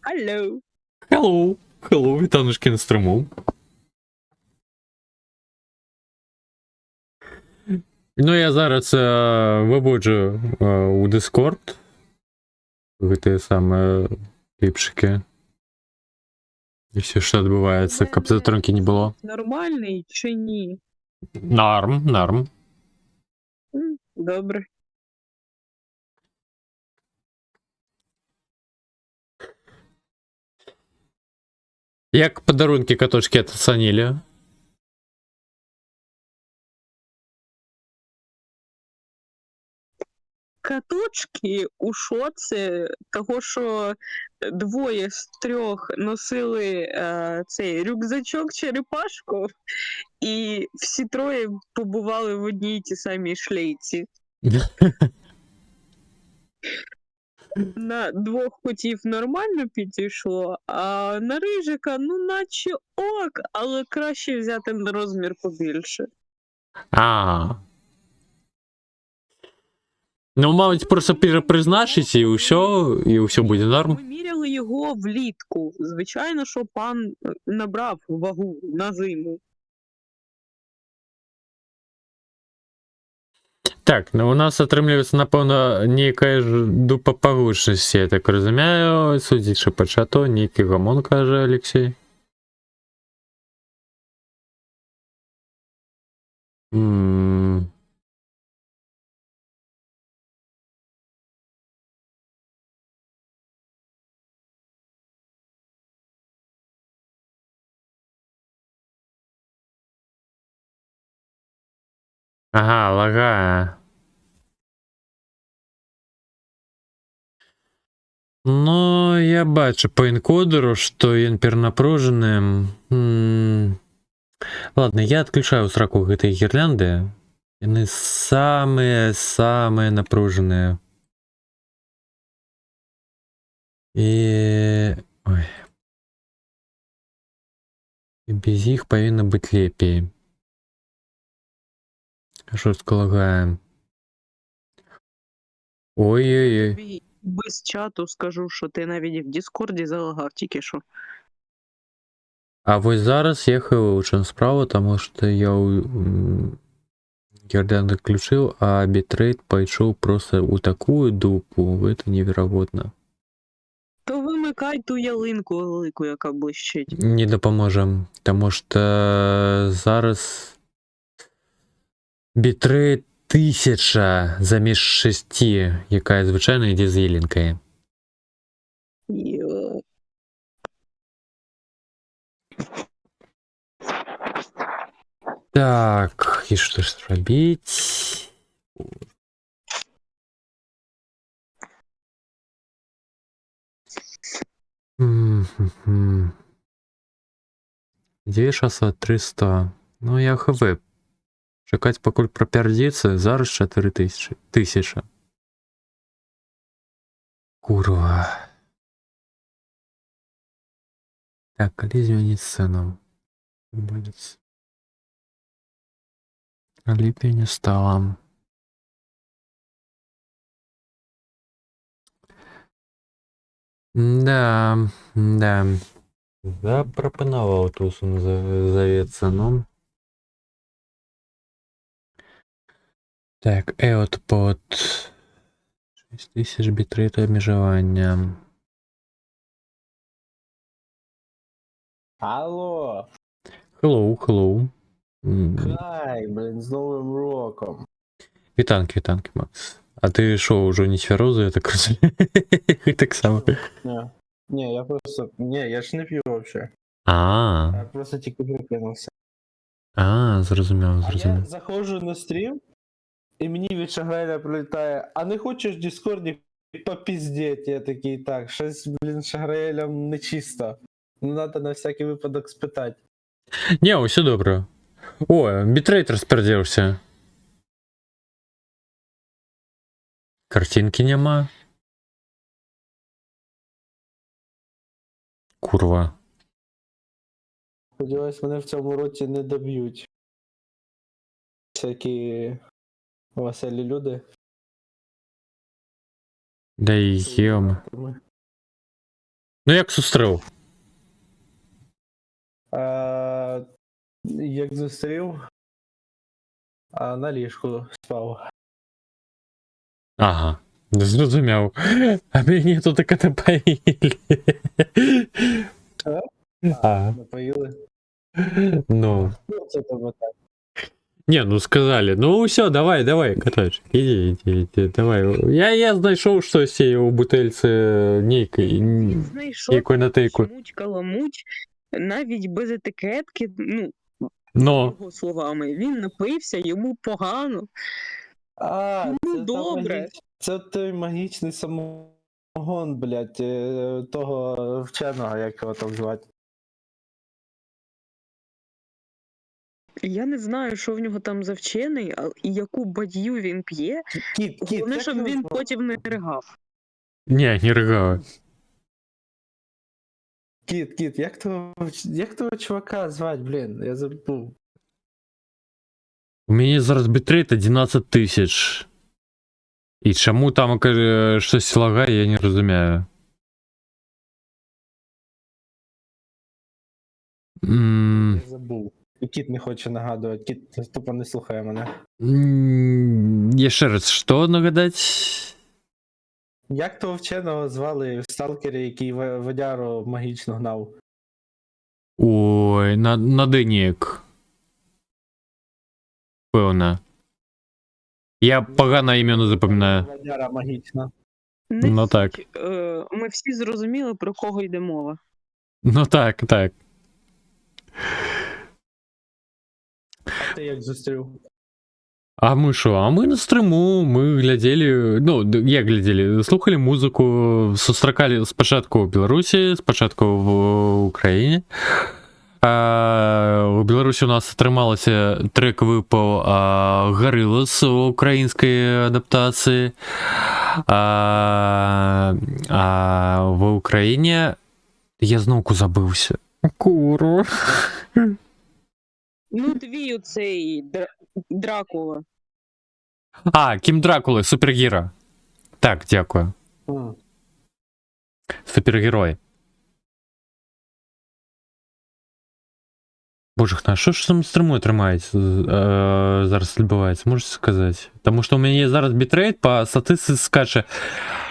Speaker 8: Алло.
Speaker 1: Hello. Hello, вітаночки на стріму. Ну, я зараз виводжу у Discord гэтыя самыя кліпчыкі. І все, що відбувається, каб затронки не було.
Speaker 8: Нормальний чи ні?
Speaker 1: Норм, норм.
Speaker 8: Добре.
Speaker 1: Як подарунки каточки оцінили?
Speaker 8: Каточки у шоці того, що двоє з трьох носили цей рюкзачок черепашку, і всі троє побували в одній ті самій шлейці. На двох котів нормально підійшло, а на рижика, ну наче ок, але краще взяти на розмір побільше.
Speaker 1: А. Ну, мабуть, просто перепризначить і все буде норм.
Speaker 8: Ми міряли його влітку. Звичайно, що пан набрав вагу на зиму.
Speaker 1: Так, ну у нас атрымліваецца, напэўна, нейкая ж дупа па гучнасці, я так разумею, судзячы па чату, нейкі гамон, кажа Алексей. Ага, лагае. Ну, я бачу по энкодеру, што ён перанапружаны. Ладно, я адключаю сраку гэтай гірлянды. Яны самыя напружаныя. І... Ой. І без іх павінна быць лепей. Жорстка лагае. Ой-ой-ой.
Speaker 8: Без чату скажу, що ти навіть в Діскорді залагав тільки що.
Speaker 1: А вось зараз ехаю у чым справа, таму што я гірлянду включыў, а бітрейт пайшоў проста ў такую дупу, гэта неверагодна.
Speaker 8: То вимикай ту ялинку велику, яка блищить.
Speaker 1: Не дапаможа, таму што зараз бітрейт 1000 замест 6, якая звычайна ідзе з елінкай.
Speaker 8: Йо.
Speaker 1: Так, і што ж зрабіць? Дзве шаса 300. Ну, я хв. Чакаць пакуль прапярдзіцца, зараз 4000. Курва. Так, коли змінить сцену? Будет. Олимпия не стала. Да, да. Запропонував Тусун завет цену. Так, EOT под 6000 бітрейт обмежування.
Speaker 9: Алло,
Speaker 1: Hello.
Speaker 9: хай, блін, з Новим роком.
Speaker 1: Вітанки, Макс. А ти що, уже не тверезий, я так розумію? Так само.
Speaker 9: Ні, я просто. Ні, я ж не п'ю вообще.
Speaker 1: А,
Speaker 9: Я просто тільки прикинувся.
Speaker 1: зрозумів.
Speaker 9: А я заходжу на стрім, і мені від Шагреля прилітає, а не хочеш в Діскорді попіздеть? Я такий, так, щось, блін, з Шагрелем нечисто. Ну, треба на всякий випадок спитати.
Speaker 1: Не, все добре. О, бітрейт розпердівся. Картинки нема. Курва.
Speaker 9: Сподіваюсь, мене в цьому році не доб'ють. Всякі веселі люди.
Speaker 1: Да і єм. Ну як зустрів?
Speaker 9: Як зустрів, на ліжку спав.
Speaker 1: Ага. Зрозумів. А мені тут таке напоїли.
Speaker 9: Напоїли.
Speaker 1: Ну.
Speaker 9: Ну, це тебе так.
Speaker 1: Не, ну сказали. Ну все, давай, катач. Иди, давай. Я знайшов щось у бутильці нейкої.
Speaker 8: Знайшов
Speaker 1: Якої на тейку.
Speaker 8: муть каламуть, навіть без етикетки, ну,
Speaker 1: Но.
Speaker 8: його словами, він напився, йому погано.
Speaker 9: Це та
Speaker 8: добре.
Speaker 9: Це той магічний самогон, блядь, того вченого, як його там звати.
Speaker 8: Я не знаю, що в нього там за вчений, і яку бадью він п'є.
Speaker 9: Кіт,
Speaker 8: Головне,
Speaker 9: як
Speaker 8: щоб
Speaker 9: його
Speaker 8: він
Speaker 9: звати?
Speaker 8: потім не ригав.
Speaker 1: Не ригава.
Speaker 9: Кіт, як того чувака звати, блін, я забув.
Speaker 1: У мене зараз бітрейт 11 тисяч. І чому там щось лагає, я не розумію.
Speaker 9: Я забув. І кіт не хоче нагадувати, кіт тупо не слухає мене.
Speaker 1: Я ще раз, що нагадать?
Speaker 9: Як того вченого звали в сталкері, який водяру магічно гнав?
Speaker 1: Ой, на денік. Певно. Я погано ім'я запам'ятаю.
Speaker 9: Водяра магічна.
Speaker 8: Не
Speaker 1: Ну так.
Speaker 8: суть. Ми всі зрозуміли, про кого йде мова.
Speaker 1: Ну так.
Speaker 9: А ти як зустрів?
Speaker 1: А ми що? А ми на стриму, ми глядели, ну, як глядели, слухали музику, сустракали спочатку в Білорусі, спочатку в Україні. У Білорусі у нас отрималося трек випав Гориллaz у української адаптації. А в Україні я знову забився. Курва.
Speaker 8: Ну, твій оцей Дракула.
Speaker 1: Кім Дракула, супергіро. Так, дякую. Супергерой. Боже, а що ж там стримою тримається зараз відбувається, можете сказати? Тому що у мене зараз бітрейт по статистиці скаче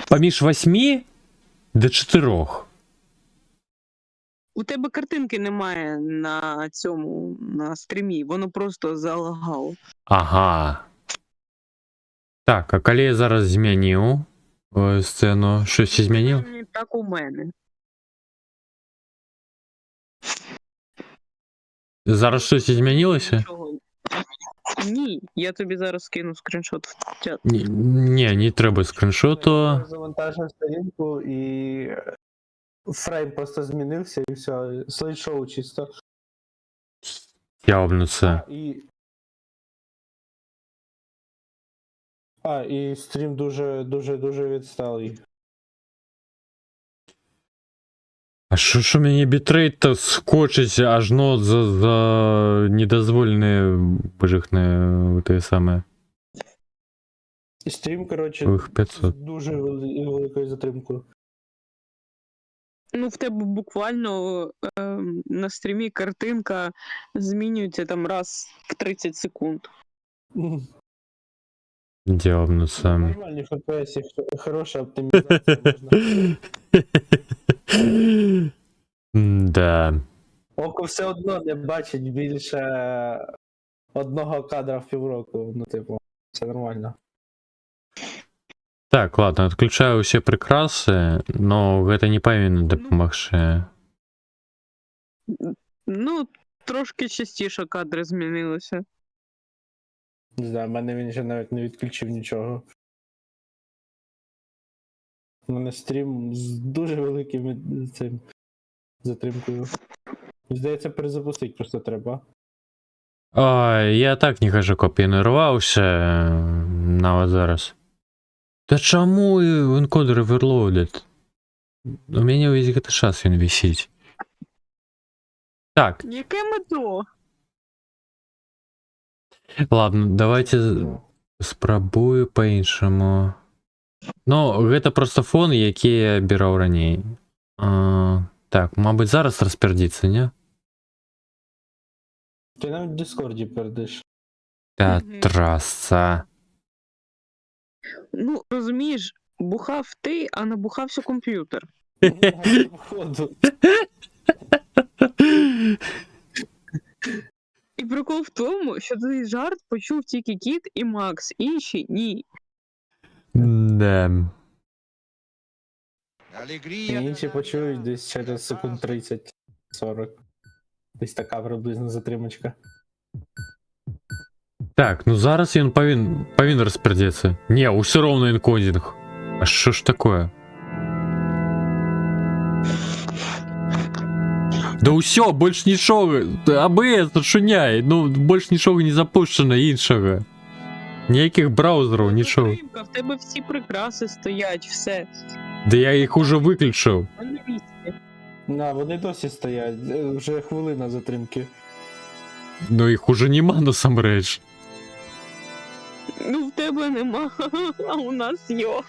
Speaker 1: поміж 8 до 4.
Speaker 8: У тебе картинки немає на цьому, на стрімі, воно просто залагало.
Speaker 1: Ага. Так, а коли я зараз змінив сцену, щось змінив?
Speaker 8: Принаймні, так у мене.
Speaker 1: Зараз щось змінилося?
Speaker 8: Нічого. Ні, я тобі зараз скину скріншот в чат.
Speaker 1: Ні, не треба скріншоту.
Speaker 9: Завантажив сторінку і фрейм просто змінився і все, слайд-шоу чисто.
Speaker 1: Явно це.
Speaker 9: І стрім дуже відсталий.
Speaker 1: А що мені бітрейт-то скочить аж ну за недозволене божихне те саме.
Speaker 9: І стрім, коротше,
Speaker 1: Їх 500.
Speaker 9: з дуже великою затримкою.
Speaker 8: Ну, в тебе буквально на стрімі картинка змінюється там раз в 30 секунд.
Speaker 1: Дявно саме.
Speaker 9: Нормальні FPS, хороша оптимізація можна.
Speaker 1: Да.
Speaker 9: Око все одно не бачить більше одного кадра в півроку. Ну, типу, це нормально.
Speaker 1: Так, ладно, отключаю все прикраси, но гэта не павінна дапамагчы.
Speaker 8: Ну, трошки частіше кадри змінилися.
Speaker 9: Не знаю, в мене він ще навіть не відключив нічого. У мене стрім з дуже великим цим затримкою. Здається, перезапустити просто треба.
Speaker 1: Ой, я так не кажу, копій не рвався нават зараз. Та чаму енкодер оверлоудед? У мяне ўвесь гэты час ён вісіць. Так,
Speaker 8: Яке метро?
Speaker 1: ладно, давайте спрабую па-іншаму. Ну, гэта просто фон, які я абіраў раней. Так, мабыць, зараз распярдзіцца, не?
Speaker 9: Ти навіть в Дискорді пердиш.
Speaker 1: Та
Speaker 8: Мгм.
Speaker 1: траса.
Speaker 8: Ну, розумієш, бухав ти, а набухався комп'ютер.
Speaker 9: Походу.
Speaker 8: І прикол в тому, що цей жарт почув тільки Кіт і Макс, інші ні.
Speaker 1: Да.
Speaker 9: І інші почують десь через секунд 30-40. Десь така приблизно затримочка.
Speaker 1: Так, ну зараз ён павінен распярдзецца. Не, ўсё роўна энкодинг. А що ж такое? Да ўсё, больш нічога. АБС адчыняй. Ну, больш нічога не запушчана іншага. Ніякіх браўзераў, нічого.
Speaker 8: Затримка, в тебе всі прикраси стоять, все.
Speaker 1: Да я їх уже виключив.
Speaker 8: На місці.
Speaker 9: На, вони досі стоять, вже хвилина затримки.
Speaker 1: Ну їх уже нема насамрэч.
Speaker 8: Ну, в тебе нема, а у нас йо.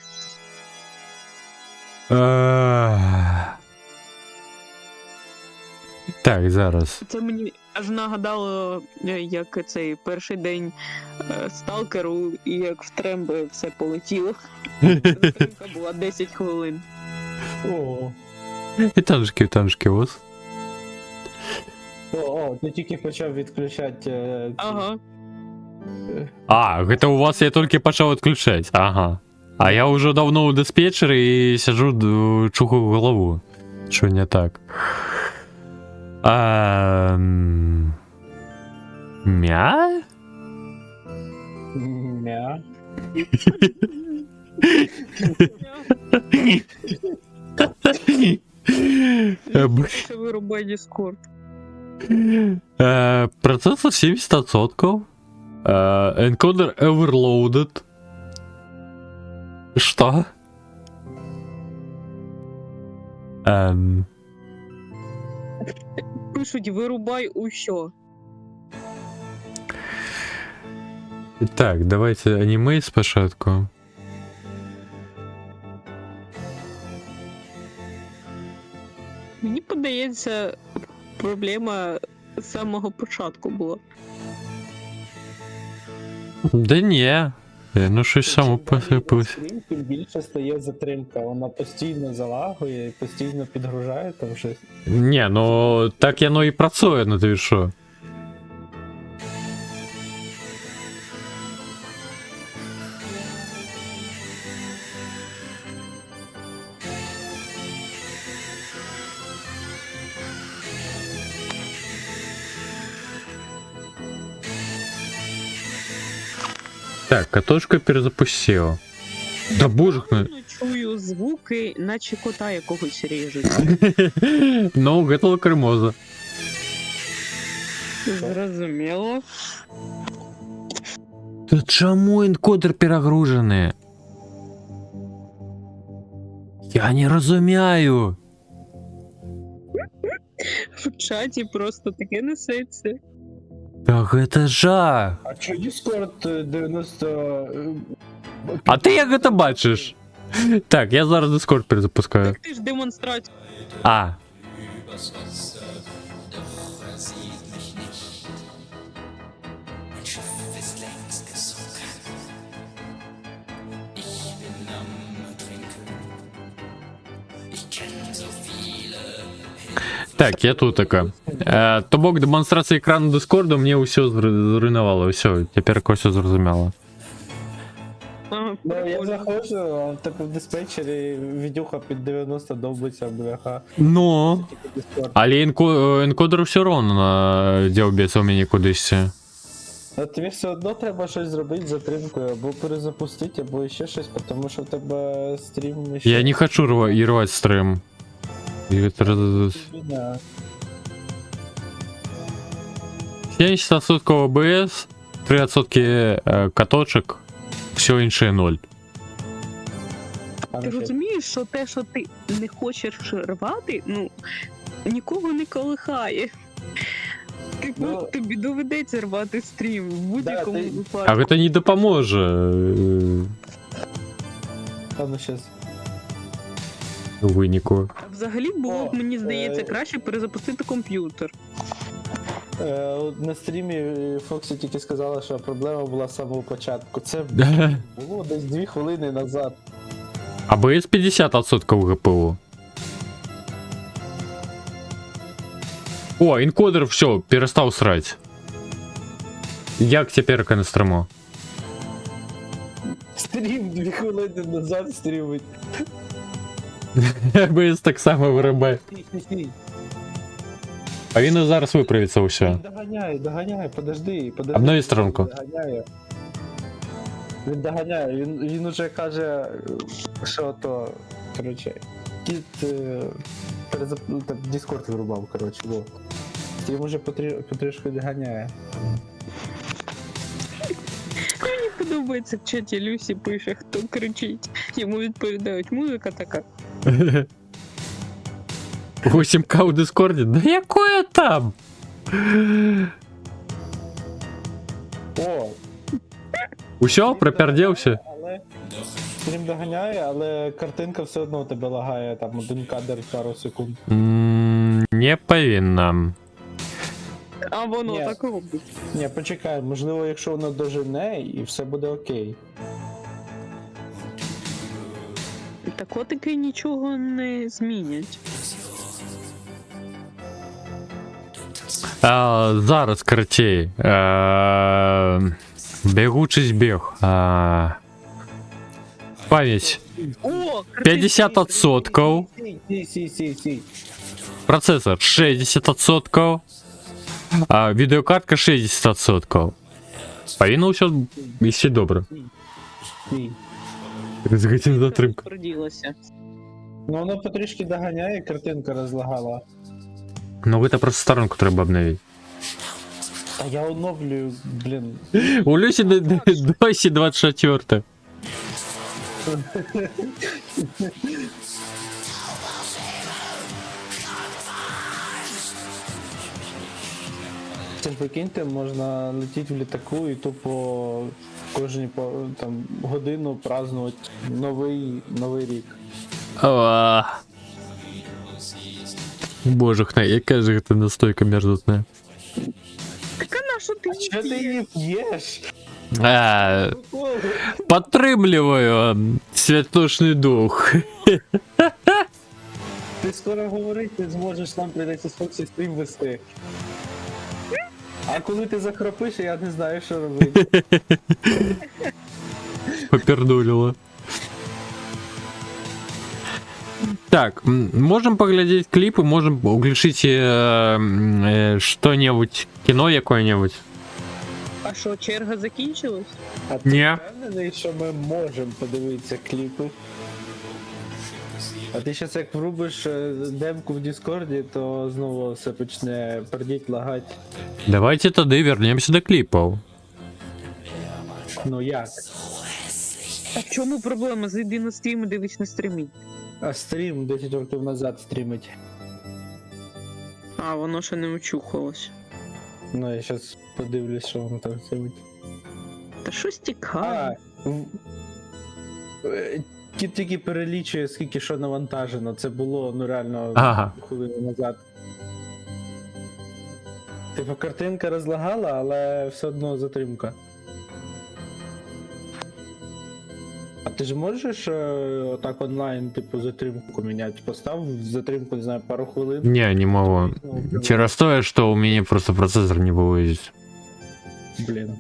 Speaker 1: Так, зараз.
Speaker 8: Це мені аж нагадало, як цей перший день сталкеру, і як в Тремби все полетіло. Затримка була 10 хвилин.
Speaker 9: О,
Speaker 1: Вітанжки, ось.
Speaker 9: ти тільки почав відключати.
Speaker 8: Ага.
Speaker 1: А, гэта у вас я толькі пачаў адключаць. Ага. А я ўжо давно ў дыспетчеры і сяджу, чухаю галаву. Що не так? Мя?
Speaker 9: Мя.
Speaker 8: Це вирубай Discord.
Speaker 1: Процесор 70%. Encoder overloaded. Что?
Speaker 8: Пишуть, вирубай усьо.
Speaker 1: Так, давайте аніме спочатку.
Speaker 8: Мені подається, проблема з самого початку була.
Speaker 1: Да ні. Ну щось само посипалось.
Speaker 9: Тим більше стає затримка, вона постійно залагує, постійно підгружає там щось.
Speaker 1: Ні, ну так яно і працює, ну ти що? Так, катошка перезапустила. Да боже ж мой.
Speaker 8: Чую звуки, наче кота якогось ріжуть.
Speaker 1: Ну, гэта лакримоза.
Speaker 8: Зрозуміло.
Speaker 1: Та чому енкодер перегружений? Я не розумію.
Speaker 8: В чаті просто таке несеться.
Speaker 1: Так это жах.
Speaker 9: А чо Discord 90...
Speaker 1: А ти як це бачиш? Так, я зараз Discord перезапускаю.
Speaker 8: Так ти ж демонстрацію.
Speaker 1: А. Так, я тут така. То бок демонстрація екрану Дискорду мені усе зруйнувало. Все, тепер все зрозуміло.
Speaker 8: Ага,
Speaker 9: Ну, я
Speaker 8: прикольно.
Speaker 9: заходжу, а в тебе в диспетчері відюха під 90 довбиться, бляха.
Speaker 1: Ну.
Speaker 9: Тільки Discord.
Speaker 1: Але енкодер все одно ділбиться у мене кудись.
Speaker 9: А тобі все одно треба щось зробити з затримкою, або перезапустити, або ще щось, тому що в тебе стрім ще...
Speaker 1: Я не хочу рвать стрим. И это
Speaker 9: Бідна.
Speaker 1: 70% ОБС, 3% каточек, все інше 0.
Speaker 9: А
Speaker 8: Ти
Speaker 9: ну що?
Speaker 8: розумієш, що те, що ти не хочеш рвати, ну нікого не колихає.
Speaker 9: Ну,
Speaker 8: Тобі доведеться рвати стрім в будь-якому
Speaker 9: ти-
Speaker 8: випадку.
Speaker 1: А это не допоможе.
Speaker 9: А ну щас.
Speaker 1: Виніку.
Speaker 8: А взагалі було б,
Speaker 9: О,
Speaker 8: мені здається, краще перезапустити комп'ютер.
Speaker 9: На стрімі Фоксі тільки сказала, що проблема була з самого початку. Це було десь 2 хвилини назад.
Speaker 1: АБС 50% ГПУ. О, енкодер все, перестав срать. Як тепер на стріму?
Speaker 9: Стрім 2 хвилини назад стрімить.
Speaker 1: АБС так само виробляє.
Speaker 9: Стій.
Speaker 1: А він і зараз виправиться усе.
Speaker 9: Він доганяє, подожди.
Speaker 1: Обнови сторонку.
Speaker 9: Доганяє. Він доганяє, він уже каже, що то, коротше, кіт Discord вирубав, коротше, во. Стрім уже потрішку доганяє.
Speaker 8: Мені подобається в чаті Люсі пише, хто кричить. Йому відповідають, музика така.
Speaker 1: 8К у Дискорді? Да якое там?
Speaker 9: О,
Speaker 1: Усьо, пропердівся?
Speaker 9: але стрім доганяє, але картинка все одно у тебе лагає, там один кадр пару секунд.
Speaker 1: Не повинна.
Speaker 8: А воно
Speaker 9: Ні.
Speaker 8: так робить.
Speaker 9: Ні, почекай, можливо, якщо воно дожене і все буде окей.
Speaker 8: Так котики нічого не змінять.
Speaker 1: Зараз, короче, бегучий біг. Пам'ять
Speaker 8: О,
Speaker 1: 50%,
Speaker 9: Сі.
Speaker 1: процесор 60%, відеокартка 60%. Повинно все іще добре.
Speaker 9: Сі.
Speaker 1: Згодім затримка.
Speaker 8: Проділося.
Speaker 9: Ну воно потрішки доганяє, картинка розлагала.
Speaker 1: Ну это просто сторонку треба обновити.
Speaker 9: А я оновлюю, блін.
Speaker 1: У Люсі досі 24.
Speaker 9: Це ж прикиньте, можна летіти в літаку і тупо кожні там годину празднувати новий рік.
Speaker 1: Боже хна, яка ж це настойка мерзотная.
Speaker 8: Так а на що ти
Speaker 9: А що ти її п'єш?
Speaker 1: Підтримлюю святошний дух.
Speaker 9: Ти скоро говорити не зможеш, нам прийдеться з Фоксі стрім вести. А коли ти захропиш, я не знаю, що робити.
Speaker 1: Попердулило. Так, можем поглядеть клипы, можем углушить что-нибудь, кино какое-нибудь.
Speaker 8: А що, черга закінчилась?
Speaker 9: А ти
Speaker 1: Ні.
Speaker 9: впевнений, що ми можемо подивитися кліпи? А ти щас як врубиш демку в Діскорді, то знову все почне пердіть, лагать.
Speaker 1: Давайте тогда вернемся до клипов.
Speaker 9: Ну як?
Speaker 8: А в чому проблема? Зайди на стрім і дивись на стрімі.
Speaker 9: А стрім 10 років назад стрімить.
Speaker 8: А, воно ще не очухалось.
Speaker 9: Ну, я зараз подивлюсь, що воно там зробить.
Speaker 8: Та щось тікає.
Speaker 9: Кіт тільки перелічує, скільки що навантажено. Це було, ну реально,
Speaker 1: Ага.
Speaker 9: хвилину назад. Типу, картинка розлагала, але все одно затримка. А ти ж можеш отак онлайн, типу, затримку міняти? Постав затримку, не знаю, пару хвилин.
Speaker 1: Не, не могу.
Speaker 9: Ну,
Speaker 1: Через то, что у меня просто процессор не выводит.
Speaker 9: Блін.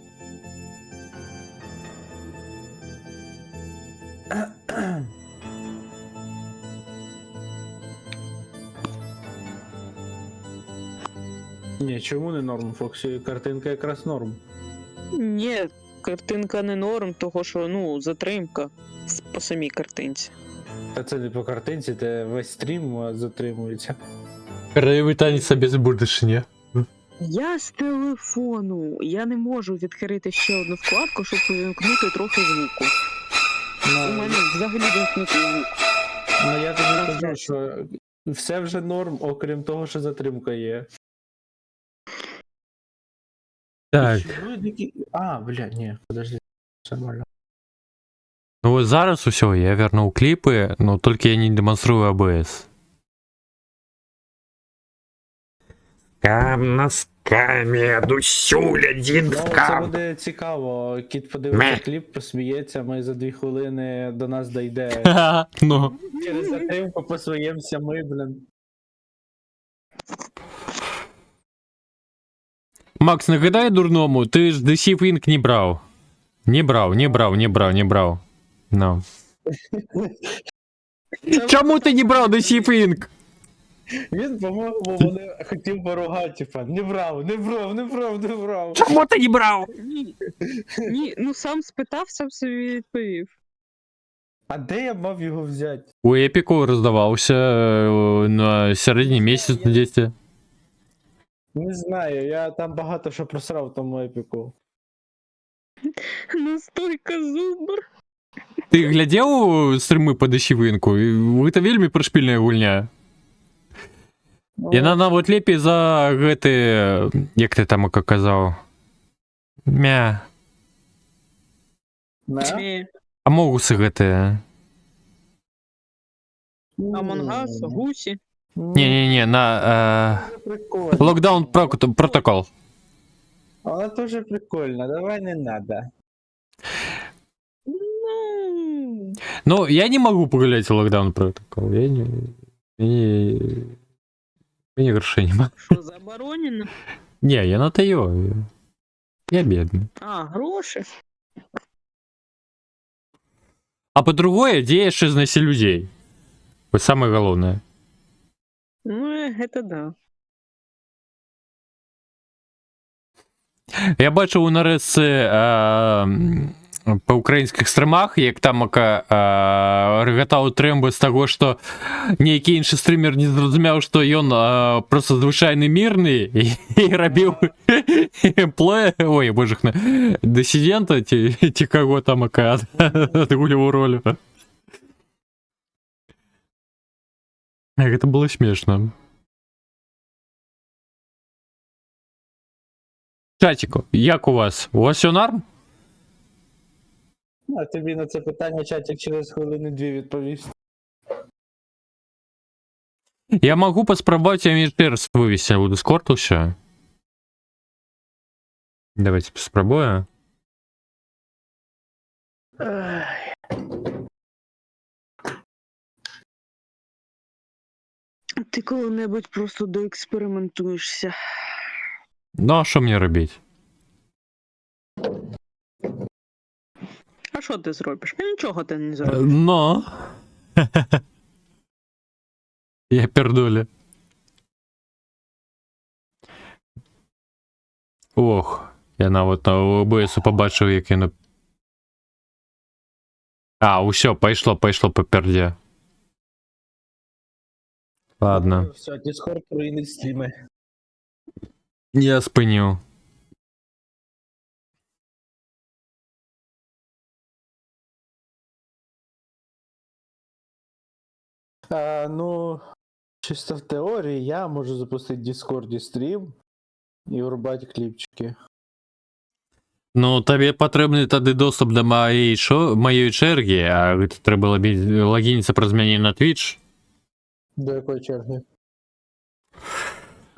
Speaker 9: Ні, чому не норм, Фоксі? Картинка якраз норм.
Speaker 8: Ні, картинка не норм, того що, ну, затримка по самій картинці.
Speaker 9: Та це не по картинці, це весь стрім затримується.
Speaker 1: Краевый танец без будущего.
Speaker 8: Я з телефону. Я не можу відкрити ще одну вкладку, щоб вимкнути трохи звуку. У мене взагалі вимкнути звук.
Speaker 9: Ну я тобі кажу, що все вже норм, окрім того, що затримка є.
Speaker 1: Так.
Speaker 9: А, бля, ні, подожди, все нормально.
Speaker 1: Ну вот зараз усё, я вернул клипы, но только я не демонструю ABS. Кам носками, дусюля,
Speaker 9: Ну, це
Speaker 1: динскам.
Speaker 9: буде цікаво. Кіт подивиться кліп, посміється, ми за 2 хвилини до нас дійде.
Speaker 1: Ну.
Speaker 9: Через затримку посміємося ми, блін.
Speaker 1: Макс, нагадай дурному, ти ж DC Pink не брав. Не брав. Ну. Чому ти не брав DC Pink?
Speaker 9: Він, по-моєму, вони хотів поругати, типа, не брав.
Speaker 1: Чому ти не брав?
Speaker 8: Ні, ну сам спитав, сам собі відповів.
Speaker 9: А де я мав його взяти?
Speaker 1: У Епіку роздавався на середині місяця десь.
Speaker 9: Не знаю, я там багато що просрав в тому епіку.
Speaker 8: Настойка зубр.
Speaker 1: Ти глядів стріми по DC Pink? Це вельми пришпільна гульня. Яна нават лепей за гэты, як ты там казаў, мя.
Speaker 9: Не?
Speaker 1: Амогусы гэтыя.
Speaker 8: Амонгас, гусі.
Speaker 1: Не-не-не, на
Speaker 9: Прикольно.
Speaker 1: Lockdown Protocol.
Speaker 9: Вона теж прикольна, давай не надо.
Speaker 8: Ну,
Speaker 1: Ну, я не могу погулять в Lockdown Protocol. Я не грошей не могу.
Speaker 8: що заборонено?
Speaker 1: Не, я на Тайо. Я бедный.
Speaker 8: А, гроші.
Speaker 1: А по-другое, где яшчэ знайсці людзей? Вот самое галоўнае.
Speaker 8: Ну, гэта да.
Speaker 1: Я бачыў у нарэзцы па ўкраінскіх стрымах, як тамака рэгатаў трэмбы з таго, што нейкі іншы стрымер не зразумеў, што ён проста звычайны мірны і рабіў божахна дысідэнта ці каго тамака адгуляву ролю. Гэта было смешна. Чатіку, як у вас? У вас все норм?
Speaker 9: А тобі на це питання чатик через хвилини 2 відповість.
Speaker 1: Я могу паспрабаваць яшчэ раз вывесці у Discord ўсё. Давайте паспрабую.
Speaker 8: Ти коли-небудь просто доекспериментуєшся.
Speaker 1: Ну, а що мені робити?
Speaker 8: А що ти зробиш? Нічого ти не зробиш.
Speaker 1: Ну. Я пердуля. Ох, я нават на OBS побачив, як я на... А, усё, пошло по перде. Ладно.
Speaker 9: Все, Discord руїнить стріми.
Speaker 1: Я спинив.
Speaker 9: Ну, Чисто в теорії я можу запустити в Discord стрім і врубати кліпчики.
Speaker 1: Ну, тобі потрібний тоді доступ до моєї черги, а треба логінитися про зміни на Twitch.
Speaker 9: До якої черги?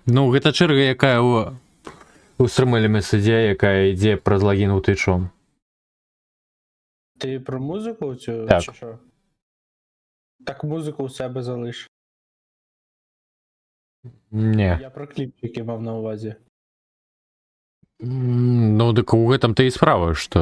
Speaker 1: Ну, гэта черга, якая у стримелі ідея, яка йде про логін у Twitch.
Speaker 9: Ти про музику цю
Speaker 1: Так.
Speaker 9: чи що? Так музику у себе залиш.
Speaker 1: Ні.
Speaker 9: Я про кліпчики мав на увазі.
Speaker 1: Ну, так у гэтым-то і справа, што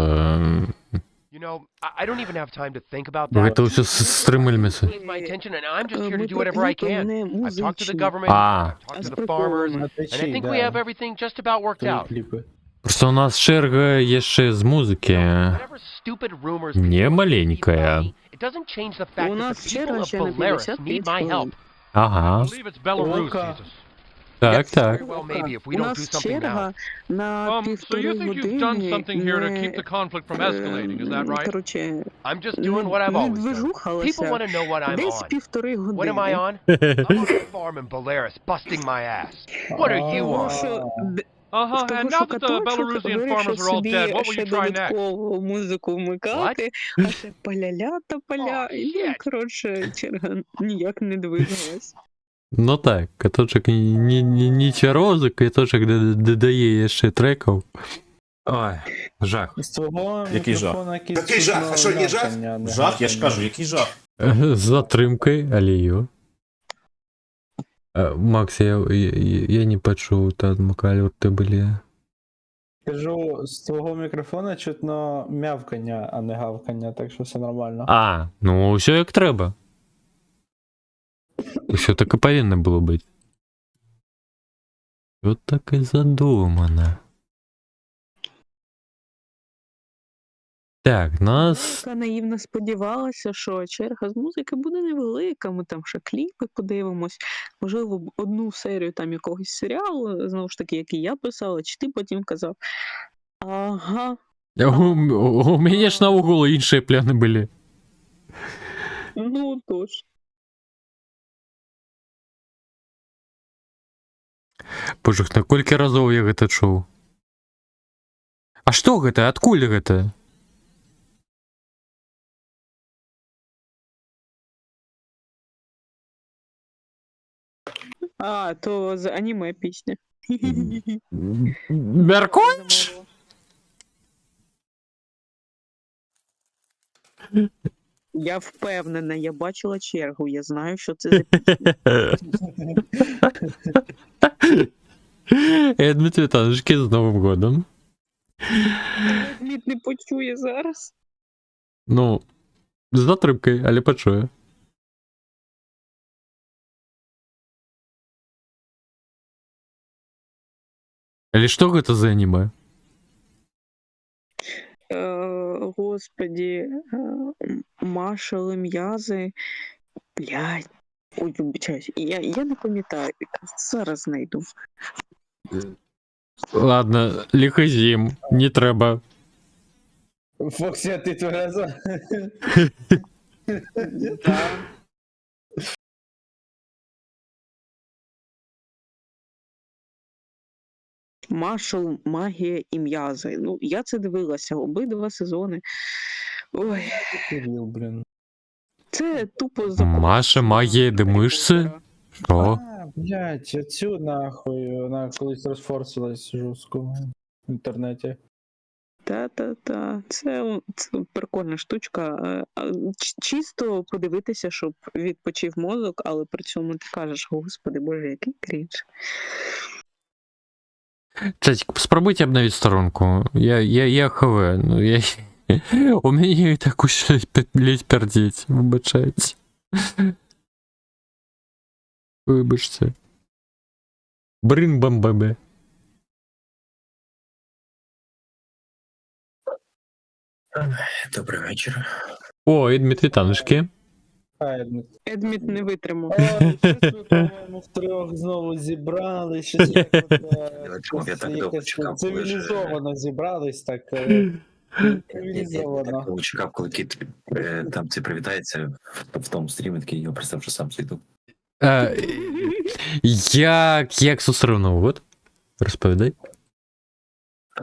Speaker 6: You know, I don't even have time to think about that.
Speaker 1: гэта ўсё стрымэльмесы.
Speaker 6: Needs my attention, and I'm just here to
Speaker 8: Ми
Speaker 6: do
Speaker 8: про
Speaker 6: whatever I
Speaker 8: кліпи
Speaker 6: can.
Speaker 8: не
Speaker 6: I've talked to the
Speaker 8: музичні.
Speaker 6: government,
Speaker 1: А.
Speaker 6: I've talked
Speaker 8: А
Speaker 6: to
Speaker 8: з
Speaker 6: the
Speaker 8: приколом.
Speaker 6: farmers,
Speaker 9: На
Speaker 6: and I
Speaker 9: Твічі,
Speaker 6: think we have everything just about worked
Speaker 9: Твої
Speaker 6: out.
Speaker 9: кліпи.
Speaker 1: Просто у нас черга яшчэ з музыкі
Speaker 6: Whatever stupid rumors
Speaker 1: не маленькая.
Speaker 6: it doesn't change the fact
Speaker 8: У
Speaker 6: that
Speaker 8: нас
Speaker 6: the people
Speaker 8: черга
Speaker 6: of
Speaker 8: ще на
Speaker 6: Belarus
Speaker 8: 55
Speaker 6: need my help.
Speaker 8: хвилин.
Speaker 1: Ага.
Speaker 7: I believe it's Belarus,
Speaker 9: Ока.
Speaker 7: Jesus.
Speaker 1: Так, так.
Speaker 6: Well, maybe if we
Speaker 8: У
Speaker 6: don't do
Speaker 8: нас
Speaker 6: something
Speaker 8: черга
Speaker 6: now.
Speaker 8: на
Speaker 7: So you
Speaker 8: півтори
Speaker 7: think you've done
Speaker 8: години
Speaker 7: something here to keep the conflict from escalating, is that right?
Speaker 8: Короче,
Speaker 6: I'm just doing what I've always done. People
Speaker 8: відвижухалася.
Speaker 6: want to know what I'm
Speaker 8: Десь
Speaker 6: on.
Speaker 8: півтори
Speaker 6: What am I
Speaker 8: години.
Speaker 6: on? I'm on a farm in Belarus, busting my ass. What are you
Speaker 8: Тому
Speaker 6: on?
Speaker 8: що
Speaker 7: Uh-huh,
Speaker 8: того,
Speaker 7: and
Speaker 8: що
Speaker 7: now that the
Speaker 8: каточок
Speaker 7: Belarusian
Speaker 8: вирішив
Speaker 7: farmers are all
Speaker 8: собі
Speaker 7: dead, what will
Speaker 8: ще
Speaker 7: you try next?
Speaker 8: додатково музику вмикати, а ще поля та поля.
Speaker 6: Oh,
Speaker 8: І, ну,
Speaker 6: shit.
Speaker 8: коротше, черга ніяк не двигалась.
Speaker 1: Ну так, каточок не чарозик, каточок додає яшчэ трекаў.
Speaker 3: Ой, жах.
Speaker 9: З твого
Speaker 4: Який жах?
Speaker 9: мікрофона якийсь
Speaker 2: Який жах?
Speaker 9: чутно
Speaker 2: А що, є жах?
Speaker 9: м'явкання, не
Speaker 4: Жах, я ж
Speaker 9: гавкання.
Speaker 4: кажу, який жах.
Speaker 1: З затримкой, але ё. Макс, я не пачуў, там калёрты былі.
Speaker 9: Кажу, з твого мікрофона чутно м'явкання, а не гавкання, так що все нормально.
Speaker 1: А, ну ўсё як трэба. Усё так і павінна было быць. Вот так і задумана. Так, нас...
Speaker 8: Яка наївно сподівалася, що черга з музики буде невелика, ми там ще кліпи подивимось, можливо, одну серію там якогось серіалу, знову ж таки, який я писала, чи ти потім казав. Ага,
Speaker 1: У мяне ж наогул іншыя пляны былі.
Speaker 8: ну тож.
Speaker 1: Боже, на колькі разоў я гэта чуў? А што гэта? Адкуль гэта?
Speaker 8: А, то з аніме пісня.
Speaker 1: Мяркуеш?
Speaker 8: Я впевнена, я бачила чергу, я знаю, що це за пісня.
Speaker 1: Дмитрий Віталійовички, з Новим годом.
Speaker 8: Мід не почує зараз.
Speaker 1: Ну, з затримкою, але почує. Але што гэта за аніме?
Speaker 8: Господі, машали м'язи. Блядь. Ой, вибачаюсь, я не пам'ятаю, зараз знайду.
Speaker 1: Ладно, лихозім, не треба.
Speaker 9: Фоксі, а ти тверезо?
Speaker 8: Маршал, магія і м'язи. Ну, я це дивилася обидва сезони. Ой,
Speaker 9: Кирил, блін.
Speaker 8: це тупо
Speaker 1: Маша, магія, де мишці? Що?
Speaker 9: А, блядь, оцю нахуй, вона колись розфорсилась жорстко в інтернеті.
Speaker 8: Та. Це прикольна штучка. Чисто подивитися, щоб відпочив мозок, але при цьому ти кажеш, господи, боже, який крінж.
Speaker 1: Чатик, спробуйте обновить сторонку. Я хв. Ну, у меня и так уже ледь пердеть. Вибачайте. Вибачте. Брин бамбабе.
Speaker 3: Добрий вечір.
Speaker 1: О, і Дмитрий Танушки.
Speaker 8: Едміт не витримав.
Speaker 9: Ой, щось ми, по-моєму, втрьох знову зібрали, щось якось
Speaker 3: Я так довго чекав, коли ж-
Speaker 9: цивілізовано зібрались, так
Speaker 3: Я
Speaker 9: цивілізовано.
Speaker 3: так чекав, коли Кіт там це привітається в тому стрімі, такий його представ, що сам зайду.
Speaker 1: Як зустрів Новий год? Розповідай.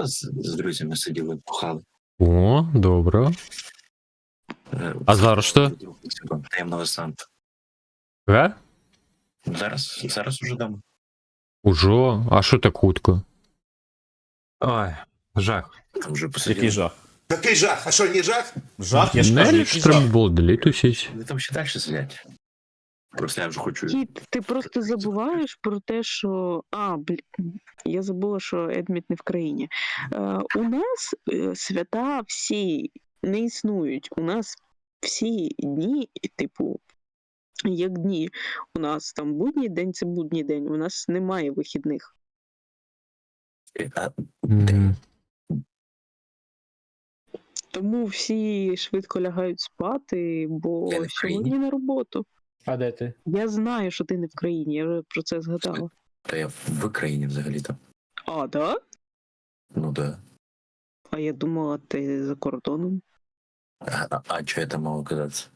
Speaker 3: З друзями сиділи, пухали.
Speaker 1: О, добре. А зараз що?
Speaker 3: Таємного Санта.
Speaker 1: А?
Speaker 3: Зараз уже дома.
Speaker 1: Уже? А що так хутко?
Speaker 3: Ой, жах. Там вже
Speaker 4: Який
Speaker 3: посиділи.
Speaker 4: жах?
Speaker 2: Какой жах? А что, не жах?
Speaker 4: Жах, я ж кажу,
Speaker 1: Не,
Speaker 4: який
Speaker 1: треба
Speaker 4: жах.
Speaker 1: було далі тусить.
Speaker 3: Вони там ще далі сидять. Просто я вже хочу.
Speaker 8: Кіт, ти просто забуваєш про те, що. Я забула, що Едміт не в країні. У нас свята всі не існують. У нас всі дні, типу, як дні. У нас там будній день це будній день. У нас немає вихідних.
Speaker 1: Мгм.
Speaker 8: Тому всі швидко лягають спати, бо
Speaker 3: Я не в країні.
Speaker 8: сьогодні на роботу.
Speaker 9: А де ти?
Speaker 8: Я знаю, що ти не в країні, я вже про це згадала.
Speaker 3: Та я в країні взагалі-то.
Speaker 8: А, да?
Speaker 3: Ну да.
Speaker 8: А я думала, ти за кордоном.
Speaker 3: А чого я там мав казатися?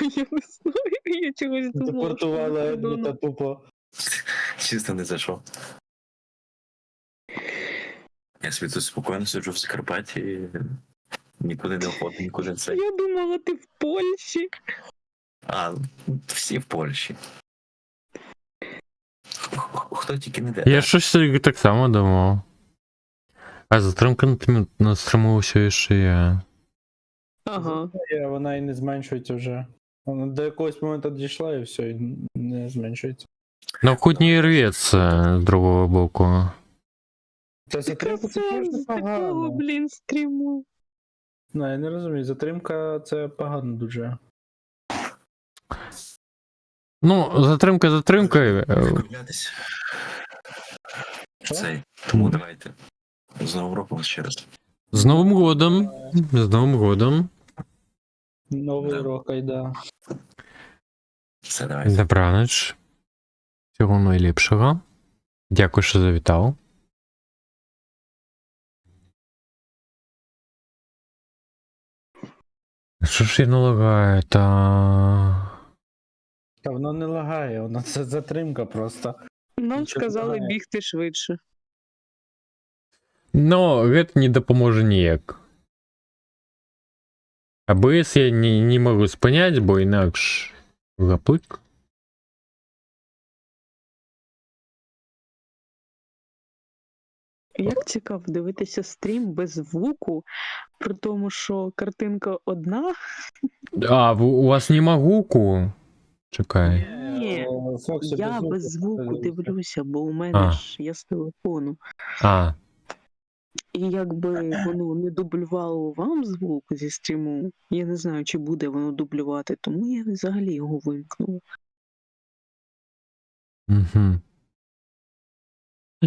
Speaker 8: Я не знаю, я чогось думала. що
Speaker 9: Депортували
Speaker 8: за
Speaker 9: Едміта
Speaker 8: кордоном.
Speaker 9: тупо.
Speaker 3: Чисто не зайшов. Я собі тут спокійно сиджу в Закарпатті і нікуди не охоту, нікуди це.
Speaker 8: Я думала, ти в Польщі.
Speaker 3: А, всі в Польщі. Хто тільки не де.
Speaker 1: Я щось так само думав. А затримка на стріму все ще є.
Speaker 8: Ага.
Speaker 9: Вона і не зменшується вже. Вона до якогось моменту дійшла і все, і не зменшується.
Speaker 1: Ну, хоч не рветься з другого боку.
Speaker 9: Це затримка це
Speaker 8: Це
Speaker 9: дуже
Speaker 8: з такого,
Speaker 9: погано.
Speaker 8: блін, стріму.
Speaker 9: Ну, я не розумію, затримка це погано дуже.
Speaker 1: Ну, затримка затримкою.
Speaker 3: Відправлятись.
Speaker 9: Що?
Speaker 3: Цей. Тому давайте. З Новим роком ще раз.
Speaker 1: З Новим годом. З Новим годом.
Speaker 9: Новий
Speaker 3: Да.
Speaker 9: рок, айда.
Speaker 3: Все, давайте.
Speaker 1: Добраніч. Всього найліпшого. Дякую, що завітав. Що ж я не лагаю, та...
Speaker 9: Та воно не лагає, воно це затримка просто.
Speaker 8: Нам
Speaker 9: Нічого
Speaker 8: сказали
Speaker 9: не
Speaker 8: бігти швидше.
Speaker 1: Ну, гэта не дапаможа ніяк. АБС я не магу спыняць, бо інакш заплык.
Speaker 8: Як цікаво дивитися стрім без звуку, при тому, що картинка одна.
Speaker 1: А, у вас нема гуку? Чекай.
Speaker 8: Ні,
Speaker 9: Фоксі,
Speaker 8: я без звуку дивлюся, бо у мене
Speaker 1: А.
Speaker 8: ж я з телефону.
Speaker 1: А,
Speaker 8: І якби воно не дублювало вам звук зі стріму, я не знаю, чи буде воно дублювати, тому я взагалі його вимкнула.
Speaker 1: угу.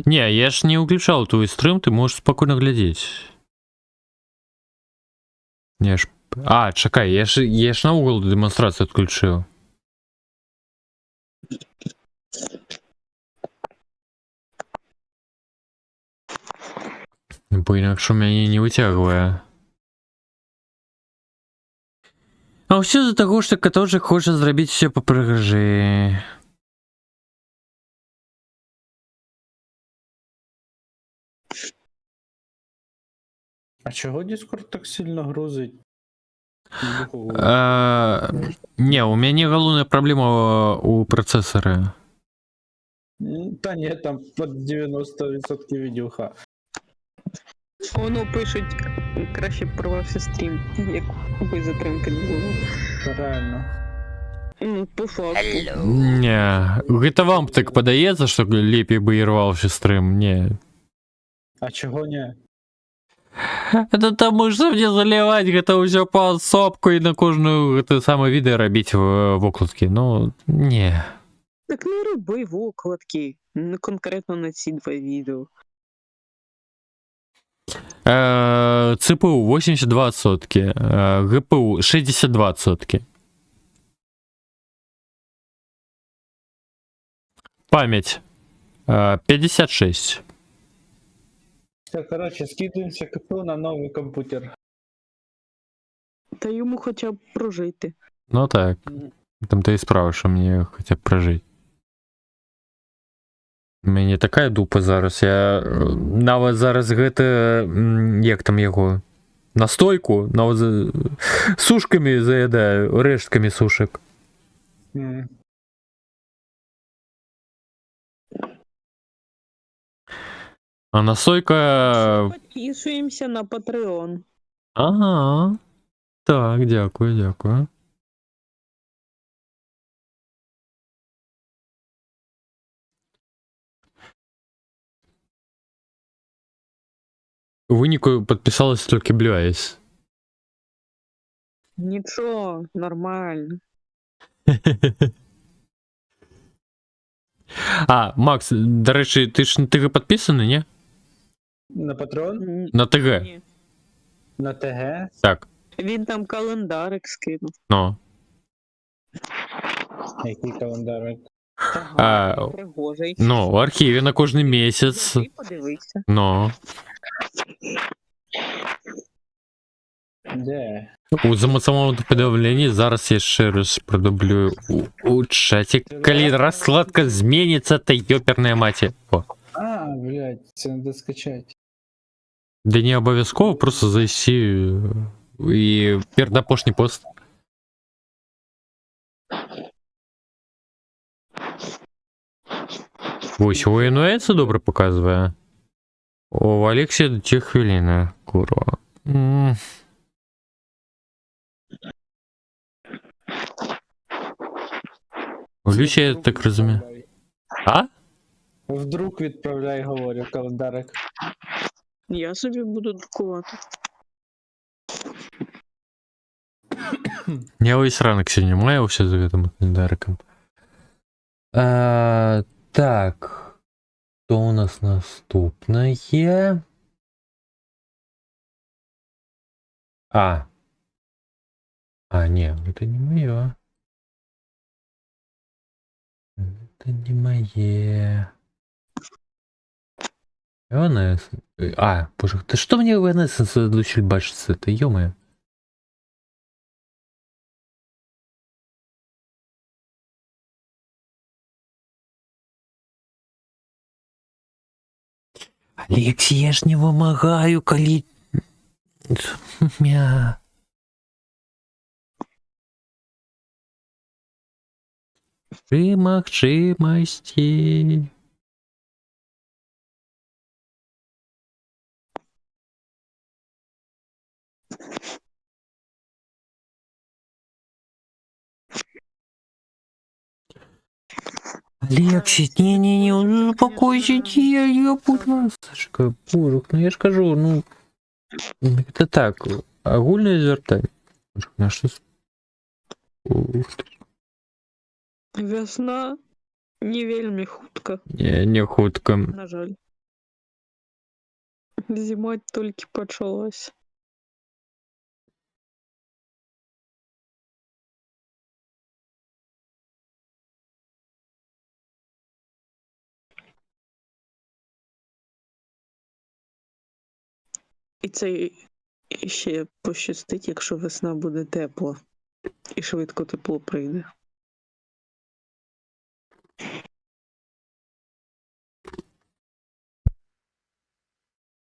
Speaker 1: Не, я ж не уключал твой стрим, ты можешь спокойно глядеть. Я ж... А, чекай, я ж на угол демонстрацию отключил. Бо інакше мяне не вытягивая. А все за того, что который хочет зрабіць все по прыгажы.
Speaker 9: А чого Discord так сильно грузить?
Speaker 1: Не, у мяне галоўная праблема у працэсары.
Speaker 9: Та ні, там під 90% відеоха.
Speaker 8: Воно пишуть, краще б порвався стрім, як би затримки не було.
Speaker 9: Реально.
Speaker 8: Ну, по факту.
Speaker 1: Не, гэта вам так падаецца, што лепей бы і рваўся стрым, не.
Speaker 9: А чого ні?
Speaker 1: Это таму што мне заліваць гэта ўсё паасобку і на кожную гэта самае відэа рабіць вокладкі, ну, не.
Speaker 8: Так не роби вокладки, не конкретно на ці два відео.
Speaker 1: ЦПУ 82%, ГПУ 62%. Память 56.
Speaker 9: Все, коротше, скидуємося КПУ на новий комп'ютер.
Speaker 8: Та йому хоча б прожити.
Speaker 1: Ну так. Там-то і справа, що мені хоча б прожити. У мене така дупа зараз. Я навіть зараз гэта, як там його, настойку, навіть сушками заїдаю, рештками сушек. А настойка...
Speaker 8: Підписуємося на Patreon.
Speaker 1: Ага. Так, дякую, дякую. У вынику подписалась только Blue Eyes.
Speaker 8: Нічого, нормально.
Speaker 1: А, Макс, до речі, ти ж на ТГ підписаний, ні?
Speaker 9: На патрон?
Speaker 1: На ТГ.
Speaker 8: Ні.
Speaker 9: На ТГ?
Speaker 1: Так,
Speaker 8: Він там календарик скинув.
Speaker 1: ну.
Speaker 9: Який календарик?
Speaker 1: А,
Speaker 8: Пригожий.
Speaker 1: ну, в архіві на кожний місяць.
Speaker 8: Ти подивися.
Speaker 1: Ну.
Speaker 9: Де?
Speaker 1: У самому повідомленні зараз я ще раз продублюю у чаті. Коли розкладка зміниться, та йоперная маті. О.
Speaker 9: А, блядь, це треба скачати.
Speaker 1: Да не обов'язково, просто зайти і передопошний пост. Ось, у НУЕЦ добре показує. О, в Алексія 2 хвилини, курва. У Люсі, я так розумію. А?
Speaker 9: Вдруг відправляй, говорю, календарик.
Speaker 8: Я собі буду друкувати.
Speaker 1: Я весь ранок сьогодні маявся за этим календариком. Так. Что у нас наступное? А, не, это не мое. Это не мое. ВНС. А, боже, ты что мне ВНС задлучили бачиться? Это ё-моё. Алексей, я ж не вымогаю, коли... Мя... Примахчимости. Алексей, не-не-не, успокойся, я буду ласочка, божух, ну я ж кажу, ну, это так, огульное звертание. На что?
Speaker 8: Весна не вельми хутка,
Speaker 1: Не хутка.
Speaker 8: на жаль. Зима тільки почалась. І це ще пощастить, якщо весна буде тепла. І швидко тепло прийде.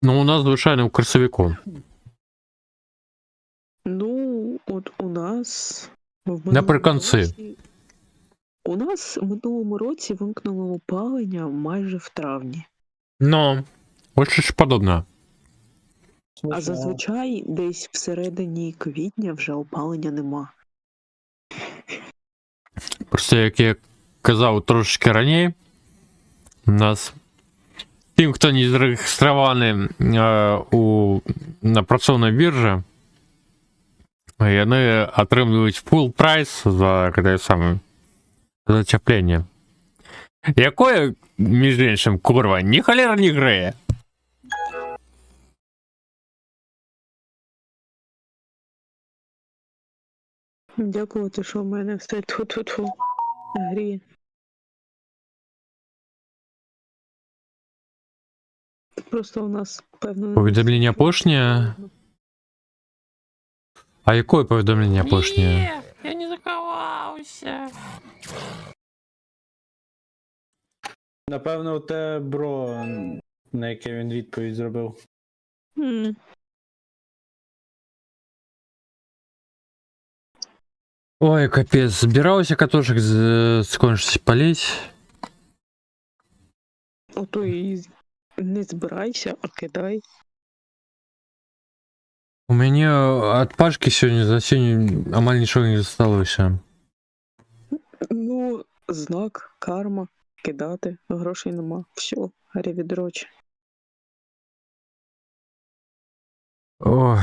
Speaker 1: Ну, у нас, звичайно, у красовику.
Speaker 8: Ну, от у нас
Speaker 1: Наприкінці.
Speaker 8: У нас в минулому році вимкнуло опалення майже в травні.
Speaker 1: Ну, ось щось подобне.
Speaker 8: А зазвичай десь всередині квітня вже опалення нема.
Speaker 1: Просто, як я казав трошечки раніше, у нас тим, хто не зареєстрований на працовній біржі, вони отримують full прайс за затеплення. Якое, між іншим, курва, ні холера не греє.
Speaker 8: Дякувати, що в мене все тут гріє. Просто у нас, певно...
Speaker 1: Повідомлення пошні? А якое повідомлення пошні?
Speaker 10: Я не заховал.
Speaker 1: збирався.
Speaker 9: Напевно, у те бро, на яке він відповідь зробив.
Speaker 8: М.
Speaker 1: Ой, капець, збирався катошек скончить палить.
Speaker 8: Ото і не збирайся, а кидай.
Speaker 1: У мене от Пашки сьогодні за сьогодні амаль нічого не залишилося.
Speaker 8: Ну, знак, карма, кидати, грошей нема. Все, ревідроч.
Speaker 1: Ой.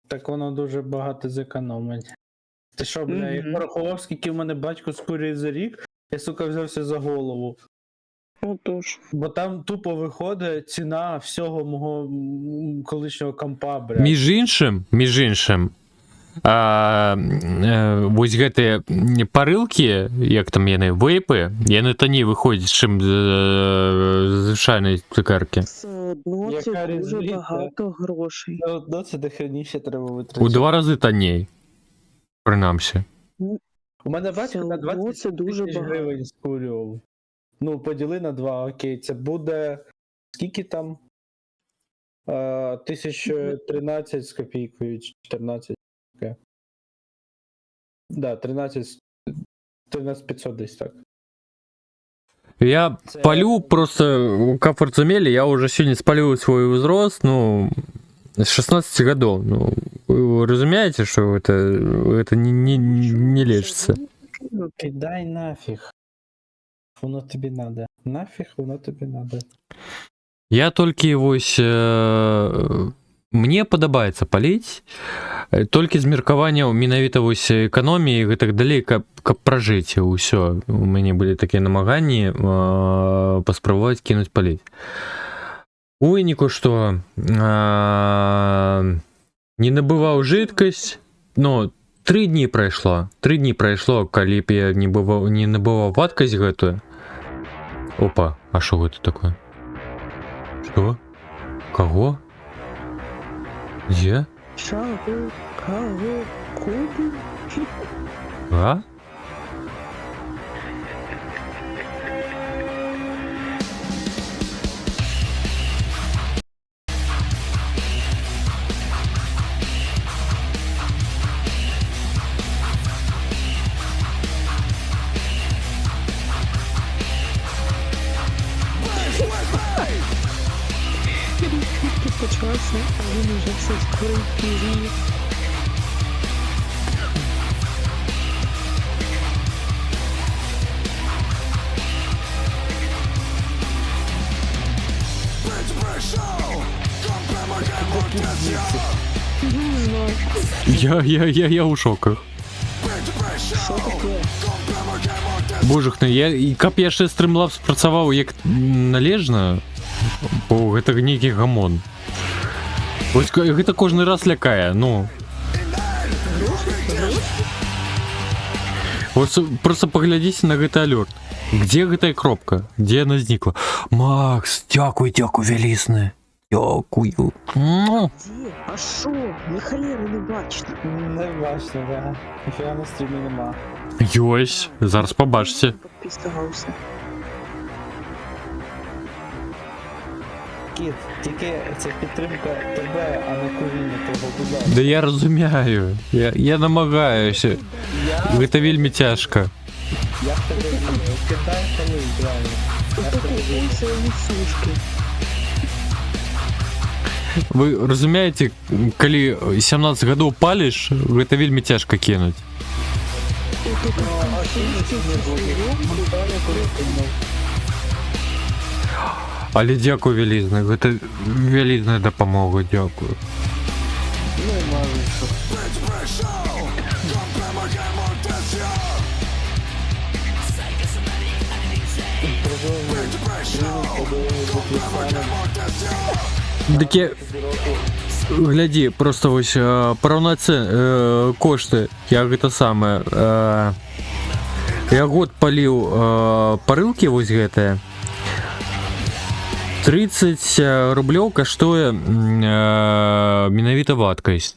Speaker 9: Так воно дуже багато зекономить. Ти що, бля, я
Speaker 8: Мгм.
Speaker 9: порахував, скільки в мене батько скурює за рік, я, сука, взявся за голову.
Speaker 8: Отож.
Speaker 9: Бо там тупо виходить ціна всього мого колишнього компа, бля.
Speaker 1: Між іншим, ось гэты парылкі, як там яны, вейпы, яны танней виходять, чим звичайні цукерки.
Speaker 8: Все одно
Speaker 9: Яка
Speaker 8: це дуже
Speaker 9: різниця?
Speaker 8: багато грошей.
Speaker 9: Все одно це дохреніше треба витрачати.
Speaker 1: У 2 рази танней. Принаймні.
Speaker 9: У мене
Speaker 8: Все
Speaker 9: батько на
Speaker 8: одно
Speaker 9: 20
Speaker 8: це дуже
Speaker 9: тисяч
Speaker 8: багато.
Speaker 9: гривень скурював. Ну, поділи на 2, окей, це буде... Скільки там? 1013 з копійкою, чи 14. Окей. Да, 13500 десь так.
Speaker 1: Я палю просто комфорт замели, я уже сегодня спалил свой возраст, ну, с 16 годов. Ну, вы разумеете, что это не лечится.
Speaker 9: Ну, кидай нафіг. Воно тобі надо. Нафіг воно тобі надо.
Speaker 1: Я только вось мне падабаецца паліць толькі з меркавання менавіта вось эканоміі і гэтак далей, каб пражыць ўсё. У мяне былі такія намаганні паспрабаваць кінуць паліць. У выніку што не набываў жидкасць, но 3 дні прайшло, калі б я не набываў вадкасць гэтую. Опа, а што гэта такое? Что? Кого? Где?
Speaker 8: Шагу, кого, куди?
Speaker 1: А?
Speaker 8: Ти почався, а він уже все скорий пізніше. Не знаю.
Speaker 1: Я у шоках.
Speaker 8: Що таке?
Speaker 1: Божухна, і каб я ще стрімлаб спрацаваў як належна, бо гэта нейкі гамон. Вось гэта кожны раз лякае, ну. Вот просто паглядзіце на гэты алёрт. Где гэтая кропка? Где она знікла? Макс, дзякуй, вялізны. Дякую.
Speaker 8: Де? А що? Ні холєри не бачно.
Speaker 9: Не бачно, да. Ніфіга на стрімі нема.
Speaker 1: Ёсь, зараз побачите.
Speaker 8: Підписався.
Speaker 9: Кіт, тільки це підтримка тебе, а не куріння того, будь ласка.
Speaker 1: Да я разумею. Я намагаюся. Гэта вельмі цяжка.
Speaker 9: Я в тебе вірю. Кидай коли, правильно. Я в тебе вірю.
Speaker 8: Ось вони сушки.
Speaker 1: Вы разумееце, калі 17 гадоў паліш, гэта вельмі цяжка кінуць. Але дзякуй вялізна, гэта вялізная дапамога, дзякую.
Speaker 9: Ну і мало що.
Speaker 1: Дык я... Глядзі, просто вось параўнаць кошты, я гэта самае. Я год паліў парылкі вось гэтыя. 30 рублёў каштуе менавіта вадкасць.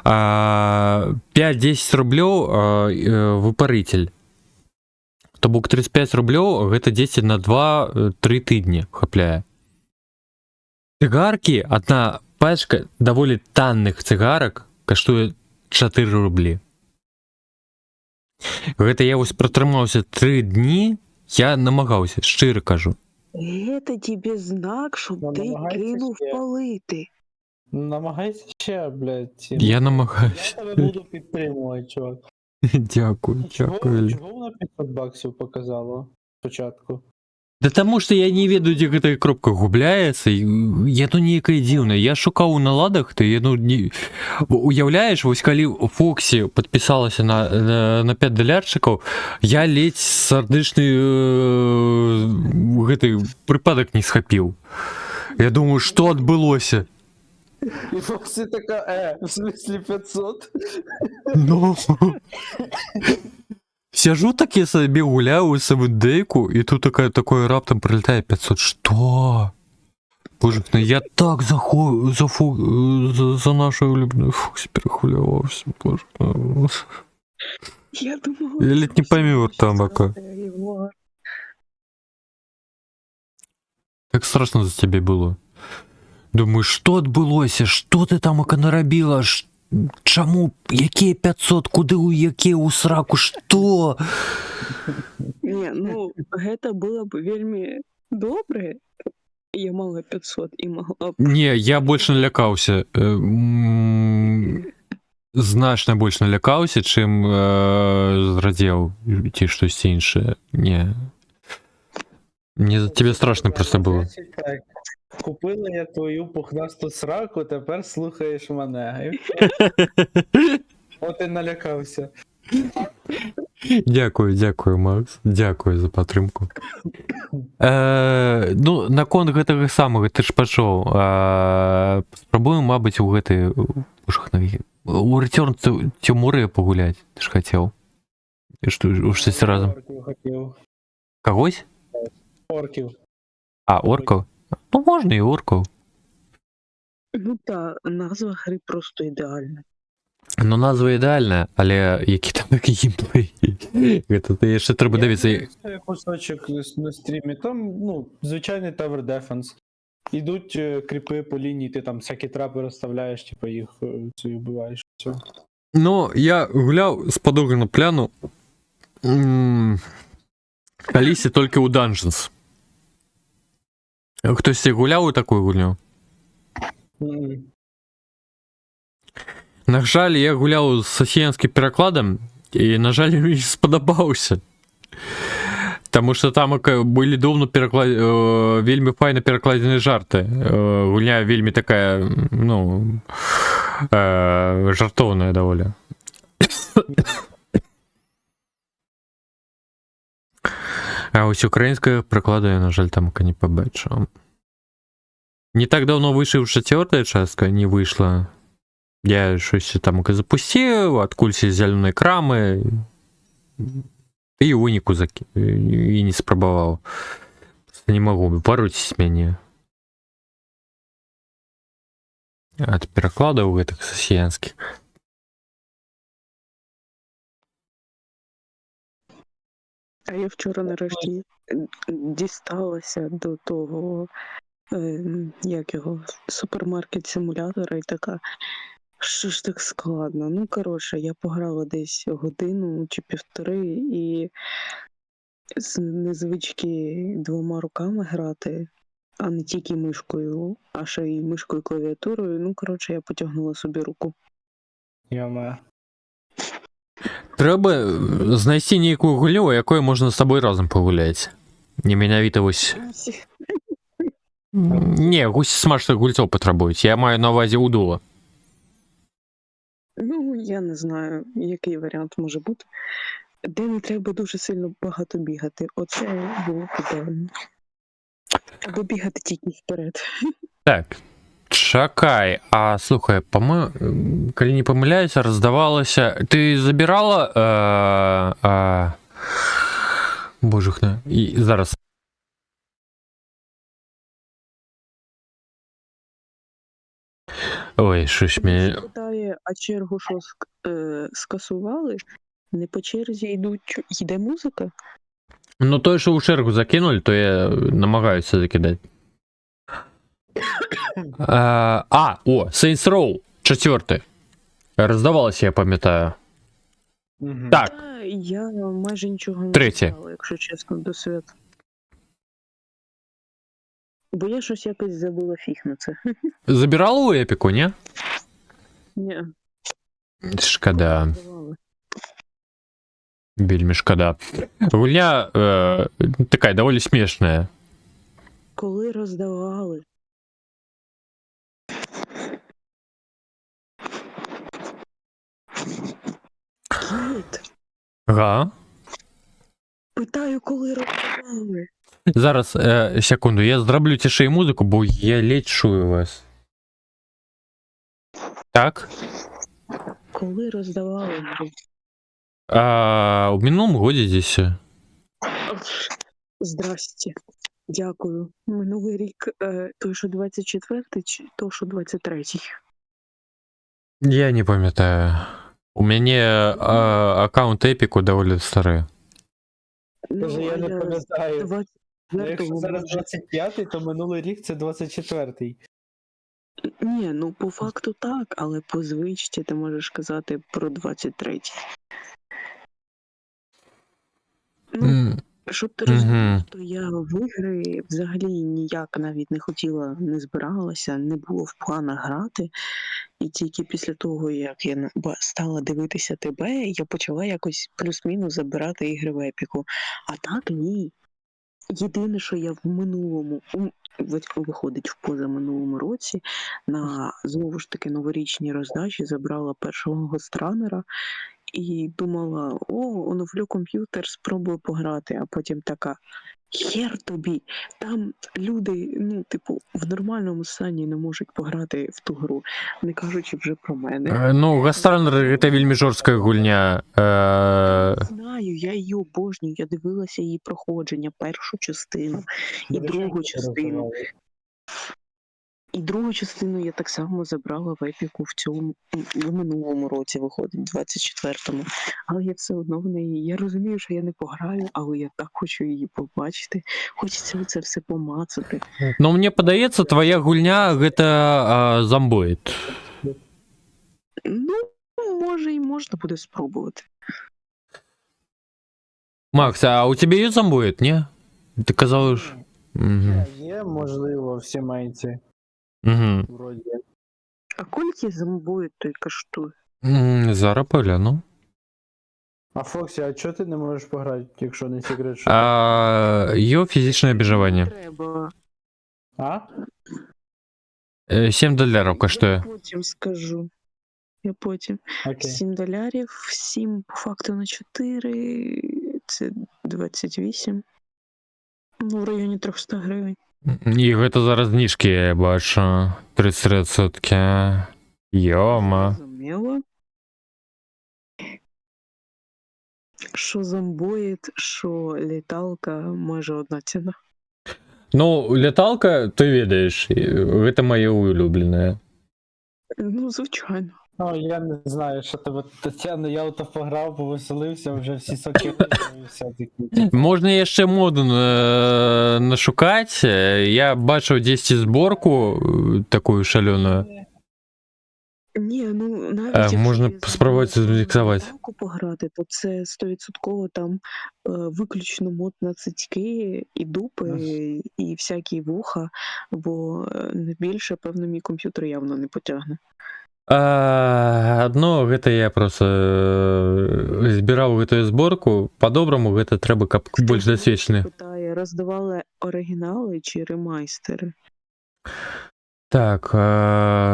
Speaker 1: 5-10 рублёў выпаритель. То бок 35 рублёў гэта 10 на 2-3 тыдні хапляе. Цыгаркі, одна пачка даволі танных цыгарак каштуе 4 рублі. Гэта я вось пратрымаўся 3 дні, я намагаўся, шчыра кажу.
Speaker 8: Гэта тебе знак, щоб
Speaker 9: Ну,
Speaker 8: ти
Speaker 9: намагайся
Speaker 8: кинув
Speaker 9: ще.
Speaker 8: палити.
Speaker 9: Намагайся ще, блядь.
Speaker 1: Я намагаюся.
Speaker 9: Я тебе буду підтримувати, чувак.
Speaker 1: Дякую, дякую.
Speaker 9: Чого вона 500 баксів показала спочатку?
Speaker 1: Да таму што я не ведаю, дзе гэтая кропка губляецца, яно нейкае дзіўнае. Я шукаў у наладах, то яно не... Уяўляеш, вось калі Фоксі падпісалася на 5 далярчыкаў, я ледзь сардычны гэты прыпадак не схапіў. Я думаю, што адбылося?
Speaker 9: І Фоксі така, в смислі 500?
Speaker 1: Ну... Сяжу так я сабе гуляю у савендейку, і тут такое раптам прилетае 500. Што? Боже, ну я так за нашу улюбленую Фоксі перехваляваўся. Боже.
Speaker 8: Я думала,
Speaker 1: Я ледь не памёр там, ака. Так страшно за цябе было. Думаю, што адбылося? Што ты там ака нарабіла? Чаму? Якія 500? Куды у якія ў сраку? Што?
Speaker 8: Не, ну, гэта было б вельмі добре. Я мала 500 і могла б...
Speaker 1: Не, я больш налякаўся. Значна больш налякаўся, чым зрадзеў ці штосьці іншае. Не. Мне за тебе страшно просто было.
Speaker 9: Так, купила я твою пухнасту сраку, тепер слухаєш мене. От і налякався.
Speaker 1: Дякую, Макс. Дякую за падтрымку. Ну, наконт гэтага самага, ты ж пачуў. Спрабуем, мабыць, у гэтай... У Return to Moray пагуляць, ты ж хацеў. У штосьці разам.
Speaker 9: Орків хотів.
Speaker 1: Кагось?
Speaker 9: Орків.
Speaker 1: А, оркаў? Ну, можна і оркаў.
Speaker 8: Ну так, назва гри просто ідеальна.
Speaker 1: Ну, назва ідэальная, але які там такі геймплей. Гэта ты яшчэ трэба давіцца.
Speaker 9: Я кусочок на стрімі, там, ну, звичайний Tower Defense. Ідуть кріпи по лінії, ти там всякі трапи розставляєш, типу їх вбиваєш. Все.
Speaker 1: Ну, я гуляў з падога на пляну калісьці толькі ў Dungeons. Хтосьці гуляў у такую гульню? На жаль, я гуляў з сасіянскім перакладам, і, на жаль, мені спадабаўся. Таму што там былі вельмі файна перакладзеныя жарты. Гульня вельмі такая, ну, жартоўная даволі. А вось украінскага перакладу я, на жаль, там не пабачыў. Не так даўно выйшла 4-я частка, не выйшла. Я щось там запустив, адкулься з зялёнай крамы, і уніку і не спрабаваў. Не магу, варуціць мяне. Ад перакладаў гэтых сасіянскіх.
Speaker 8: А я вчора нарешті дісталася до того, як його, супермаркет-симулятора і така, що ж так складно. Ну, коротше, я пограла десь годину чи півтори і з незвички 2 руками грати, а не тільки мишкою, а ще й мишкою і клавіатурою. Ну, коротше, я потягнула собі руку.
Speaker 9: Яма.
Speaker 1: Трэба знайсці нейкую гульню, у якой можна з сабой разам пагуляць. Не менавіта вось... Не, гусь смачных гульцоў патрабуюць. Я маю на ўвазе удула.
Speaker 8: Ну, я не знаю, який варіант може бути. Де не треба дуже сильно багато бігати. Оце було ідеально. Або бігати тільки вперед.
Speaker 1: Так, чакай, а слухай, калі не памыляюся, раздавалася... Ты забірала... Божухна, і зараз... Ой, щось мені.
Speaker 8: Питає, а чергу що скасували? Не по черзі йде музика?
Speaker 1: Ну, той, що у чергу закинули, то я намагаюся закидати. Saints Row 4. Роздавалося, я пам'ятаю.
Speaker 9: Мгм.
Speaker 1: Так,
Speaker 8: Та я майже нічого не
Speaker 1: Третє.
Speaker 8: читала, якщо чесно, до свят. Бо я щось якось забула фіг на це.
Speaker 1: забирали у Епіку, ні?
Speaker 8: Ні,
Speaker 1: Шкода.
Speaker 8: давали.
Speaker 1: Вельми шкода. Гульня такая довольно смешная.
Speaker 8: Коли роздавали. Кіт,
Speaker 1: Ага.
Speaker 8: питаю, коли роздавали.
Speaker 1: Зараз, секунду, я зроблю тише і музику, бо я ледь чую вас. Так.
Speaker 8: Коли роздавали.
Speaker 1: У минулому годі десь.
Speaker 8: Здрасте. Дякую. Минулий рік той, що 24-й, чи той, що 23-й?
Speaker 1: Я не пам'ятаю. У мене аккаунт Епіку доволі старий.
Speaker 9: Каже, я не пам'ятаю. Ну, якщо
Speaker 8: 24-го
Speaker 9: зараз
Speaker 8: може.
Speaker 9: 25-й, то минулий рік це 24-й.
Speaker 8: Ні, ну по факту так, але по звичці ти можеш казати про 23-й. Ну, щоб ти розумів, то я в ігри взагалі ніяк навіть не хотіла, не збиралася, не було в планах грати. І тільки після того, як я стала дивитися тебе, я почала якось плюс-мінус забирати ігри в епіку. А так ні. Єдине, що я в минулому, виходить, в позаминулому році, на знову ж таки новорічній роздачі забрала першого гостранера і думала, оновлю комп'ютер, спробую пограти, а потім така, хер тобі, там люди, ну, типу, в нормальному стані не можуть пограти в ту гру, не кажучи вже про мене.
Speaker 1: Ну, Гастранер це вельми жорстка гульня.
Speaker 8: Знаю, я її обожнюю, я дивилася її проходження, першу частину і другу частину. І другу частину я так само забрала в епіку в минулому році, виходить, 24-му. Але я все одно в неї. Я розумію, що я не пограю, але я так хочу її побачити. Хочеться це все помацати.
Speaker 1: Ну, мені подається, твоя гульня це зомбоїд.
Speaker 8: Ну, може і можна буде спробувати.
Speaker 1: Макс, а у тебе є зомбоїд, ні? Ти казав, що... Угу.
Speaker 9: Є, можливо, в сімейці.
Speaker 1: Угу.
Speaker 9: Вроді.
Speaker 8: А кольки зомбують той каштуй?
Speaker 1: Зараз погляну.
Speaker 9: А Фоксі, а чого ти не можеш пограти, якщо не секрет, що?
Speaker 1: Його фізичне обіжування.
Speaker 8: Треба.
Speaker 9: А?
Speaker 1: $7 коштує.
Speaker 8: Я потім скажу. Я потім.
Speaker 9: Окей.
Speaker 8: 7 долярів, 7 по факту на 4, це 28. Ну, в районі 300 гривень.
Speaker 1: І це зараз знижки, я бачу. 30%. Йома.
Speaker 8: Зрозуміло. Що зомбоїд, що літалка, майже одна ціна.
Speaker 1: Ну, літалка, ти відаєш, це моє улюблене.
Speaker 8: Ну, звичайно.
Speaker 9: Ну, я не знаю, що тебе, Тетяна, я ото пограв, повеселився, вже всі соки все такі.
Speaker 1: Можна ще моду нашукати. Я бачив десь зборку таку шалену.
Speaker 8: Ні, ну навіть якщо
Speaker 1: можна
Speaker 8: я
Speaker 1: спробувати
Speaker 8: забула
Speaker 1: зміксувати.
Speaker 8: літалку пограти, то це 100% там виключно мод на цицьки і дупи, і всякі вуха, бо не більше, певно, мій комп'ютер явно не потягне.
Speaker 1: Ну, це я просто збирав цю зборку. По-доброму, це треба більш досвідчений.
Speaker 8: Питає, роздавали оригінали чи ремайстери?
Speaker 1: Так,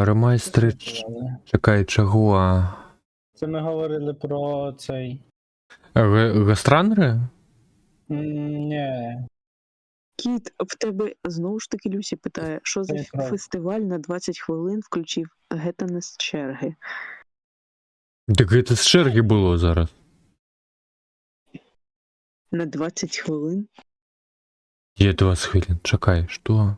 Speaker 1: ремайстери. Чекай, чого?
Speaker 9: Це ми говорили про цей.
Speaker 1: Гастранери?
Speaker 9: Ні.
Speaker 8: Кіт, в тебе знову ж таки Люсі питає, що за
Speaker 9: Це правда.
Speaker 8: фестиваль на 20 хвилин включив гетане з черги?
Speaker 1: Так це з черги було зараз.
Speaker 8: На 20 хвилин?
Speaker 1: Є 20 хвилин. Чекай, що?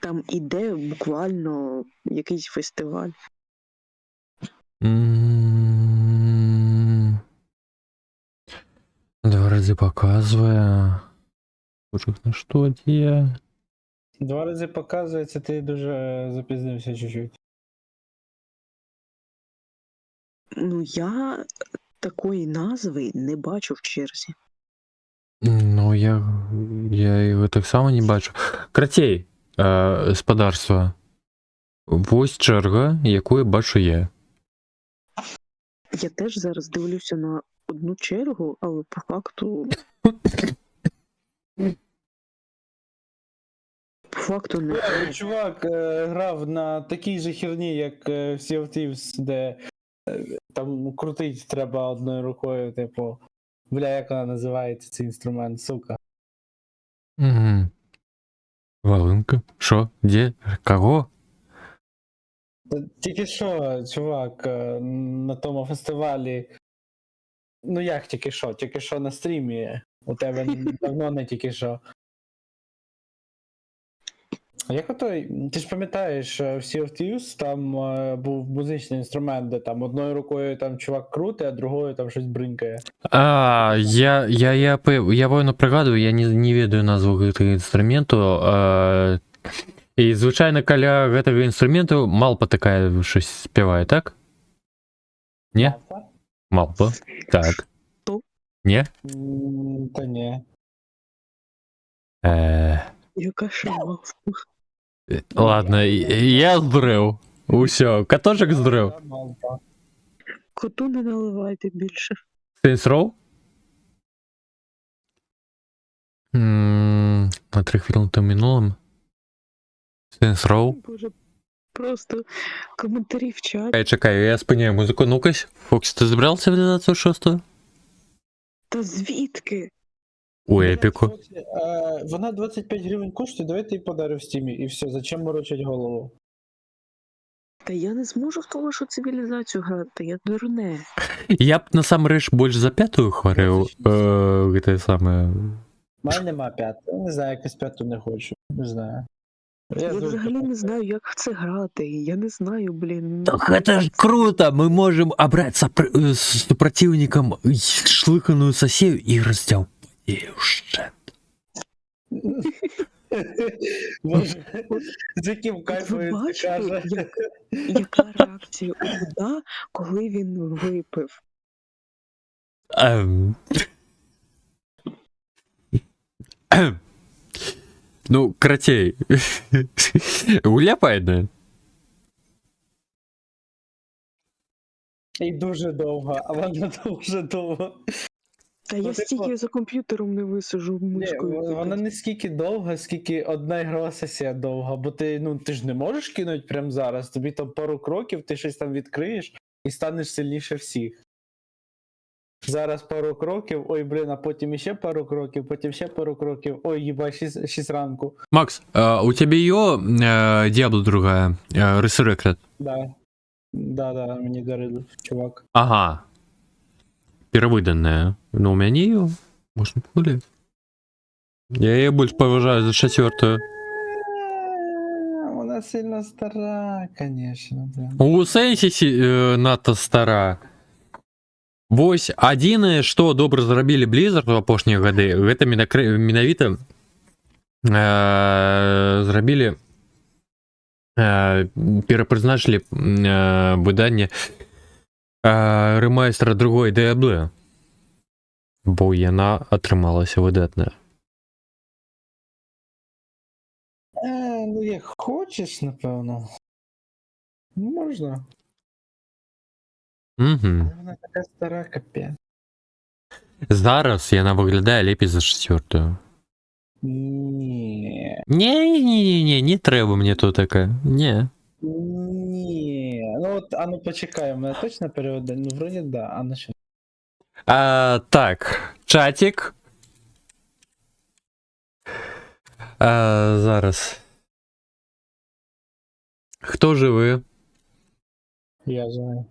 Speaker 8: там іде буквально якийсь фестиваль.
Speaker 1: Два рази показує. Боже, на що є?
Speaker 9: 2 рази показується, ти дуже запізнився чуть-чуть.
Speaker 8: Ну, я такої назви не бачу в черзі.
Speaker 1: Ну, я його так само не бачу. Кратей, господарство. Ось черга, яку я бачу я.
Speaker 8: Я теж зараз дивлюся на одну чергу, але по факту. По факту не знаю.
Speaker 9: Чувак грав на такій же херні, як в Sea of Thieves, де там крутить треба одною рукою, типу. Бля, як вона називається цей інструмент, сука.
Speaker 1: Угу. Волынка. Що? Де? Кого?
Speaker 9: Тільки що, чувак, на тому фестивалі. Ну як тільки що? Тільки що на стрімі. У тебе давно не тільки що. Як отой, ти ж пам'ятаєш, в Sea of Thieves там був музичний інструмент, де там одною рукою там чувак крутить, а другою там щось бринкає.
Speaker 1: Я воно пригадую, я не ведаю назву гэтага інструменту. І, звичайно, каля гэтага інструменту малпа такая щось спявае, так? Не? Малпа. Так.
Speaker 8: Хто?
Speaker 1: Не?
Speaker 9: Та ні.
Speaker 8: Яка шама.
Speaker 1: Ладно, я здрив. Усьо, катошек здрив.
Speaker 8: Коту не наливайте більше.
Speaker 1: Saints Row? На 3 хвилини тому минулим. Saints Row?
Speaker 8: Боже, просто коментарі в чаті.
Speaker 1: Чекай, я спиняю музику. Ну-кась. Фокс, ти збирав цивілізацію 6?
Speaker 8: Та звідки?
Speaker 1: У епіку.
Speaker 9: Вона 25 гривень коштує, давайте її подарю в стімі, і все, зачем морочить голову?
Speaker 8: Та я не зможу в того, що цивілізацію грати, я дурне.
Speaker 1: Я б насамрэч больш за 5-ю хварыў. Гэта саме.
Speaker 9: У мене нема 5, я не знаю, якось 5 не хочу, не знаю.
Speaker 8: Я взагалі не знаю, як в це грати, я не знаю, блін.
Speaker 1: Так это ж круто! Мы можем обрать с противником шлыканую сосею и раздел.
Speaker 9: Боже, з яким
Speaker 8: От
Speaker 9: кайфом
Speaker 8: ви
Speaker 9: він це
Speaker 8: бачили,
Speaker 9: каже.
Speaker 8: яка реакція у Буда, коли він випив?
Speaker 1: Ну, кратей. Уляпайно.
Speaker 9: І дуже довго, а вона дуже довго.
Speaker 8: Та я стільки за комп'ютером не висажу
Speaker 9: Ні,
Speaker 8: мишкою.
Speaker 9: вона не скільки довга, скільки одна ігрова сесія довга, бо ти ж не можеш кинути прямо зараз, тобі там пару кроків, ти щось там відкриєш і станеш сильніше всіх. Зараз пару кроків, ой, блін, а потім іще пару кроків, потім ще пару кроків, ой, їба, 6 ранку.
Speaker 1: Макс, у тебя ее Diablo другая, Resurrected?
Speaker 9: Да. Да, мені дарили, чувак.
Speaker 1: Ага. Первыданная. Но у меня не ее. Можно погулять. Я ее больше поважаю за 4-ю.
Speaker 9: Вона сильно стара, конечно, блин.
Speaker 1: У Сенсі надто стара. Вось адзінае, што добра зрабілі Blizzard у апошнія гады, гэта менавіта зрабілі перапрызначылі выданне рэмайстра другой Diablo, бо яна атрымалася выдатная.
Speaker 9: Ну як хочеш, напевно. Можна.
Speaker 1: Угу.
Speaker 9: Вона така стара, капець.
Speaker 1: Зараз яна выглядае лепей за 4-ю.
Speaker 9: Ні.
Speaker 1: Не трэба мне тут такая. Не.
Speaker 9: Ні. Ну от, а ну почекай, у мене точно переводи? Ну, вроді да, а на що?
Speaker 1: Так, чатик. Зараз. Хто живий?
Speaker 9: Я знаю.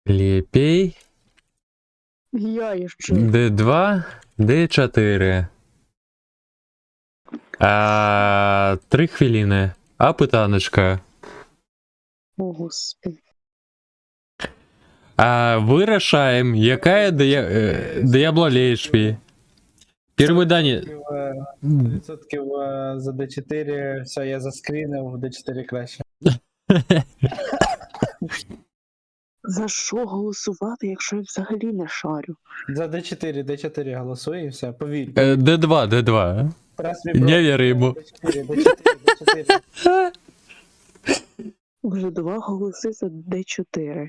Speaker 1: Лепей.
Speaker 8: Я ще.
Speaker 1: D2, D4. 3 хвилини. А питаночка.
Speaker 8: О, господи.
Speaker 1: Вирішаємо, яка Diablo лешпі. Перше дані.
Speaker 9: 100% за D4, все, я заскрінив, в D4 краще.
Speaker 8: За що голосувати, якщо я взагалі не шарю?
Speaker 9: За D4 голосуй і все, повір.
Speaker 1: D2.
Speaker 9: Прес мій
Speaker 1: Не вірю йому.
Speaker 9: D4.
Speaker 8: Вже 2 голоси за D4.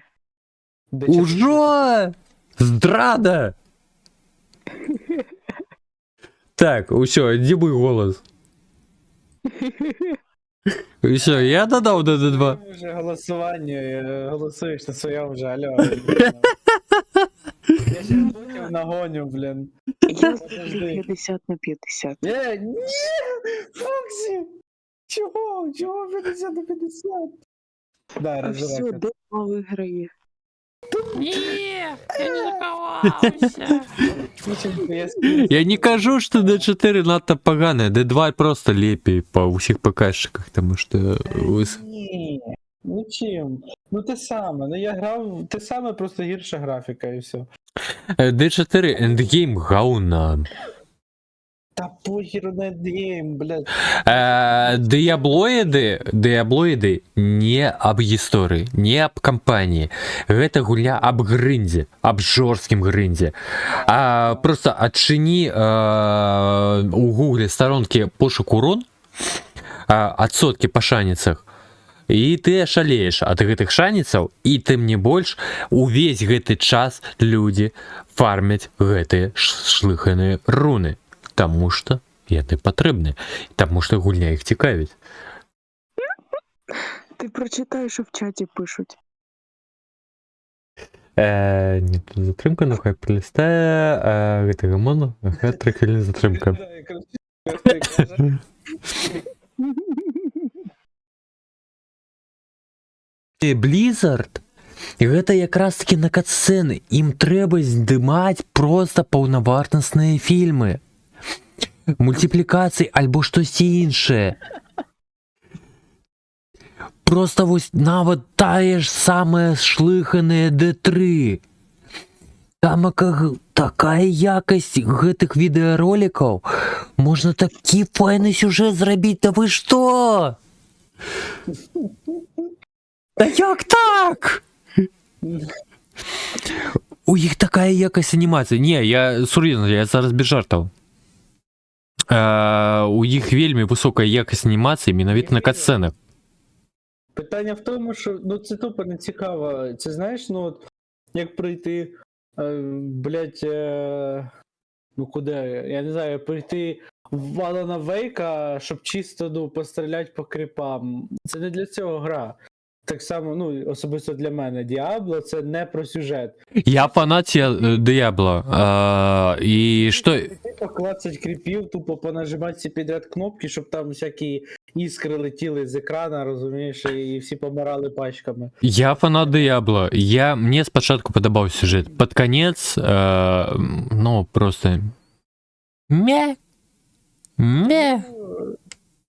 Speaker 1: Уже! Здрада! Так, все, дібуй голос. Все, я додав до D2.
Speaker 9: Вже голосування, голосуєш на своєму вже, алло. Я ще потім нагоню, блін.
Speaker 8: Я завжди 50 на 50.
Speaker 9: Ні, Фоксі! Чого 50 на 50? Да,
Speaker 8: А все,
Speaker 9: розрекай.
Speaker 8: де виграє?
Speaker 1: Я не кажу, что D4 надто поганое, D2 просто лепей по усіх ПКшниках, тому що
Speaker 9: Ні, ну чим? Ну те саме, ну я грав, те саме, просто гірша графіка і все.
Speaker 1: D4 Endgame говна.
Speaker 9: Та похер на гейм, блядь.
Speaker 1: Диаблоиды не об истории, не об кампании. Это гуля об гринде, об жорсткім гринде. Просто отчини у гугле сторонки пошук урон, отсотки по шаніцах, і ты ашалееш ад гэтых шаніцаў, і тым не больш увесь гэты час люди фармяць гэтыя шлыханыя руны. Тому что яны патрэбны, тому что гульня іх цікавіць.
Speaker 8: Ти прочитай, що в чаті пишуть.
Speaker 1: Не, тут затрымка, ну хай прилістае, гэта гамон, хай 3 хвилини затрымка. Blizzard, гэта якраз таки на катсцэны, ім трэба здымаць просто паўнавартасныя фільмы. Мультиплікацыі альбо штосьці іншае. Просто вось нават тая ж самая шлыханая D3. Там такая якасць гэтых відэаролікаў. Можна такі файны сюжэт зрабіць, да вы што? Да як так? У іх такая якасць анімацыі. Не, я сур'ёзна, я зараз без жартаў. У іх вельмі высокая якасць анімацыі менавіта на катсценах.
Speaker 9: Питання в тому, що ну це тупо не цікаво. Це знаєш, ну от як прийти, блять, ну куди, я не знаю, прийти в Алана Вейка, щоб чисто ну, постріляти по кріпам. Це не для цього гра. Так само, ну, особисто для мене, Діабло це не про сюжет.
Speaker 1: Я фанат Diablo. І що...
Speaker 9: Тупо клацать кріпів, тупо понажимати всі підряд кнопки, щоб там всякі іскри летіли з екрана, розумієш, і всі помирали пачками.
Speaker 1: Я фанат Diablo. Мне спочатку подобав сюжет. Под конец, ну, просто... Мє.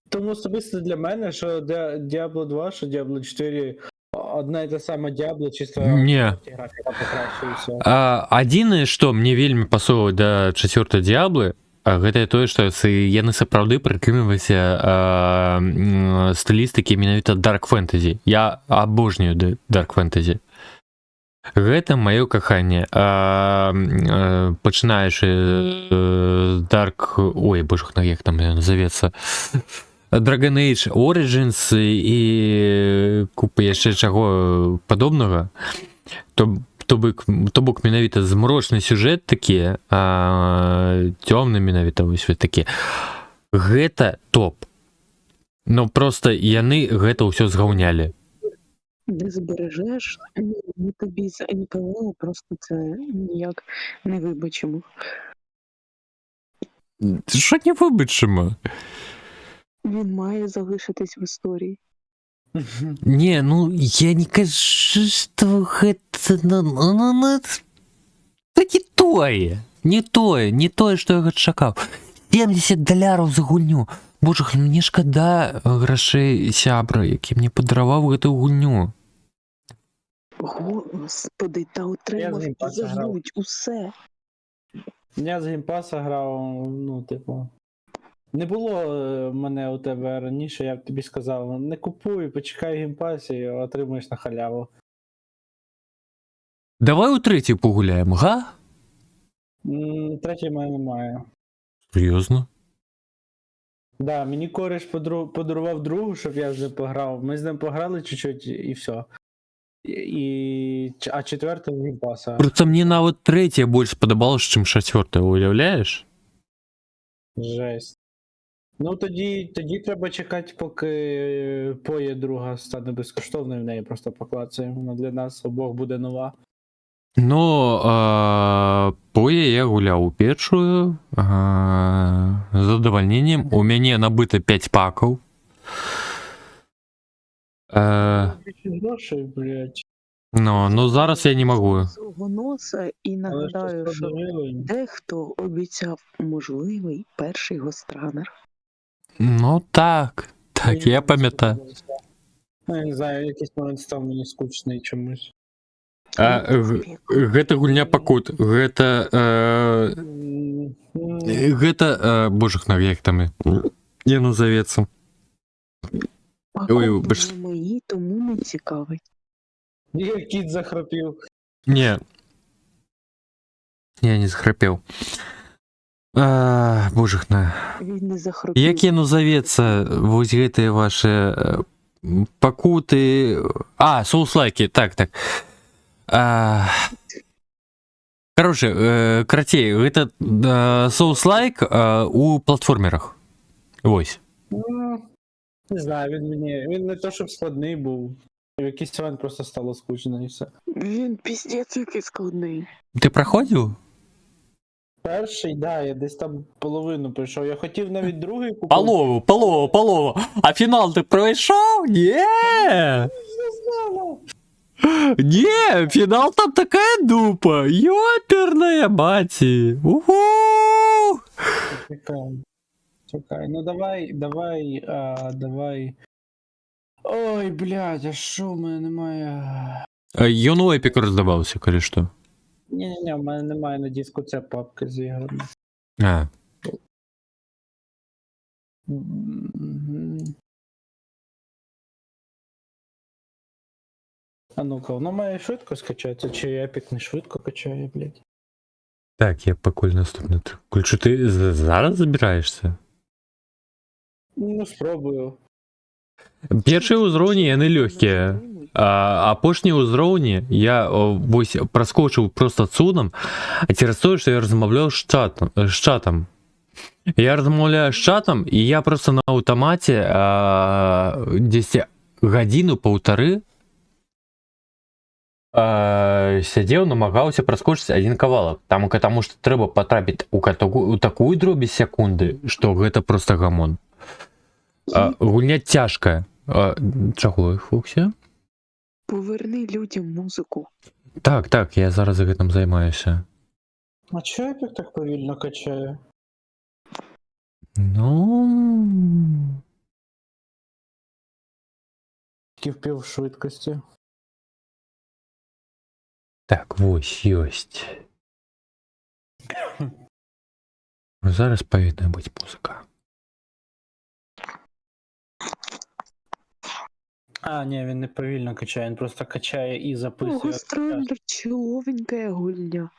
Speaker 9: Тому особисто для мене, що Diablo 2, що Diablo 4 одна і та сама Diablo, чисто
Speaker 1: Не.
Speaker 9: графіка покращується.
Speaker 1: Адзінае, што мне вельмі пасоўвае да 4-й Diablo, гэта тое, што яны сапраўды прытрымліваліся стылістыкі менавіта Dark Fantasy. Я абожнюю Dark Fantasy. Гэта маё каханне. Пачынаючы Dark... Ой, боже, як там назовецца... Dragon Age Origins і купа яшчэ чаго падобнага, то бок менавіта змрочны сюжэт такі, цёмны менавіта вось такі. Гэта топ. Ну просто яны гэта ўсё згаўнялі.
Speaker 8: Не збережеш, ні тобі нікого, просто це ніяк не вибачимо.
Speaker 1: Що не вибачимо?
Speaker 8: Він має залишитись в історії.
Speaker 1: Не, ну я не кажу, што гэта... Це не тое, што я чакаў. $70 за гульню. Боже, мне шкада грошей сябра, які мне падараваў гэтую гульню.
Speaker 8: Господи, та
Speaker 9: Я
Speaker 8: отримав
Speaker 9: з
Speaker 8: і
Speaker 9: геймпаса грав.
Speaker 8: забудь усе.
Speaker 9: Я з геймпаса грав, ну, типу. Не було мене у тебе раніше, я б тобі сказав, не купуй, почекай в геймпасі і отримаєш на халяву.
Speaker 1: Давай у третій погуляємо, га?
Speaker 9: Третій мене немає.
Speaker 1: Серйозно?
Speaker 9: Да, мені кореш подарував другу, щоб я з ним пограв. Ми з ним пограли чуть-чуть і все. А четверта в геймпаса.
Speaker 1: Просто мне нават третья больше сподобалось, чим четвертая, уявляєш?
Speaker 9: Жесть. Ну тоді треба чекати, поки поє друга стане безкоштовною, в неї просто поклацаємо. Вона для нас обох буде нова.
Speaker 1: Но пое я гуляў у першую з задавальненнем. У мяне набыта 5 пакаў.
Speaker 9: Більше грошей, блядь.
Speaker 1: Ну зараз я не могу.
Speaker 8: Свого носа і
Speaker 9: Але
Speaker 8: нагадаю,
Speaker 9: щось
Speaker 8: що
Speaker 9: продавили.
Speaker 8: дехто обіцяв можливий перший гостранер.
Speaker 1: Ну так, я пам'ятаю.
Speaker 9: Ну, я не знаю, якийсь момент став мені скучний чомусь.
Speaker 1: Гэта гульня пакут. Гэта божах, як там не назовецца. Ой,
Speaker 8: Покупки не мої, тому не цікавий.
Speaker 9: Як кіт захрапів.
Speaker 1: Не. Я не захрапеў. Божах на.
Speaker 8: Він не захропів.
Speaker 1: Як яно завецца вось гэтыя ваши пакуты. Соус-лайки, так. Короче, карацей, гэта соус-лайк у платформерах. Вось.
Speaker 9: Не знаю, він не то, щоб складний був. В якийсь момент просто стало скучно і все.
Speaker 8: Він піздець який складний.
Speaker 1: Ти проходив?
Speaker 9: Перший, да, я десь там половину пройшов. Я хотів навіть другий купити.
Speaker 1: Полову. А фінал ти пройшов? Ні! Не, финал там такая дупа. Ёперная мать. Уху!
Speaker 9: Чекай. Ну давай. Ой, блядь, а що в мене немає?
Speaker 1: Ён у Epic роздавався, коли що.
Speaker 9: Ні, в мене немає на диску ця папка з іграми. А ну-ка, воно має швидко скачатися, чи Epic не швидко качає, блядь?
Speaker 1: Так, я покуль наступний. Кульчу, ти зараз забираєшся?
Speaker 9: Ну, спробую.
Speaker 1: Перші узроўні, яны лёгкія. Апошнія ўзроўні я вось праскочыў просто цудам, а цераз тое, што я размаўляў з чатам. Я размаўляю з чатам, і я просто на аўтамаце дзесьці гадзіну-паўтары сядзеў, намагаўся праскочыць адзін кавалак. Таму што трэба патрапіць у такую дробязь секунды, што гэта просто гамон. Гульня цяжкая. Чаго, Фуксі?
Speaker 8: Поверни людям музику.
Speaker 1: Так, я зараз гэтым займаюся.
Speaker 9: А чого Epic так повільно качає?
Speaker 1: Ну...
Speaker 9: Тільки в пів швидкості.
Speaker 1: Так, вось, ёсць. Зараз павінна быць музыка.
Speaker 9: Ні, він не повільно качає, він просто качає і записує.
Speaker 8: Гостранер чоловенькая гульня.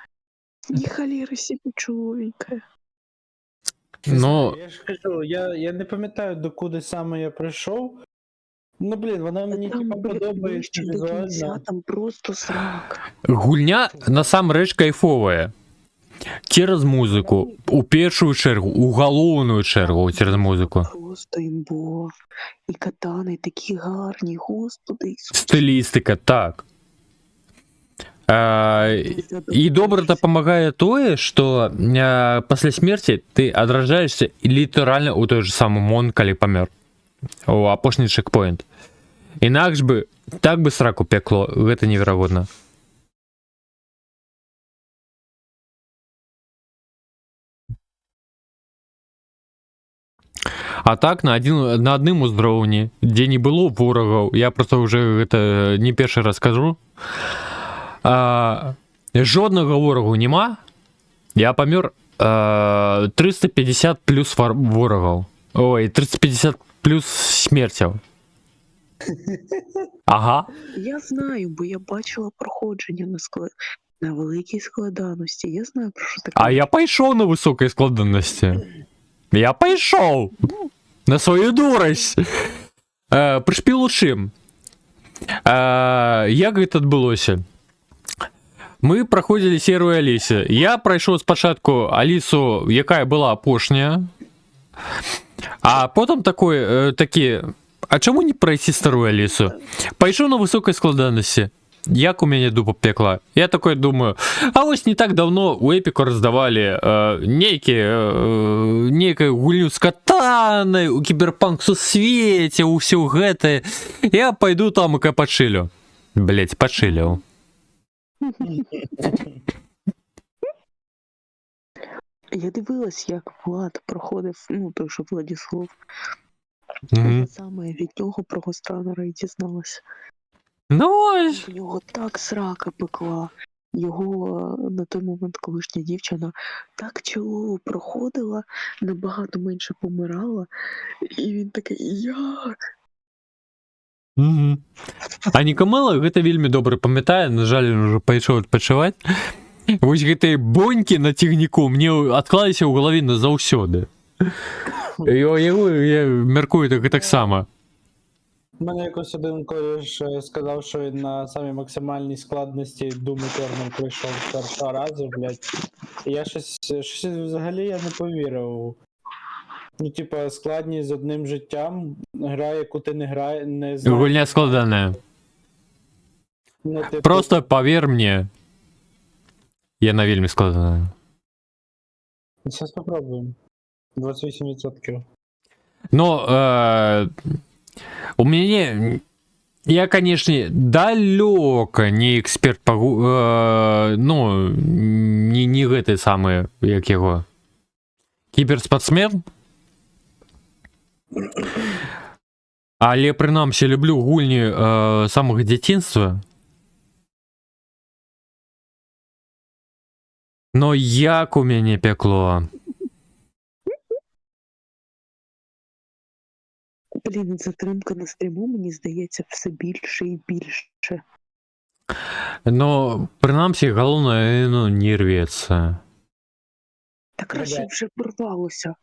Speaker 8: Ні халіри себе чоловенькая.
Speaker 1: Ну...
Speaker 9: Я ж кажу, я не пам'ятаю, докуди саме я прийшов. Ну, блін, вона мені типа подобається візуально.
Speaker 8: Там просто срака.
Speaker 1: Гульня насамрэч кайфовая. Цераз музыку. У першую чергу, у галоўную чергу цераз музыку.
Speaker 8: Просто імбо. І катани такі гарні, господи.
Speaker 1: Стылістыка, так. І добра дапамагае тое, што пасля смерці ты адраджаешся літаральна ў той же самы момант, калі памёр. У апошні чекпоінт. Інакш бы, так бы сраку пекло, гэта неверагодна. А так на адным узроўні, дзе не было ворагаў, я просто уже гэта не першы раз кажу, жоднага ворагу нема, я памёр 350 плюс ворагаў. Ой, 350 плюс смерцяў. Ага.
Speaker 8: Я знаю, бо я бачила проходження на великій складаності. Я знаю, про що таке.
Speaker 1: А я пайшоў на высокай складанасці. Я пайшоў на сваю дурость. Прышпіл у чым? Як гэта адбылося? Мы праходзілі серыю Алісы. Я прайшоў спачатку Алісу, якая была апошняя. А потым такі, а чаму не прайсці старую Алісу? Пайшоў на высокай складанасці. Як у мяне дупа пекла. Я такой думаю, а вось не так давно у Эпіку раздавалі нейкую гульню з катанай, у кіберпанк сусвеце, ўсё гэтае. Я пайду там і пачылю. Блять, пачыліў.
Speaker 8: Я дивилась, як Влад проходив, той, що Владіслав. Саме від нього про Гостранера і дізналася.
Speaker 1: Ну ось.
Speaker 8: У нього так срака пекла. Його на той момент колишня дівчина так чолово проходила, набагато менше помирала. І він такий, як?
Speaker 1: А Нікомела гэта вельмі добра памятае, на жаль, ён ужо пайшоў адпачываць. Вось гэтыя бонькі на цягніку мне адклаліся ў галаве назаўсёды. Я мяркую так таксама.
Speaker 9: У мене якось один коріш сказав, що він на самій максимальній складності Doom Eternal пройшов з першого разу, блядь. І я щось взагалі я не повірив. Типа, складність з одним життям, гра, яку ти не знаєш.
Speaker 1: Гульня складана. Просто повір мені. Яна вельмі складана.
Speaker 9: Зараз попробуємо. 28%.
Speaker 1: Но у меня, я, конечно, далеко не эксперт по, не гэты самы, як его, кіберспортсмен. Але прынамсі люблю гульні самых дзяцінства. Но як у мяне пекло.
Speaker 8: Блін, затримка на стріму, мені здається, все більше і більше.
Speaker 1: Но, прынамсі, галоўнае, не рвецца.
Speaker 8: Так краще вже порвалося.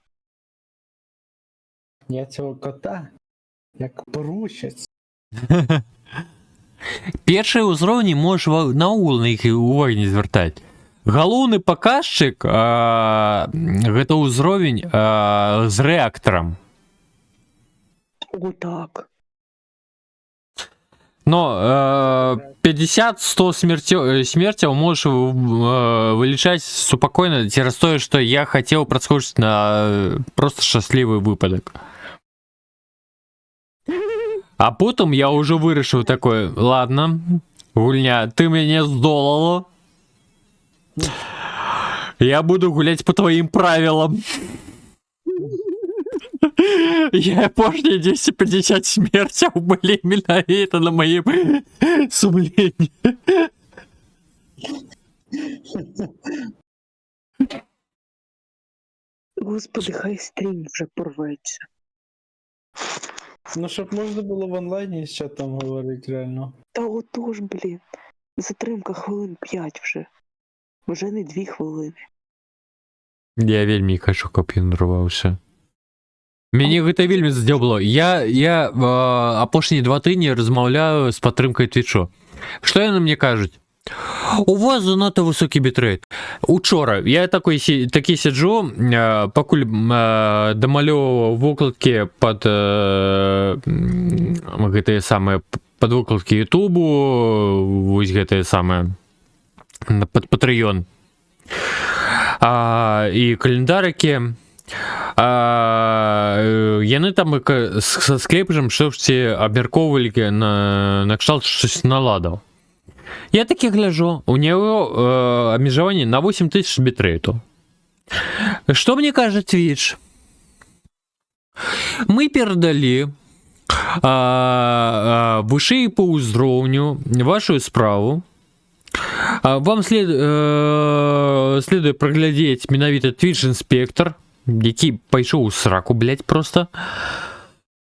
Speaker 9: Я цього кота, як поручець.
Speaker 1: Першыя ўзроўні можаш наогул на іх увагі не звяртаць. Галоўны паказчык гэта ўзровень з рэактарам.
Speaker 8: О, так.
Speaker 1: Но 50-100 смерцяў можаш вылічаць супакойна цераз тое, што я хацеў праскочыць на просто шчаслівы выпадак. А потым я ўжо вырашыў такое, ладно, гульня, ты мяне здолала. Я буду гуляць по твоим правилам. Я апошнія 250 смерцяў былі менавіта на маім сумленні.
Speaker 8: Господи, хай стрім вже порветься.
Speaker 9: Ну, щоб можна було в онлайні ще там говорити, реально.
Speaker 8: Та отож, блін. Затримка хвилин 5 вже. Вже не 2 хвилини.
Speaker 1: Я вельмі хочу, каб ён нарваўся. Мяне гэта вельмі здзёбла. Я апошнія 2 тыдні размаўляю з падтрымкай Твічу. Што яны мне кажуць? У вас занадта высокі бітрейт. Учора я такі сяджу, пакуль дамалёўваў вокладкі пад гэтыя самыя пад вокладкі Ютубу, вось гэтыя самыя пад Patreon і календарыкі. Яны там са склепажам штосьці абмяркоўвалі на кшталт штось наладаў. Я такі гляжу, у него абмежаванне на 8000 бітрэйту. Што мне кажа Twitch? Мы перадалі вышэй по ўзроўню вашу справу. Вам следуе праглядзець менавіта Twitch інспектор, які пайшоў у сраку, блядь, просто.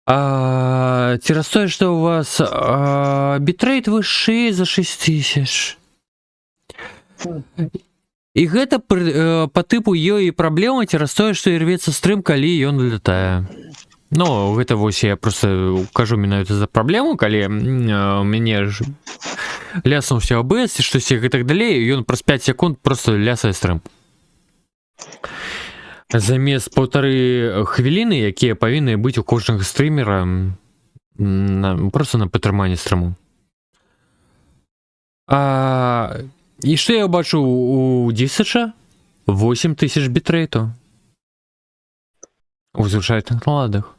Speaker 1: Цераз тое, што у вас бітрейт вышэй за 6000. І гэта па тыпу ёй праблема цераз тое, што ірвецца стрым, калі ён лятае. Ну, гэта вось я просто кажу менавіта за праблему, калі у мяне ж ляснуўся АБС ці штосьці і так далей, ён праз 5 секунд просто лясае стрым. Замест 1,5 хвіліны, якія павінны быць у кожнага стрымера просто на падтрыманне стрыму. І што я бачу у Дисача? 8000 бітрэйту. У звычайных наладах.